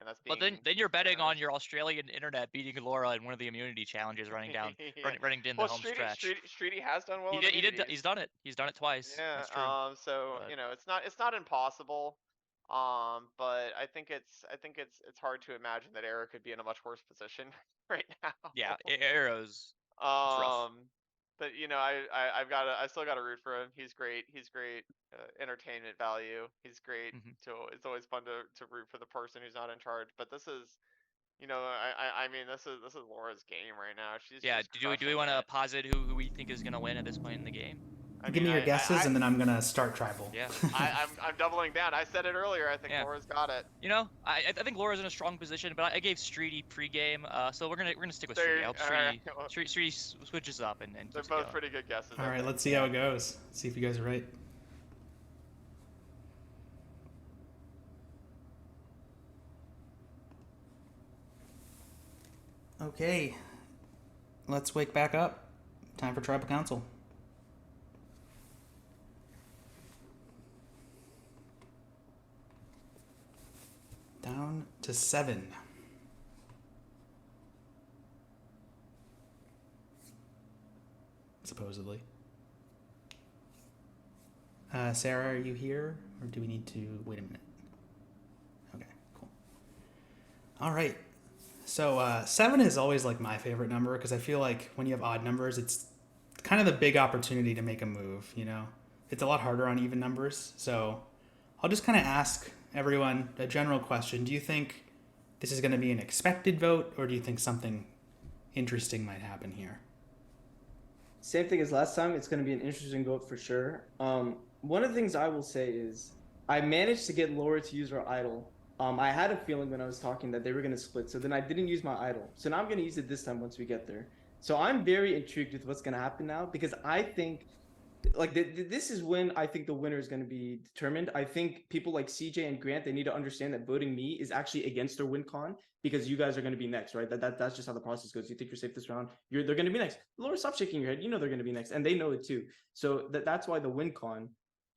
And that's being, but then you're betting on your Australian internet beating Laura in one of the immunity challenges running down running down the home stretch. Streety has done well. He's done it. He's done it twice. Yeah. That's true. So it's not impossible. But I think it's hard to imagine that Arrow could be in a much worse position right now. Yeah, Arrow's rough. But I still got to root for him. He's great. He's great entertainment value. He's great. So it's always fun to root for the person who's not in charge. But this is, I mean, this is Laura's game right now. She's do we want to posit who we think is gonna win at this point in the game? Give me your guesses, and then I'm gonna start tribal. Yeah, I'm doubling down. I said it earlier. I think Laura's got it. I think Laura's in a strong position, but I gave Streety pregame, so we're gonna stick with Streety. I hope Streety switches up and they're both pretty good guesses. All right, let's see how it goes. See if you guys are right. Okay, let's wake back up. Time for tribal council. Down to 7. Supposedly. Sarah, are you here? Or do we need to wait a minute? Okay, cool. All right. So 7 is always like my favorite number because I feel like when you have odd numbers, it's kind of the big opportunity to make a move, It's a lot harder on even numbers. So I'll just kind of ask everyone a general question. Do you think this is going to be an expected vote, or do you think something interesting might happen here? Same thing as last time. It's going to be an interesting vote for sure. One of the things I will say is I managed to get Laura to use her idol. I had a feeling when I was talking that they were going to split, so then I didn't use my idol. So now I'm going to use it this time once we get there. So I'm very intrigued with what's gonna happen now because I think, like, this is when I think the winner is gonna be determined. I think people like CJ and Grant, they need to understand that voting me is actually against their win con because you guys are gonna be next, right? That's just how the process goes. You think you're safe this round, they're gonna be next. Laura, stop shaking your head. You know they're gonna be next, and they know it too. So that's why the win con.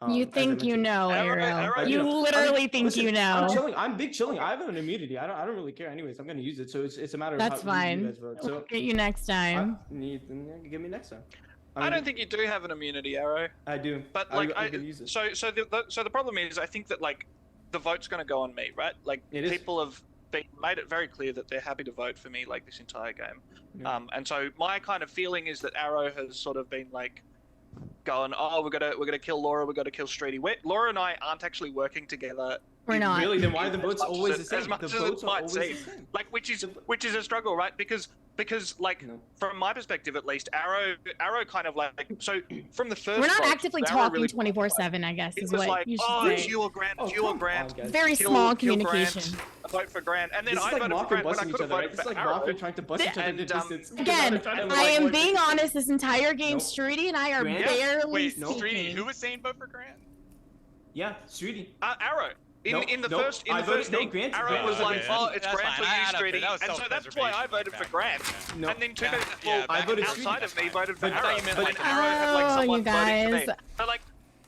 You think you know, Arrow. You literally think listen, you know. I'm chilling. I'm big chilling. I have an immunity. I don't really care. Anyways, I'm gonna use it. So it's a matter of That's how fine. you guys vote. So We'll get you next time. Give me next time. I don't think you do have an immunity, Arrow. I do. But like, so the problem is, I think that like, the vote's going to go on me, right? Like, people have made it very clear that they're happy to vote for me like this entire game. Yeah. And so my kind of feeling is that Arrow has sort of been like, going, oh, we're gonna kill Laura, we're gonna kill Streety. Laura and I aren't actually working together. We're not. Really? Then why are the votes always the same? As much The as votes it are might always seem, the same. like, which is a struggle, right? Because like, from my perspective at least, Arrow kind of like, so from the first We're not vote, actively Arrow talking really 24/7. I guess it is was what like, you should oh, say. it's you or Grant, it's you or Grant. Very small communication. Grant, vote for Grant, and then This is I like voted for Mafia Grant when I busting could each have other, voted right? This is for like Arrow. Mafia trying to bust each other to distance. Again, I am being honest. This entire game, Streety and I are Grant? barely Wait, speaking. Streety, who was saying vote for Grant? Yeah, Streety. Arrow. In the first I voted thing, Grant. Arrow was like, oh, it's That's Grant fine. or I you, had up there. Streety, That was and so that's why I voted for Grant. No. And then two Yeah, people yeah, I voted outside Streety. of me voted for But I Arrow. thought you meant, But like, Arrow had like Oh, someone you voting for guys. me. So like,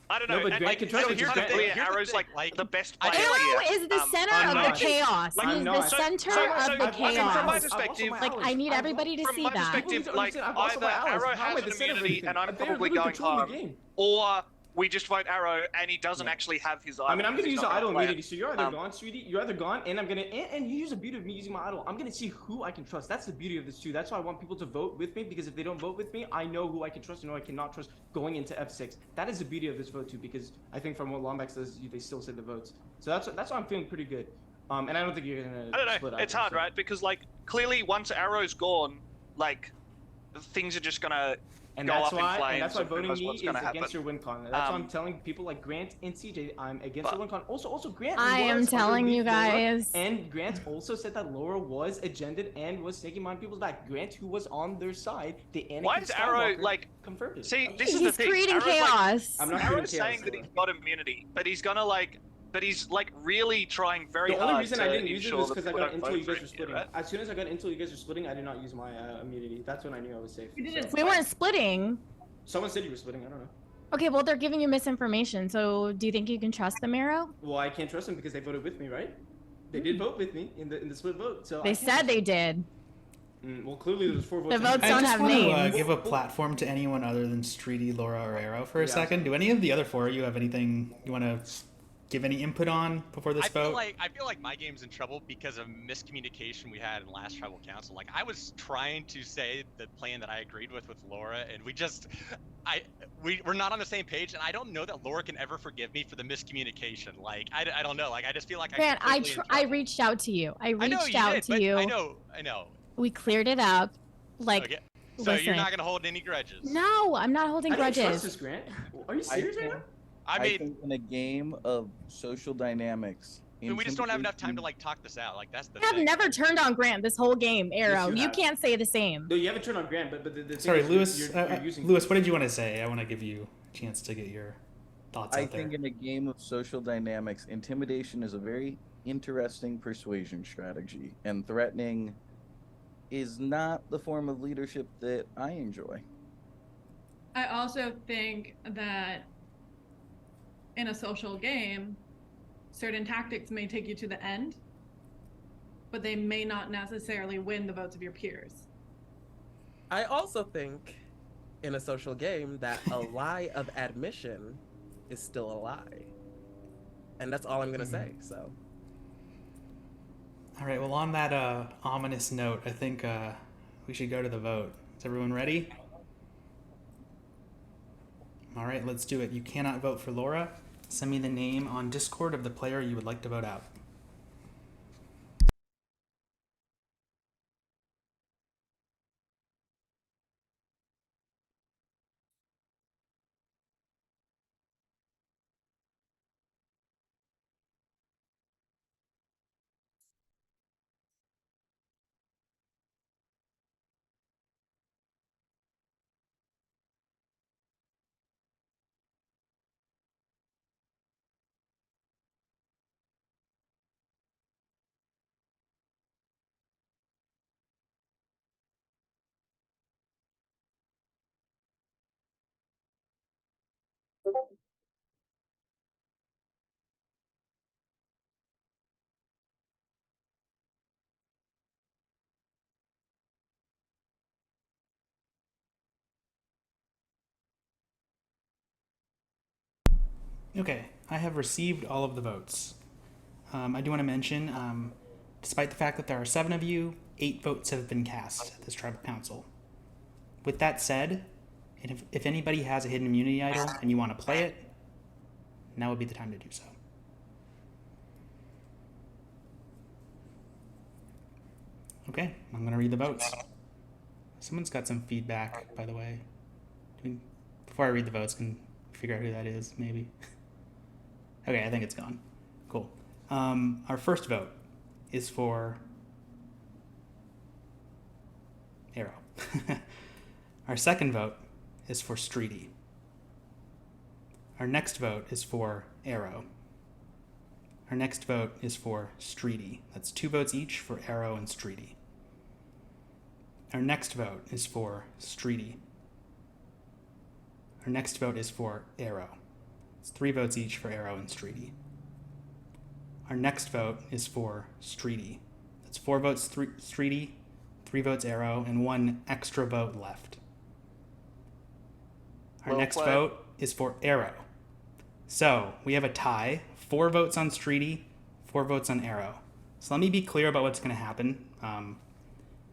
I don't know. No, but and, Grant like, can trust so me, here's the Grant- thing: here's the Arrow's thing, like the best player Arrow here. is the center I'm of not. the chaos. Like, He is I'm the not. center So- of so- the I mean, from my chaos. perspective, Like, I need everybody to from see my that. perspective, like, either Arrow has an immunity and I'm probably going home, home. or we just vote Arrow and he doesn't actually have his idol. I mean, I'm gonna use the idol immunity. So you're either Um, gone, Sweetie. You're either gone, and I'm gonna and here's the beauty of me using my idol. I'm gonna see who I can trust. That's the beauty of this too. That's why I want people to vote with me, because if they don't vote with me, I know who I can trust and who I cannot trust going into F6. That is the beauty of this vote too, because I think from what Lombax says, they still say the votes. So that's why I'm feeling pretty good. And I don't think you're gonna. I don't know. Split It's either, hard, so. right? Because like clearly once Arrow's gone, like things are just gonna And go that's up in why, flames. and that's why and who voting knows me what's is gonna against happen. your win con. That's why I'm telling people like Grant and CJ, I'm against the win con. Also Grant. I am was telling you underneath Laura, guys. and Grant also said that Laura was agended and was taking on people's back. Grant, who was on their side, the Anakin Why is Arrow Skywalker, like confirmed it. See, this is He's the thing. creating Arrow's chaos. I'm not Arrow's creating chaos, saying that Laura. he's got immunity, but he's gonna like, but he's like really trying very The hard only reason to I didn't use it ensure was that because I people got don't until you vote guys for were him, splitting. right? As soon as I got until you guys were splitting, I did not use my immunity. That's when I knew I was safe. We didn't. We weren't splitting. Someone said you were splitting. I don't know. Okay, well, they're giving you misinformation. So do you think you can trust them, Arrow? Well, I can't trust them because they voted with me, right? They did vote with me in the split vote. So They said they did. Well, clearly there's 4 votes. The votes I don't just have want names. to give a platform to anyone other than Streety, Laura, or Arrow for a Yeah. second. Do any of the other 4 of you have anything you want to give any input on before this I vote? feel like my game's in trouble because of miscommunication we had in last tribal council. Like I was trying to say the plan that I agreed with Laura, and we're not on the same page, and I don't know that Laura can ever forgive me for the miscommunication. Like I don't know. Like I just feel like Grant, I reached out to you. I reached out to you. I know. We cleared it up. Like, Okay. So listen. you're not gonna hold any grudges. No, I'm not holding I don't trust grudges. this, Grant. Are you serious right now? I mean, think in a game of social dynamics, we just don't have enough time to like talk this out. Like that's the I have thing. never turned on Grant this whole game, Arrow. you you have. can't say the same. No, you haven't turned on Grant, but the thing Sorry, is, Lewis. you're using. Lewis, what did you want to say? I want to give you a chance to get your thoughts I out there. think in a game of social dynamics, intimidation is a very interesting persuasion strategy, and threatening is not the form of leadership that I enjoy. I also think that in a social game, certain tactics may take you to the end, but they may not necessarily win the votes of your peers. I also think in a social game that a lie of admission is still a lie. And that's all I'm going to say, so. All right, well, on that ominous note, I think we should go to the vote. Is everyone ready? All right, let's do it. You cannot vote for Laura. Send me the name on Discord of the player you would like to vote out. Okay, I have received all of the votes. I do want to mention, despite the fact that there are 7 of you, 8 votes have been cast at this tribal council. With that said, if anybody has a hidden immunity idol and you want to play it, now would be the time to do so. Okay, I'm going to read the votes. Someone's got some feedback, by the way. Before I read the votes, can figure out who that is, maybe. Okay, I think it's gone. Cool. Our first vote is for Arrow. Our second vote is for Streety. Our next vote is for Arrow. Our next vote is for Streety. That's 2 votes each for Arrow and Streety. Our next vote is for Streety. Our next vote is for Arrow. It's 3 votes each for Arrow and Streety. Our next vote is for Streety. That's 4 votes Streety, 3 votes Arrow, and 1 extra vote left. Our next vote is for Arrow. So we have a tie, 4 votes on Streety, 4 votes on Arrow. So let me be clear about what's going to happen.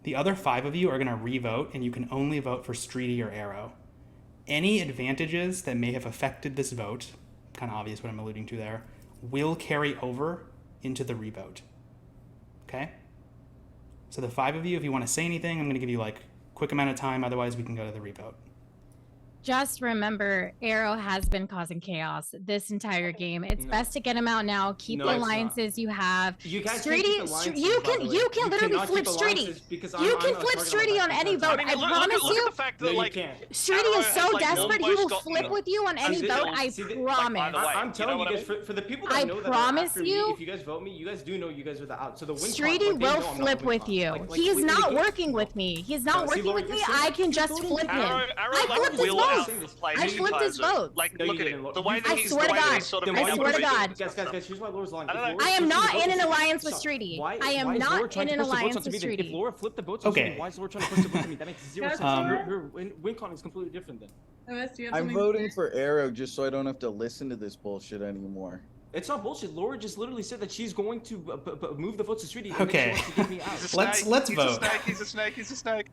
The other 5 of you are going to re-vote, and you can only vote for Streety or Arrow. Any advantages that may have affected this vote, kind of obvious what I'm alluding to there, will carry over into the re-vote. Okay? So the 5 of you, if you want to say anything, I'm going to give you like a quick amount of time, otherwise we can go to the re-vote. Just remember, Arrow has been causing chaos this entire game. It's best to get him out now. Keep the alliances you have. You guys Streety, you can literally flip Streety. You can flip Streety on any vote. I promise you. Streety is so desperate, he will flip with you on any vote. I promise. I'm telling you guys, for the people that know that promise you, if you guys vote me, you guys do know you guys are the out. So the win Streety will flip with you. He is not working with me. He is not working with me. I can just flip him. I flipped his vote. I flipped his vote. Like, look at it. The way that he's swear to God. sort of I swear to God. Guys, here's why Laura's lying. I am not in an alliance with Streety. I am not in an alliance with Streety. If Laura flipped the votes, why is Laura trying to push the votes on me? That makes 0 sense. Her win con is completely different then. I'm voting for Arrow just so I don't have to listen to this bullshit anymore. It's not bullshit. Laura just literally said that she's going to move the votes to Streety. Okay. And she wants to get me out. Let's vote. He's a snake. He's a snake.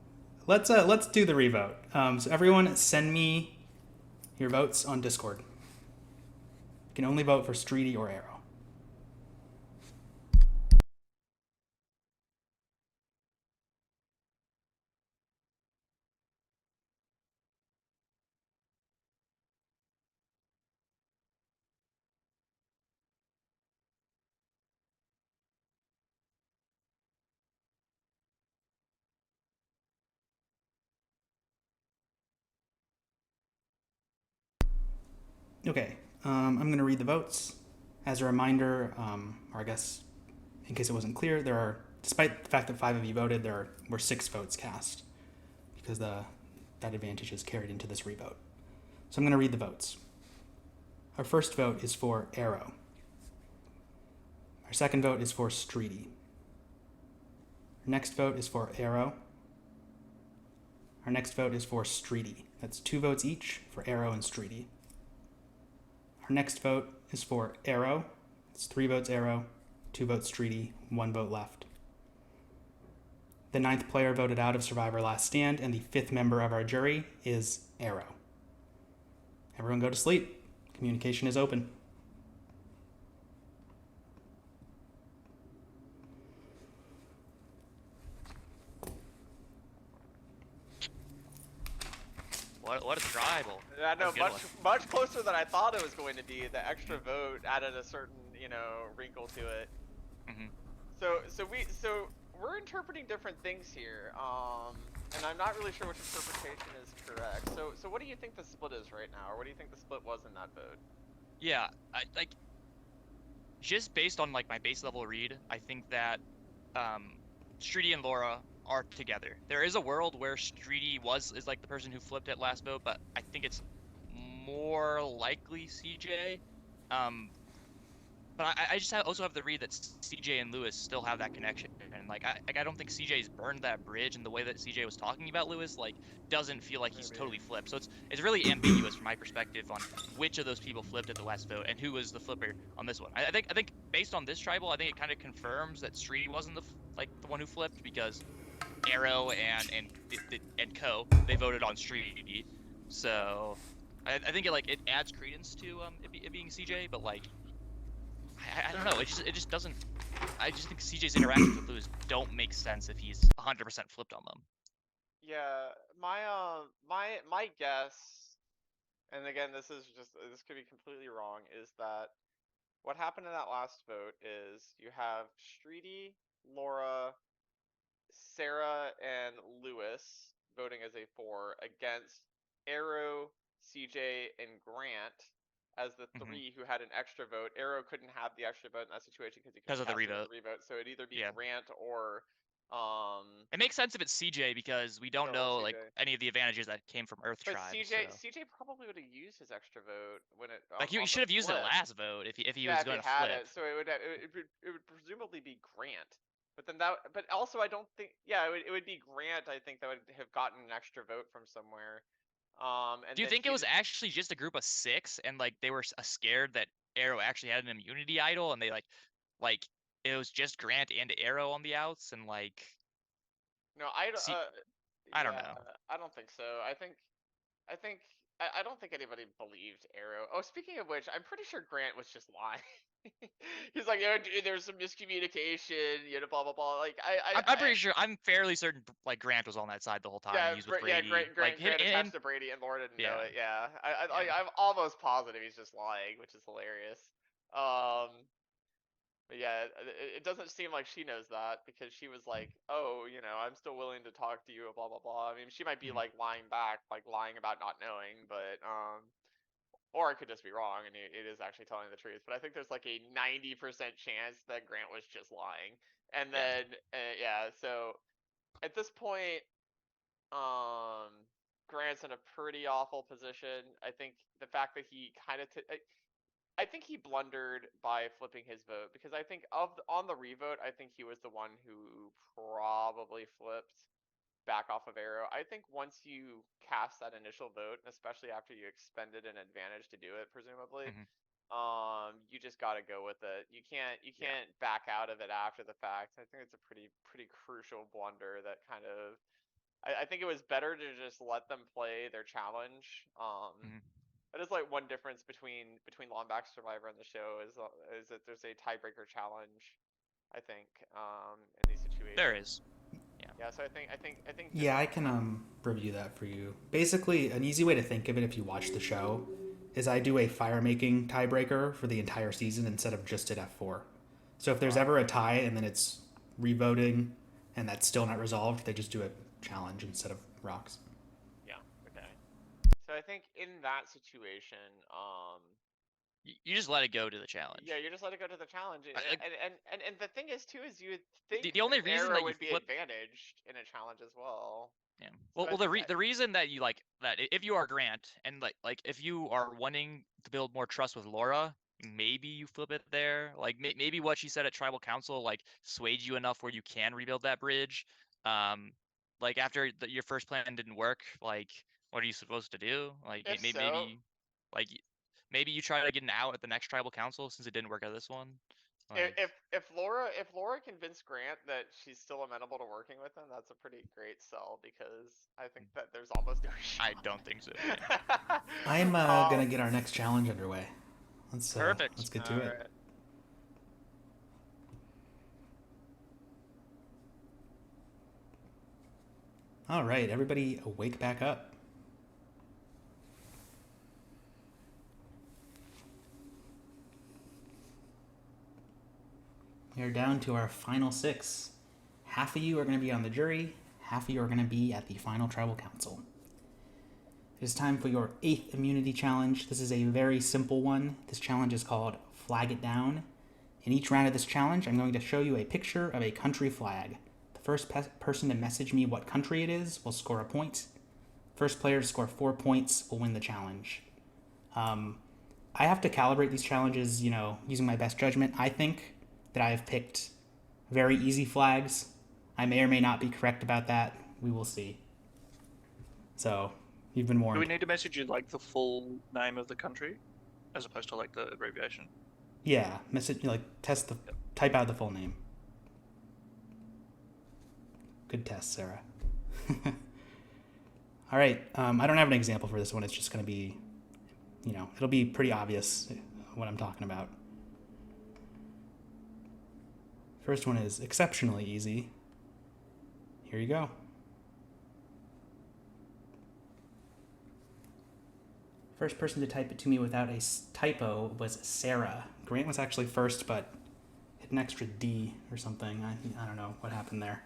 Let's do the revote. So everyone send me your votes on Discord. You can only vote for Streety or Arrow. Okay, I'm going to read the votes. As a reminder, or I guess in case it wasn't clear, there are, despite the fact that 5 of you voted, there were 6 votes cast because that advantage is carried into this revote. So I'm going to read the votes. Our first vote is for Arrow. Our second vote is for Streety. Our next vote is for Arrow. Our next vote is for Streety. That's 2 votes each for Arrow and Streety. Our next vote is for Arrow. It's 3 votes Arrow, 2 votes Streety, 1 vote left. The 9th player voted out of Survivor Last Stand, and the 5th member of our jury is Arrow. Everyone go to sleep. Communication is open. What a tribal. Yeah, no, much closer than I thought it was going to be. The extra vote added a certain, wrinkle to it. Mm-hmm. So we're interpreting different things here, and I'm not really sure which interpretation is correct. So what do you think the split is right now, or what do you think the split was in that vote? Yeah, just based on like my base level read, I think that Streety and Laura are together. There is a world where Streety is like the person who flipped at last vote, but I think it's more likely CJ. But I just also have the read that CJ and Lewis still have that connection, and like I don't think CJ's burned that bridge, and the way that CJ was talking about Lewis like doesn't feel like he's totally flipped. So it's really ambiguous from my perspective on which of those people flipped at the last vote and who was the flipper on this one. I think based on this tribal, I think it kind of confirms that Streety wasn't the one who flipped, because Arrow and Co, they voted on Streety. So I think it adds credence to it being CJ, but like. I don't know. It just doesn't. I just think CJ's interactions with Lewis don't make sense if he's 100% flipped on them. Yeah, my guess, and again, this could be completely wrong, is that what happened in that last vote is you have Streety, Laura, Sarah, and Lewis voting as a 4 against Arrow, CJ, and Grant as the 3 who had an extra vote. Arrow couldn't have the extra vote in that situation because he couldn't of the cast it revote. as a revote. So it'd either be Grant or It makes sense if it's CJ because we don't know like any of the advantages that came from Earth but Tribe. CJ probably would have used his extra vote when it Like he should have used it last vote if he was going to flip. It. So it would presumably be Grant. But then but also I don't think, it would be Grant. I think that would have gotten an extra vote from somewhere. Do you think it was actually just a group of 6 and like they were scared that Arrow actually had an immunity idol and they like it was just Grant and Arrow on the outs and like? No, I don't know. I don't think so. I don't think anybody believed Arrow. Oh, speaking of which, I'm pretty sure Grant was just lying. He's like, dude, there's some miscommunication, blah blah blah. Like I'm pretty sure. I'm fairly certain like Grant was on that side the whole time. Yeah, he was with Brady. Grant attached to Brady, and Laura didn't know it. Yeah, I'm almost positive he's just lying, which is hilarious. But yeah, it doesn't seem like she knows that because she was like, oh, I'm still willing to talk to you, blah blah blah. I mean, she might be like lying back, like lying about not knowing, but or it could just be wrong and it is actually telling the truth. But I think there's like a 90% chance that Grant was just lying. And then so at this point, Grant's in a pretty awful position. I think the fact that he kind of I think he blundered by flipping his vote because I think on the revote, I think he was the one who probably flipped back off of Arrow. I think once you cast that initial vote, especially after you expended an advantage to do it, presumably, you just got to go with it. You can't back out of it after the fact. I think it's a pretty crucial blunder that kind of. I think it was better to just let them play their challenge. That is like one difference between Longback Survivor and the show is that there's a tiebreaker challenge. I think in these situations. There is. Yeah. So I think. Yeah, I can review that for you. Basically, an easy way to think of it if you watch the show is I do a fire-making tiebreaker for the entire season instead of just at F4. So if there's ever a tie and then it's revoting and that's still not resolved, they just do a challenge instead of rocks. Yeah. Okay. So I think in that situation, you just let it go to the challenge. Yeah, you just let it go to the challenge. And the thing is too is you would think the only reason that you would be advantaged in a challenge as well. Yeah. Well, the reason that you like that if you are Grant and like if you are wanting to build more trust with Laura, maybe you flip it there. Like maybe what she said at Tribal Council like swayed you enough where you can rebuild that bridge. Like after your first plan didn't work, like what are you supposed to do? Like maybe you try to get an out at the next Tribal Council since it didn't work at this one. Like, if Laura convinced Grant that she's still amenable to working with him, that's a pretty great sell because I think that there's almost no shot. I don't think so. I'm gonna get our next challenge underway. Perfect. Let's get to it. Right. All right, everybody wake back up. We are down to our final 6. Half of you are going to be on the jury, half of you are going to be at the final Tribal Council. It is time for your 8th immunity challenge. This is a very simple one. This challenge is called Flag It Down. In each round of this challenge, I'm going to show you a picture of a country flag. The first person to message me what country it is will score a point. First player to score 4 points will win the challenge. I have to calibrate these challenges, you know, using my best judgment. I think that I have picked very easy flags. I may or may not be correct about that. We will see. So, you've been warned. Do we need to message you like the full name of the country, as opposed to like the abbreviation? Yeah, type out the full name. Good test, Sarah. All right, I don't have an example for this one. It's just going to be, you know, it'll be pretty obvious what I'm talking about. First one is exceptionally easy. Here you go. First person to type it to me without a typo was Sarah. Grant was actually first, but hit an extra D or something. I don't know what happened there.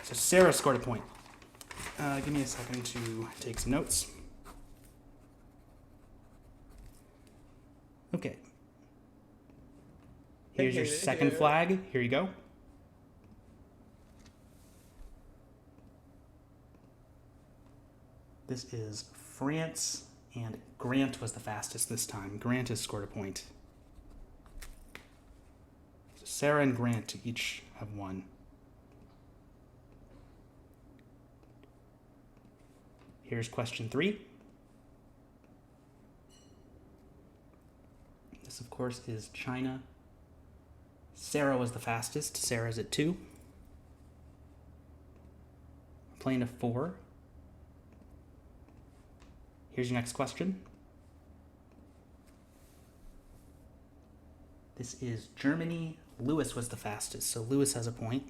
So Sarah scored a point. Give me a second to take some notes. Okay. Here's your second flag. Here you go. This is France, and Grant was the fastest this time. Grant has scored a point. So Sarah and Grant each have won. Here's question 3. This, of course, is China. Sarah was the fastest. Sarah's at 2. We're playing to 4. Here's your next question. This is Germany. Lewis was the fastest, so Lewis has a point.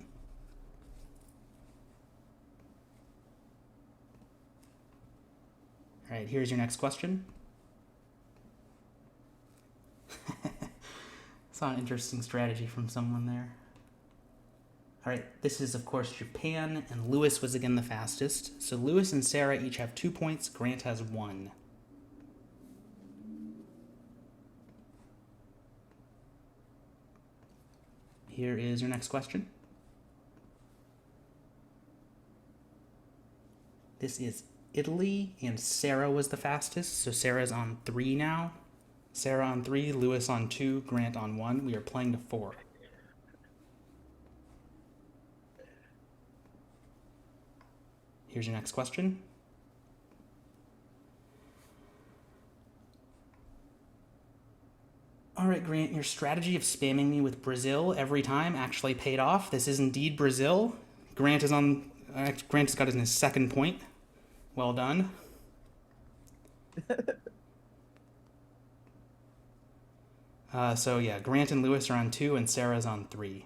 All right, here's your next question. Saw an interesting strategy from someone there. All right, this is, of course, Japan, and Lewis was again the fastest. So Lewis and Sarah each have 2 points. Grant has 1. Here is your next question. This is Italy, and Sarah was the fastest. So Sarah's on 3 now. Sarah on 3, Lewis on 2, Grant on 1. We are playing to 4. Here's your next question. All right, Grant, your strategy of spamming me with Brazil every time actually paid off. This is indeed Brazil. Grant has got his second point. Well done. So yeah, Grant and Lewis are on 2, and Sarah's on 3.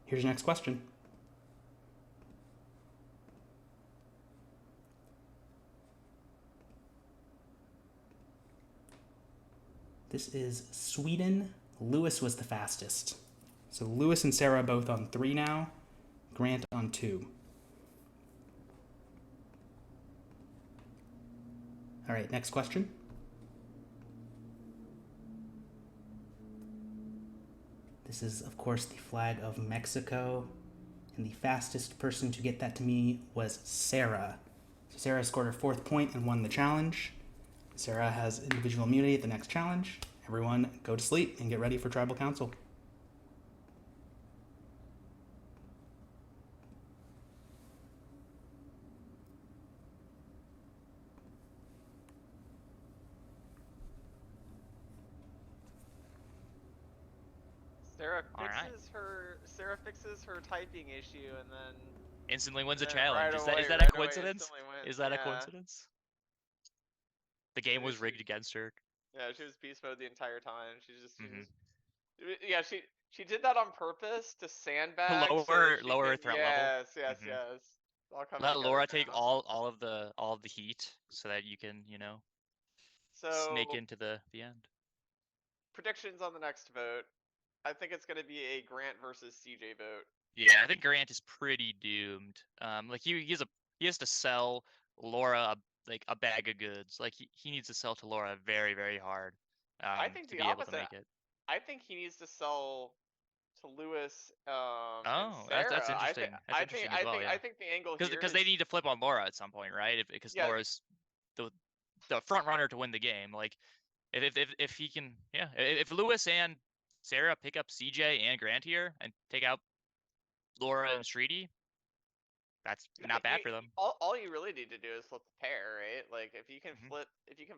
Here's your next question. This is Sweden. Lewis was the fastest. So Lewis and Sarah both on 3 now. Grant on 2. All right, next question. This is, of course, the flag of Mexico. And the fastest person to get that to me was Sarah. So Sarah scored her 4th point and won the challenge. Sarah has individual immunity at the next challenge. Everyone go to sleep and get ready for Tribal Council. Sarah fixes her typing issue and then instantly wins a challenge. Right is away, that right a coincidence? Is that a yeah. coincidence? The game was rigged against her. Yeah, she was beast mode the entire time. Yeah, she did that on purpose to sandbag. Lower her threat level. Yes. All coming Let together Laura now. take all of the heat so that you can, you know, snake into the end. Predictions on the next vote. I think it's going to be a Grant versus CJ vote. Yeah, I think Grant is pretty doomed. Like he has to sell Laura a bag of goods. Like he needs to sell to Laura very, very hard. I think to the be opposite. able to make it. I think he needs to sell to Lewis. And Sarah. That's interesting. I think the angle here because they need to flip on Laura at some point, right? Because Laura's the the front runner to win the game. Like if he can, yeah, if Lewis and Sarah pick up CJ and Grant here and take out Laura and Streety, that's not bad for them. All you really need to do is flip the pair, right? Like if you can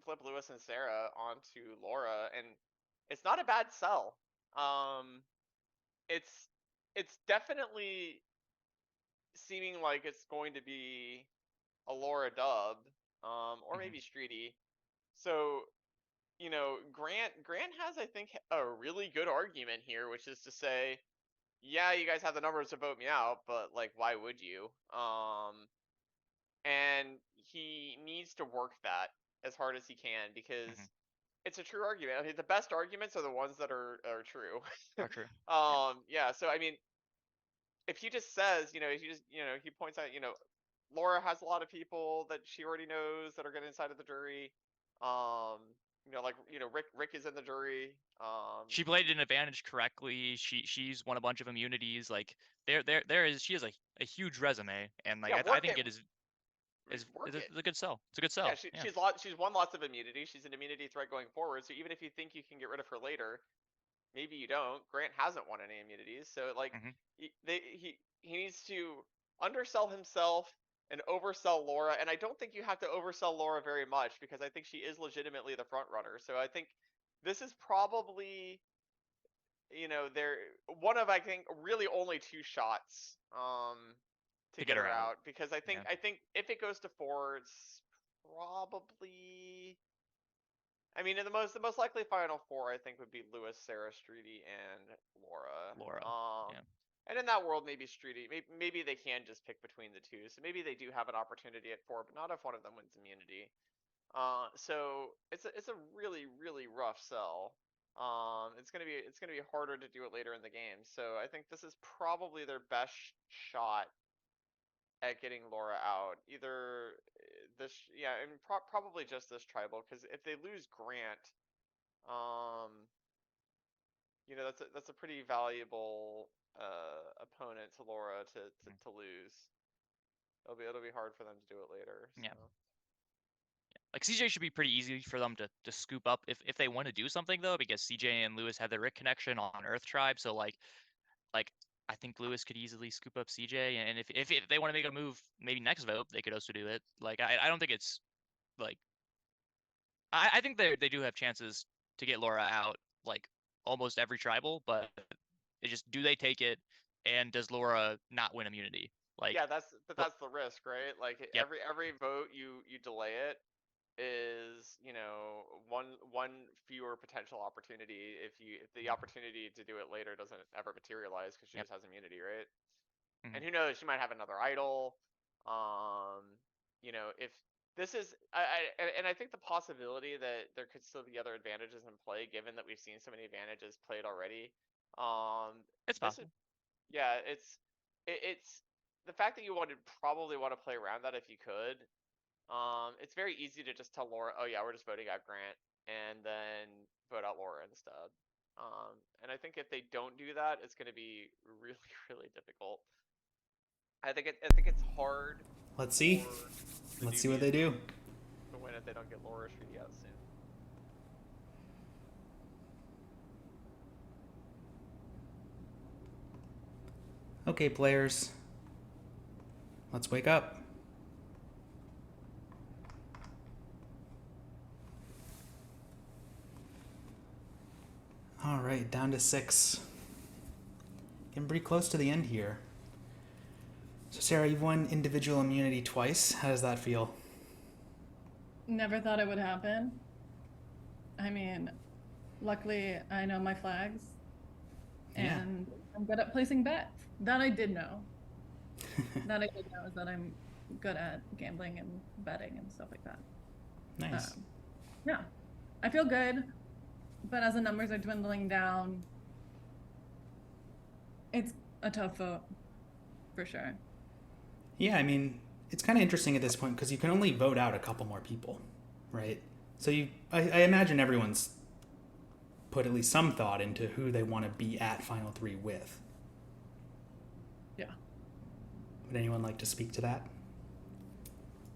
flip Lewis and Sarah onto Laura, and it's not a bad sell. It's definitely seeming like it's going to be a Laura dub, or maybe Streety. So, you know, Grant has, I think, a really good argument here, which is to say, yeah, you guys have the numbers to vote me out, but like, why would you? And he needs to work that as hard as he can, because it's a true argument. I mean, the best arguments are the ones that are true. Are true. Yeah. So I mean, if he just says, you know, he points out, you know, Laura has a lot of people that she already knows that are getting inside of the jury. You know, like, you know, Rick is in the jury. She played an advantage correctly. She's won a bunch of immunities. Like she has a huge resume, and like I think it is a good sell. It's a good sell. Yeah, she's won lots of immunity. She's an immunity threat going forward. So even if you think you can get rid of her later, maybe you don't. Grant hasn't won any immunities, so like he needs to undersell himself and oversell Laura. And I don't think you have to oversell Laura very much, because I think she is legitimately the front runner. So I think this is probably, you know, they're one of, I think, really only 2 shots to get her out, because I think if it goes to 4, it's probably, I mean, the most likely final 4, I think, would be Lewis, Sarah, Streety, and Laura. And in that world, maybe Streety, maybe they can just pick between the 2. So maybe they do have an opportunity at 4, but not if one of them wins immunity. So it's a really, really rough sell. It's gonna be harder to do it later in the game. So I think this is probably their best shot at getting Laura out. Either this, yeah, and probably just this tribal, because if they lose Grant, you know, that's a pretty valuable opponent to Laura to lose. It'll be hard for them to do it later. So. Yeah. Like CJ should be pretty easy for them to scoop up if they want to do something, though, because CJ and Lewis have the Rick connection on Earth Tribe. So like I think Lewis could easily scoop up CJ, and if they want to make a move, maybe next vote they could also do it. Like I don't think it's like I think they do have chances to get Laura out like almost every tribal, but it just, do they take it, and does Laura not win immunity? Like, yeah, that's the risk, right? Like every vote you delay it is, you know, one fewer potential opportunity if the opportunity to do it later doesn't ever materialize, because she just has immunity, right? And who knows, she might have another idol. You know, if this is, I think the possibility that there could still be other advantages in play, given that we've seen so many advantages played already. It's possible. It's the fact that you probably want to play around that if you could. It's very easy to just tell Laura, oh yeah, we're just voting out Grant, and then vote out Laura instead. And I think if they don't do that, it's going to be really, really difficult. I think it's hard. Let's see. Let's see what they do. To win if they don't get Laura Streety out soon. Okay, players. Let's wake up. All right, down to 6. Getting pretty close to the end here. So Sarah, you've won individual immunity twice. How does that feel? Never thought it would happen. I mean, luckily I know my flags, and I'm good at placing bets. That I did know. That I did know is that I'm good at gambling and betting and stuff like that. Nice. Yeah, I feel good, but as the numbers are dwindling down, it's a tough vote, for sure. Yeah, I mean, it's kind of interesting at this point because you can only vote out a couple more people, right? So I imagine everyone's put at least some thought into who they want to be at Final 3 with. Yeah. Would anyone like to speak to that?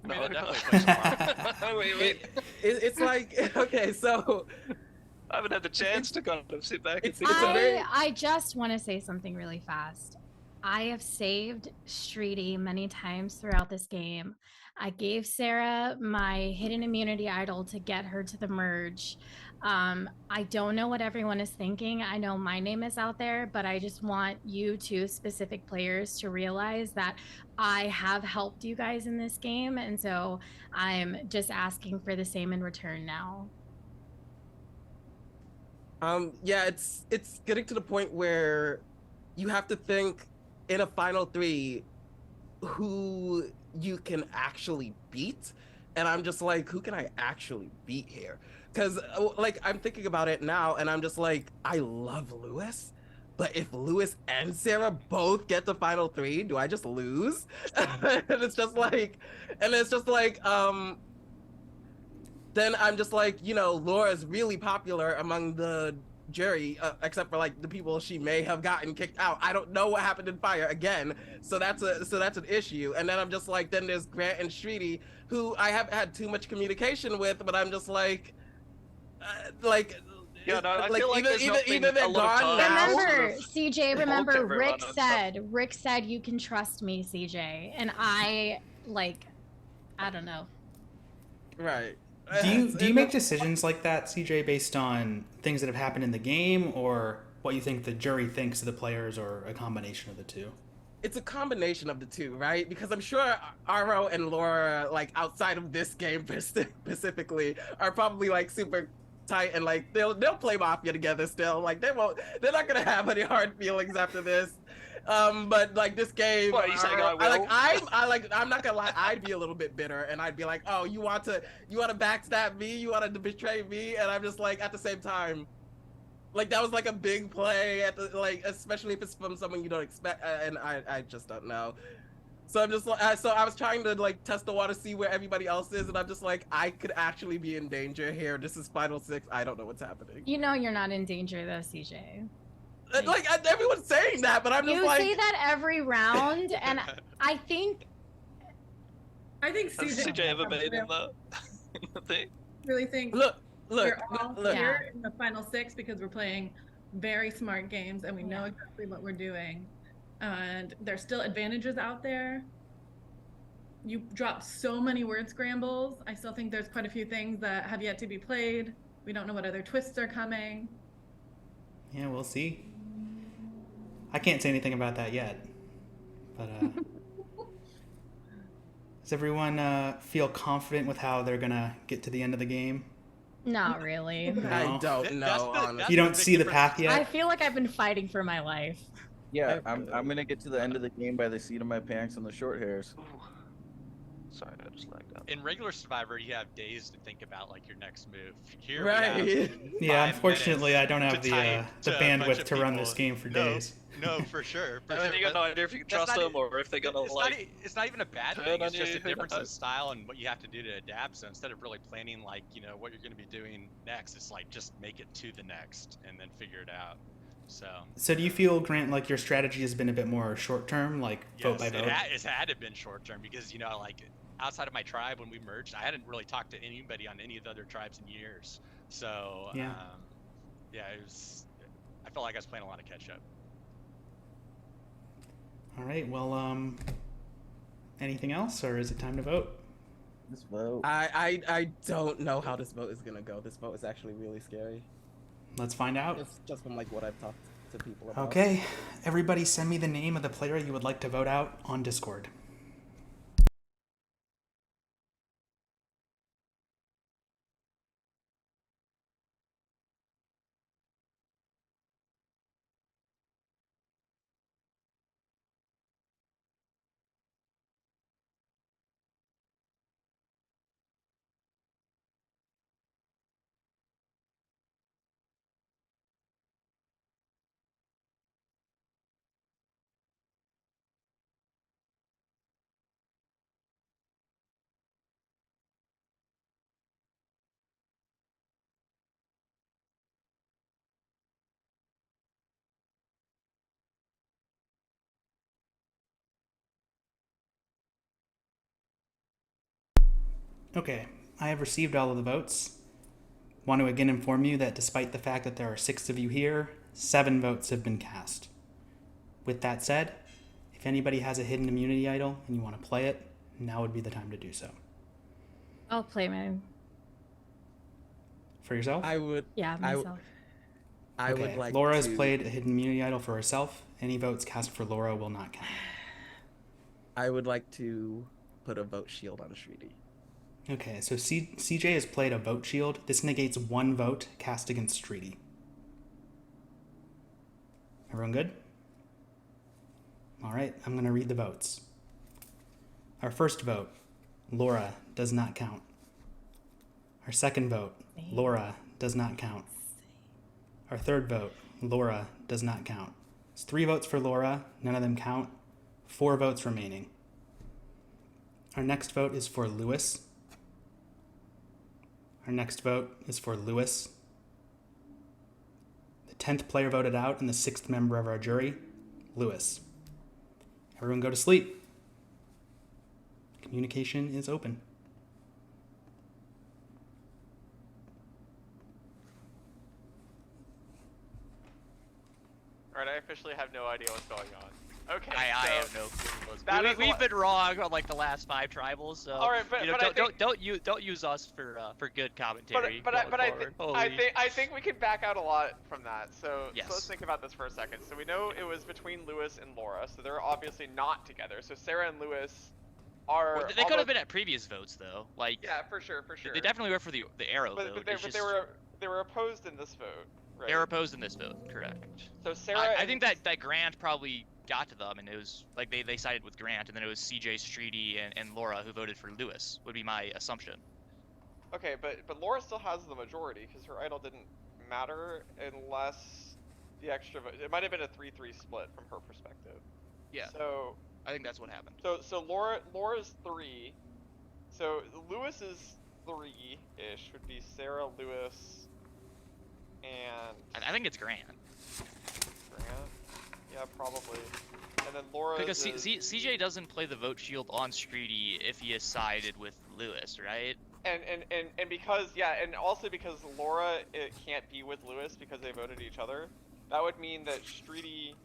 I mean, No. that definitely plays a part. Wait. It's like, okay, so I haven't had the chance to kind of sit back and think it's about it. I just want to say something really fast. I have saved Streety many times throughout this game. I gave Sarah my hidden immunity idol to get her to the merge. I don't know what everyone is thinking. I know my name is out there, but I just want you two specific players to realize that I have helped you guys in this game. And so I'm just asking for the same in return now. Yeah, it's getting to the point where you have to think in a final three who you can actually beat. And I'm just like, who can I actually beat here? Because like I'm thinking about it now and I'm just like, I love Lewis, but if Lewis and Sarah both get to final three, do I just lose? And it's just like, then I'm just like, you know, Laura's really popular among the jury, except for like the people she may have gotten kicked out. I don't know what happened in Fire again, so that's an issue. And then I'm just like, then there's Grant and Shreedy, who I haven't had too much communication with, but I'm just like, yeah, no, I like feel like either they're gone now. Remember, CJ, remember everyone Rick said you can trust me, CJ. And I don't know. Right. Do you make decisions like that, CJ, based on things that have happened in the game, or what you think the jury thinks of the players, or a combination of the two? It's a combination of the two, right? Because I'm sure Aro and Laura, like outside of this game specifically, are probably like super tight and like they'll play Mafia together still. Like they're not gonna have any hard feelings after this. But like this game, What, you saying I will? I'm not gonna lie, I'd be a little bit bitter and I'd be like, oh, you want to backstab me, you want to betray me, and I'm just like at the same time, like that was like a big play at the, like, especially if it's from someone you don't expect, and I just don't know. So I'm just like, so I was trying to like test the water, see where everybody else is, and I'm just like, I could actually be in danger here. This is Final Six. I don't know what's happening. You know you're not in danger though, CJ. Like everyone's saying that, but I'm just like, you say that every round, and I think CJ Has CJ ever been in the thing? really think look, we're all look. here in the final six because we're playing very smart games and we know exactly what we're doing. And there's still advantages out there. You dropped so many word scrambles. I still think there's quite a few things that have yet to be played. We don't know what other twists are coming. Yeah, we'll see. I can't say anything about that yet. But does everyone feel confident with how they're gonna get to the end of the game? not really. No. I don't know. Honestly, You don't see the path yet? I feel like I've been fighting for my life. Yeah, I'm gonna get to the end of the game by the seat of my pants and the short hairs. Sorry, I just lagged out. In regular Survivor, you have days to think about like your next move. Here right. we have Yeah, 5 unfortunately, I don't minutes have to the type to a bunch bandwidth of to run people. this game for No, days. No, for sure. For And then sure. you got no idea if you can That's trust not them or if they're gonna like. it's not even a bad turn thing. on It's just you, a who difference in knows? style and what you have to do to adapt. So instead of really planning like what you're going to be doing next, it's like just make it to the next and then figure it out. So do you feel, Grant, like your strategy has been a bit more short term, like vote by vote? It's had to been short term because like outside of my tribe when we merged, I hadn't really talked to anybody on any of the other tribes in years. So Yeah. It was. I felt like I was playing a lot of catch up. All right. Well, anything else, or is it time to vote? This vote. I don't know how this vote is gonna go. This vote is actually really scary. Let's find out. Just from like what I've talked to people about. Okay. Everybody send me the name of the player you would like to vote out on Discord. Okay, I have received all of the votes. Want to again inform you that despite the fact that there are 6 of you here, 7 votes have been cast. With that said, if anybody has a hidden immunity idol and you want to play it, now would be the time to do so. I'll play mine. For yourself? I would. Yeah, myself. I Okay, would like Laura has to. played a hidden immunity idol for herself. Any votes cast for Laura will not count. I would like to put a vote shield on Shridi. Okay, so CJ has played a vote shield. This negates 1 vote cast against Streety. Everyone good? All right, I'm going to read the votes. Our first vote, Laura, does not count. Our second vote, Laura, does not count. Our third vote, Laura, does not count. It's 3 votes for Laura, none of them count. 4 votes remaining. Our next vote is for Lewis. Our next vote is for Lewis. The 10th player voted out and the 6th member of our jury, Lewis. Everyone go to sleep. Communication is open. Alright, I officially have no idea what's going on. Okay, I so have no clue. We've been wrong on like the last 5 tribals, so Alright, but, you know, but don't use us for good commentary. But I think we can back out a lot from that. So, Yes. so let's think about this for a second. So we know it was between Lewis and Laura, so they're obviously not together. So Sarah and Lewis are. Well, they could have been at previous votes though. Like Yeah, for sure. They definitely were for the arrow vote. But they were opposed in this vote, right? They were opposed in this vote, correct. So Sarah. I think that Grant probably got to them, and it was like they sided with Grant, and then it was CJ, Streety, and Laura who voted for Lewis. Would be my assumption. Okay, but Laura still has the majority because her idol didn't matter unless the extra vote. It might have been a 3-3 split from her perspective. Yeah. So I think that's what happened. So Laura's 3. So Lewis's 3-ish would be Sarah, Lewis, and I think it's Grant. Grant. Yeah, probably. And then Laura. Because CJ doesn't play the vote shield on Streety if he is sided with Lewis, right? And because and also because Laura can't be with Lewis because they voted each other. That would mean that Streety.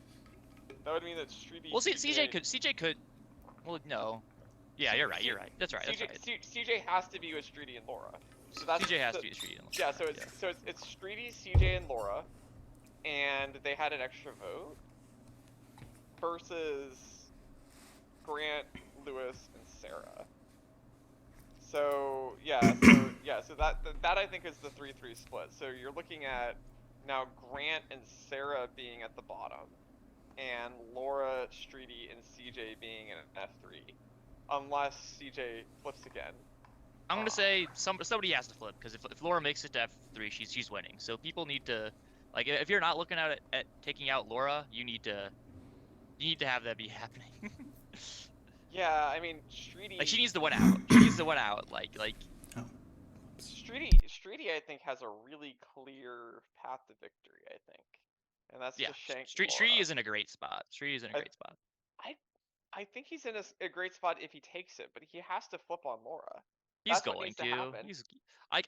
Well, CJ could. Well, no. Yeah, you're right. That's right. CJ has to be with Streety and Laura. So that's CJ has to be with Streety and Laura. Yeah, so it's Streety, CJ, and Laura, and they had an extra vote versus Grant, Lewis, and Sarah. So so that I think is the 3-3 split. So you're looking at now Grant and Sarah being at the bottom, and Laura, Streety, and CJ being in an F3, unless CJ flips again. I'm gonna say somebody has to flip, because if Laura makes it to F3, she's winning. So people need to, like, if you're not looking at taking out Laura, you need to have that be happening. Yeah, I mean Streety. Like she needs to win out. She needs to win out. Like. Oh. Streety, I think has a really clear path to victory. I think, and that's to shank. Streety is in a great spot. I think he's in a great spot if he takes it, but he has to flip on Laura. He's going to. I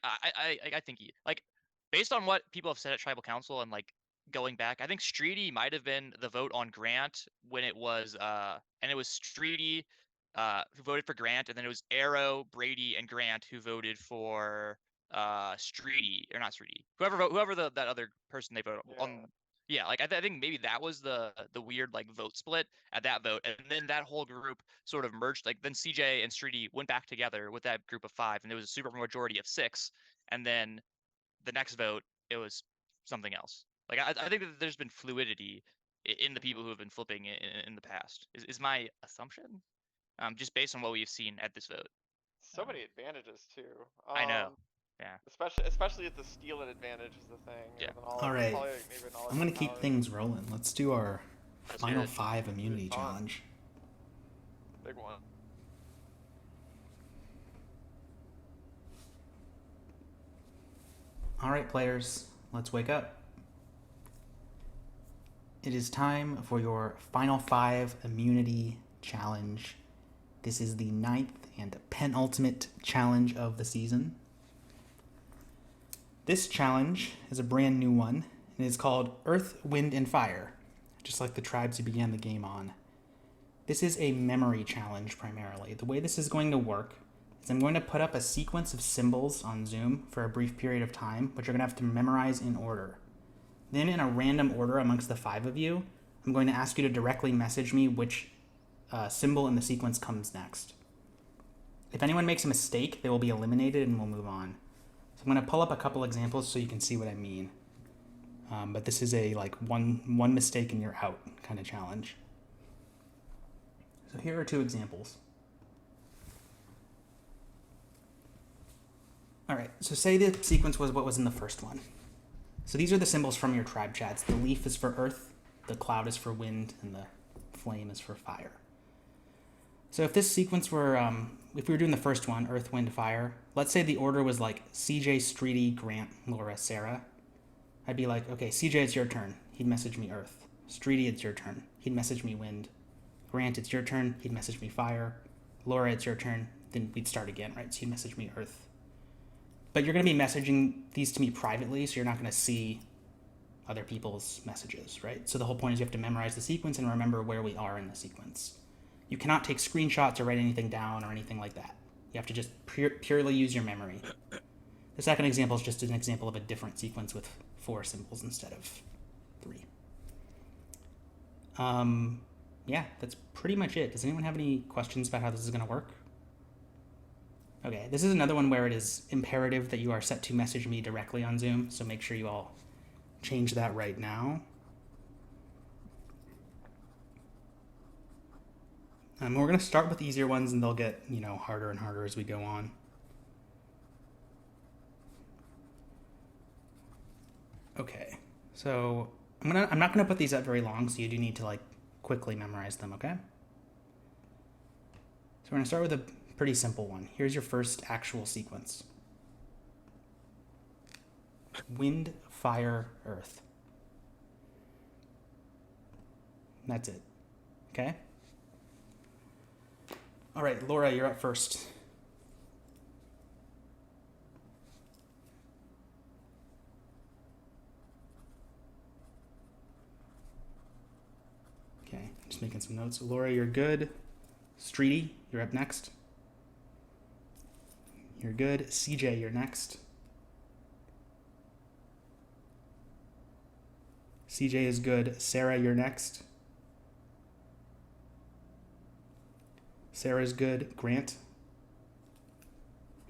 think he, like, based on what people have said at Tribal Council and like going back, I think Streety might have been the vote on Grant when it was and it was Streety who voted for Grant, and then it was Arrow, Brady, and Grant who voted for Streety, or not Streety, whoever that other person they voted on. Yeah, like I think maybe that was the weird like vote split at that vote, and then that whole group sort of merged. Like then CJ and Streety went back together with that group of 5, and there was a super majority of 6. And then the next vote it was something else. Like I think that there's been fluidity in the people who have been flipping in the past. Is my assumption, just based on what we've seen at this vote. So many advantages too. I know. Yeah. Especially if the steal advantage is the thing. Yeah. All right. I'm gonna keep things rolling. Let's do our final 5 immunity challenge. Big one. All right, players, let's wake up. It is time for your final 5 immunity challenge. This is the 9th and penultimate challenge of the season. This challenge is a brand new one, and it's called Earth, Wind, and Fire, just like the tribes you began the game on. This is a memory challenge primarily. The way this is going to work is I'm going to put up a sequence of symbols on Zoom for a brief period of time, which you're going to have to memorize in order. Then in a random order amongst the 5 of you, I'm going to ask you to directly message me which symbol in the sequence comes next. If anyone makes a mistake, they will be eliminated and we'll move on. So I'm going to pull up a couple examples so you can see what I mean. But this is a like one mistake and you're out kind of challenge. So here are 2 examples. All right, so say the sequence was what was in the first one. So these are the symbols from your tribe chats. The leaf is for earth, the cloud is for wind, and the flame is for fire. So if this sequence were, if we were doing the first one, earth, wind, fire, let's say the order was like CJ, Streety, Grant, Laura, Sarah. I'd be like, okay, CJ, it's your turn. He'd message me earth. Streety, it's your turn. He'd message me wind. Grant, it's your turn. He'd message me fire. Laura, it's your turn. Then we'd start again, right? So he'd message me earth. But you're going to be messaging these to me privately, so you're not going to see other people's messages, right? So the whole point is you have to memorize the sequence and remember where we are in the sequence. You cannot take screenshots or write anything down or anything like that. You have to just purely use your memory. The second example is just an example of a different sequence with 4 symbols instead of 3. Yeah, that's pretty much it. Does anyone have any questions about how this is going to work? Okay, this is another one where it is imperative that you are set to message me directly on Zoom, so make sure you all change that right now. We're going to start with the easier ones, and they'll get, harder and harder as we go on. Okay, so I'm not going to put these up very long, so you do need to quickly memorize them, okay? So we're going to start with a pretty simple one. Here's your first actual sequence. Wind, fire, earth. That's it. Okay? All right, Laura, you're up first. Okay, just making some notes. Laura, you're good. Streety, you're up next. You're good. CJ, you're next. CJ is good. Sarah, you're next. Sarah's good. Grant,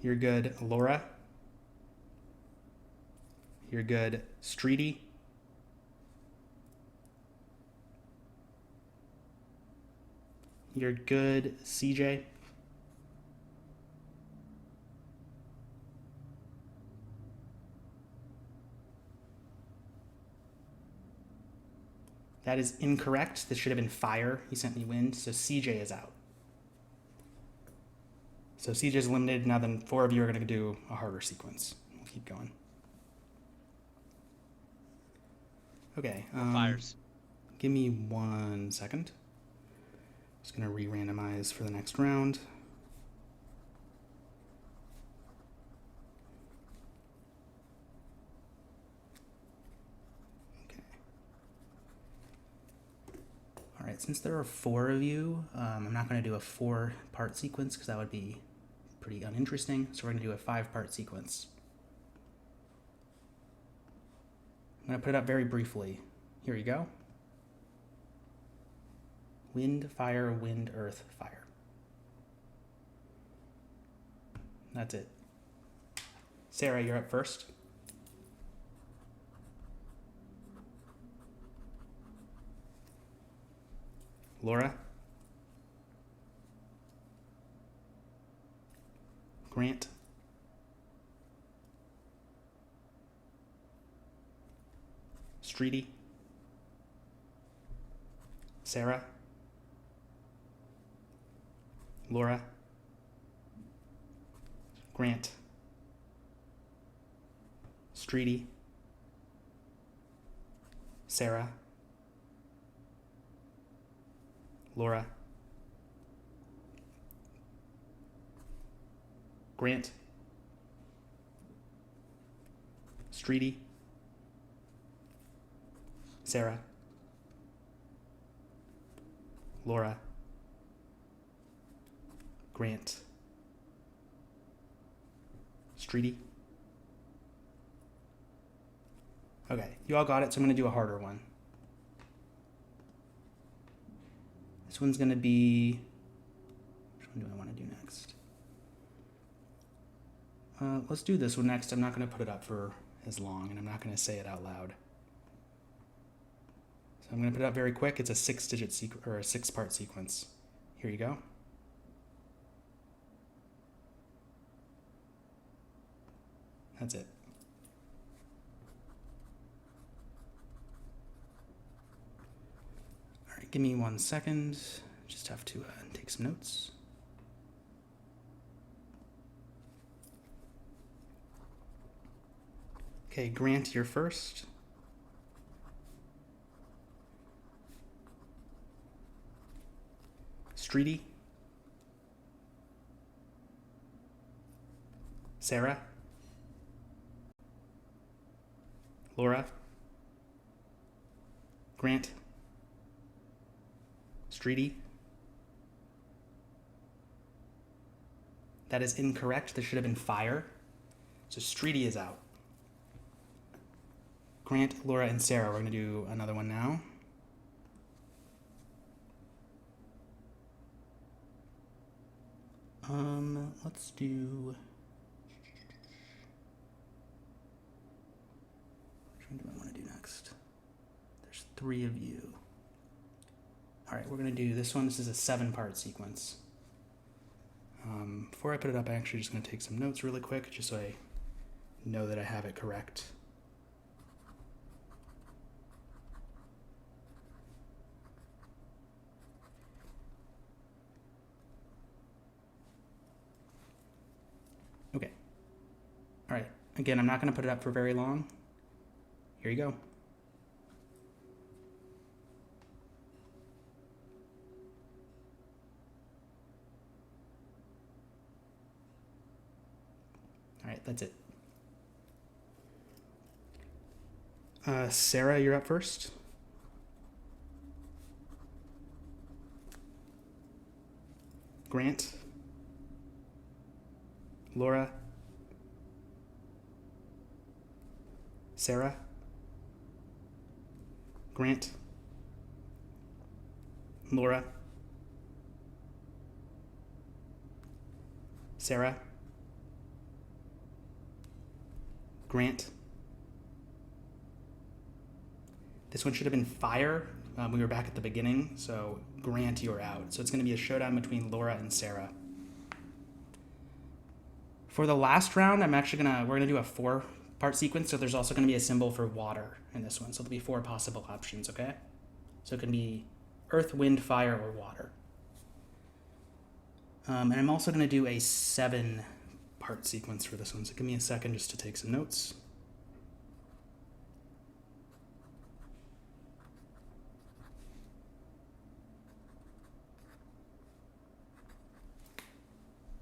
you're good. Laura, you're good. Streety, you're good. CJ, that is incorrect. This should have been fire. He sent me wind, so CJ is out. So CJ is eliminated. Now then 4 of you are going to do a harder sequence. We'll keep going. Okay. Fires. Give me 1 second. Just going to re-randomize for the next round. Okay. All right, since there are 4 of you, I'm not going to do a 4-part sequence because that would be pretty uninteresting. So we're going to do a 5-part sequence. I'm going to put it up very briefly. Here you go. Wind, fire, wind, earth, fire. That's it. Sarah, you're up first. Laura. Grant. Streety. Sarah. Laura. Grant. Streety. Sarah. Laura. Grant. Streety. Sarah. Laura. Grant. Streety. Okay, you all got it, so I'm going to do a harder one. This one's going to be... Which one do I want to do next? Let's do this one next. I'm not going to put it up for as long, and I'm not going to say it out loud. So I'm going to put it up very quick. It's a 6-part sequence. Here you go. That's it. All right, give me 1 second. Just have to take some notes. Okay, Grant, you're first. Streety. Sarah. Laura. Grant. Streety. That is incorrect. There should have been fire. So Streety is out. Grant, Laura, and Sarah. We're going to do another one now. Let's do... Which one do I want to do next? There's 3 of you. All right, we're going to do this one. This is a 7-part sequence. Before I put it up, I'm actually just going to take some notes really quick, just so I know that I have it correct. Okay. All right. Again, I'm not going to put it up for very long. Here you go. All right, that's it. Sarah, you're up first. Grant. Laura. Sarah. Grant. Laura. Sarah. Grant. This one should have been fire. We were back at the beginning, so Grant, you're out. So it's going to be a showdown between Laura and Sarah. For the last round, we're gonna do a 4-part sequence, so there's also gonna be a symbol for water in this one. So there'll be 4 possible options, okay? So it can be earth, wind, fire, or water. And I'm also gonna do a 7-part sequence for this one, so give me a second just to take some notes.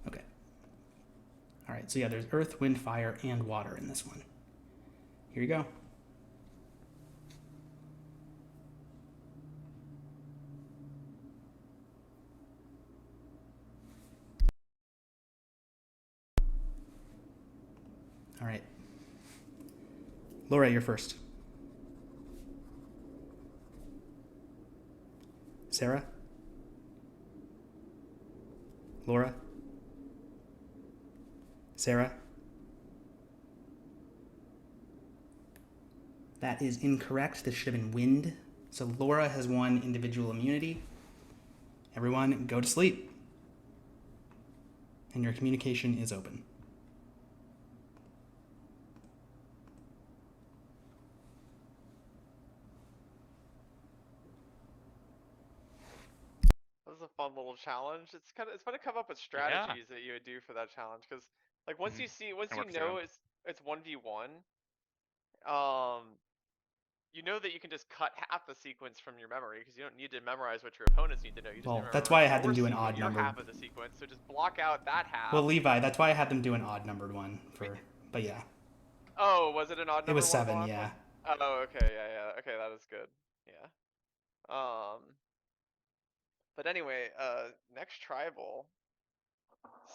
Okay. All right, so yeah, there's earth, wind, fire, and water in this one. Here you go. All right. Laura, you're first. Sarah? Laura? Sarah? That is incorrect. This should have been wind. So Laura has won individual immunity. Everyone, go to sleep. And your communication is open. This is a fun little challenge. It's fun to come up with strategies that you would do for that challenge, because like once you know it's 1v1, you know that you can just cut half the sequence from your memory because you don't need to memorize what your opponents need to know. You just Well, need to that's why I memorize had them your do an sequence, odd your number. half of the sequence. So just block out that half. Well, Levi, that's why I had them do an odd numbered one for. But yeah. Oh, was it an odd number? It was one 7, block yeah. one? Oh, okay, yeah. Okay, that is good. Yeah. But anyway, next tribal.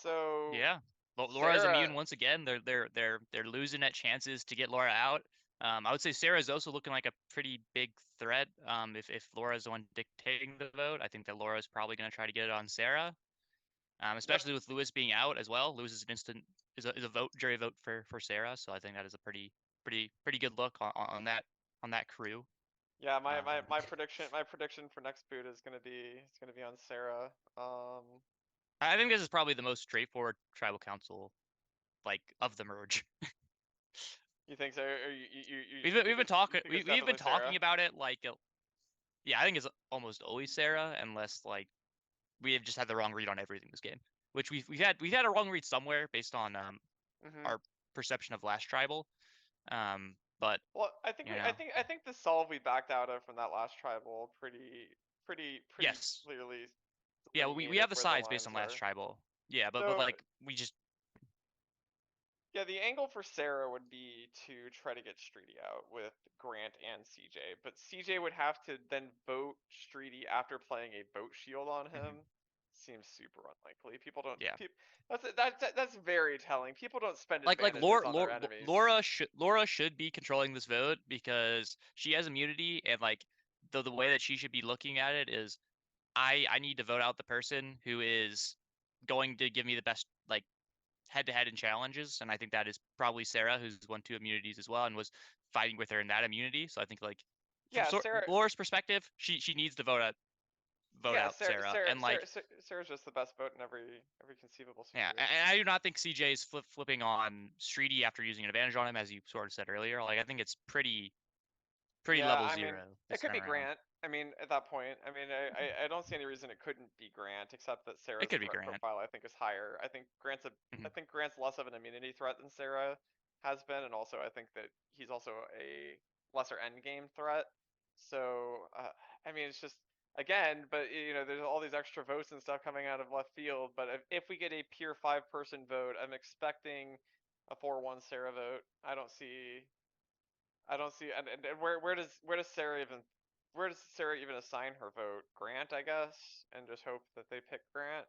So Yeah, Laura's Sarah... immune once again. They're losing at chances to get Laura out. I would say Sarah's also looking like a pretty big threat. If Laura's the one dictating the vote, I think that Laura's probably going to try to get it on Sarah. Especially with Lewis being out as well. Lewis is an instant is a vote jury vote for Sarah, so I think that is a pretty good look on that crew. Yeah, my prediction for next boot is gonna be on Sarah. I think this is probably the most straightforward tribal council, like, of the merge. You think so? Or We've been talking about it like, yeah, I think it's almost always Sarah, unless like we have just had the wrong read on everything this game, which we've had a wrong read somewhere based on our perception of last tribal. But well, I think the solve we backed out of from that last tribal pretty yes. clearly. Yeah, we have the sides based on last tribal. Yeah, but like we just. Yeah, the angle for Sarah would be to try to get Streety out with Grant and CJ, but CJ would have to then vote Streety after playing a vote shield on him. Seems super unlikely. People don't. Yeah. That's very telling. People don't spend like advantages on their enemies. Laura should be controlling this vote because she has immunity, and like the way that she should be looking at it is, I need to vote out the person who is going to give me the best like head-to-head in challenges, and I think that is probably Sarah, who's won 2 immunities as well and was fighting with her in that immunity. So I think like from Laura's perspective, she needs to vote out Sarah. And like Sarah's just the best vote in every conceivable situation. Yeah, and I do not think CJ is flipping on Streety after using an advantage on him, as you sort of said earlier. Like I think it's pretty level 0. It could be Grant. I mean, at that point, I don't see any reason it couldn't be Grant, except that Sarah's profile I think is higher. I think Grant's less of an immunity threat than Sarah has been, and also I think that he's also a lesser endgame threat. So I mean, it's just but there's all these extra votes and stuff coming out of left field. But if we get a pure 5-person vote, I'm expecting a 4-1 Sarah vote. I don't see, and where does Sarah even assign her vote? Grant, I guess, and just hope that they pick Grant.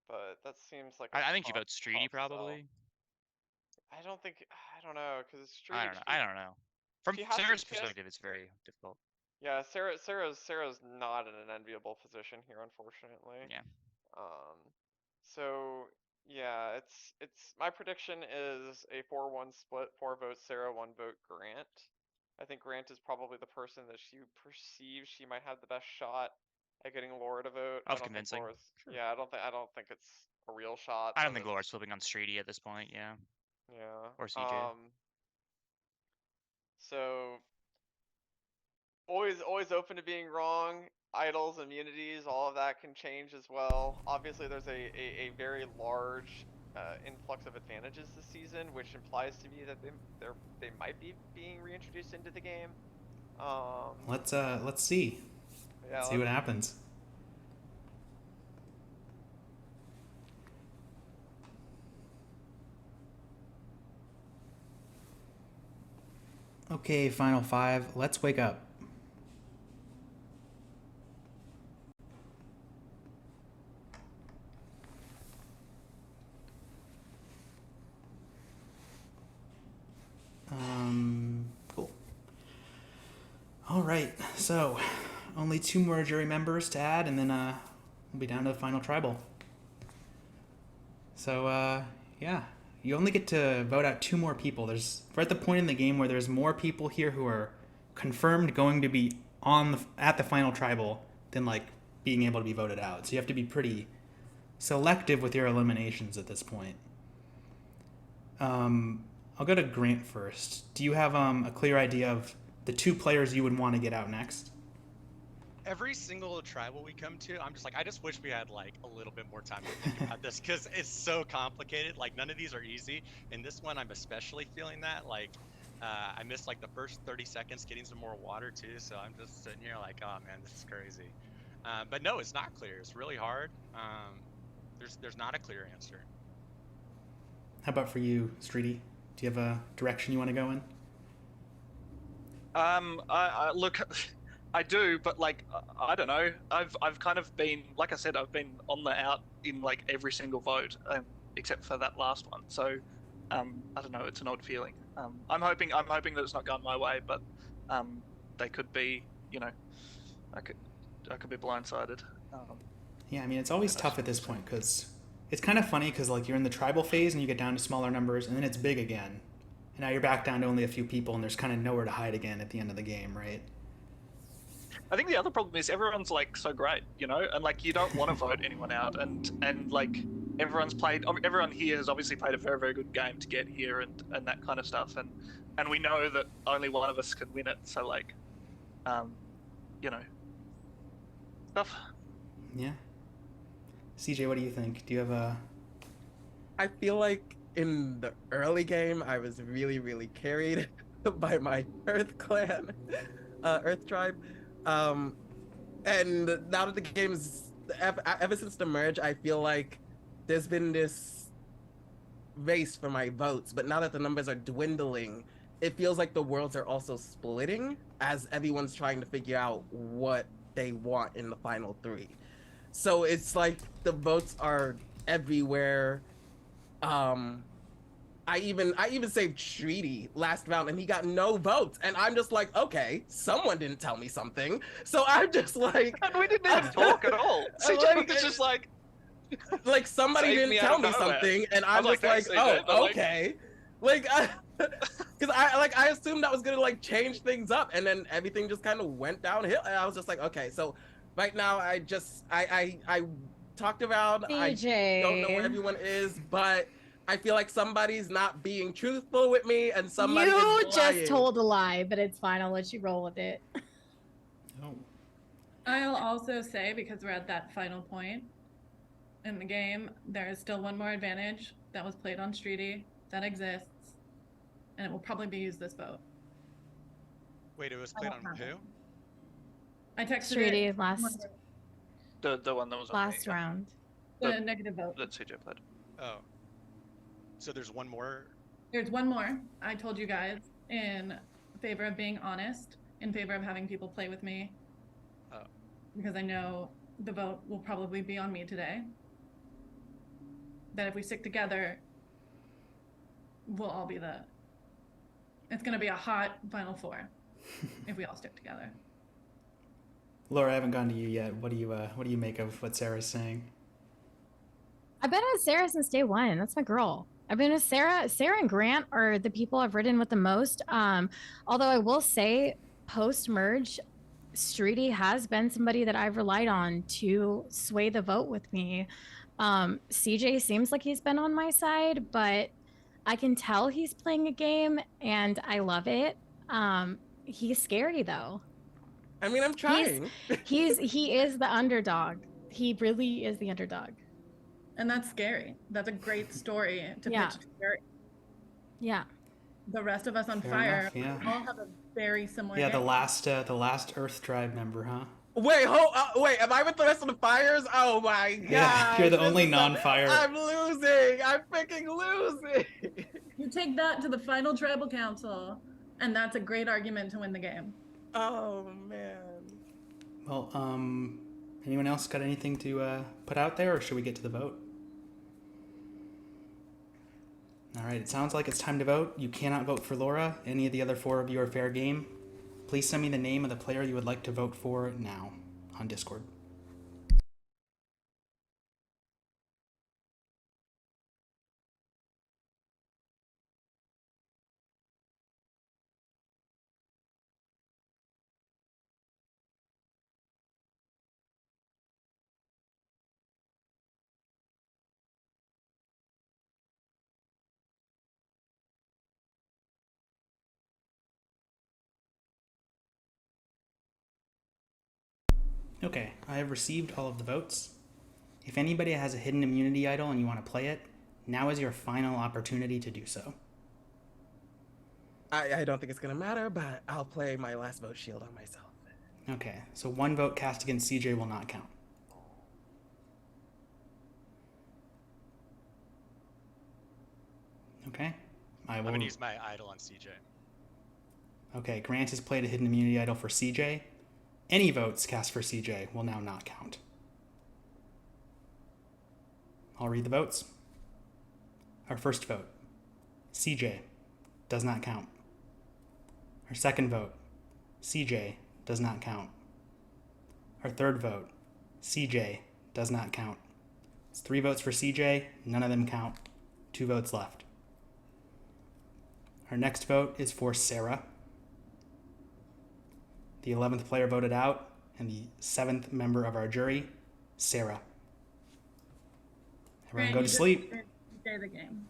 But that seems like I think she votes Streety probably. I don't know, because Streety. I don't know. From Sarah's perspective, it's very difficult. Yeah, Sarah's not in an enviable position here, unfortunately. Yeah. So yeah, it's my prediction is a 4-1 split, 4 votes Sarah, 1 vote Grant. I think Grant is probably the person that she perceives she might have the best shot at getting Laura to vote. Of convincing. Sure. Yeah, I don't think it's a real shot. I don't think Laura's flipping on Streety at this point. Yeah. Yeah. Or CJ. So always open to being wrong. Idols, immunities, all of that can change as well. Obviously, there's a very large influx of advantages this season, which implies to me that they might be being reintroduced into the game. Let's see. Yeah, see what happens. Okay, final 5. Let's wake up. Cool. All right, so only 2 more jury members to add, and then we'll be down to the final tribal. So yeah, you only get to vote out 2 more people. We're at the point in the game where there's more people here who are confirmed going to be at the final tribal than like being able to be voted out. So you have to be pretty selective with your eliminations at this point. I'll go to Grant first. Do you have a clear idea of the 2 players you would want to get out next? Every single tribal we come to, I'm just like, I just wish we had like a little bit more time to think about this, because it's so complicated. Like none of these are easy. And this one, I'm especially feeling that. Like, I missed like the first 30 seconds getting some more water too, so I'm just sitting here like, oh man, this is crazy. But no, it's not clear. It's really hard. There's not a clear answer. How about for you, Streety? Do you have a direction you want to go in? I look, I do, but like, I don't know. I've kind of been, like I said, I've been on the out in like every single vote, except for that last one. So, I don't know. It's an odd feeling. I'm hoping that it's not gone my way, but they could be, you know, I could be blindsided. Yeah, I mean, it's always tough at this point because it's kind of funny because like you're in the tribal phase and you get down to smaller numbers and then it's big again. And now you're back down to only a few people and there's kind of nowhere to hide again at the end of the game, right? I think the other problem is everyone's like so great, you know, and like you don't want to vote anyone out, and like everyone here has obviously played a very, very good game to get here and that kind of stuff, and we know that only one of us can win it, so like, you know, stuff. Yeah. CJ, what do you think? Do you have a... I feel like in the early game, I was really, really carried by my Earth clan, Earth tribe. And now that the game's ever since the merge, I feel like there's been this race for my votes, but now that the numbers are dwindling, it feels like the worlds are also splitting as everyone's trying to figure out what they want in the final three. So it's like the votes are everywhere. I even saved Treaty last round and he got no votes. And I'm just like, okay, someone didn't tell me something. So I'm just like... And we didn't even talk at all. CJ was just like... Like somebody didn't tell me something and I'm just like, oh, okay. Like, because I assumed that was gonna like change things up and then everything just kind of went downhill. And I was just like, okay, so right now I talked around, CJ. I don't know where everyone is, but I feel like somebody's not being truthful with me and somebody You is lying. just told a lie, but it's fine. I'll let you roll with it. Oh. I'll also say, because we're at that final point in the game, there is still one more advantage that was played on Streety that exists, and it will probably be used this vote. Wait, it was played on who? I texted Streety it last The one that was on last round. The negative vote. That CJ played. Oh. So there's one more? There's one more. I told you guys in favor of being honest, in favor of having people play with me. Oh. Because I know the vote will probably be on me today. That if we stick together, we'll all be it's gonna be a hot final four if we all stick together. Laura, I haven't gone to you yet. What do you make of what Sarah's saying? I've been with Sarah since day one. That's my girl. I've been with Sarah. Sarah and Grant are the people I've ridden with the most. Although I will say, post-merge, Streety has been somebody that I've relied on to sway the vote with me. CJ seems like he's been on my side, but I can tell he's playing a game, and I love it. He's scary, though. I mean, I'm trying. He is the underdog. He really is the underdog. And that's scary. That's a great story to Yeah. pitch to Gary. Yeah. The rest of us on Fair fire enough, yeah. all have a very similar Yeah, game. the last Earth tribe member, huh? Wait, wait, am I with the rest of the fires? Oh my god. Yeah, you're the only non-fire. I'm losing. I'm freaking losing. You take that to the final tribal council, and that's a great argument to win the game. Oh man. Well, anyone else got anything to put out there, or should we get to the vote? All right, it sounds like it's time to vote. You cannot vote for Laura. Any of the other four of you are fair game. Please send me the name of the player you would like to vote for now on Discord. Okay, I have received all of the votes. If anybody has a hidden immunity idol and you want to play it, now is your final opportunity to do so. I don't think it's gonna matter, but I'll play my last vote shield on myself. Okay, so 1 vote cast against CJ will not count. Okay, I'm gonna use my idol on CJ. Okay, Grant has played a hidden immunity idol for CJ. Any votes cast for CJ will now not count. I'll read the votes. Our first vote, CJ, does not count. Our second vote, CJ, does not count. Our third vote, CJ, does not count. It's 3 votes for CJ, none of them count. 2 votes left. Our next vote is for Sarah. The 11th player voted out, and the 7th member of our jury, Sarah. Everyone go to sleep. Stay the game.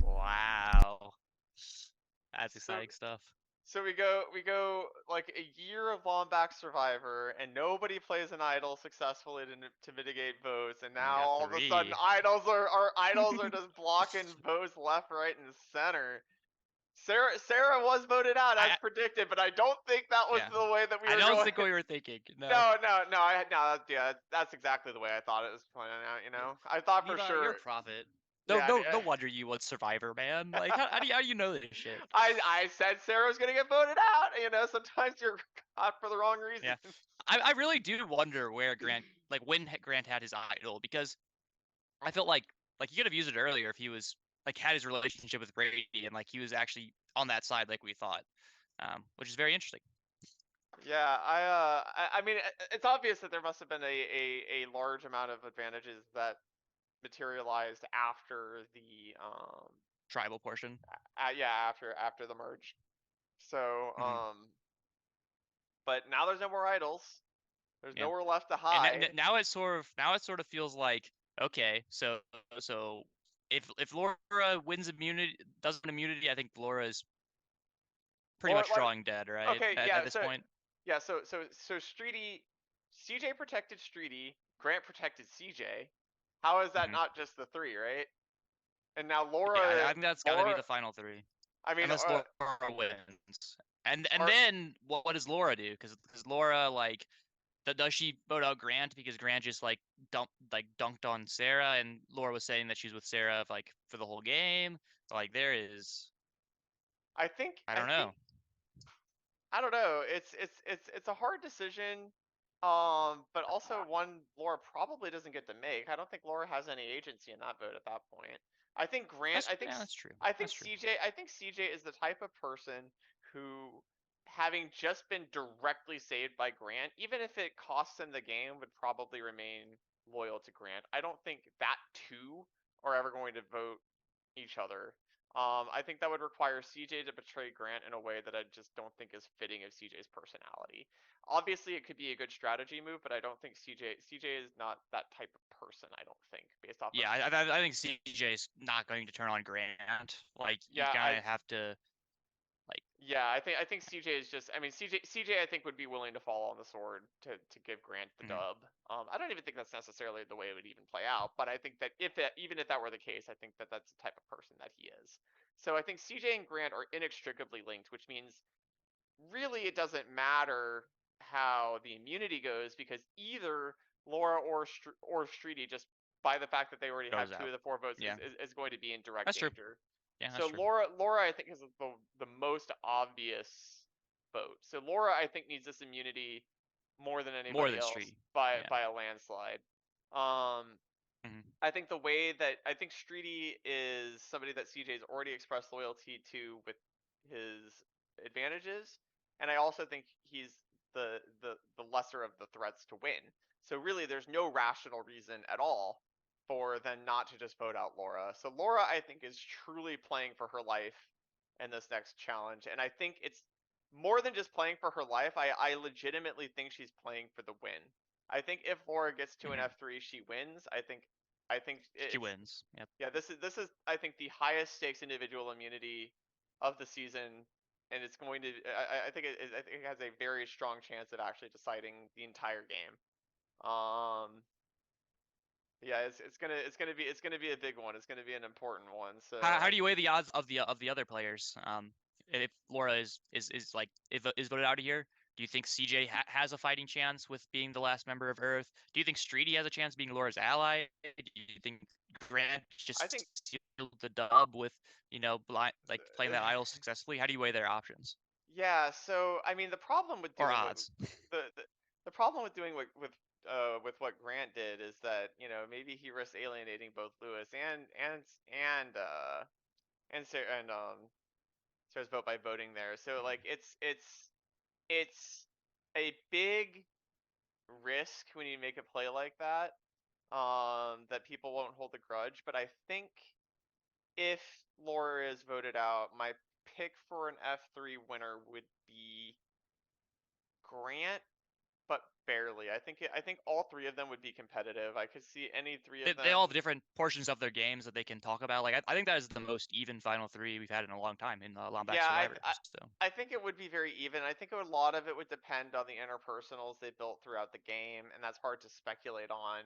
Wow. That's exciting stuff. So we go like a year of Lombax Survivor, and nobody plays an idol successfully to mitigate votes, and now all of a sudden idols are just blocking votes left, right, and center. Sarah was voted out as predicted, but I don't think that was the way that we were going. I don't think what we were thinking. No. No. That's exactly the way I thought it was playing out. You know, I thought for sure. You're a prophet. No wonder you was Survivor, man. Like, how do you know this shit? I said Sarah was gonna get voted out. You know, sometimes you're caught for the wrong reason. Yeah, I really do wonder where Grant, like when Grant had his idol, because I felt like he could have used it earlier if he was like had his relationship with Brady and like he was actually on that side like we thought, which is very interesting. Yeah, I mean, it's obvious that there must have been a large amount of advantages that materialized after the tribal portion. After the merge. So but now there's no more idols. There's nowhere left to hide. And now it sort of feels like, okay, so if Laura wins immunity, does an immunity, I think Laura is pretty much drawing dead, right? Okay, at this point. Yeah, so Streety, CJ protected Streety, Grant protected CJ. How is that not just the 3, right? And now Laura. Yeah, I think that's got to be the final 3. I mean, unless Laura wins. And then what does Laura do? Because Laura, like, does she vote out Grant because Grant just like dunked on Sarah, and Laura was saying that she's with Sarah like for the whole game? Like, there is. I don't know. It's a hard decision, but also one Laura probably doesn't get to make. I don't think Laura has any agency in that vote at that point. I think Grant. That's true. I think CJ is the type of person who, having just been directly saved by Grant, even if it costs him the game, would probably remain loyal to Grant. I don't think that two are ever going to vote each other. I think that would require CJ to betray Grant in a way that I just don't think is fitting of CJ's personality. Obviously, it could be a good strategy move, but I don't think CJ is not that type of person. I don't think, based off. Yeah, I think CJ is not going to turn on Grant. Like, you kind of have to. Like, yeah, I think CJ is just. I mean, CJ I think would be willing to fall on the sword to give Grant the dub. I don't even think that's necessarily the way it would even play out, but I think that even if that were the case, I think that that's the type of person that he is. So I think CJ and Grant are inextricably linked, which means really it doesn't matter how the immunity goes, because either Laura or Streety, just by the fact that they already have 2 of the 4 votes, is going to be in direct danger. True. Yeah, so Laura I think is the most obvious vote. So Laura I think needs this immunity more than anybody else by a landslide. I think the way that Streety is somebody that CJ's already expressed loyalty to with his advantages, and I also think he's the lesser of the threats to win. So really there's no rational reason at all for them not to just vote out Laura. So Laura, I think, is truly playing for her life in this next challenge. And I think it's more than just playing for her life. I legitimately think she's playing for the win. I think if Laura gets to an F3, she wins. I think she wins. Yep. Yeah, this is I think the highest stakes individual immunity of the season and it's going to. I think it has a very strong chance of actually deciding the entire game. Yeah, it's gonna be a big one. It's gonna be an important one. So How do you weigh the odds of the other players? If Laura is voted out of here, do you think CJ has a fighting chance with being the last member of Earth? Do you think Streety has a chance being Laura's ally? Do you think Grant just sealed the dub with playing that idol successfully? How do you weigh their options? yeah, so I mean the problem with doing odds. The problem with doing with what Grant did is that maybe he risks alienating both Lewis and Sarah's vote by voting there. So like it's a big risk when you make a play like that, that people won't hold a grudge. But I think if Laura is voted out, my pick for an F3 winner would be Grant, but barely. I think all three of them would be competitive. I could see any three of them. They all have different portions of their games that they can talk about. Like I think that is the most even final three we've had in a long time in Lombax Survivor. I think it would be very even. I think a lot of it would depend on the interpersonals they built throughout the game, and that's hard to speculate on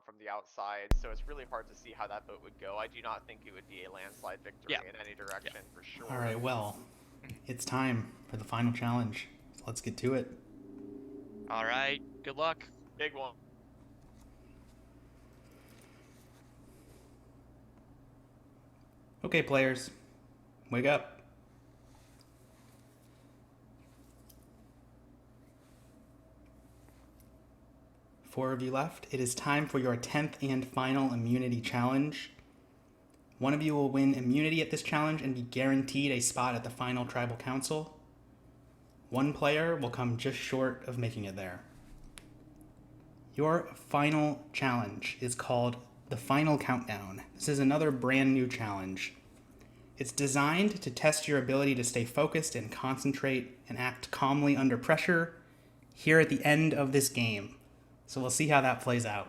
from the outside. So it's really hard to see how that vote would go. I do not think it would be a landslide victory in any direction for sure. All right, well, it's time for the final challenge. So let's get to it. All right, good luck. Big one. Okay, players, wake up. Four of you left. It is time for your 10th and final immunity challenge. One of you will win immunity at this challenge and be guaranteed a spot at the final tribal council. One player will come just short of making it there. Your final challenge is called the Final Countdown. This is another brand new challenge. It's designed to test your ability to stay focused and concentrate and act calmly under pressure here at the end of this game. So we'll see how that plays out.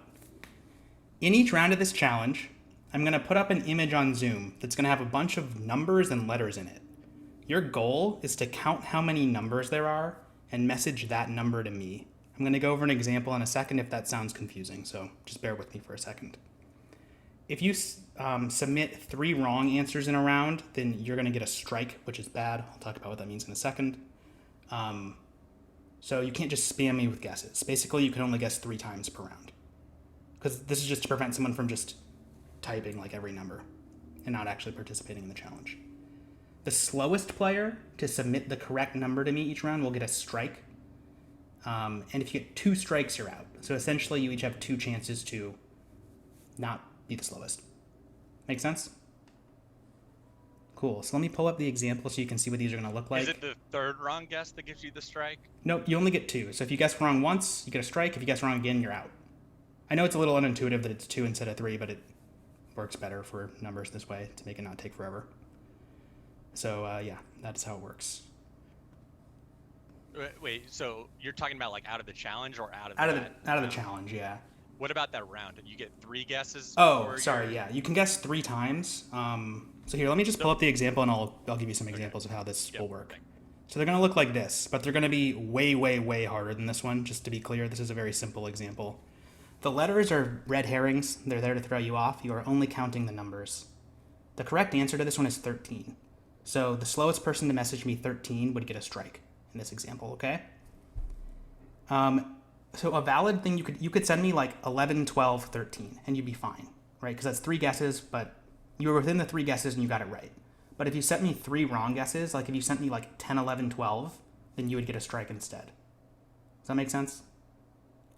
In each round of this challenge, I'm going to put up an image on Zoom that's going to have a bunch of numbers and letters in it. Your goal is to count how many numbers there are and message that number to me. I'm going to go over an example in a second if that sounds confusing, so just bear with me for a second. If you submit 3 wrong answers in a round, then you're going to get a strike, which is bad. I'll talk about what that means in a second. So you can't just spam me with guesses. Basically, you can only guess 3 times per round, because this is just to prevent someone from just typing like every number and not actually participating in the challenge. The slowest player to submit the correct number to me each round will get a strike. And if you get 2 strikes, you're out. So essentially, you each have 2 chances to not be the slowest. Make sense? Cool. So let me pull up the example so you can see what these are going to look like. Is it the 3rd wrong guess that gives you the strike? No, you only get 2. So if you guess wrong once, you get a strike. If you guess wrong again, you're out. I know it's a little unintuitive that it's 2 instead of 3, but it works better for numbers this way to make it not take forever. So yeah, that's how it works. Wait, so you're talking about like out of the challenge or out of the challenge, yeah. What about that round? You get 3 guesses? Oh, sorry, yeah. You can guess 3 times. So here, let me just pull up the example and I'll give you some examples of how this will work. So they're going to look like this, but they're going to be way, way, way harder than this one. Just to be clear, this is a very simple example. The letters are red herrings. They're there to throw you off. You are only counting the numbers. The correct answer to this one is 13. So the slowest person to message me 13 would get a strike in this example, okay? So a valid thing, you could send me like 11, 12, 13, and you'd be fine, right? Because that's 3 guesses, but you were within the 3 guesses and you got it right. But if you sent me 3 wrong guesses, like if you sent me like 10, 11, 12, then you would get a strike instead. Does that make sense?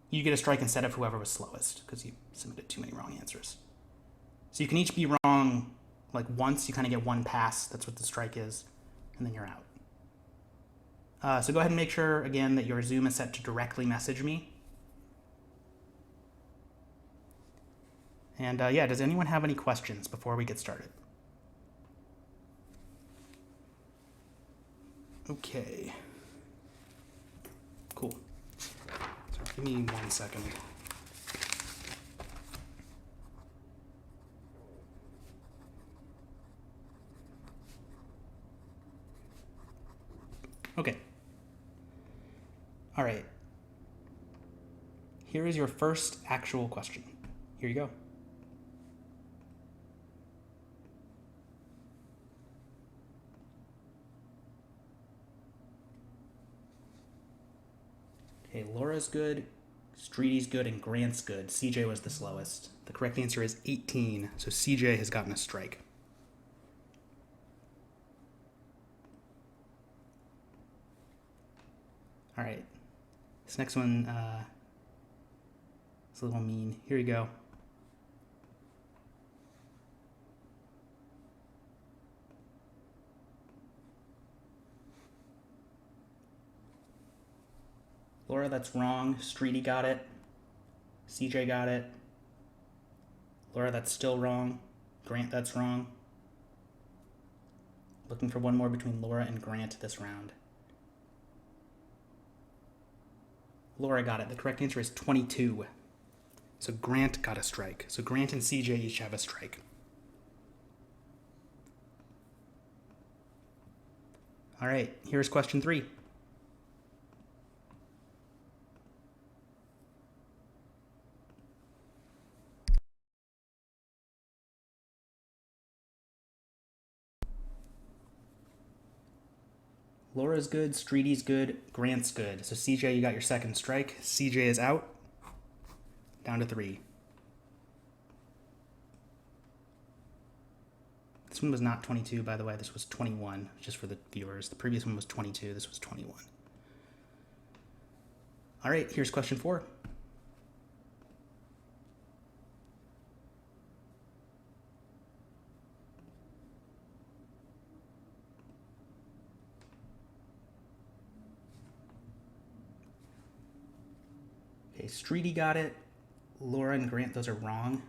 You get a strike instead of whoever was slowest because you submitted too many wrong answers. So you can each be wrong like once, you kind of get 1 pass, that's what the strike is, and then you're out. So go ahead and make sure, again, that your Zoom is set to directly message me. And yeah, does anyone have any questions before we get started? Okay. Cool. So give me 1 second. Okay. All right. Here is your first actual question. Here you go. Okay, Laura's good, Streety's good, and Grant's good. CJ was the slowest. The correct answer is 18, so CJ has gotten a strike. All right. This next one is a little mean. Here you go. Laura, that's wrong. Streety got it. CJ got it. Laura, that's still wrong. Grant, that's wrong. Looking for one more between Laura and Grant this round. Laura got it. The correct answer is 22. So Grant got a strike. So Grant and CJ each have a strike. All right, here's question 3. Laura's good, Streety's good, Grant's good. So CJ, you got your second strike. CJ is out. Down to 3. This one was not 22, by the way. This was 21, just for the viewers. The previous one was 22. This was 21. All right, here's question 4. Okay, Streety got it. Laura and Grant, those are wrong.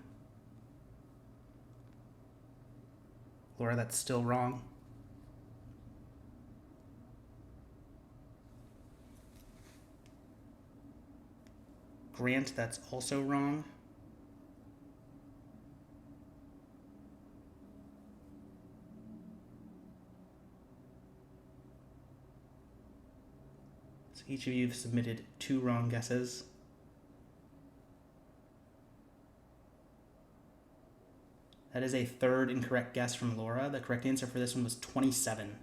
Laura, that's still wrong. Grant, that's also wrong. So each of you have submitted 2 wrong guesses. That is a third incorrect guess from Laura. The correct answer for this one was 27.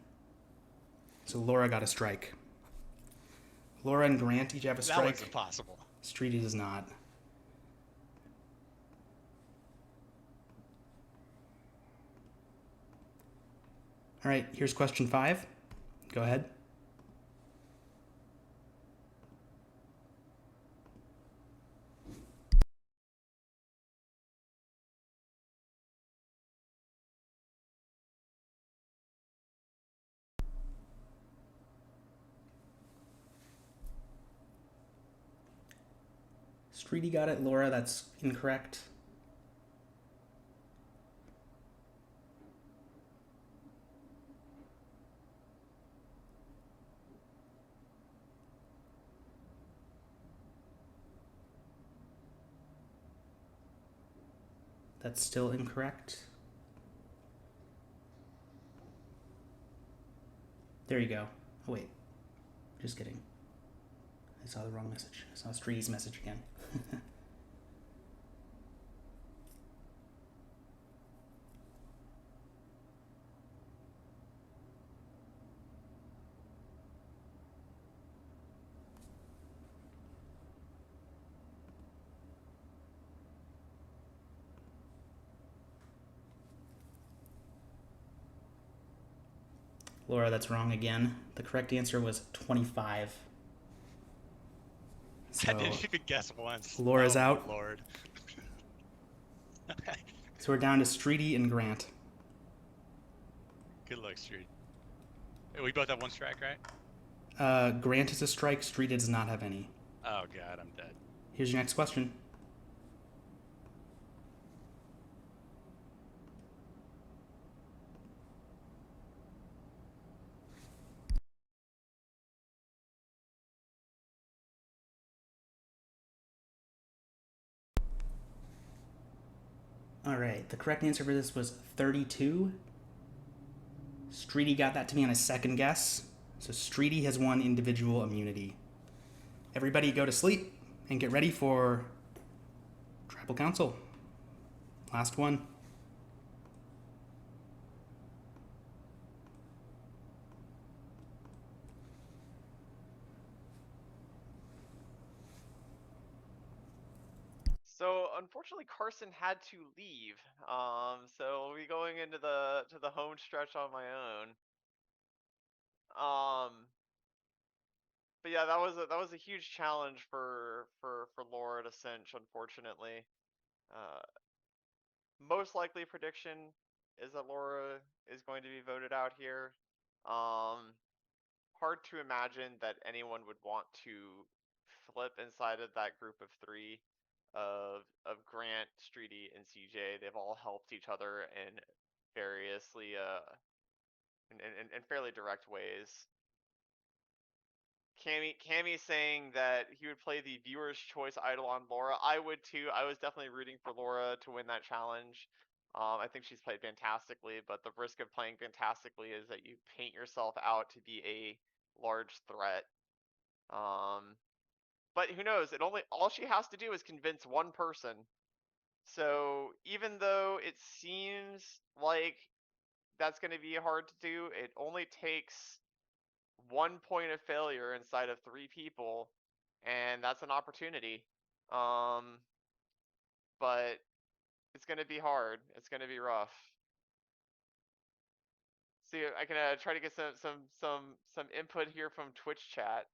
So Laura got a strike. Laura and Grant each have a strike. That was impossible. Streety does not. All right, here's question 5. Go ahead. Streety got it. Laura, that's incorrect. That's still incorrect. There you go. Oh, wait. Just kidding. I saw the wrong message. I saw Streety's message again. Laura, that's wrong again. The correct answer was 25. So I didn't even guess once. Laura's out. Lord. So we're down to Streety and Grant. Good luck, Street. We both have 1 strike, right? Grant is a strike. Streety does not have any. Oh god, I'm dead. Here's your next question. All right, the correct answer for this was 32. Streety got that to me on his second guess. So Streety has won individual immunity. Everybody go to sleep and get ready for Tribal Council. Last one. So unfortunately, Carson had to leave. So we'll be going into the home stretch on my own. But yeah, that was a huge challenge for Laura to cinch. Unfortunately, most likely prediction is that Laura is going to be voted out here. Hard to imagine that anyone would want to flip inside of that group of three of Grant, Streety, and CJ. They've all helped each other in variously in fairly direct ways. Cammy saying that he would play the viewer's choice idol on Laura. I would too. I was definitely rooting for Laura to win that challenge. I think she's played fantastically, but the risk of playing fantastically is that you paint yourself out to be a large threat. But who knows? All she has to do is convince one person. So even though it seems like that's going to be hard to do, it only takes 1 point of failure inside of 3 people, and that's an opportunity. But it's going to be hard. It's going to be rough. See, I can try to get some input here from Twitch chat.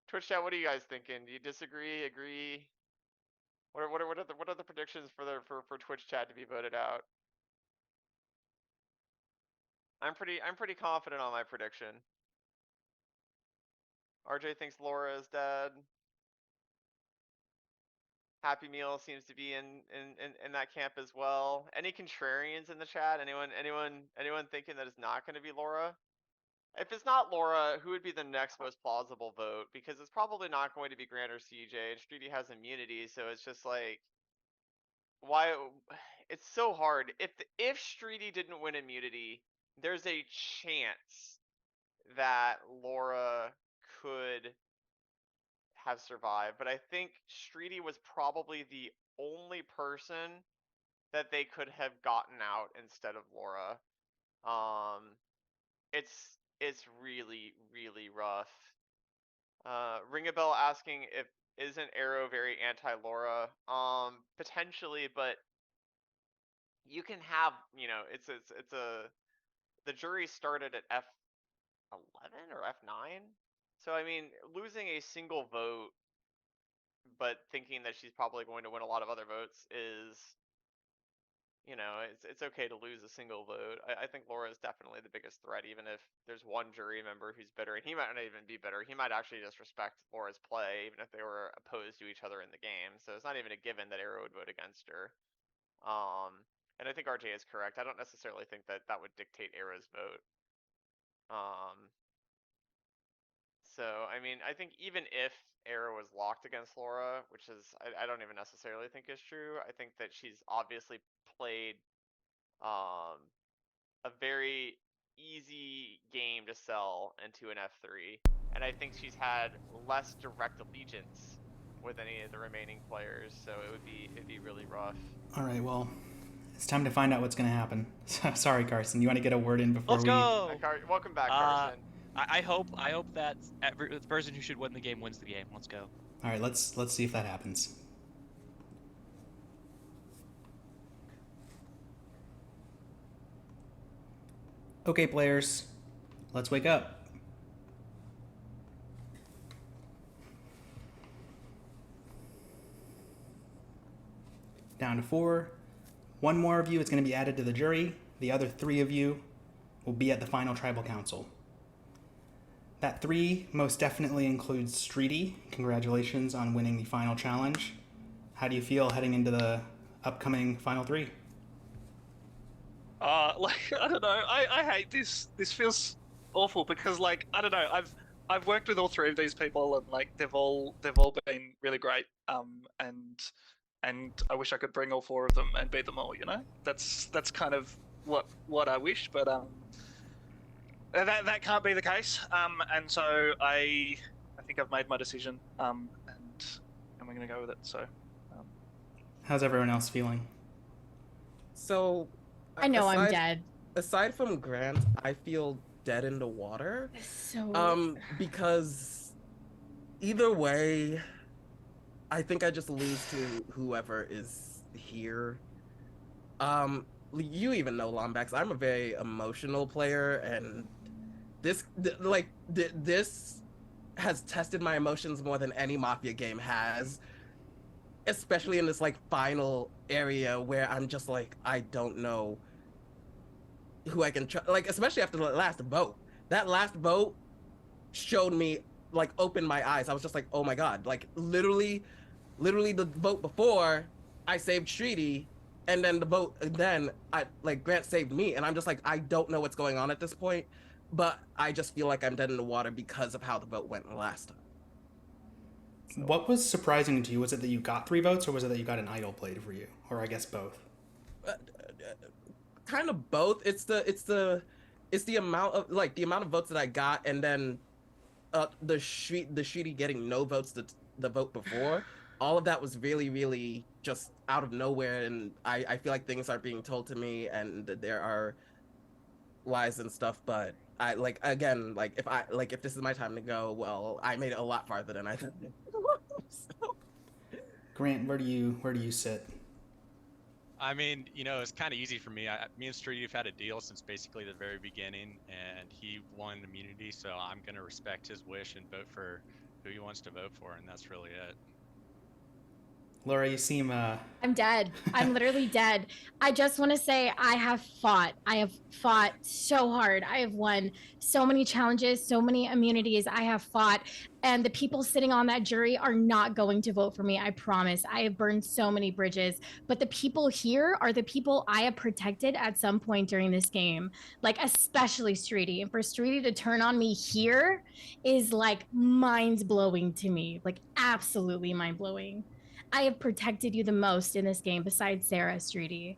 Twitch chat, what are you guys thinking? Do you disagree? Agree? What are the predictions for Twitch chat to be voted out? I'm pretty confident on my prediction. RJ thinks Laura is dead. Happy Meal seems to be in that camp as well. Any contrarians in the chat? Anyone thinking that it's not going to be Laura? If it's not Laura, who would be the next most plausible vote? Because it's probably not going to be Grant or CJ. And Streety has immunity, so it's just like, why? It's so hard. If Streety didn't win immunity, there's a chance that Laura could have survived, but I think Streety was probably the only person that they could have gotten out instead of Laura. It's really rough. Ring a bell asking if isn't Arrow very anti-Laura? Potentially, but you can have, the jury started at F11 or F9. So I mean, losing a single vote but thinking that she's probably going to win a lot of other votes is, it's okay to lose a single vote. I think Laura is definitely the biggest threat, even if there's one jury member who's bitter, and he might not even be bitter. He might actually just respect Laura's play, even if they were opposed to each other in the game. So it's not even a given that Arrow would vote against her. And I think RJ is correct. I don't necessarily think that would dictate Arrow's vote. So, I mean, I think even if Arrow was locked against Laura, which is, I don't even necessarily think is true, I think that she's obviously played a very easy game to sell into an F3. And I think she's had less direct allegiance with any of the remaining players, so it'd be really rough. All right, well, it's time to find out what's going to happen. Sorry, Carson. You want to get a word in before Let's go! Welcome back, Carson. I hope that the person who should win the game wins the game. Let's go. All right, let's see if that happens. Okay, players, let's wake up. Down to 4. 1 more of you is going to be added to the jury. The other 3 of you will be at the final tribal council. That 3 most definitely includes Streety. Congratulations on winning the final challenge. How do you feel heading into the upcoming final 3? I don't know. I hate this. This feels awful because, I don't know. I've worked with all 3 of these people, and they've all been really great. And I wish I could bring all 4 of them and beat them all. That's kind of what I wish, but That can't be the case. And so I think I've made my decision. And we're gonna go with it. So. How's everyone else feeling? So. I know I'm dead. Aside from Grant, I feel dead in the water. So. Because either way, I think I just lose to whoever is here. You even know, Lombax, I'm a very emotional player, and this has tested my emotions more than any Mafia game has, especially in this like final area where I'm just like, I don't know who I can trust. Like, especially after the last vote. That last vote showed me, like, opened my eyes. I was just like, oh my god. Like, literally the vote before, I saved Treaty, and then Grant saved me, and I'm just like, I don't know what's going on at this point, but I just feel like I'm dead in the water because of how the vote went last time. So. What was surprising to you? Was it that you got 3 votes, or was it that you got an idol played for you? Or I guess both? Kind of both. It's the amount of votes that I got, and then the Shreedy getting no votes the vote before. All of that was really, really just out of nowhere, and I feel like things are being told to me, and there are lies and stuff. But I if this is my time to go, well, I made it a lot farther than I thought. So. Grant, where do you sit? I mean, it's kind of easy for me. Me and Streety have had a deal since basically the very beginning, and he won immunity, so I'm going to respect his wish and vote for who he wants to vote for, and that's really it. Laura, you seem I'm dead. I'm literally dead. I just want to say I have fought so hard. I have won so many challenges, so many immunities. I have fought, and the people sitting on that jury are not going to vote for me. I promise. I have burned so many bridges, but the people here are the people I have protected at some point during this game, like especially Streety. And for Streety to turn on me here is like mind-blowing to me, like absolutely mind-blowing. I have protected you the most in this game besides Sarah, Streety.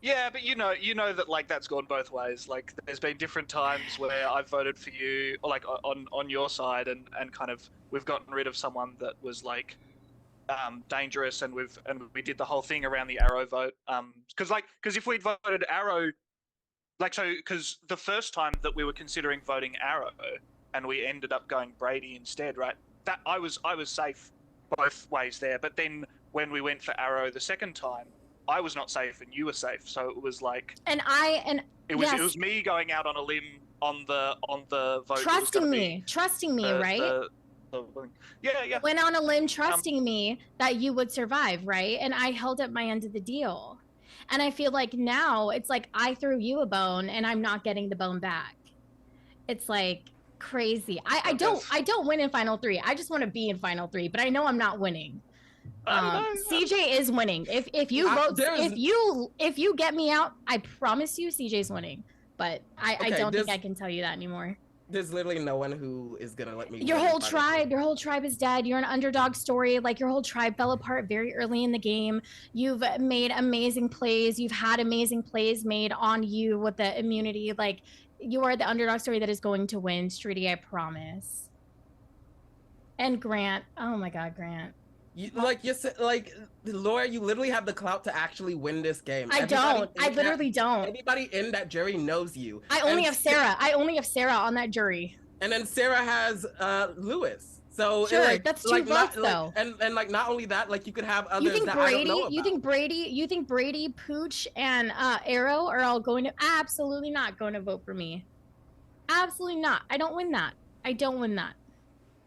Yeah, but you know that like that's gone both ways. Like there's been different times where I've voted for you, or like on your side, and kind of we've gotten rid of someone that was like dangerous, and we did the whole thing around the Arrow vote. Because if we'd voted Arrow, because the first time that we were considering voting Arrow, and we ended up going Brady instead, right? That I was safe both ways there, but then when we went for Arrow the second time, I was not safe and you were safe, so it was like it was me going out on a limb on the vote. Trusting me, right? Yeah. Went on a limb trusting me that you would survive, right? And I held up my end of the deal. And I feel like now it's like I threw you a bone and I'm not getting the bone back. It's like crazy. I don't win in Final 3. I just want to be in Final 3, but I know I'm not winning. CJ is winning. If you get me out, I promise you CJ's winning. But I don't think I can tell you that anymore. There's literally no one who is gonna let me. Your whole tribe is dead. You're an underdog story. Like your whole tribe fell apart very early in the game. You've made amazing plays. You've had amazing plays made on you with the immunity. Like you are the underdog story that is going to win, Streety, I promise. And Grant, oh my god, Grant. Laura, you literally have the clout to actually win this game. I literally don't. Anybody in that jury knows you. I only have Sarah on that jury. And then Sarah has Lewis. So sure, that's 2 votes though. And like not only that, like you could have others that I don't know about. You think Brady, Pooch, and Arrow are all going to absolutely not going to vote for me? Absolutely not. I don't win that.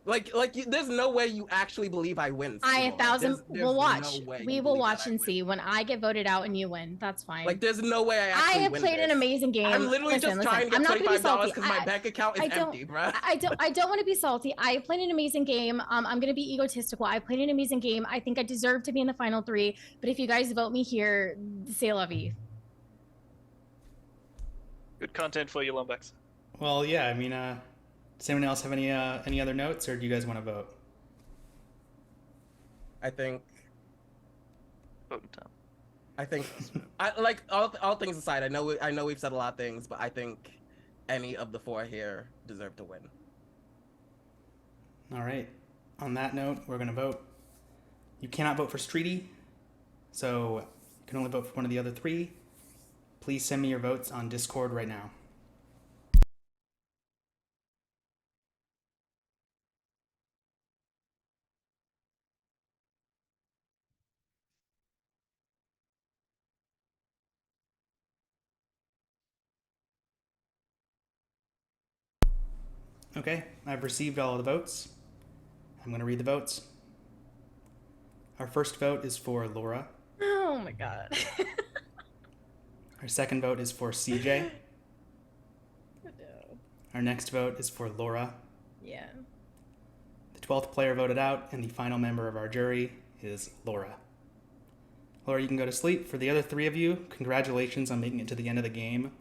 There's no way you actually believe I win. We'll watch. We will watch and see when I get voted out and you win. That's fine. Like there's no way I actually have played an amazing game. I'm literally just trying to get $25 because my bank account is empty, bro. I don't want to be salty. I played an amazing game. I'm gonna be egotistical. I played an amazing game. I think I deserve to be in the Final 3. But if you guys vote me here, c'est la vie. Good content for you, Lombax. Well, yeah. I mean, does anyone else have any other notes, or do you guys want to vote? I think voting time. I think all things aside, I know we've said a lot of things, but I think any of the 4 here deserve to win. All right. On that note, we're going to vote. You cannot vote for Streety, so you can only vote for one of the other 3. Please send me your votes on Discord right now. Okay, I've received all of the votes. I'm going to read the votes. Our first vote is for Laura. Oh my god. Our second vote is for CJ. No. Our next vote is for Laura. Yeah. The 12th player voted out, and the final member of our jury is Laura. Laura, you can go to sleep. For the other 3 of you, congratulations on making it to the end of the game.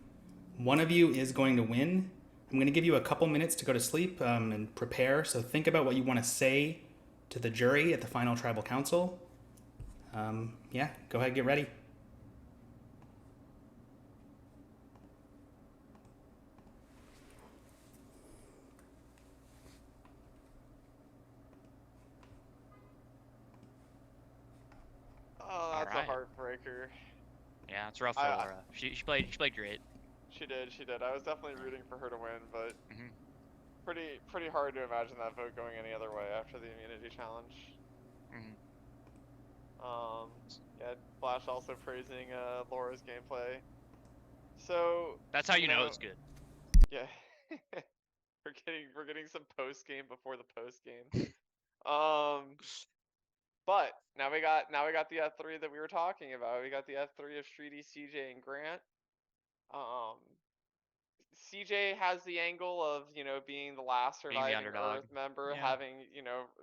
One of you is going to win. I'm going to give you a couple minutes to go to sleep and prepare, so think about what you want to say to the jury at the final tribal council. Yeah, go ahead, get ready. Oh, that's a heartbreaker. Yeah, it's rough for Laura. She played great. She did. I was definitely rooting for her to win, but pretty hard to imagine that vote going any other way after the immunity challenge. Yeah, Flash also praising Laura's gameplay. So that's how you know it's good. Yeah. we're getting some post game before the post game. But now we got the F3 that we were talking about. We got the F3 of Streety, CJ, and Grant. CJ has the angle of, being the last surviving Earth member, having,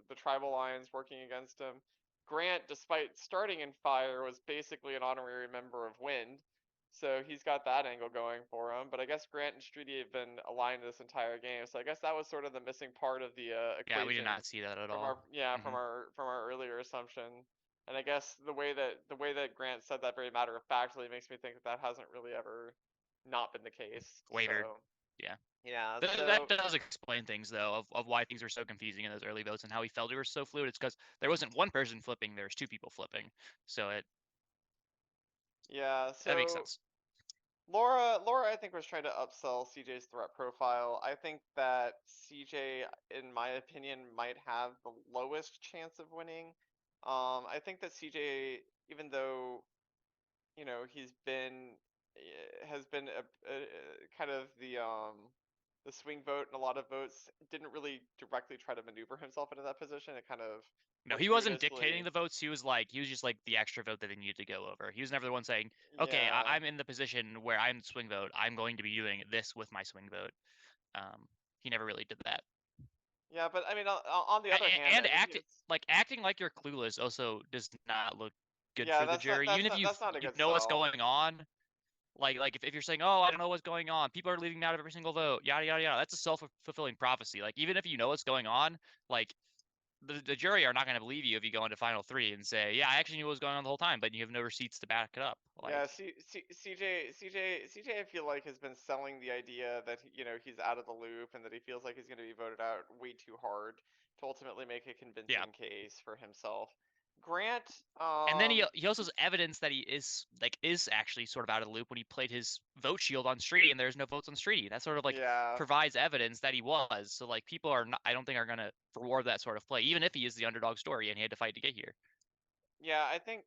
the tribal alliance working against him. Grant, despite starting in Fire, was basically an honorary member of Wind. So he's got that angle going for him. But I guess Grant and Streety have been aligned this entire game. So I guess that was sort of the missing part of the equation. Yeah, we did not see that at all. From our earlier assumption. And I guess the way that Grant said that very matter of factly makes me think that hasn't really ever not been the case. Wavered. So, yeah. Yeah. That does explain things though of why things were so confusing in those early votes and how he felt it was so fluid. It's because there wasn't one person flipping, there was 2 people flipping. So it. Yeah. So that makes sense. Laura, I think, was trying to upsell CJ's threat profile. I think that CJ, in my opinion, might have the lowest chance of winning. I think that CJ, even though, he's has been kind of the swing vote in a lot of votes, didn't really directly try to maneuver himself into that position. It kind of no, he wasn't dictating the votes. He was just like the extra vote that they needed to go over. He was never the one saying, okay, Yeah. I'm in the position where I'm the swing vote. I'm going to be doing this with my swing vote. He never really did that. Yeah, but I mean, on the other hand, acting like you're clueless also does not look good Yeah, for the that's jury. not- Even if that's you not- that's not a good know what's sell. going on, like if you're saying, oh, I don't know what's going on, people are leaving out of every single vote, yada yada yada. That's a self-fulfilling prophecy. Like even if you know what's going on, like the jury are not going to believe you if you go into final 3 and say, yeah, I actually knew what was going on the whole time, but you have no receipts to back it up. Like, Yeah, CJ, I feel like has been selling the idea that he's out of the loop and that he feels like he's going to be voted out way too hard to ultimately make a convincing case for himself. Grant, and then he also has evidence that he is actually sort of out of the loop when he played his vote shield on Streety and there's no votes on Streety. That sort of provides evidence that he was. So like people are not, I don't think are gonna reward that sort of play, even if he is the underdog story and he had to fight to get here. Yeah, I think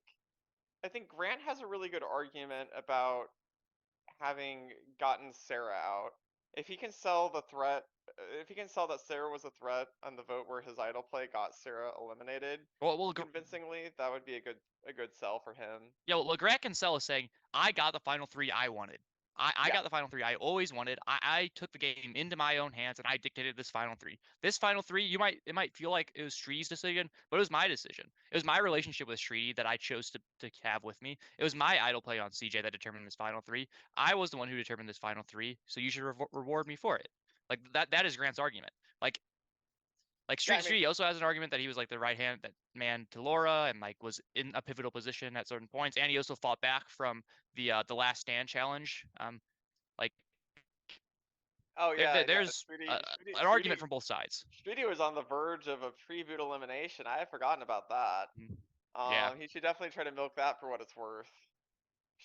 Grant has a really good argument about having gotten Sarah out. If he can sell the threat, if he can sell that Sarah was a threat on the vote where his idol play got Sarah eliminated convincingly, that would be a good sell for him. Yeah, well, Grant Cancel is saying, I got the final 3 I wanted. I got the final 3 I always wanted. I took the game into my own hands and I dictated this final 3. This final 3, it might feel like it was Streety's decision, but it was my decision. It was my relationship with Streety that I chose to have with me. It was my idol play on CJ that determined this final 3. I was the one who determined this final 3, so you should reward me for it. Like that is Grant's argument. Like Streety also has an argument that he was like the right hand man to Laura and like was in a pivotal position at certain points, and he also fought back from the last stand challenge. Like Oh yeah, There's an argument from both sides. Streety was on the verge of a pre-boot elimination. I had forgotten about that. Yeah. He should definitely try to milk that for what it's worth.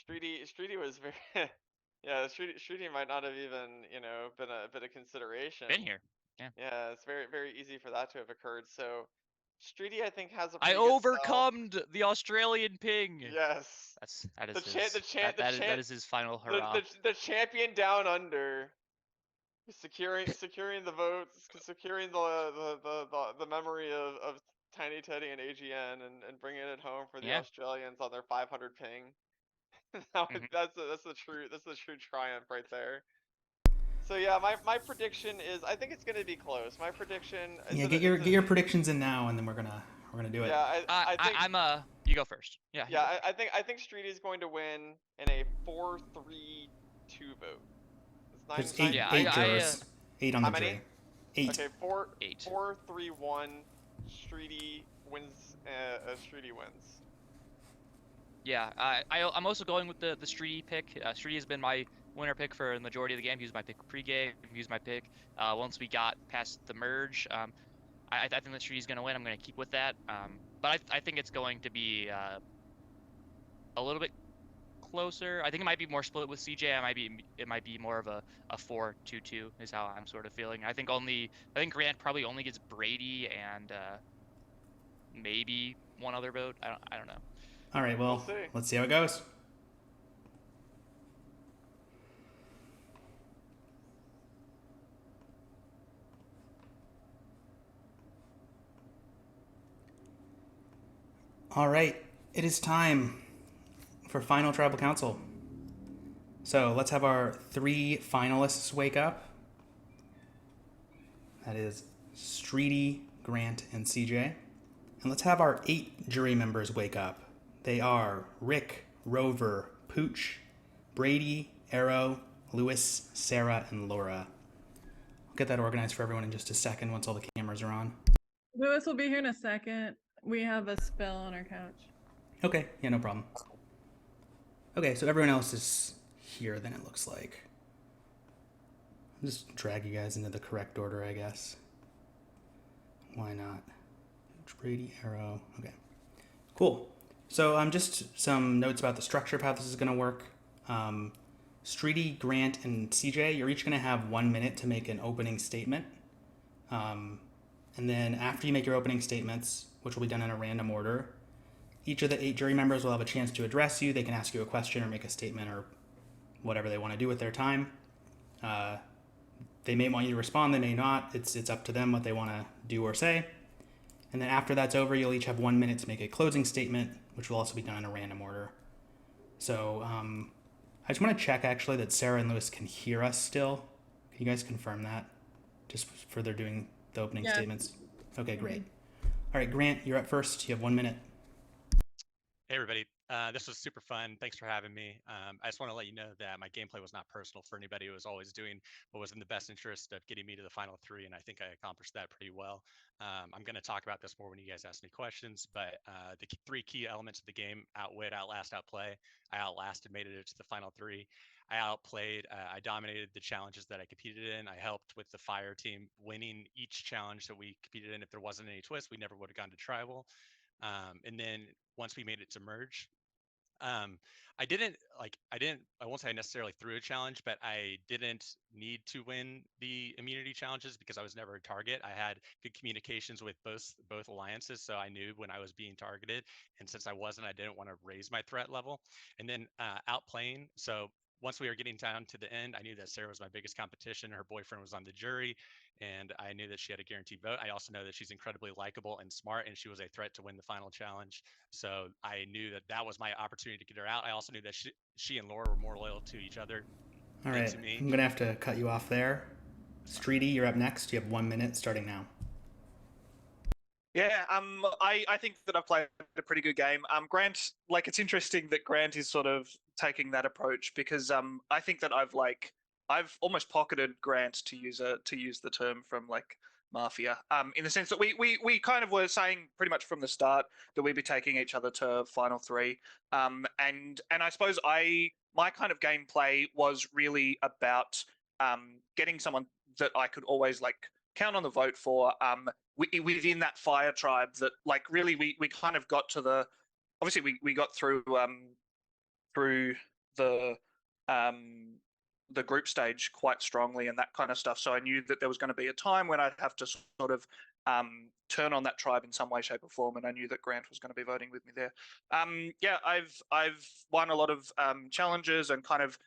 Streety was very yeah, Streety might not have even, been a bit of consideration. Been here. Yeah. Yeah, it's very easy for that to have occurred. So Streety, I think, has a I pretty good overcome the Australian ping. Yes. That is That is his final hurrah. the champion down under. Securing the votes, securing the memory of Tiny Teddy and AGN, and bringing it home for the Australians on their 500 ping. That's the true triumph right there. So yeah, my prediction is, I think it's gonna be close. My prediction. Yeah, get your predictions in now, and then we're gonna do it. Yeah, I think you go first. Yeah. Yeah, I think Streety is going to win in a 4-3-2 vote. There's eight jurors. 8 on the jury. 8. Okay, 4-3-1. Streety wins. Streety wins. Yeah, I'm also going with the Streety pick. Streety has been my winner pick for the majority of the game. He was my pick pre-game. He was my pick once we got past the merge. I think that Streety's gonna win. I'm gonna keep with that. But I think it's going to be a little bit closer. I think it might be more split with CJ. It might be more of a 4-2-2 is how I'm sort of feeling. I think Grant probably only gets Brady and maybe one other vote. I don't know. All right, well, let's see how it goes. All right, it is time for final tribal council. So let's have our 3 finalists wake up. That is Streety, Grant, and CJ. And let's have our 8 jury members wake up. They are Rick, Rover, Pooch, Brady, Arrow, Lewis, Sarah, and Laura. I'll get that organized for everyone in just a second once all the cameras are on. Lewis will be here in a second. We have a spill on our couch. Okay, yeah, no problem. Okay, so everyone else is here then, it looks like. I'll just drag you guys into the correct order, I guess. Why not? Brady, Arrow, okay. Cool. So just some notes about the structure of how this is going to work. Streety, Grant, and CJ, you're each going to have 1 minute to make an opening statement. And then after you make your opening statements, which will be done in a random order, each of the 8 jury members will have a chance to address you. They can ask you a question or make a statement or whatever they want to do with their time. They may want you to respond, they may not. It's up to them what they want to do or say. And then after that's over, you'll each have 1 minute to make a closing statement, which will also be done in a random order. So I just want to check actually that Sarah and Lewis can hear us still. Can you guys confirm that? Just for they're doing the opening statements. Okay, great. All right, Grant, you're up first. You have 1 minute. Hey everybody, this was super fun. Thanks for having me. I just want to let you know that my gameplay was not personal for anybody. It was always doing what was in the best interest of getting me to the final 3, and I think I accomplished that pretty well. I'm going to talk about this more when you guys ask me questions, but the 3 key elements of the game: outwit, outlast, outplay. I outlasted, made it to the final 3. I outplayed, I dominated the challenges that I competed in. I helped with the fire team winning each challenge that we competed in. If there wasn't any twist, we never would have gone to tribal. And then once we made it to merge, I won't say I necessarily threw a challenge, but I didn't need to win the immunity challenges because I was never a target. I had good communications with both alliances, so I knew when I was being targeted. And since I wasn't, I didn't want to raise my threat level. And then outplaying. So once we were getting down to the end, I knew that Sarah was my biggest competition. Her boyfriend was on the jury, and I knew that she had a guaranteed vote. I also know that she's incredibly likable and smart, and she was a threat to win the final challenge. So I knew that that was my opportunity to get her out. I also knew that she and Laura were more loyal to each other All than right, to me. I'm going to have to cut you off there. Streety, you're up next. You have 1 minute starting now. Yeah, I think that I've played a pretty good game. Grant, like, it's interesting that Grant is sort of taking that approach because I think that I've almost pocketed Grant, to use the term from like Mafia, in the sense that we kind of were saying pretty much from the start that we'd be taking each other to final 3, and I suppose my kind of gameplay was really about getting someone that I could always like count on the vote for within that fire tribe that like really we kind of got to the obviously we got through the group stage quite strongly and that kind of stuff. So I knew that there was going to be a time when I'd have to sort of turn on that tribe in some way, shape, or form, and I knew that Grant was going to be voting with me there. Yeah, I've won a lot of challenges and kind of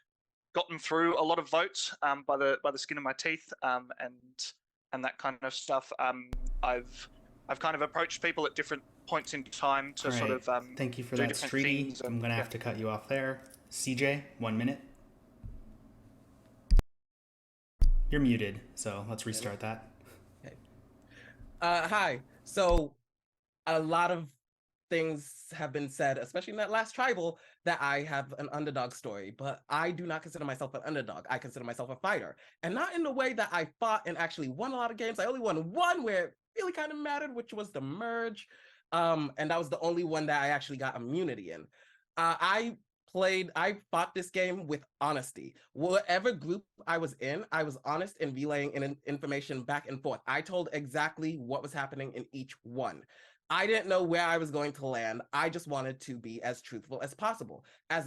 gotten through a lot of votes by the skin of my teeth and that kind of stuff. I've kind of approached people at different points in time to sort of thank you for do that, different Streety. things. I'm gonna have to cut you off there. CJ, 1 minute. You're muted, so let's restart that. Okay. Hi. So a lot of things have been said, especially in that last tribal, that I have an underdog story, but I do not consider myself an underdog. I consider myself a fighter, and not in the way that I fought and actually won a lot of games. I only won one where it really kind of mattered, which was the merge, and that was the only one that I actually got immunity in. I fought this game with honesty. Whatever group I was in, I was honest in relaying information back and forth. I told exactly what was happening in each one. I didn't know where I was going to land. I just wanted to be as truthful as possible. As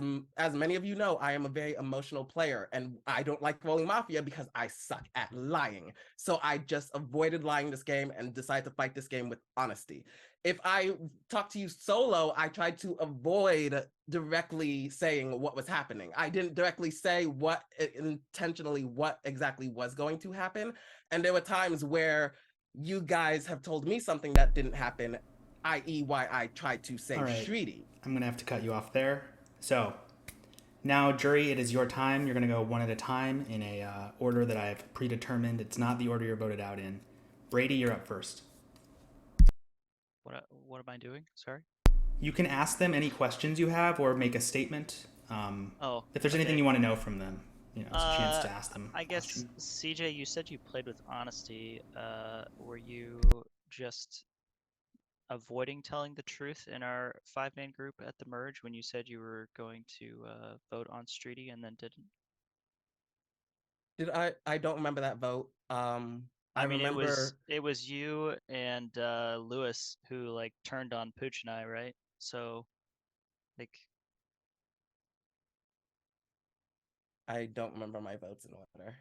many of you know, I am a very emotional player, and I don't like rolling Mafia because I suck at lying. So I just avoided lying this game and decided to fight this game with honesty. If I talk to you solo, I tried to avoid directly saying what was happening. I didn't directly say intentionally what exactly was going to happen. And there were times where you guys have told me something that didn't happen, i.e. why I tried to save Streety. I'm going to have to cut you off there. So now, jury, it is your time. You're going to go one at a time in a order that I've predetermined. It's not the order you're voted out in. Brady, you're up first. What am I doing? Sorry? You can ask them any questions you have or make a statement. If there's anything you want to know from them, it's a chance to ask them. I guess, CJ, you said you played with honesty. Were you just avoiding telling the truth in our 5-man group at the merge when you said you were going to vote on Streety and then didn't? Did I don't remember that vote. I mean, remember it was you and Lewis who like turned on Pooch and I, right? So, like, I don't remember my votes in order.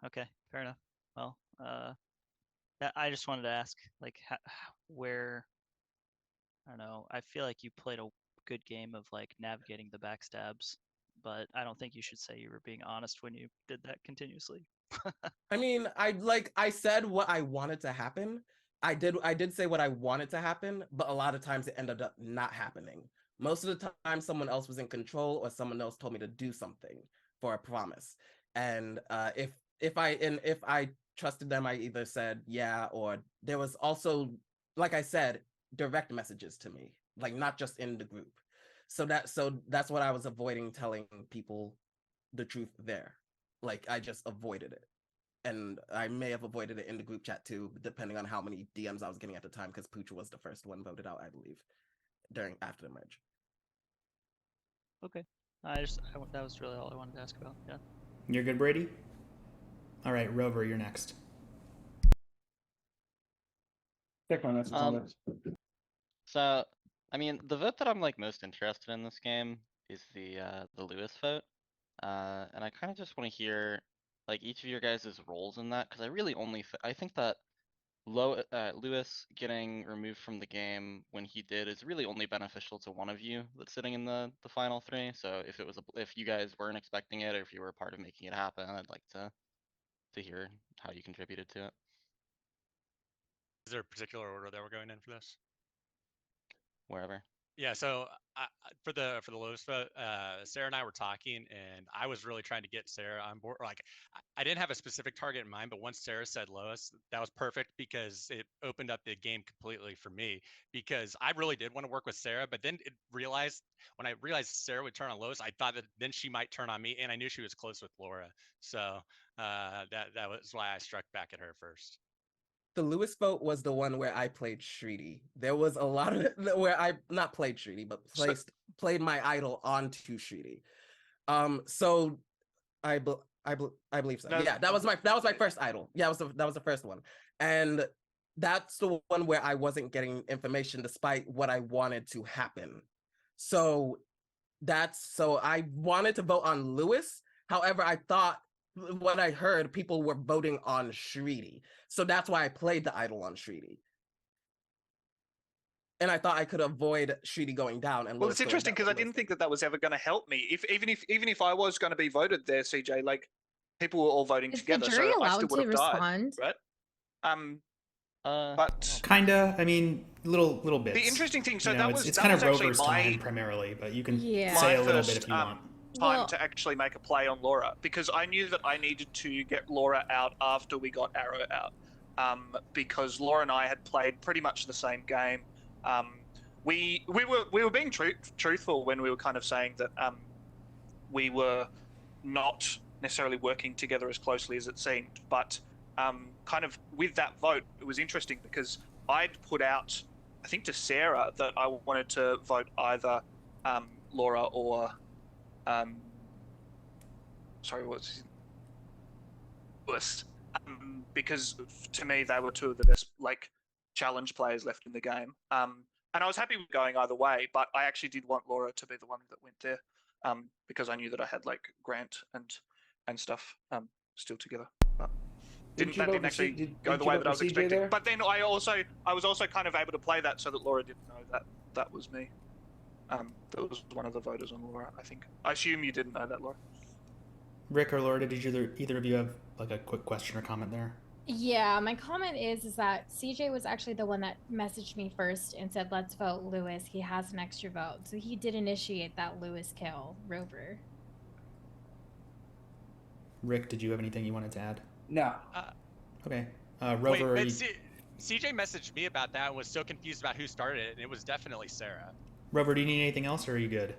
Okay, fair enough. Well, I just wanted to ask, like, where, I don't know, I feel like you played a good game of like navigating the backstabs, but I don't think you should say you were being honest when you did that continuously. I mean, I said what I wanted to happen. I did say what I wanted to happen, but a lot of times it ended up not happening. Most of the time, someone else was in control, or someone else told me to do something for a promise. And if I trusted them, I either said yeah, or there was also, like I said, direct messages to me, like not just in the group. So that's what I was avoiding telling people the truth there. Like I just avoided it. And I may have avoided it in the group chat too, depending on how many DMs I was getting at the time, because Pooch was the first one voted out, I believe, after the merge. Okay. That was really all I wanted to ask about. Yeah. You're good, Brady? All right, Rover, you're next. So, I mean, the vote that I'm like most interested in this game is the Lewis vote, and I kind of just want to hear like each of your guys' roles in that, because I really I think that Lewis getting removed from the game when he did is really only beneficial to one of you that's sitting in the final 3. So if you guys weren't expecting it, or if you were a part of making it happen, I'd like to hear how you contributed to it. Is there a particular order that we're going in for this? Wherever. Yeah, so for the Lowe's vote, Sarah and I were talking, and I was really trying to get Sarah on board. Like, I didn't have a specific target in mind, but once Sarah said Lois, that was perfect because it opened up the game completely for me. Because I really did want to work with Sarah, but then when I realized Sarah would turn on Lois, I thought that then she might turn on me, and I knew she was close with Laura, so that was why I struck back at her first. The Lewis vote was the one where I played Streety. There was a lot of it where I not played Streety, but played my idol onto Streety. So I I believe so. No, Yeah, that was my first idol. Yeah, that was the first one, and that's the one where I wasn't getting information despite what I wanted to happen. So I wanted to vote on Lewis. However, I thought what I heard people were voting on Shridi, so that's why I played the idol on Shridi. And I thought I could avoid Shridi going down. And well, Lewis it's interesting because I didn't think that was ever going to help me. Even if I was going to be voted there, CJ, like people were all voting Is together, the jury so I allowed still would to have respond? died, right? But Kinda. I mean, little bits. the interesting thing, so You know, that was it's that kind was of actually Rover's my time primarily, but you can Yeah. say my a little first bit if you want. time to actually make a play on Laura, because I knew that I needed to get Laura out after we got Arrow out, because Laura and I had played pretty much the same game. We were being truthful when we were kind of saying that we were not necessarily working together as closely as it seemed, but kind of with that vote, it was interesting because I'd put out, I think to Sarah, that I wanted to vote either Laura or what's his Lewis, because to me they were two of the best like challenge players left in the game. And I was happy with going either way, but I actually did want Laura to be the one that went there, because I knew that I had like Grant and stuff still together. But didn't actually go the way that I was expecting. there? But then I was also kind of able to play that so that Laura didn't know that was me. That was one of the voters on Laura, I think. I assume you didn't know that, Laura. Rick or Laura, did either of you have like a quick question or comment there? Yeah, my comment is that CJ was actually the one that messaged me first and said, let's vote Lewis. He has an extra vote. So he did initiate that Lewis kill, Rover. Rick, did you have anything you wanted to add? No. Okay. Rover. Wait, CJ messaged me about that and was so confused about who started it, and it was definitely Sarah. Rover, do you need anything else, or are you good?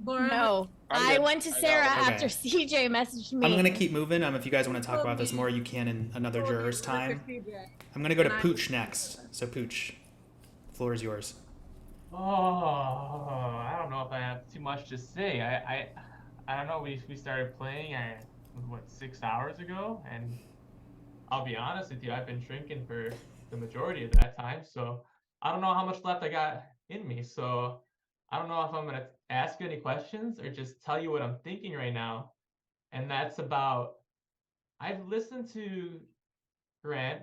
No, I went to Sarah after CJ messaged me. I'm going to keep moving. If you guys want to talk about this more, you can in another juror's time. I'm going to go to Pooch next. So Pooch, the floor is yours. Oh, I don't know if I have too much to say. I don't know. We started playing 6 hours ago, and I'll be honest with you, I've been drinking for the majority of that time, so I don't know how much left I got in me. So I don't know if I'm gonna ask any questions or just tell you what I'm thinking right now, and that's about. I've listened to Grant,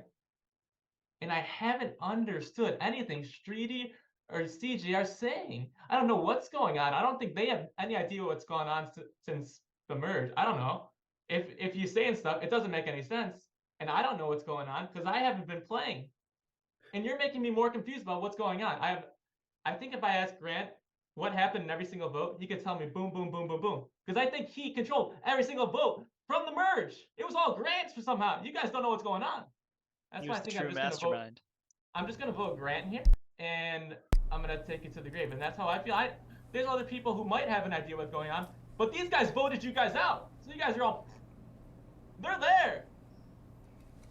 and I haven't understood anything Streety or CJ are saying. I don't know what's going on. I don't think they have any idea what's gone on since the merge. I don't know. If you're saying stuff, it doesn't make any sense, and I don't know what's going on because I haven't been playing, and you're making me more confused about what's going on. I think if I ask Grant what happened in every single vote, he could tell me boom, boom, boom, boom, boom, because I think he controlled every single vote from the merge. It was all Grant's for somehow. You guys don't know what's going on. That's why I think I'm just gonna vote. I'm just gonna vote Grant here, and I'm gonna take it to the grave, and that's how I feel. There's other people who might have an idea what's going on, but these guys voted you guys out, so you guys are all. They're there.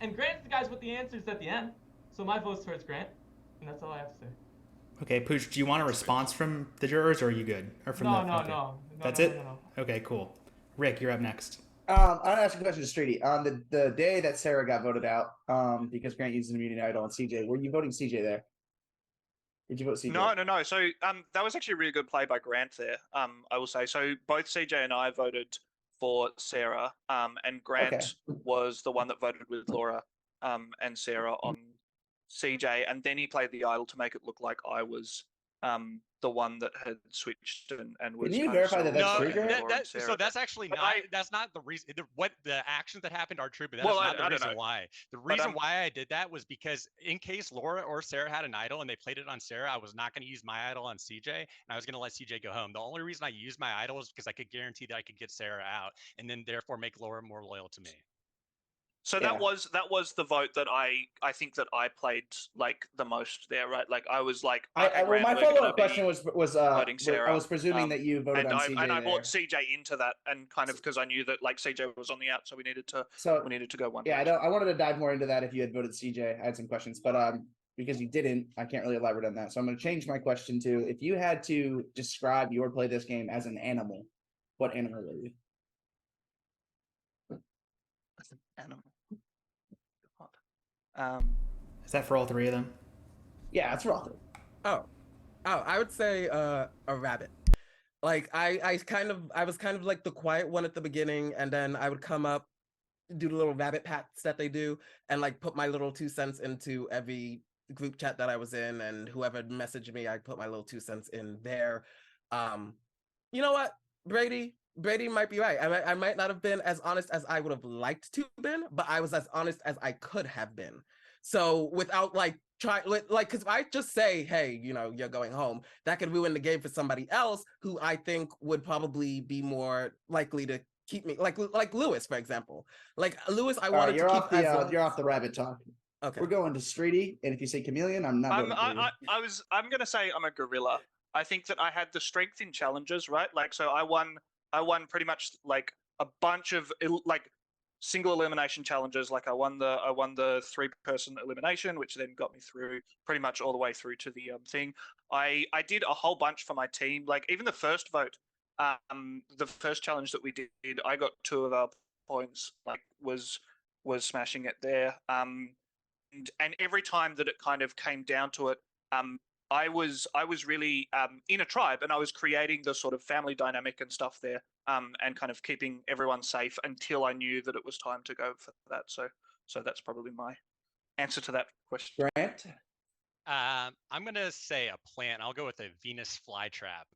And Grant's the guys with the answers at the end. So my vote's towards Grant. And that's all I have to say. Okay, Pooch, do you want a response from the jurors, or are you good? Or from No. That's it? Okay, cool. Rick, you're up next. I'm gonna ask a question to Streety. On the day that Sarah got voted out, because Grant used an immunity idol on CJ, were you voting CJ there? Did you vote CJ? No. So that was actually a really good play by Grant there. I will say. So both CJ and I voted for Sarah, and Grant was the one that voted with Laura and Sarah on CJ, and then he played the idol to make it look like I was the one that had switched and was. Can you verify that that's true, Grant? So that's actually not. That's not the reason. What the actions that happened are true, but that's not the reason why. The reason why I did that was because in case Laura or Sarah had an idol and they played it on Sarah, I was not going to use my idol on CJ, and I was going to let CJ go home. The only reason I used my idol is because I could guarantee that I could get Sarah out, and then therefore make Laura more loyal to me. So that was the vote that I think that I played like the most there, right? Like I was like, okay, well, my follow-up question was voting Sarah. I was presuming that you voted on CJ and I there. brought CJ into that, and kind of because I knew that like CJ was on the out, so we needed to go one. Yeah, I wanted to dive more into that if you had voted CJ. I had some questions, but because you didn't, I can't really elaborate on that. So I'm going to change my question to: if you had to describe your play this game as an animal, what animal were you? animal. Is that for all three of them? Yeah, it's for all three. Oh, I would say a rabbit. Like I was kind of like the quiet one at the beginning, and then I would come up, do the little rabbit pats that they do, and like put my little 2 cents into every group chat that I was in, and whoever messaged me, I'd put my little 2 cents in there. You know what, Brady might be right. I might not have been as honest as I would have liked to have been, but I was as honest as I could have been. So without like because if I just say, hey, you're going home, that could ruin the game for somebody else who I think would probably be more likely to keep me, like Lewis, for example. Like Lewis, I wanted to keep you're off the rabbit talk. Okay. We're going to Streety, and if you say chameleon, I'm not voting for you. I'm gonna say I'm a gorilla. I think that I had the strength in challenges, right? Like, so I won pretty much like a bunch of like single elimination challenges. Like I won the 3-person elimination, which then got me through pretty much all the way through to the thing. I did a whole bunch for my team. Like even the first vote, the first challenge that we did, I got 2 of our points. Like was smashing it there. And every time that it kind of came down to it, I was really in a tribe, and I was creating the sort of family dynamic and stuff there, and kind of keeping everyone safe until I knew that it was time to go for that. So that's probably my answer to that question. Grant? I'm gonna say a plant. I'll go with a Venus flytrap.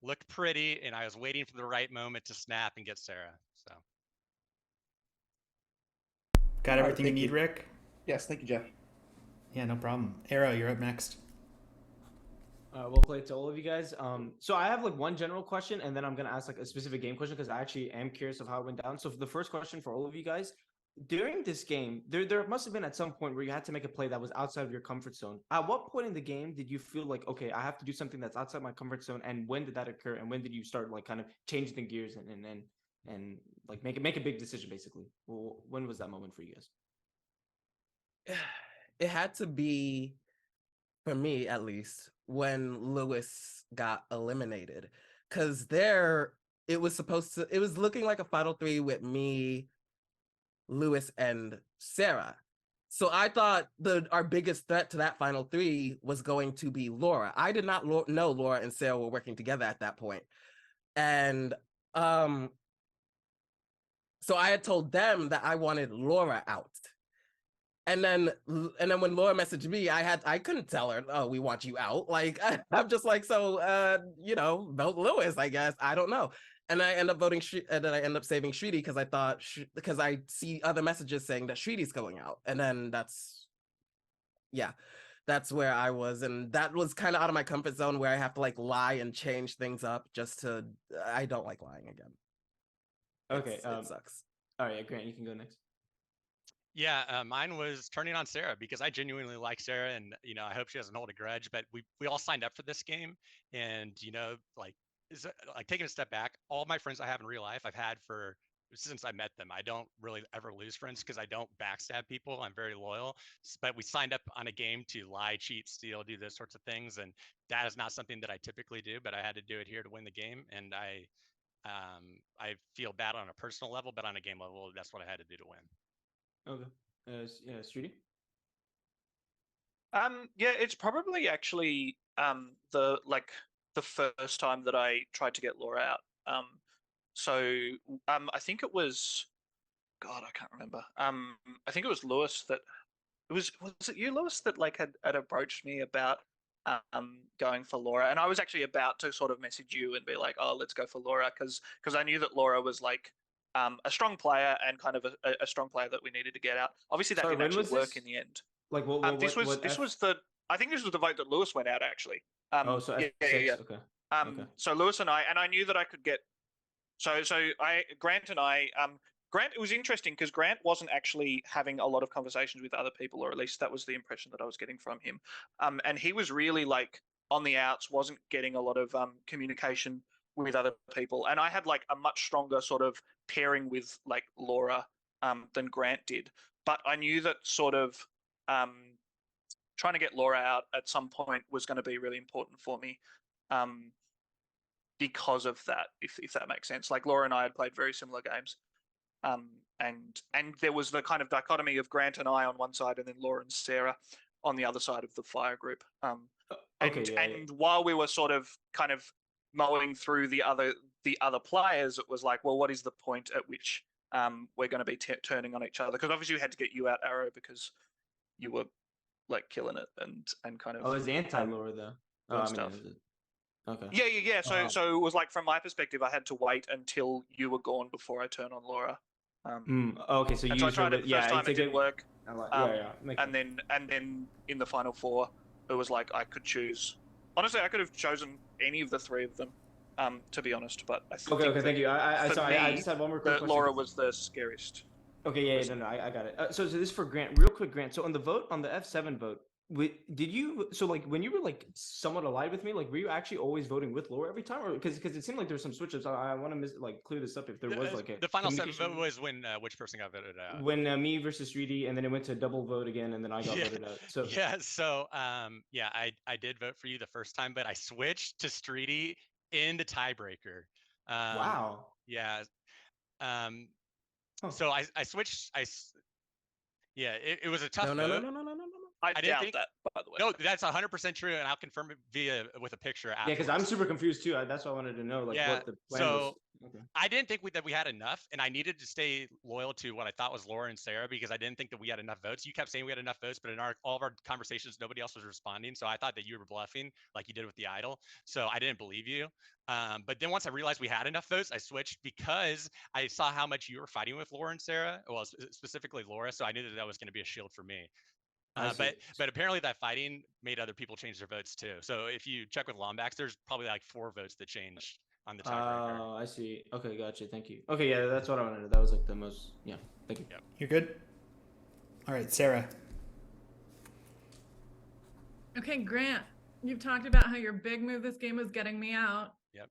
Looked pretty, and I was waiting for the right moment to snap and get Sarah. So. Got everything you need, Rick? Yes, thank you, Jeff. Yeah, no problem. Arrow, you're up next. We'll play it to all of you guys. So I have like one general question, and then I'm gonna ask like a specific game question because I actually am curious of how it went down. So for the first question for all of you guys, during this game, there must have been at some point where you had to make a play that was outside of your comfort zone. At what point in the game did you feel like, okay, I have to do something that's outside my comfort zone? And when did that occur? And when did you start like kind of changing the gears and like make a big decision basically? Well, when was that moment for you guys? It had to be, for me at least, when Lewis got eliminated, because it was looking like a final 3 with me, Lewis, and Sarah. So I thought our biggest threat to that final 3 was going to be Laura. I did not know Laura and Sarah were working together at that point. And so I had told them that I wanted Laura out. And then when Laura messaged me, I couldn't tell her, oh, we want you out. Like I'm just like, so vote Lewis, I guess. I don't know. And I end up voting and then I end up saving Shreedy because I thought because I see other messages saying that Shreedy's going out. And then that's where I was. And that was kind of out of my comfort zone where I have to like lie and change things up I don't like lying again. Okay. It sucks. All right, Grant, you can go next. Yeah, mine was turning on Sarah because I genuinely like Sarah, and I hope she doesn't hold a grudge. But we all signed up for this game, and like taking a step back, all my friends I have in real life I've had since I met them. I don't really ever lose friends because I don't backstab people. I'm very loyal. But we signed up on a game to lie, cheat, steal, do those sorts of things, and that is not something that I typically do. But I had to do it here to win the game, and I feel bad on a personal level, but on a game level, that's what I had to do to win. Okay. Yeah, Streety? Yeah, it's probably actually the first time that I tried to get Laura out. I think it was, God, I can't remember. I think it was Lewis that was it you, Lewis, that like had approached me about going for Laura, and I was actually about to sort of message you and be like, oh, let's go for Laura, because I knew that Laura was like a strong player and kind of a strong player that we needed to get out. Obviously, that didn't actually work in the end. Like this was I think this was the vote that Lewis went out actually. So yeah. Okay. Okay. So Lewis and I knew that I could get. Grant and I. Grant, it was interesting because Grant wasn't actually having a lot of conversations with other people, or at least that was the impression that I was getting from him. And he was really like on the outs, wasn't getting a lot of communication with other people. And I had like a much stronger sort of pairing with like Laura than Grant did. But I knew that sort of trying to get Laura out at some point was going to be really important for me because of that, if that makes sense. Like Laura and I had played very similar games. and there was the kind of dichotomy of Grant and I on one side, and then Laura and Sarah on the other side of the fire group. And while we were sort of kind of mowing through the other players, it was like, well, what is the point at which we're going to be turning on each other? Because obviously we had to get you out, Arrow, because you were like killing it and kind of. Oh, it's anti-Laura though. Oh, I mean, okay. Yeah. So it was like, from my perspective, I had to wait until you were gone before I turn on Laura. Okay, so you tried it the first time, it didn't work. Yeah. And then in the final four, it was like I could choose. Honestly, I could have chosen any of the three of them, to be honest. But I think okay, thank you. I just had one more quick question. Laura was the scariest. Okay, no, I got it. So this is for Grant, real quick, Grant. So on the vote, on the F7 vote, did you, so like when you were like somewhat allied with me, like were you actually always voting with Laura every time, or because it seemed like there's some switch-ups? I want to clear this up if there was like a the final 7 vote was when which person got voted out? When me versus 3D, and then it went to double vote again, and then I got voted out. So I did vote for you the first time, but I switched to Streety in the tiebreaker. Wow. Yeah. So I switched. It was a tough vote. No. I didn't doubt think that, by the way. No, that's 100% true, and I'll confirm it with a picture. Yeah, because I'm super confused too. That's why I wanted to know, like, what the plan was. Okay. I didn't think that we had enough, and I needed to stay loyal to what I thought was Laura and Sarah, because I didn't think that we had enough votes. You kept saying we had enough votes, but in all of our conversations, nobody else was responding. So I thought that you were bluffing, like you did with the idol. So I didn't believe you. But then once I realized we had enough votes, I switched because I saw how much you were fighting with Laura and Sarah. Well, specifically Laura. So I knew that was going to be a shield for me. But apparently that fighting made other people change their votes too. So if you check with Lombax, there's probably like 4 votes that changed on the tiebreaker. Oh, I see. Okay, gotcha. Thank you. Okay, yeah, that's what I wanted. That was like the most. Yeah, thank you. Yep. You're good. All right, Sarah. Okay, Grant, you've talked about how your big move this game was getting me out. Yep.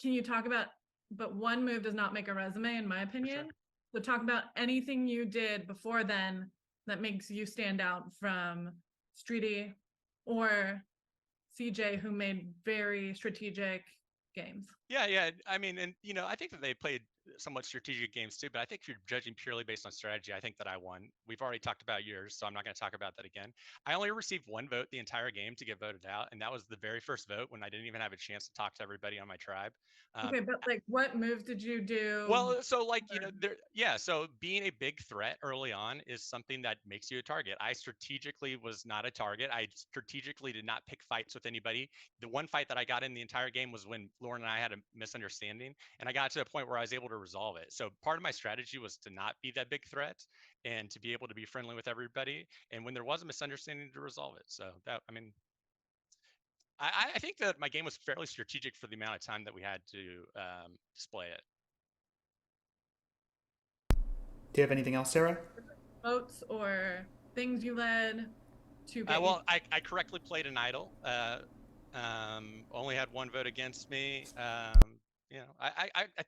Can you talk about, but one move does not make a resume, in my opinion. So talk about anything you did before then that makes you stand out from Streety or CJ, who made very strategic games. Yeah. I mean, and I think that they played somewhat strategic games too, but I think if you're judging purely based on strategy, I think that I won. We've already talked about yours, so I'm not going to talk about that again. I only received 1 vote the entire game to get voted out, and that was the very first vote when I didn't even have a chance to talk to everybody on my tribe. Okay, but like, what moves did you do? Well, so like, so being a big threat early on is something that makes you a target. I strategically was not a target. I strategically did not pick fights with anybody. The one fight that I got in the entire game was when Lauren and I had a misunderstanding, and I got to a point where I was able to resolve it. So part of my strategy was to not be that big threat and to be able to be friendly with everybody. And when there was a misunderstanding, to resolve it. So that, I mean, I think that my game was fairly strategic for the amount of time that we had to display it. Do you have anything else, Sarah? Votes or things you led to get well, I correctly played an idol. Only had 1 vote against me. I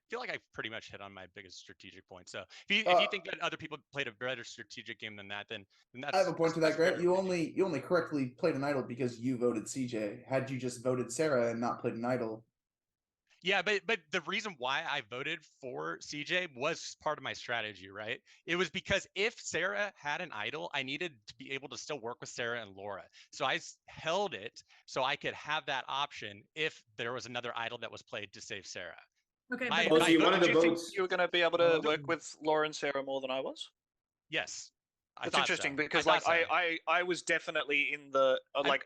feel like I pretty much hit on my biggest strategic point. So if you think that other people played a better strategic game than that, then that's. I have a point to that, Grant. You only correctly played an idol because you voted CJ. Had you just voted Sarah and not played an idol? Yeah, but the reason why I voted for CJ was part of my strategy, right? It was because if Sarah had an idol, I needed to be able to still work with Sarah and Laura. So I held it so I could have that option if there was another idol that was played to save Sarah. Okay. Did you think you were going to be able to work with Laura and Sarah more than I was? Yes. That's interesting because I was definitely in the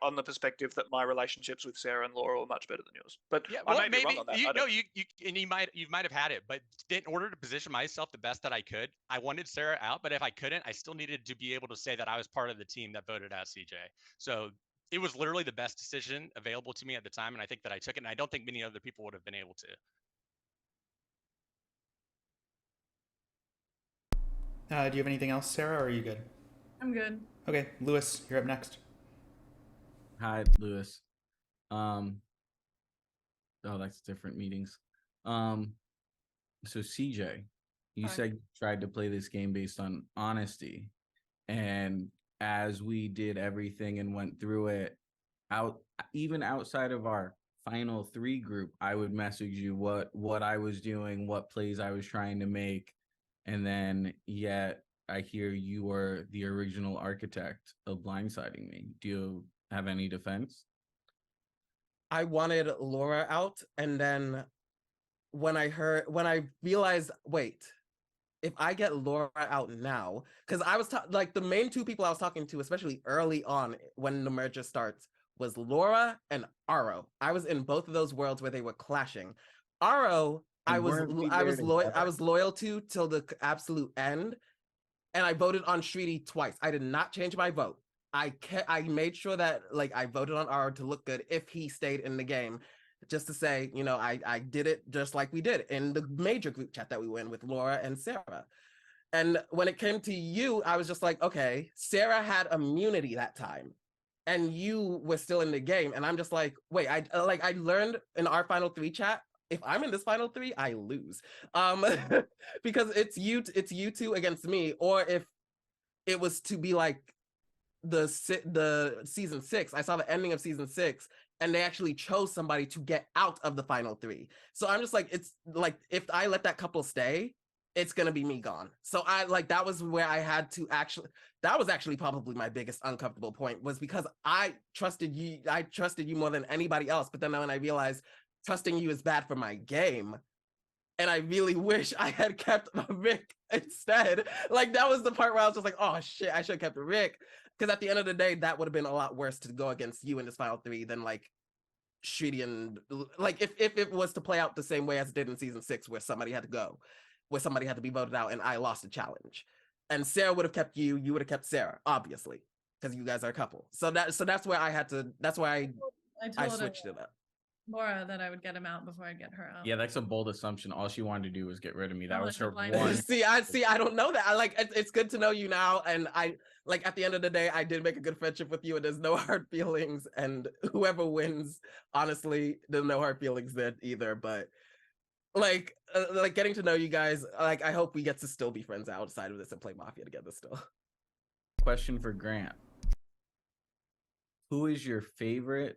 on the perspective that my relationships with Sarah and Laura were much better than yours. But yeah, I may be wrong on that. You might have had it, but in order to position myself the best that I could, I wanted Sarah out. But if I couldn't, I still needed to be able to say that I was part of the team that voted out CJ. So it was literally the best decision available to me at the time, and I think that I took it. And I don't think many other people would have been able to. Do you have anything else, Sarah, or are you good? I'm good. Okay, Lewis, you're up next. Hi, Lewis. Oh, that's different meetings. So CJ, you said you tried to play this game based on honesty, and as we did everything and went through it, even outside of our final 3 group, I would message you what I was doing, what plays I was trying to make. and then yet I hear you were the original architect of blindsiding me. Do you have any defense? I wanted Laura out, and then when I realized, wait, if I get Laura out now, because I was like the main two people I was talking to, especially early on when the merger starts, was Laura and Aro. I was in both of those worlds where they were clashing. Aro, I was loyal to till the absolute end, and I voted on Shriti twice. I did not change my vote. I made sure that like I voted on Aro to look good if he stayed in the game, just to say, you know, I did it just like we did in the major group chat that we were in with Laura and Sarah. And when it came to you, I was just like, okay, Sarah had immunity that time, and you were still in the game, and I'm just like, wait, I learned in our final three chat, if I'm in this final three, I lose, because it's you two against me, or if it was to be like the season 6, I saw the ending of season 6, and they actually chose somebody to get out of the final three. So I'm just like, it's like if I let that couple stay, it's gonna be me gone. So I like that was where I had to actually. That was actually probably my biggest uncomfortable point, was because I trusted you. I trusted you more than anybody else. But then when I realized trusting you is bad for my game, and I really wish I had kept Rick instead. Like that was the part where I was just like, oh shit, I should have kept Rick. Because at the end of the day, that would have been a lot worse to go against you in this final three than like Shriti and like if it was to play out the same way as it did in season 6, where somebody had to go, where somebody had to be voted out, and I lost a challenge. And Sarah would have kept you would have kept Sarah, obviously, because you guys are a couple. So that's where I had to. That's why I switched it up. Laura that I would get him out before I get her out. Yeah, that's a bold assumption. All she wanted to do was get rid of me. That was her one. See, I don't know that. I like it's good to know you now, and I like at the end of the day, I did make a good friendship with you, and there's no hard feelings. And whoever wins, honestly, there's no hard feelings there either. But like getting to know you guys, like I hope we get to still be friends outside of this and play Mafia together still. Question for Grant: who is your favorite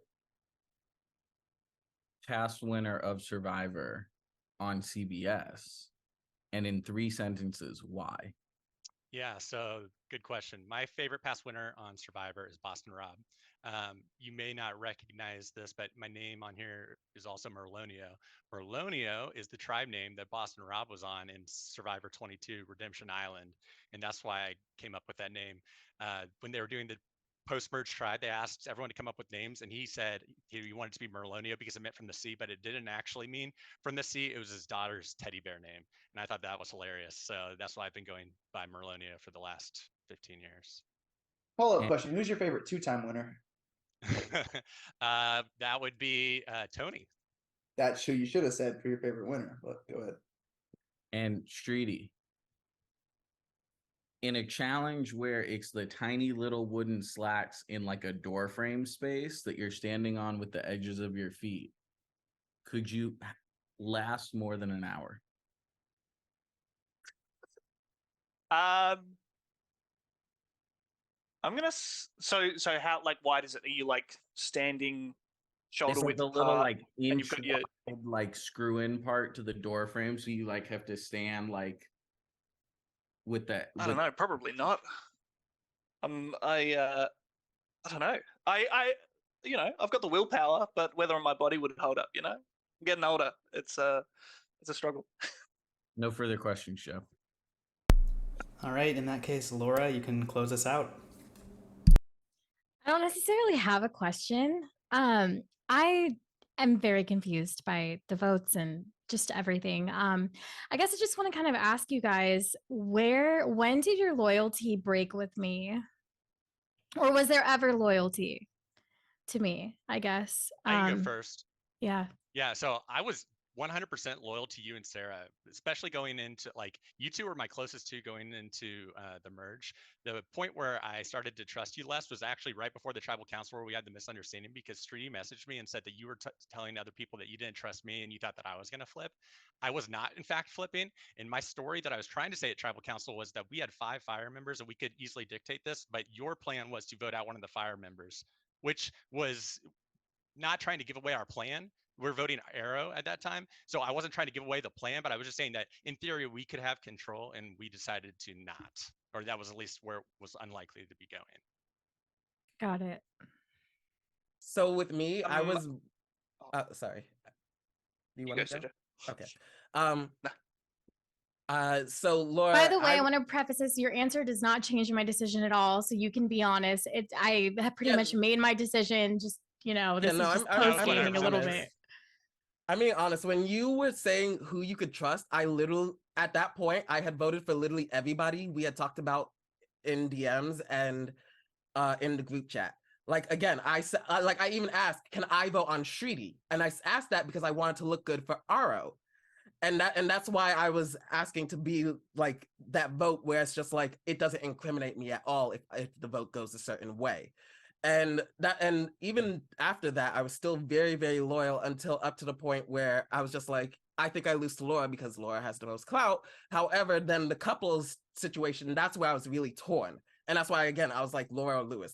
past winner of Survivor on CBS? And in 3 sentences, why? Yeah, so good question. My favorite past winner on Survivor is Boston Rob. You may not recognize this, but my name on here is also Merlonio. Merlonio is the tribe name that Boston Rob was on in Survivor 22 Redemption Island, and that's why I came up with that name. When they were doing the post-merge tribe, they asked everyone to come up with names, and he said he wanted to be Merlonio because it meant from the sea, but it didn't actually mean from the sea. It was his daughter's teddy bear name, and I thought that was hilarious. So that's why I've been going by Merlonio for the last 15 years. Follow-up question: who's your favorite 2-time winner? That would be Tony. That's who you should have said for your favorite winner, but go ahead. And Shriti, in a challenge where it's the tiny little wooden slats in like a door frame space that you're standing on with the edges of your feet, could you last more than an hour? I'm gonna so how like wide is it? Are you like standing shoulder It's like width the little apart, like and inch you've got your wide, like screw in part to the door frame, so you like have to stand like with that. I don't know, probably not. I don't know. I you know, I've got the willpower, but whether my body would hold up, you know, I'm getting older. It's a struggle. No further questions, Chef. All right, in that case, Laura, you can close us out. I don't necessarily have a question. I am very confused by the votes and just everything. I guess I just want to kind of ask you guys, when did your loyalty break with me? Or was there ever loyalty to me, I guess? I can go first. Yeah. Yeah, so I was 100% loyal to you and Sarah, especially going into like you two were my closest two going into the merge. The point where I started to trust you less was actually right before the tribal council where we had the misunderstanding because Shriti messaged me and said that you were telling other people that you didn't trust me and you thought that I was going to flip. I was not, in fact, flipping. And my story that I was trying to say at tribal council was that we had 5 fire members and we could easily dictate this, but your plan was to vote out one of the fire members, which was not trying to give away our plan, were voting Arrow at that time. So I wasn't trying to give away the plan, but I was just saying that in theory we could have control, and we decided to not, or that was at least where it was unlikely to be going. Got it. So with me, I was. Sorry. Do you want to go? Okay. So Laura. By the way, I want to preface this: your answer does not change my decision at all, so you can be honest. I have pretty much made my decision. Just this is just post gaming a little bit. I mean, honest, when you were saying who you could trust, at that point, I had voted for literally everybody we had talked about in DMs and in the group chat. Like, again, I even asked, can I vote on Shriti? And I asked that because I wanted to look good for Aro. And that's why I was asking to be like that vote where it's just like, it doesn't incriminate me at all if the vote goes a certain way. And even after that, I was still very, very loyal until up to the point where I was just like, I think I lose to Laura because Laura has the most clout. However, then the couples situation, that's where I was really torn. And that's why, again, I was like, Laura or Lewis.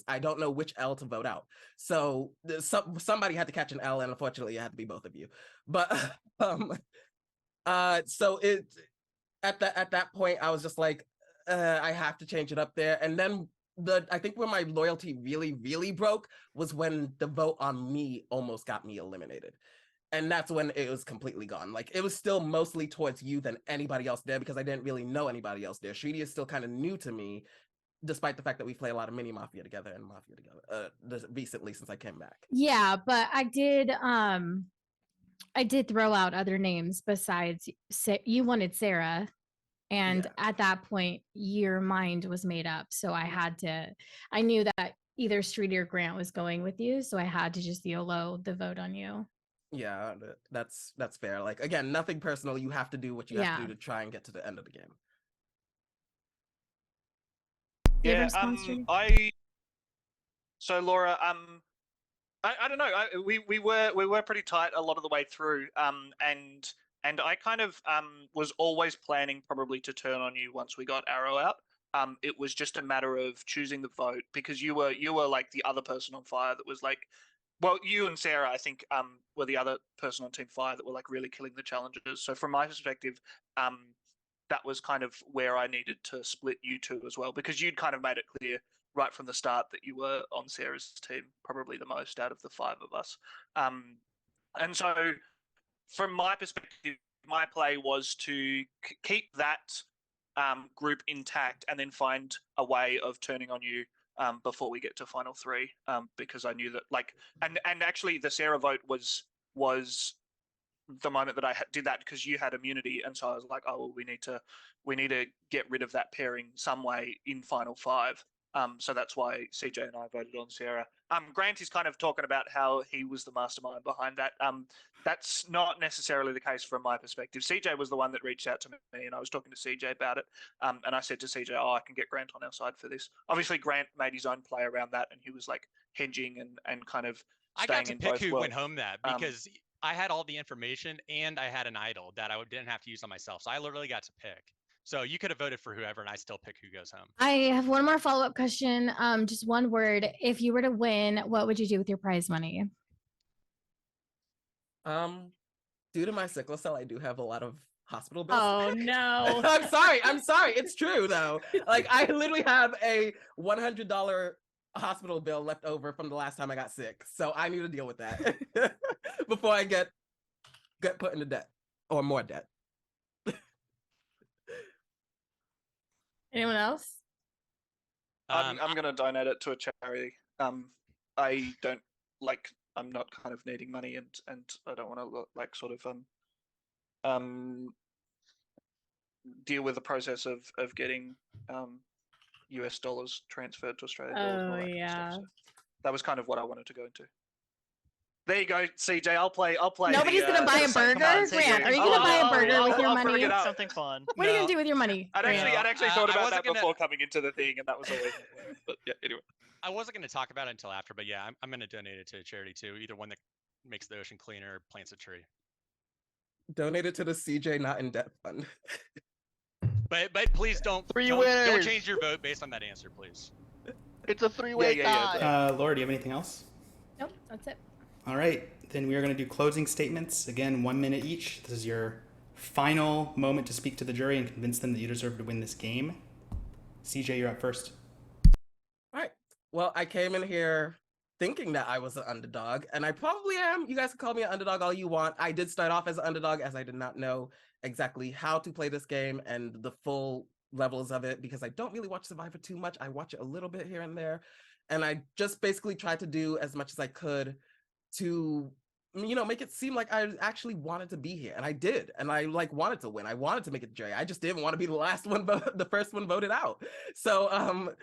I don't know which L to vote out. So somebody had to catch an L, and unfortunately, it had to be both of you. But so at that point, I was just like, I have to change it up there. And then I think where my loyalty really, really broke was when the vote on me almost got me eliminated. And that's when it was completely gone. Like, it was still mostly towards you than anybody else there because I didn't really know anybody else there. Shriti is still kind of new to me, despite the fact that we play a lot of mini Mafia together and Mafia together recently since I came back. Yeah, but I did throw out other names besides you wanted Sarah, and at that point your mind was made up. So I knew that either Shriti or Grant was going with you, so I had to just YOLO the vote on you. Yeah, that's fair. Like, again, nothing personal. You have to do what you have to do to try and get to the end of the game. Yeah, so Laura, I don't know. We were pretty tight a lot of the way through, and I kind of was always planning probably to turn on you once we got Arrow out. It was just a matter of choosing the vote because you were like the other person on fire that was like, well, you and Sarah, I think, were the other person on Team Fire that were like really killing the challenges. So from my perspective, that was kind of where I needed to split you two as well, because you'd kind of made it clear right from the start that you were on Sarah's team, probably the most out of the five of us. And so from my perspective, my play was to keep that group intact and then find a way of turning on you before we get to Final 3, because I knew that, like, and actually the Sarah vote was the moment that I did that because you had immunity, and so I was like, oh, well, we need to get rid of that pairing some way in Final 5. So that's why CJ and I voted on Sarah. Grant is kind of talking about how he was the mastermind behind that. That's not necessarily the case from my perspective. CJ was the one that reached out to me, and I was talking to CJ about it. And I said to CJ, oh, I can get Grant on our side for this. Obviously, Grant made his own play around that, and he was like hedging and kind of staying in both worlds. I got to pick who went home that because I had all the information and I had an idol that I didn't have to use on myself. So I literally got to pick. So you could have voted for whoever, and I still pick who goes home. I have one more follow-up question. Just one word. If you were to win, what would you do with your prize money? Due to my sickle cell, I do have a lot of hospital bills. Oh no! I'm sorry. It's true though. Like, I literally have a $100 hospital bill left over from the last time I got sick, so I need to deal with that before I get put into debt or more debt. Anyone else? I'm gonna donate it to a charity. I don't like. I'm not kind of needing money, and I don't want to like sort of deal with the process of getting US dollars transferred to Australian dollars. And all that kind of stuff. So that was kind of what I wanted to go into. There you go, CJ. I'll play. Nobody's gonna buy a burger, Grant. Are you gonna buy a burger with your money? Something fun. What are you gonna do with your money? I'd actually thought about that before coming into the thing, and that was always my plan. But yeah, anyway. I wasn't going to talk about it until after, but yeah, I'm going to donate it to a charity too. Either one that makes the ocean cleaner or plants a tree. Donate it to the CJ Not in Debt Fund. But please don't change your vote based on that answer, please. It's a three-way tie. Laura, do you have anything else? Nope, that's it. All right. Then we are going to do closing statements. Again, 1 minute each. This is your final moment to speak to the jury and convince them that you deserve to win this game. CJ, you're up first. All right. Well, I came in here thinking that I was an underdog, and I probably am. You guys can call me an underdog all you want. I did start off as an underdog as I did not know exactly how to play this game and the full levels of it because I don't really watch Survivor too much. I watch it a little bit here and there, and I just basically tried to do as much as I could to make it seem like I actually wanted to be here, and I did, and I wanted to win. I wanted to make it jury. I just didn't want to be the last one, the first one voted out. So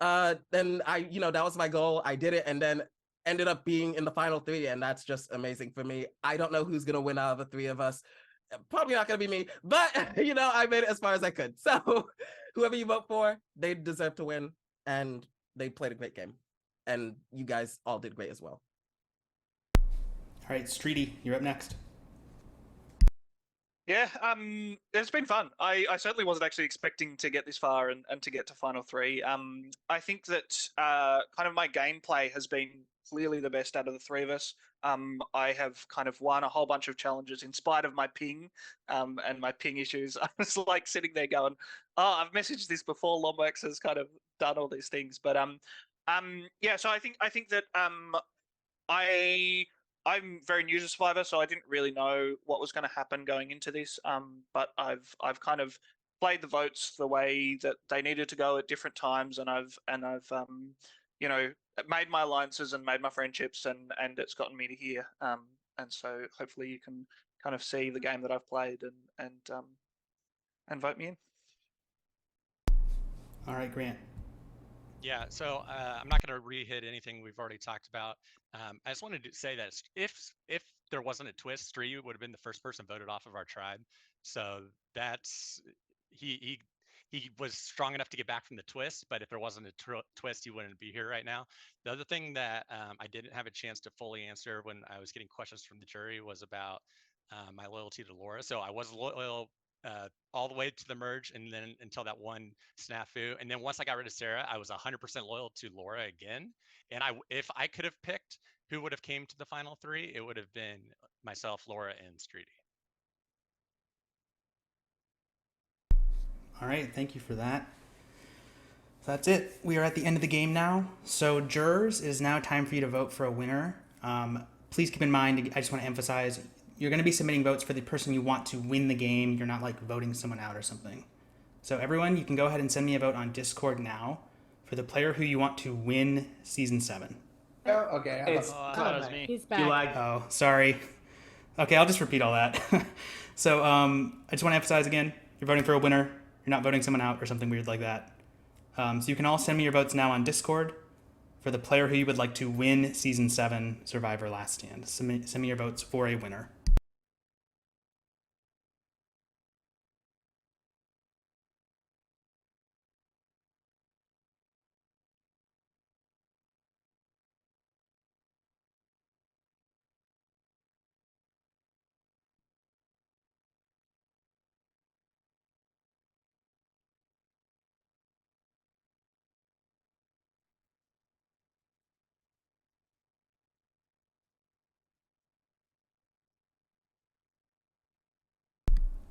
then that was my goal. I did it, and then ended up being in the final 3, and that's just amazing for me. I don't know who's gonna win out of the 3 of us. Probably not gonna be me, but I made it as far as I could. So whoever you vote for, they deserve to win, and they played a great game, and you guys all did great as well. All right, Streety, you're up next. Yeah, it's been fun. I certainly wasn't actually expecting to get this far and to get to final 3. I think that kind of my gameplay has been clearly the best out of the 3 of us. I have kind of won a whole bunch of challenges in spite of my ping and my ping issues. I was sitting there going, "Oh, I've messaged this before. Lombax has kind of done all these things." But yeah. So I think that I'm very new to Survivor, so I didn't really know what was going to happen going into this. But I've kind of played the votes the way that they needed to go at different times, and I've made my alliances and made my friendships, and it's gotten me to here. And so hopefully you can kind of see the game that I've played and vote me in. All right, Grant. Yeah, so I'm not going to re-hit anything we've already talked about. I just wanted to say that if there wasn't a twist, Street would have been the first person voted off of our tribe. So that's he was strong enough to get back from the twist, but if there wasn't a twist, he wouldn't be here right now. The other thing that I didn't have a chance to fully answer when I was getting questions from the jury was about my loyalty to Laura. So I was loyal all the way to the merge, and then until that one snafu, and then once I got rid of Sarah, I was 100% loyal to Laura again. And if I could have picked who would have came to the final 3, it would have been myself, Laura, and Streety. All right, thank you for that. So that's it. We are at the end of the game now. So jurors, it is now time for you to vote for a winner. Please keep in mind, I just want to emphasize, you're going to be submitting votes for the person you want to win the game. You're not voting someone out or something. So everyone, you can go ahead and send me a vote on Discord now for the player who you want to win Season 7. Oh, okay. That was me. He's back. Oh, sorry. Okay, I'll just repeat all that. So I just want to emphasize again, you're voting for a winner. You're not voting someone out or something weird like that. So you can all send me your votes now on Discord for the player who you would like to win Season 7 Survivor Last Stand. Send me your votes for a winner.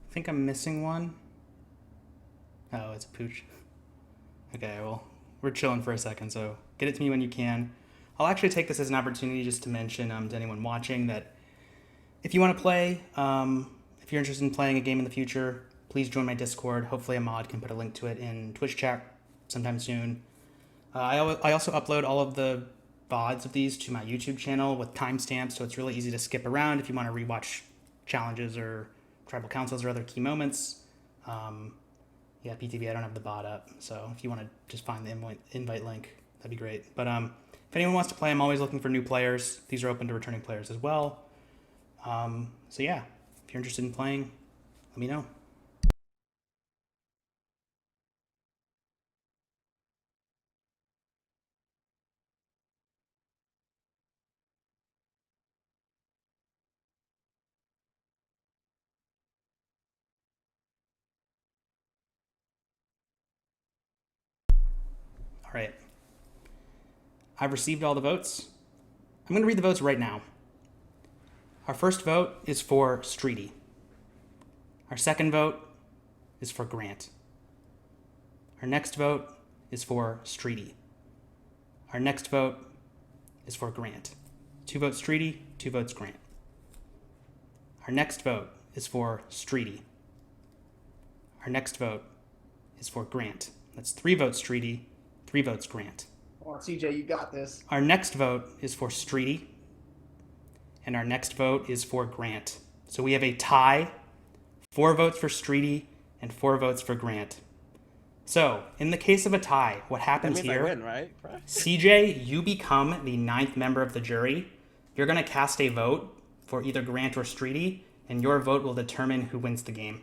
I think I'm missing one. Oh, it's a pooch. Okay, well, we're chilling for a second, so get it to me when you can. I'll actually take this as an opportunity just to mention to anyone watching that if you want to play, if you're interested in playing a game in the future, please join my Discord. Hopefully a mod can put a link to it in Twitch chat sometime soon. I also upload all of the VODs of these to my YouTube channel with timestamps, so it's really easy to skip around if you want to rewatch challenges or tribal councils or other key moments. Yeah, PTV, I don't have the bot up, so if you want to just find the invite link, that'd be great. But if anyone wants to play, I'm always looking for new players. These are open to returning players as well. So yeah, if you're interested in playing, let me know. All right. I've received all the votes. I'm going to read the votes right now. Our first vote is for Streety. Our second vote is for Grant. Our next vote is for Streety. Our next vote is for Grant. 2 votes Streety, 2 votes Grant. Our next vote is for Streety. Our next vote is for Grant. That's 3 votes Streety, 3 votes Grant. Come on, CJ, you got this. Our next vote is for Streety. And our next vote is for Grant. So we have a tie, 4 votes for Streety and 4 votes for Grant. So, in the case of a tie, what happens That means here? I win, right? CJ, you become the 9th member of the jury. You're going to cast a vote for either Grant or Streety, and your vote will determine who wins the game.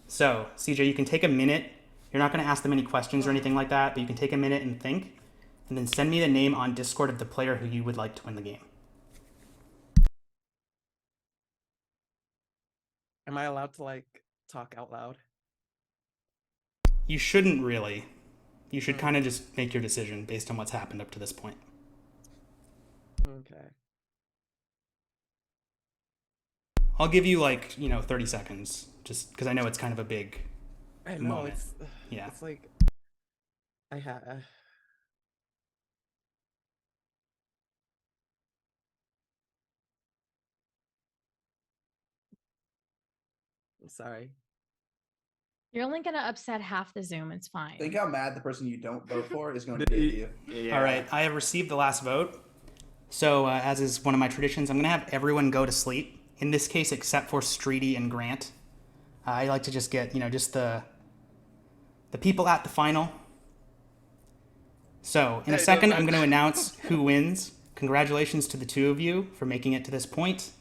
So, CJ, you can take a minute. You're not going to ask them any questions or anything like that, but you can take a minute and think, and then send me the name on Discord of the player who you would like to win the game. Am I allowed to like talk out loud? You shouldn't really. You should kind of just make your decision based on what's happened up to this point. Okay. I'll give you 30 seconds, just because I know it's kind of a big I know moment. Yeah. It's like I have. I'm sorry. You're only gonna upset half the Zoom. It's fine. Think how mad the person you don't vote for is going to be at you. All right, I have received the last vote. So, as is one of my traditions, I'm going to have everyone go to sleep. In this case, except for Streety and Grant. I like to just get, just the people at the final. So, in a second, I'm going to announce who wins. Congratulations to the 2 of you for making it to this point.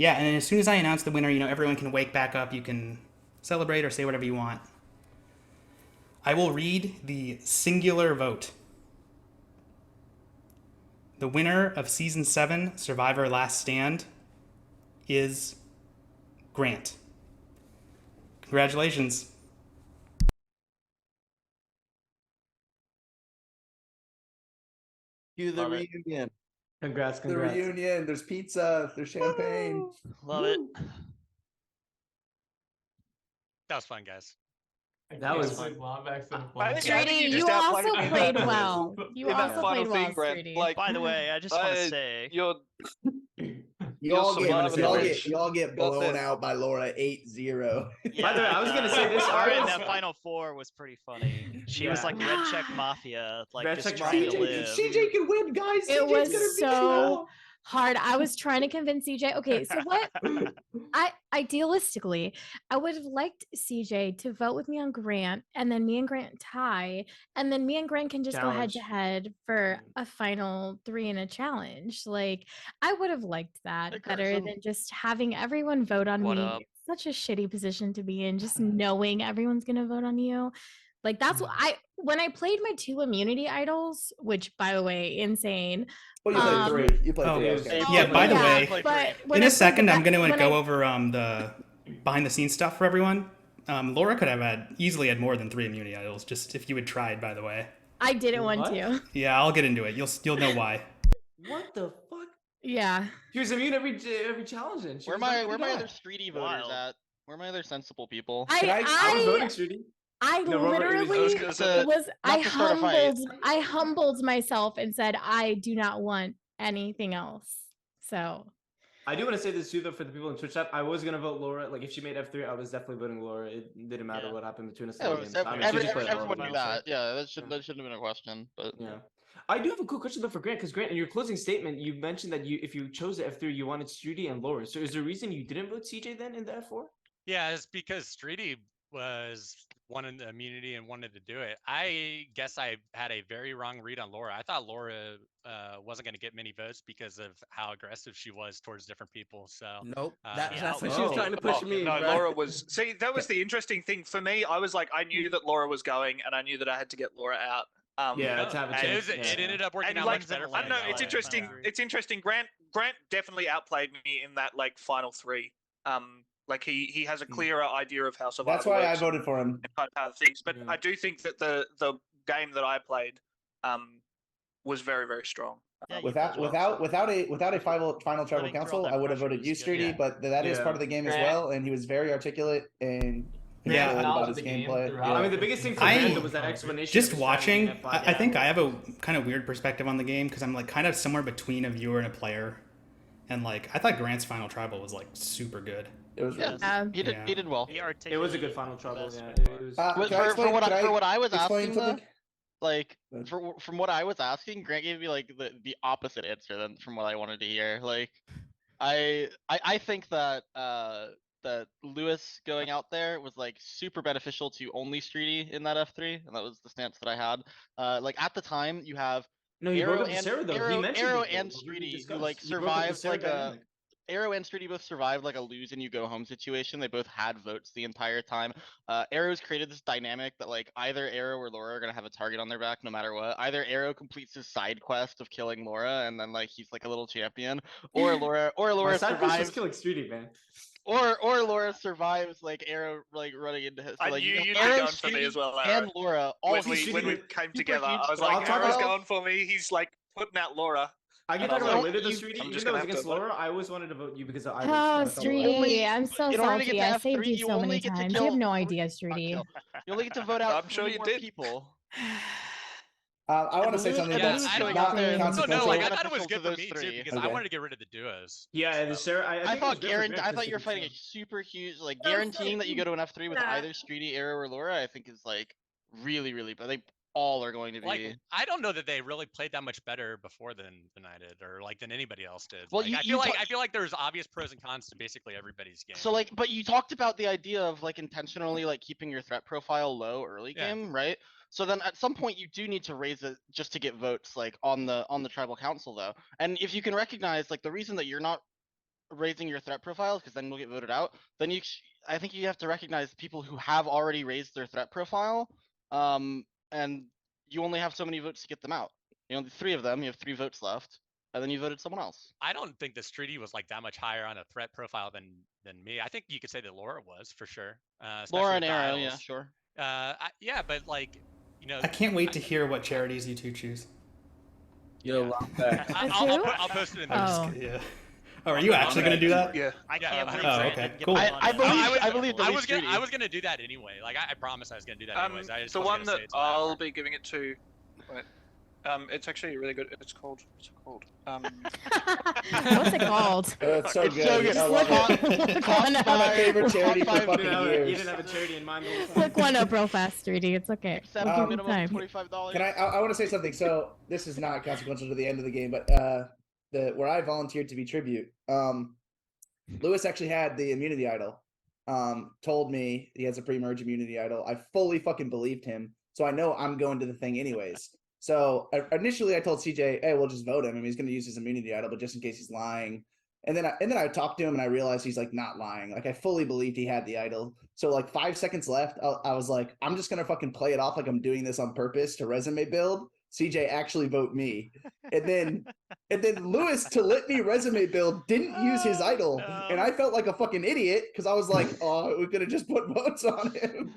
Yeah, and as soon as I announce the winner, everyone can wake back up. You can celebrate or say whatever you want. I will read the singular vote. The winner of Season 7, Survivor Last Stand, is Grant. Congratulations. Cue the reunion. Congrats. The reunion. There's pizza. There's champagne. Love it. That was fun, guys. That was fun. Streety, you also played well. You also played well, Streety. Like, by the way, I just want to say You all get blown out by Laura 8-0. By the way, I was gonna say this. Laura in that final 4 was pretty funny. She was like red check mafia, like Red just check trying mafia. to live. CJ can win, guys. It CJ's was gonna beat so hard. I was trying to convince CJ. Okay, so what? Idealistically, I would have liked CJ to vote with me on Grant, and then me and Grant tie, and then me and Grant can just go head to head for a final 3 in a challenge. Like, I would have liked that better than just having everyone vote on me. Up? It's such a shitty position to be in, just knowing everyone's gonna vote on you. Like, that's what when I played my 2 immunity idols, which, by the way, insane. Well, you played 3. You played 3. Yeah, by the way, but in a second, I'm going to go over the behind-the-scenes stuff for everyone. Laura could have easily had more than 3 immunity idols, just if you had tried, by the way. I didn't want to. Yeah, I'll get into it. You'll know why. What the fuck? Yeah. He was immune every challenge. And Where my other Streety voters at? Where are my other sensible people? I was voting Streety. I literally I humbled myself and said I do not want anything else. So I do want to say this too, though, for the people in Twitch chat. I was gonna vote Laura. Like, if she made F3, I was definitely voting Laura. It didn't matter what happened between us. Everyone knew that. Yeah, that shouldn't have been a question. But yeah, I do have a cool question though for Grant, because Grant, in your closing statement, you mentioned that if you chose the F3, you wanted Streety and Laura. So is there a reason you didn't vote CJ then in the F4? Yeah, it's because Streety wanted the immunity and wanted to do it. I guess I had a very wrong read on Laura. I thought Laura wasn't going to get many votes because of how aggressive she was towards different people. So nope, that's what she was trying to push me. No, Laura was. See, that was the interesting thing for me. I was like, I knew that Laura was going, and I knew that I had to get Laura out. To have a chance. It ended up working out like, much better. I don't know. It's interesting. It's interesting. Grant definitely outplayed me in that final 3. Like he has a clearer idea of how survival That's why I works voted for him. and kind of things. But I do think that the game that I played was very, very strong. Without a final tribal council, I would have voted you, Streety, but that is part of the game as well, and he was very articulate and about his gameplay. Yeah. I mean, the biggest thing for Grant was that explanation. Just watching, I think I have a kind of weird perspective on the game because I'm like kind of somewhere between a viewer and a player, and like I thought Grant's final tribal was like super good. It was. He did well. It was a good final tribal. Yeah. It was. For what I was asking, though, like from what I was asking, Grant gave me like the opposite answer than from what I wanted to hear. Like, I think that that Lewis going out there was like super beneficial to only Streety in that F3, and that was the stance that I had. Like at the time, you have Arrow and Streety who like survived like a. Arrow and Streety both survived like a lose and you go home situation. They both had votes the entire time. Arrow's created this dynamic that like either Arrow or Laura are gonna have a target on their back no matter what. Either Arrow completes his side quest of killing Laura and then like he's like a little champion, or Laura survives killing Streety, man. Or Laura survives like Arrow like running into his. So, like, you'd Arrow, be going for me as well, Aaron. And Laura all when we came together, I was like, Arrow's going for me. He's like putting out Laura. I can talk about later the Streety. Even though it was against Laura, I always wanted to vote you because I was. Streety, I'm so salty. I saved you so many times. You have no idea, Streety. You only get to vote out. I'm sure you did. People. I want to say something that's not consequential. No, like I thought it was good for me too because I wanted to get rid of the duos. Yeah, the Sarah. I thought you were fighting a super huge, like guaranteeing that you go to an F3 with either Streety, Arrow, or Laura. I think is like really, but they all are going to be. Like, I don't know that they really played that much better before than I did, or like than anybody else did. Well, like, I feel like there's obvious pros and cons to basically everybody's game. So like, but you talked about the idea of like intentionally like keeping your threat profile low early game, right? So then at some point you do need to raise it just to get votes like on the tribal council though. And if you can recognize like the reason that you're not raising your threat profiles because then you'll get voted out, then I think you have to recognize people who have already raised their threat profile. And you only have so many votes to get them out. You know, the 3 of them, you have 3 votes left, and then you voted someone else. I don't think the Streety was like that much higher on a threat profile than me. I think you could say that Laura was for sure. Laura and Arrow, yeah, sure. Yeah, but like, you know, I can't wait to hear what charities you two choose. Yo, I'll post it in the yeah. Oh, are you actually going to do that? Yeah. I can't. Oh, okay. Cool. I believe I was gonna do that anyway. Like I promised I was gonna do that anyways. I just the one that I'll be giving it to. Wait, it's actually really good. What's it called? What's it called? It's so good. I love it. One my favorite charity for fucking years. You didn't have a charity in mind. Click one up real fast, Streety. It's okay. Minimum $25. Can I want to say something. So this is not consequential to the end of the game, but where I volunteered to be tribute, Lewis actually had the immunity idol. Told me he has a pre-merge immunity idol. I fully fucking believed him, so I know I'm going to the thing anyways. So initially I told CJ, hey, we'll just vote him. I mean, he's going to use his immunity idol, but just in case he's lying. And then I talked to him and I realized he's like not lying. Like I fully believed he had the idol. So like 5 seconds left, I was like, I'm just going to fucking play it off like I'm doing this on purpose to resume build. CJ actually vote me. And then Lewis, to let me resume build, didn't use his idol. No. And I felt like a fucking idiot because I was like, oh, we could have just put votes on him.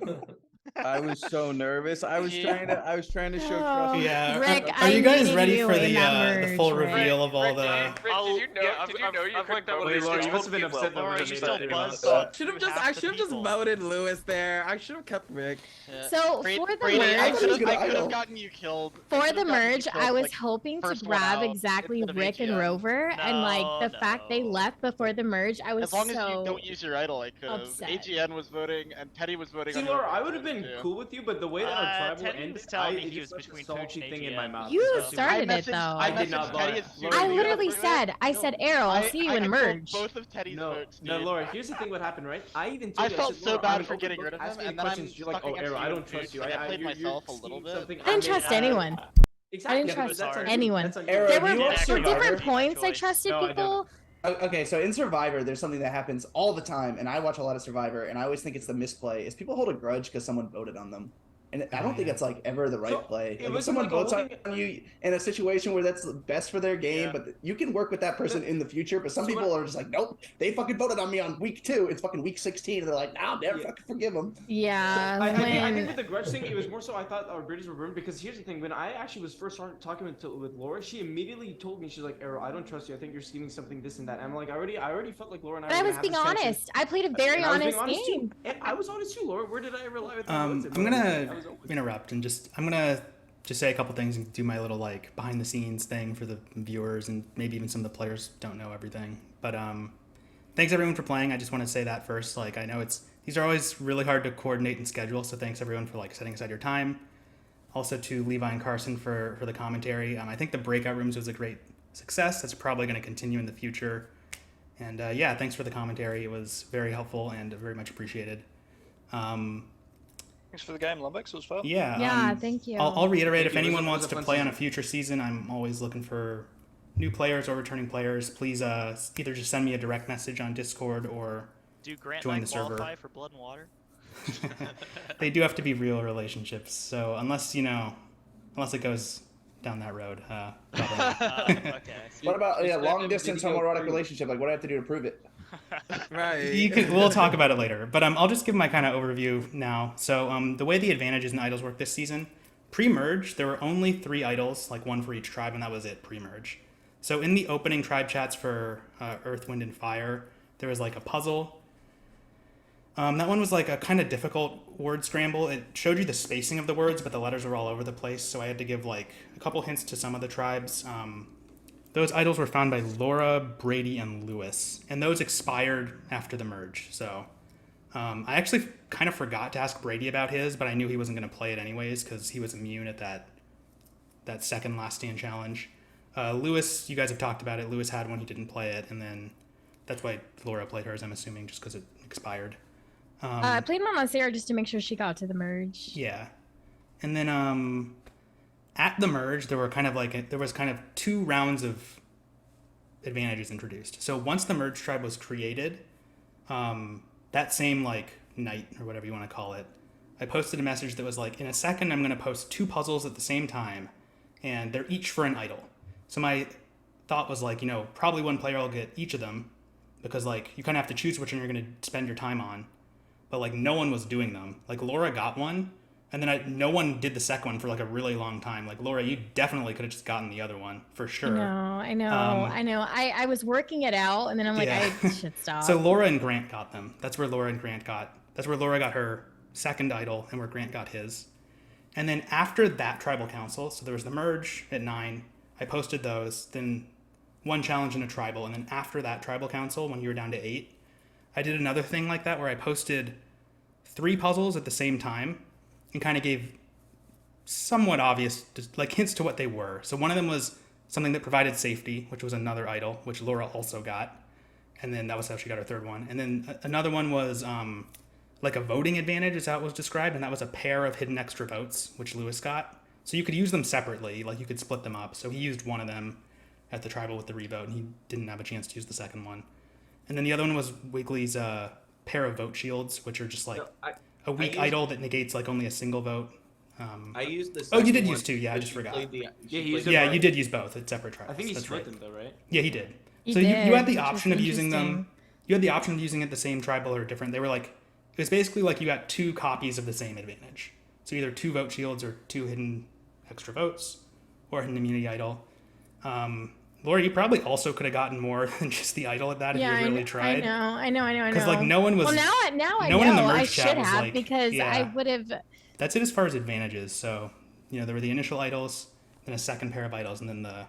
I was so nervous. I was trying to show trust. Yeah. Rick, are you guys ready for the full reveal of all the? Rick, did you know you couldn't vote? Laura, you must have been upset that Laura, you still buzzed. I should have just voted Lewis there. I should have kept Rick. Yeah. So for the merge, I could have gotten you killed. For the merge, I was hoping to grab exactly Rick and Rover, and like the fact they left before the merge, I was as long as you don't use your idol, I could have. AGN was voting and Teddy was voting. See, Laura, I would have been cool with you, but the way that our tribal ended, it was between salty thing in my mouth. You started it though. I did not. I literally said, Arrow, I'll see you in merge. Both of Teddy's votes. No, Laura. Here's the thing. What happened, right? I felt so bad for getting rid of him, and then I'm you're like, oh, Arrow, I don't trust you. I played myself a little bit. I didn't trust anyone. Exactly. I didn't trust anyone. Arrow, There were for different points I trusted people. Okay, so in Survivor, there's something that happens all the time, and I watch a lot of Survivor, and I always think it's the misplay, is people hold a grudge because someone voted on them. And I don't think it's like ever the right play. it Like if wasn't someone like a votes whole on you in a situation where that's best for their game, but you can work with that person in the future. But some people are just like, nope, they fucking voted on me on week 2. It's fucking week 16, and they're like, nah, I'll never fucking forgive them. Yeah. I think with the grudge thing, it was more so I thought our bridges were burned because here's the thing: when I actually was first talking with Laura, she immediately told me, she's like, Arrow, I don't trust you. I think you're scheming something, this and that. And I'm like, I already felt like Laura and I. But I was being honest. I played a very honest game. And I was honest too, Laura. Where did I ever lie with I'm gonna interrupt and I'm gonna just say a couple things and do my little like behind the scenes thing for the viewers, and maybe even some of the players don't know everything. But thanks everyone for playing. I just want to say that first. Like, I know these are always really hard to coordinate and schedule, so thanks everyone for like setting aside your time. Also to Levi and Carson for the commentary. I think the breakout rooms was a great success. That's probably going to continue in the future. And yeah, thanks for the commentary. It was very helpful and very much appreciated. Thanks for the game, Lumbex. It was fun. Yeah. Yeah, thank you. I'll reiterate, if Thank you. anyone It was wants a to fun play on a season. future season, I'm always looking for new players or returning players. Please either just send me a direct message on Discord or Do Grant join and I the server. qualify for Blood and Water? They do have to be real relationships. So unless it goes down that road, probably not. Okay. What about long distance homoerotic relationship? Like, what do I have to do to prove it? Right. We'll talk about it later, but I'll just give my kind of overview now. So the way the advantages and idols work this season, pre-merge, there were only 3 idols, like 1 for each tribe, and that was it, pre-merge. So in the opening tribe chats for Earth, Wind, and Fire, there was like a puzzle. That one was like a kind of difficult word scramble. It showed you the spacing of the words, but the letters were all over the place, so I had to give like a couple hints to some of the tribes. Those idols were found by Laura, Brady, and Lewis, and those expired after the merge. So I actually kind of forgot to ask Brady about his, but I knew he wasn't going to play it anyways because he was immune at that second last stand challenge. Lewis, you guys have talked about it. Lewis had one, he didn't play it, and then that's why Laura played hers, I'm assuming, just because it expired. I played one on Sarah just to make sure she got to the merge. Yeah. And then at the merge, there was kind of 2 rounds of advantages introduced. So once the merge tribe was created, that same like night or whatever you want to call it, I posted a message that was like, in a second, I'm going to post 2 puzzles at the same time, and they're each for an idol. So my thought was like, probably one player will get each of them, because like you kind of have to choose which one you're going to spend your time on. But like no one was doing them. Like Laura got one, and then no one did the second one for like a really long time. Like Laura, you definitely could have just gotten the other one for sure. I know. I was working it out, and then I'm like, Yeah. I should stop. So Laura and Grant got them. That's where Laura got her second idol, and where Grant got his. And then after that tribal council, so there was the merge at 9. I posted those. Then 1 challenge and a tribal, and then after that tribal council, when you were down to 8, I did another thing like that where I posted 3 puzzles at the same time and kind of gave somewhat obvious like hints to what they were. So one of them was something that provided safety, which was another idol, which Laura also got. And then that was how she got her 3rd one. And then another one was like a voting advantage is how it was described. And that was a pair of hidden extra votes, which Lewis got. So you could use them separately, like you could split them up. So he used one of them at the tribal with the revote, and he didn't have a chance to use the second one. And then the other one was Wiggly's pair of vote shields, which are just like a weak idol that negates like only a single vote. I used the. Oh, you did use 2. Yeah, I just forgot. You did use both at separate tribals. I think he That's split right. them though, right? Yeah, he did. He So did, you had the which was option of using them. interesting. You had the option of using it the same tribal or different. They were like, it was basically like you got 2 copies of the same advantage. So either 2 vote shields or 2 hidden extra votes, or an immunity idol. Laura, you probably also could have gotten more than just the idol at that if you really tried. I know. Because like no one was. Well, now I no one in the know merge I chat should was have like, because yeah. I would have. That's it as far as advantages. So there were the initial idols, then a second pair of idols, and then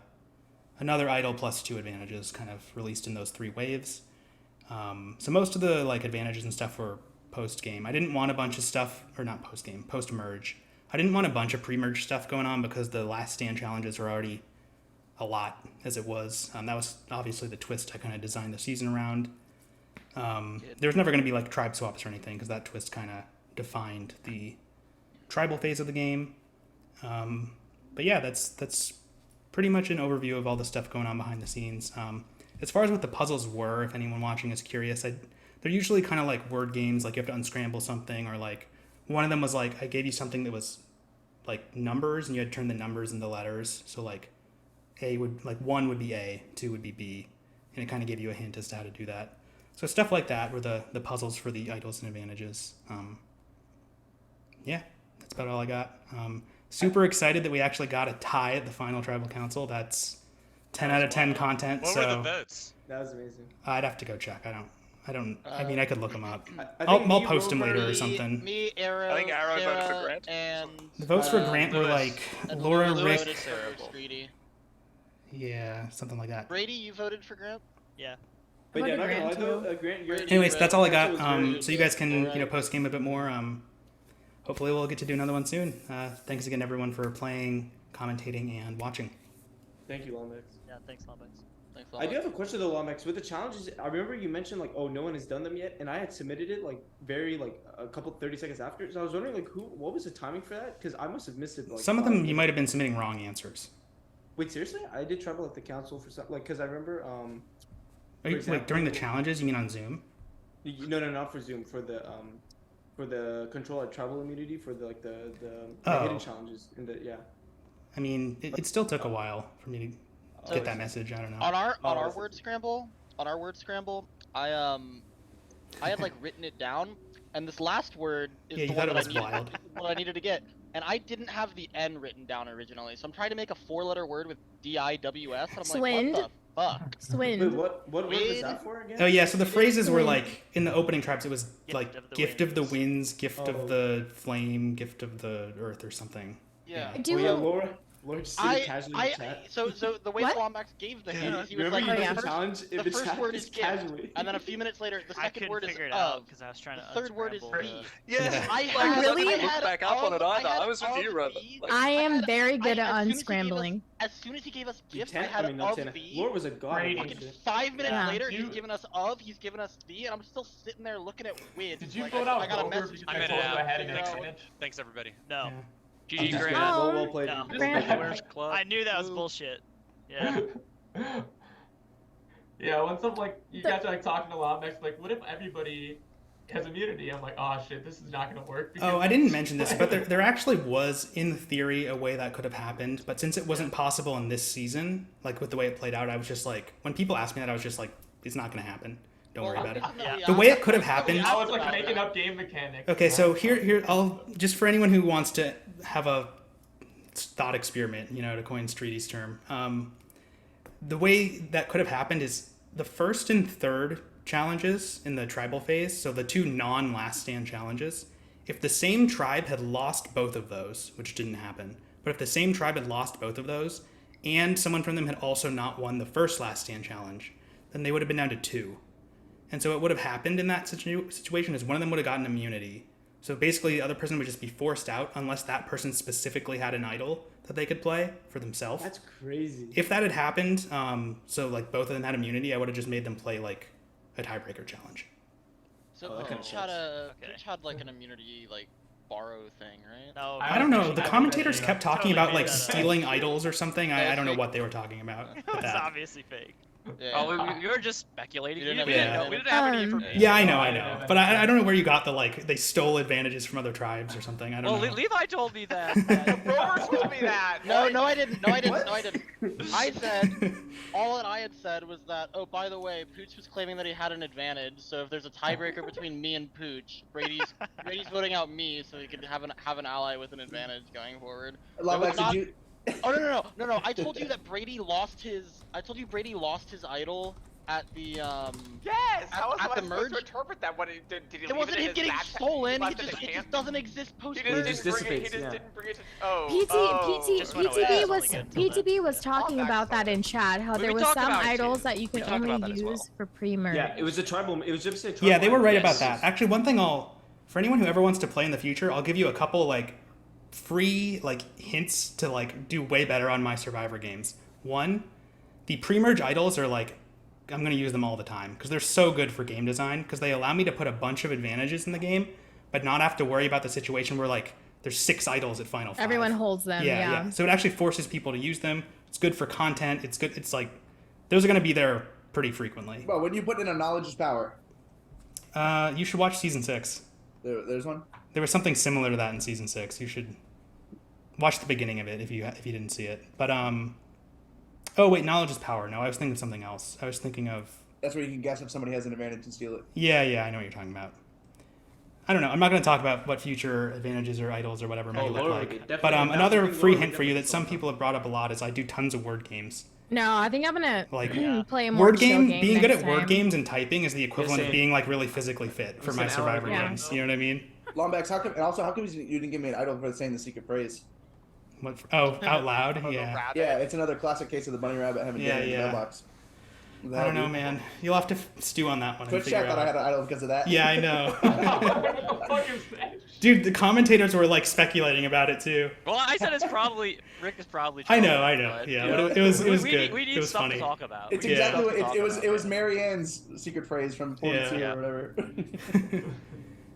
another idol plus 2 advantages kind of released in those 3 waves. So most of the like advantages and stuff were post game. I didn't want a bunch of stuff, or not post game, post merge. I didn't want a bunch of pre-merge stuff going on because the last stand challenges were already a lot as it was. That was obviously the twist I kind of designed the season around. There's never going to be like tribe swaps or anything because that twist kind of defined the tribal phase of the game. But yeah, that's pretty much an overview of all the stuff going on behind the scenes. As far as what the puzzles were, if anyone watching is curious, they're usually kind of like word games, like you have to unscramble something or like one of them was like I gave you something that was like numbers, and you had to turn the numbers into letters. So like one would be A, 2 would be B, and it kind of gave you a hint as to how to do that. So stuff like that were the puzzles for the idols and advantages. Yeah, that's about all I got. Super excited that we actually got a tie at the final tribal council. That's 10 out of 10 content. What were the votes? That was amazing. I'd have to go check. I mean, I could look them up. I I'll think post them later or something. Me, Arrow, I think Arrow voted for Sarah, Grant. and The votes for Grant were Lewis. like and Laura, Lewis Rick. voted for Greedy. Yeah, something like that. Brady, you voted for Grant? Yeah. But yeah, voted not gonna lie Grant, though, too. Grant, Anyways, that's all I got. Council was So you guys can post game a bit more. Hopefully we'll get to do another one soon. Thanks again everyone for playing, commentating, and watching. Thank you, Lombex. Yeah, thanks, Lombex. Thanks, I do have a question though, Lombex. With the challenges, I remember you mentioned like, oh, no one has done them yet, and I had submitted it like very like a couple 30 seconds after. So I was wondering like, what was the timing for that? Because I must have missed it. Like, Some of them you might have been submitting wrong answers. Wait, seriously? I did travel at the council for some like, because I remember Like during the challenges, you mean on Zoom? No, not for Zoom. For the control at travel immunity for the Oh. hidden challenges in the I mean, it still took a while for me to get that message. I don't know. On our word scramble, I had like written it down, and this last word is Yeah, the you one thought it that was wild. what I needed to get, and I didn't have the N written down originally, so I'm trying to make a 4-letter word with DIWS, and I'm Swind. like, what the fuck? Swin. Wait, what word was that for again? Oh yeah, so the phrases were Wind. like in the opening tribes. It was like gift of the winds, gift Oh. of the flame, gift of the earth, or something. Yeah. Do yeah, you- Laura just sitting casually in the chat. So the way What? Lombax gave the hint is he was Remember like, you the did the first, challenge in the the first chat word is just gift, casually. and then a few minutes later, the I second couldn't word is figure it out of, because I was trying to the third word is unscramble V. Yeah. I Like, had, Really? I I didn't had look back up on it of- I either. had I was with of you, Robert. V. Like, I am very good as at soon as he gave us- unscrambling. As soon as he gave us gift, I Ten- had not of 10. V. Laura was a god. Brady. at that Fucking shit. 5 minutes Yeah. later, You- he's given us of, he's given us V, and I'm still sitting there looking at WID. Did you like, vote I out got a Rover message. because I'm I in told and you I out. had an Thanks, advantage? thanks everybody. No. GG, Just Grant. well played. No. Grant. I knew that was bullshit. Yeah. Yeah, when some like you guys are like talking a lot, Max, like, what if everybody has immunity? I'm like, oh shit, this is not gonna work. Oh, I didn't mention this, but there actually was, in theory, a way that could have happened. But since it wasn't possible in this season, like with the way it played out, I was just like, when people asked me that, I was just like, it's not going to happen. Don't worry about it. Yeah. The way it could have happened. I was like making up game mechanics. Okay, so here, I'll just for anyone who wants to have a thought experiment, to coin Streety's term. The way that could have happened is the first and third challenges in the tribal phase, so the two non-last stand challenges, if the same tribe had lost both of those, which didn't happen, but if the same tribe had lost both of those, and someone from them had also not won the first last stand challenge, then they would have been down to 2. And so what would have happened in that situation is one of them would have gotten immunity. So basically the other person would just be forced out unless that person specifically had an idol that they could play for themselves. That's crazy. If that had happened, so like both of them had immunity, I would have just made them play like a tiebreaker challenge. So Oh, that kinda Peach had Okay. Peach had like an immunity like borrow thing, right? No. I don't know. The commentators kept talking Totally about made like that up. stealing idols or something. I don't know fake. what they were talking about. It with was that. obviously fake. Yeah. Oh, we were just speculating. You didn't We have didn't any- know. We didn't have any Um, information. Yeah, I know. But I don't know where you got the like they stole advantages from other tribes or something. I don't Well, know. Levi told me that. Rover told me that. No, I didn't. No, I didn't. I said, all that I had said was that, oh, by the way, Pooch was claiming that he had an advantage, so if there's a tiebreaker between me and Pooch, Brady's voting out me so he could have an ally with an advantage going forward. Lombex, not- did you? Oh no! I told you that Brady lost his. I told you Brady lost his idol at the Yes. How was at I the supposed merge. to interpret that? What did he? It leave wasn't in him his getting backpack? stolen. He left It in the just camp? doesn't exist post He merge. just just didn't bring it. He dissipates, just yeah. didn't bring it. To, Just went away. PTB That's was only good. PTB was talking Oh, about that in chat. How We there was talked some about it, idols too. that you could We talked about only that as use well. for pre-merge. Yeah, it was a tribal. It was just a tribal. Yeah, they were right Yes. about that. Actually, one thing for anyone who ever wants to play in the future, I'll give you a couple like free like hints to like do way better on my Survivor games. One, the pre-merge idols are like I'm going to use them all the time because they're so good for game design because they allow me to put a bunch of advantages in the game, but not have to worry about the situation where like there's 6 idols at final 5. Everyone holds them. Yeah. So it actually forces people to use them. It's good for content. It's good. It's like those are going to be there pretty frequently. Well, when you put in a knowledge is power, You should watch season 6. there's one. There was something similar to that in season 6. You should watch the beginning of it if you didn't see it. But oh wait, knowledge is power. No, I was thinking of something else. I was thinking of. That's where you can guess if somebody has an advantage and steal it. Yeah, I know what you're talking about. I don't know. I'm not going to talk about what future advantages or idols or whatever may look like. But another free hint for you that some people have brought up a lot is I do tons of word games. No, I think I'm gonna play a more word chill game. Being good at word time. games and typing is the equivalent of being like really physically fit for my Survivor games. You know what I mean? Lombax, how come you didn't give me an idol for saying the secret phrase? What? Oh, out loud? Yeah. Yeah, it's another classic case of the bunny rabbit having in the mailbox. I don't know, man. You'll have to stew on that one. Twitch chat thought I had an idol because of that. Yeah, I know. Dude, the commentators were like speculating about it too. Well, I said it's probably Rick is probably. I know. Yeah, but it was good. We need it was stuff funny. to talk about. It's exactly what it was. Marianne's secret phrase from 42 or whatever.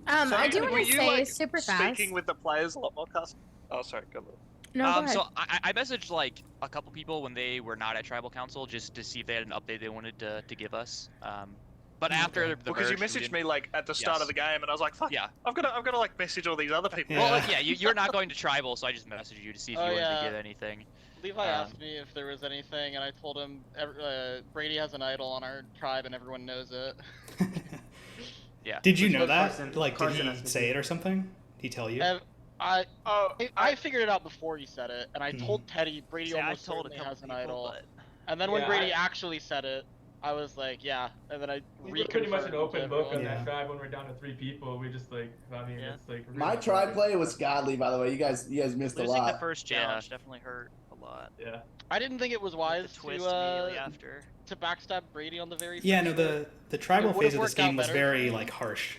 I do want to say like, super fast. Speaking with the players a lot more custom. Oh, sorry, go ahead. No, go ahead. So I messaged like a couple people when they were not at Tribal Council just to see if they had an update they wanted to give us. But after the because you merge, we messaged didn't- me like at the start of the game, and I was like, "Fuck, yeah, I've got to like message all these other people." Well, yeah, you're not going to Tribal, so I just messaged you to see if you wanted to give anything. Levi asked me if there was anything, and I told him Brady has an idol on our tribe, and everyone knows it. Yeah. Did you know that? Like, did he say it or something? Did he tell you? I figured it out before he said it, and I told Teddy Brady almost certainly has an idol. And then when Brady actually said it, I was like, yeah. And then I We're pretty much an open book on everyone. that tribe when we're down to 3 people. We just like, it's like. My tribe play was godly, by the way. You guys missed a lot. Losing the first challenge definitely hurt a lot. Yeah. I didn't think it was wise twist immediately after. to backstab Brady on the very. Yeah, no, first the tribal It would've phase of this worked out game was better. very like harsh.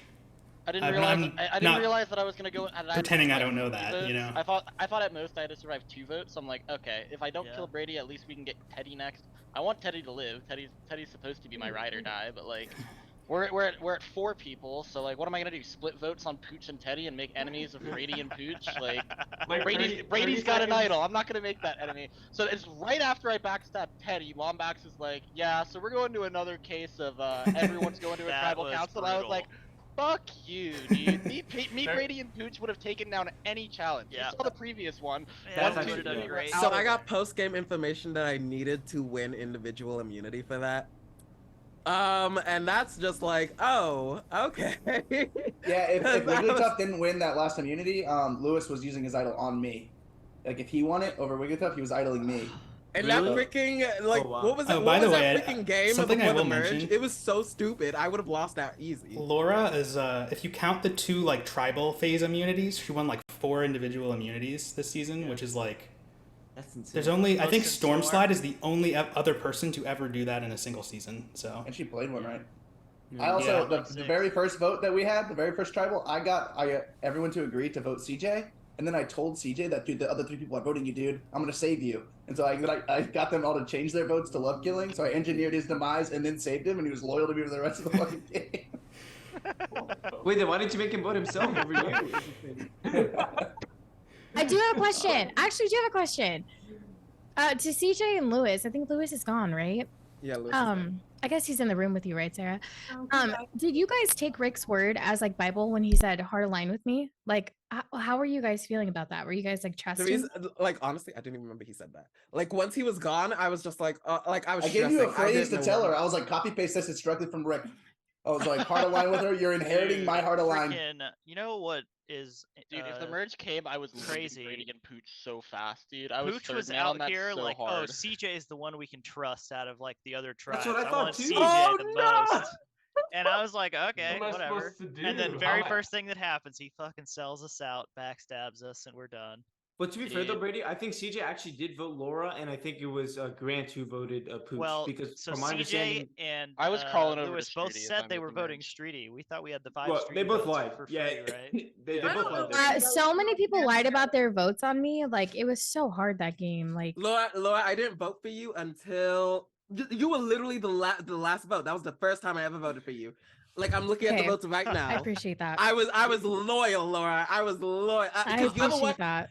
I didn't I'm realize. I didn't not realize that I was gonna go. And pretending I like don't know 2 that, votes. you know? I thought at most I had to survive 2 votes. So I'm like, okay, if I don't kill Brady, at least we can get Teddy next. I want Teddy to live. Teddy's supposed to be my ride or die, but like, we're at 4 people. So like, what am I gonna do? Split votes on Pooch and Teddy and make enemies of Brady and Pooch? Like Brady's got an idol. I'm not gonna make that enemy. So it's right after I backstab Teddy. Lombax is like, yeah. So we're going to another case of everyone's going to a tribal council. And I was like. Fuck you, dude. me, Brady, and Pooch would have taken down any challenge. Yeah. You saw the previous one. So I got post-game information that I needed to win individual immunity for that. And that's just like, oh, okay. Yeah, if Wigglytuff didn't win that last immunity, Lewis was using his idol on me. Like, if he won it over Wigglytuff, he was idling me. And that freaking, like, what was that? By the way, that freaking game something before I will the merge? mention. It was so stupid. I would have lost that easy. Laura is, if you count the 2 like tribal phase immunities, she won like 4 individual immunities this season, which is like. That's insane. There's only, I think Storm Slide is the only other person to ever do that in a single season. So. And she played one, right? I also the very first vote that we had, the very first tribal, I got everyone to agree to vote CJ, and then I told CJ that dude, the other 3 people are voting you, dude. I'm gonna save you, and so I got them all to change their votes to love killing. So I engineered his demise and then saved him, and he was loyal to me for the rest of the fucking game. Wait, then why didn't you make him vote himself over you? I do have a question. I actually do have a question. To CJ and Lewis. I think Lewis is gone, right? Yeah, Lewis is gone. I guess he's in the room with you, right, Sarah? Did you guys take Rick's word as like Bible when he said hard align with me? Like, how were you guys feeling about that? Were you guys like trusting? Like, honestly, I didn't even remember he said that. Like, once he was gone, I was just like I was. I gave you a phrase to tell her. I was like, copy paste this. It's directly from Rick. I was like, heart align with her. You're inheriting my heart align. You know what is? Dude, if the merge came, I was crazy. Brady and Pooch so fast, dude. I was Pooch third was man on out that here so like, hard. oh, CJ is the one we can trust out of like the other tribes. That's what I thought want too. CJ Oh, the no! most. And I was like, okay, What am I whatever. supposed to And then do? very first thing that happens, he fucking sells us out, backstabs us, and we're done. But to be fair though, Brady, I think CJ actually did vote Laura, and I think it was Grant who voted Pooch. Well, because so from my CJ understanding, and I was crawling over Lewis to both Streety said if they I'm were with the voting merge. Streety. We thought we had the 5 well, Streety they both votes lied. for Yeah, free, right? they both lied. So many people lied about their votes on me. Like, it was so hard that game. Like, Laura, I didn't vote for you until you were literally the last vote. That was the first time I ever voted for you. Like, I'm looking at the Okay. votes right now. I appreciate that. I was loyal, Laura. I was loyal. I appreciate that.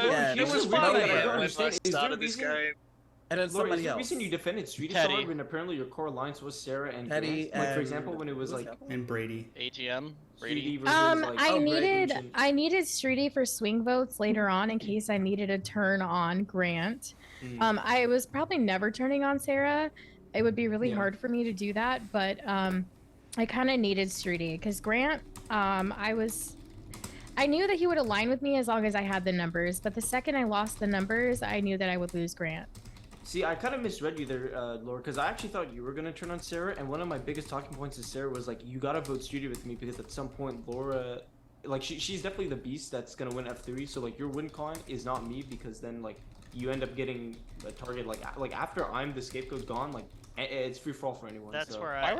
know, Yeah, he was fine. fine I don't when I understand. Is there a started this reason? game. And then Laura, somebody is the else. reason you defended Sweetie Teddy. Star when apparently your core alliance was Sarah and Teddy Grant? Like, for and- example, when it was like And Brady. AGM. Brady. Sweetie versus like I Greg needed Luchan. I needed Streety for swing votes later on in case I needed to turn on Grant. I was probably never turning on Sarah. It would be really hard for me to do that, but I kind of needed Streety because Grant, I knew that he would align with me as long as I had the numbers, but the second I lost the numbers, I knew that I would lose Grant. See, I kind of misread you there, Laura, because I actually thought you were going to turn on Sarah, and one of my biggest talking points to Sarah was, like, you got to vote Streety with me, because at some point, Laura, like, she's definitely the beast that's going to win F3, so, like, your win con is not me, because then, like, you end up getting a target, like after I'm the scapegoat gone, like, it's free-for-all for anyone. That's so. where Why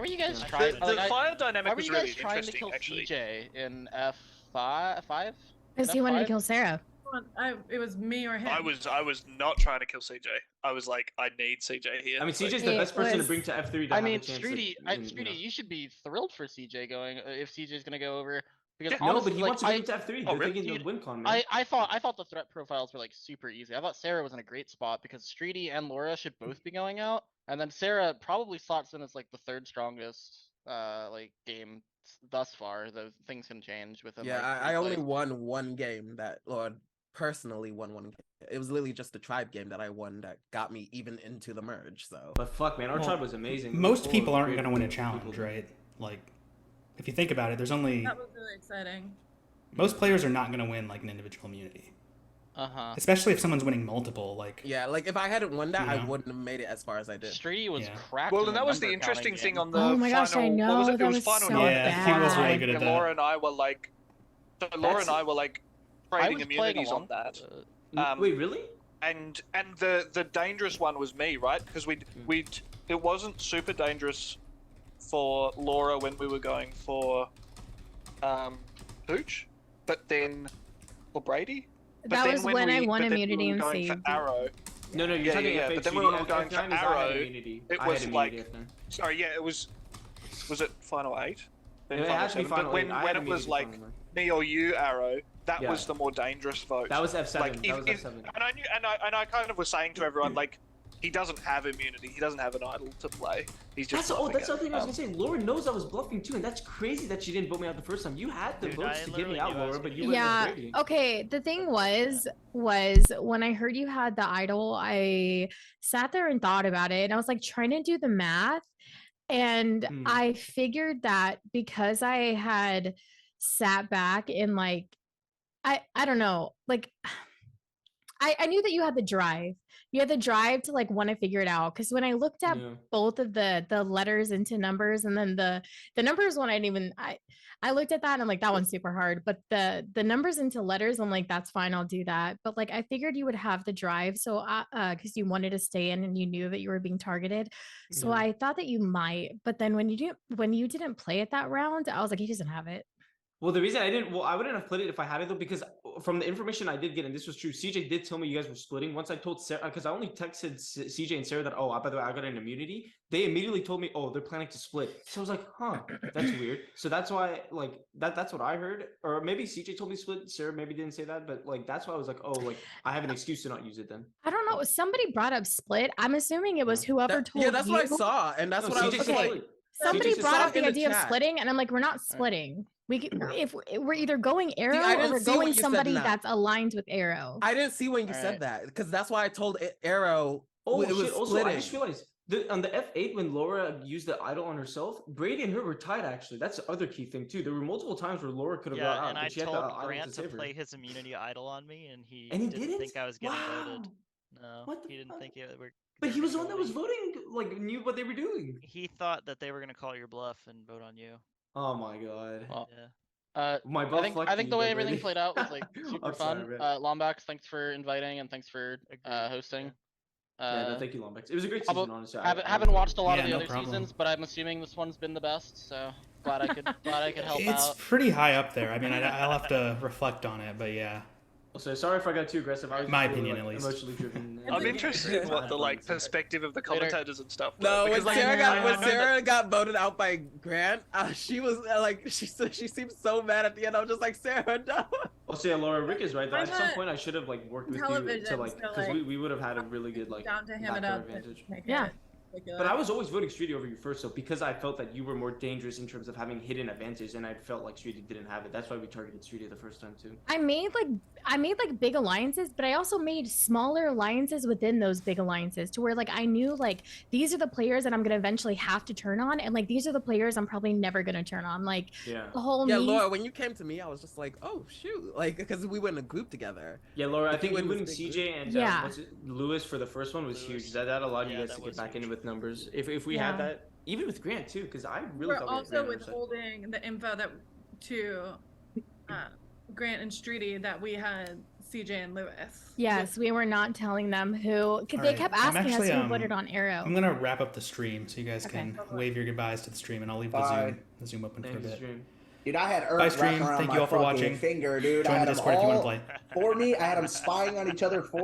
were you guys trying? The fire dynamic why were was you guys really trying to interesting, kill actually. CJ in F5? Because he wanted to kill Sarah. It was me or him. I was not trying to kill CJ. I was like, I need CJ here. I mean, CJ's the best person to bring to F3 to I have mean, a chance Streety, to, Streety, you should be thrilled for CJ going if CJ's gonna go over. Because no, honestly, but he like, wants to get into F3. They're thinking dude, the win con, man. I thought the threat profiles were like super easy. I thought Sarah was in a great spot because Streety and Laura should both be going out, and then Sarah probably slots in as like the third strongest like game thus far. Those things can change within. Yeah, like, I only plays. won one game that, or personally won one game. It was literally just the tribe game that I won that got me even into the merge. So, but fuck, man, our tribe was amazing. Most people aren't going to win a challenge, right? Like, if you think about it, there's only That was really exciting. most players are not going to win like an individual immunity. Especially if someone's winning multiple. Like, yeah, like if I hadn't won that, you I know? wouldn't have made it as far as I did. Streety was cracked. Well, in and that was the number interesting counting thing game. on the Oh my final. gosh, I know, What was it? that It was was final so night. bad. he was really good at And that. Laura and I were like, Laura and I were like trading was playing immunities along on that. Wait, really? And the dangerous one was me, right? Because it wasn't super dangerous for Laura when we were going for Hooch, but then for Brady. But That then was when I won but then immunity we and were going saved. for Arrow. No, you're Yeah, talking yeah, FH. but then when we were going for F9 is I had Arrow, immunity. it I had was immunity like, F9. sorry, yeah, it was it Final 8? Then It Final had to be 7? Final But when 8. I had it was immunity like Final me or you, Arrow, that Yeah. was the more dangerous vote. That was F7. Like, That was F7. And I knew, and I kind of was saying to everyone, like, he doesn't have immunity. He doesn't have an idol to play. He's just. That's the other thing I was gonna say. Laura knows I was bluffing too, and that's crazy that she didn't vote me out the first time. You had the votes to get me out, Laura, but you went Yeah. with Brady. Okay. The thing was when I heard you had the idol, I sat there and thought about it, and I was like trying to do the math, and I figured that because I had sat back and like, I don't know, like. I knew that you had the drive. You had the drive to like want to figure it out. Because when I looked at both of the letters into numbers, and then the numbers one, I looked at that and I'm like, that one's super hard. But the numbers into letters, I'm like, that's fine, I'll do that. But like, I figured you would have the drive, so because you wanted to stay in and you knew that you were being targeted. So I thought that you might. But then when you didn't play it that round, I was like, he doesn't have it. Well, the reason I wouldn't have played it if I had it though, because from the information I did get, and this was true, CJ did tell me you guys were splitting. Once I told Sarah, because I only texted CJ and Sarah that, oh, by the way, I got an immunity. They immediately told me, oh, they're planning to split. So I was like, huh, that's weird. So that's why, like, that's what I heard. Or maybe CJ told me split. Sarah maybe didn't say that, but like, that's why I was like, oh, like, I have an excuse to not use it then. I don't know. Somebody brought up split. I'm assuming it was whoever told Yeah, that's you. what I saw, and that's what I was okay. like. Somebody CJ brought saw up the in the idea of chat. splitting, and I'm like, we're not splitting. If we're either going Arrow I or didn't we're see when going you said somebody that. that's aligned with Arrow. I didn't see when you All said right. that, because that's why I told Arrow. Oh, it was shit. Also, splitting. I just realized on the F8 when Laura used the idol on herself, Brady and her were tied. Actually, that's the other key thing too. There were multiple times where Laura could have got Yeah, out, and I but she had the told idol Grant to to save her. play his immunity idol on me, and he And he didn't didn't? think I was getting voted. Wow. No, What the he didn't fuck? think it. But he was the one that was voting, like knew what they were doing. He thought that they were gonna call your bluff and vote on you. Oh my god. Yeah. My I bluff think lucky, the way but everything Brady. played out was like super I'm fun. sorry, man. Lombax, thanks for inviting and thanks for hosting. Yeah, no, thank you, Lombax. It was a great season, honestly. Haven't watched a lot Yeah, of the no other problem. seasons, but I'm assuming this one's been the best. So glad I could help It's out. pretty high up there. I mean, I'll have to reflect on it, but yeah. Also, sorry if I got too aggressive. I was My just really, opinion, like, at least. emotionally driven. I'm interested in what the like perspective of the commentators and stuff. No, because, when like, Sarah I know that- Sarah got voted out by Grant, she was like, she seemed so mad at the end. I was just like, Sarah, no. Oh, so yeah, Laura, Rick is right. Though. I'm At some not point, I should have like worked with you television, to like, so, because like, we would have had a really good like down to ham it backdoor up and advantage. make Yeah. it ridiculous. But I was always voting Streety over you first, so because I felt that you were more dangerous in terms of having hidden advantage, and I felt like Streety didn't have it. That's why we targeted Streety the first time too. I made like big alliances, but I also made smaller alliances within those big alliances to where like I knew like these are the players that I'm gonna eventually have to turn on, and like these are the players I'm probably never gonna turn on. Like Yeah. the whole Yeah, me- Laura, when you came to me, I was just like, oh shoot, like because we were in a group together. Yeah, Laura, I If you think win winning this big CJ group- and Yeah. Lewis for the first one was huge. That allowed you guys to get back in with numbers. If we had that, even with Grant too, because I really We're thought also we had Grant 100%. withholding the info that to Grant and Streety that we had CJ and Lewis. Yes, we were not telling them who. Cause they Alright, kept I'm asking actually, us who voted on Arrow. I'm gonna wrap up the stream so you guys Okay. can wave your goodbyes to the stream, and I'll leave Bye. the Zoom open for a Thanks, bit. stream. Dude, I had Bye, Earth wrapped stream. around Thank my you all for fucking watching. finger, dude. Join I the had them Discord if you wanna all play. for me. I had them spying on each other for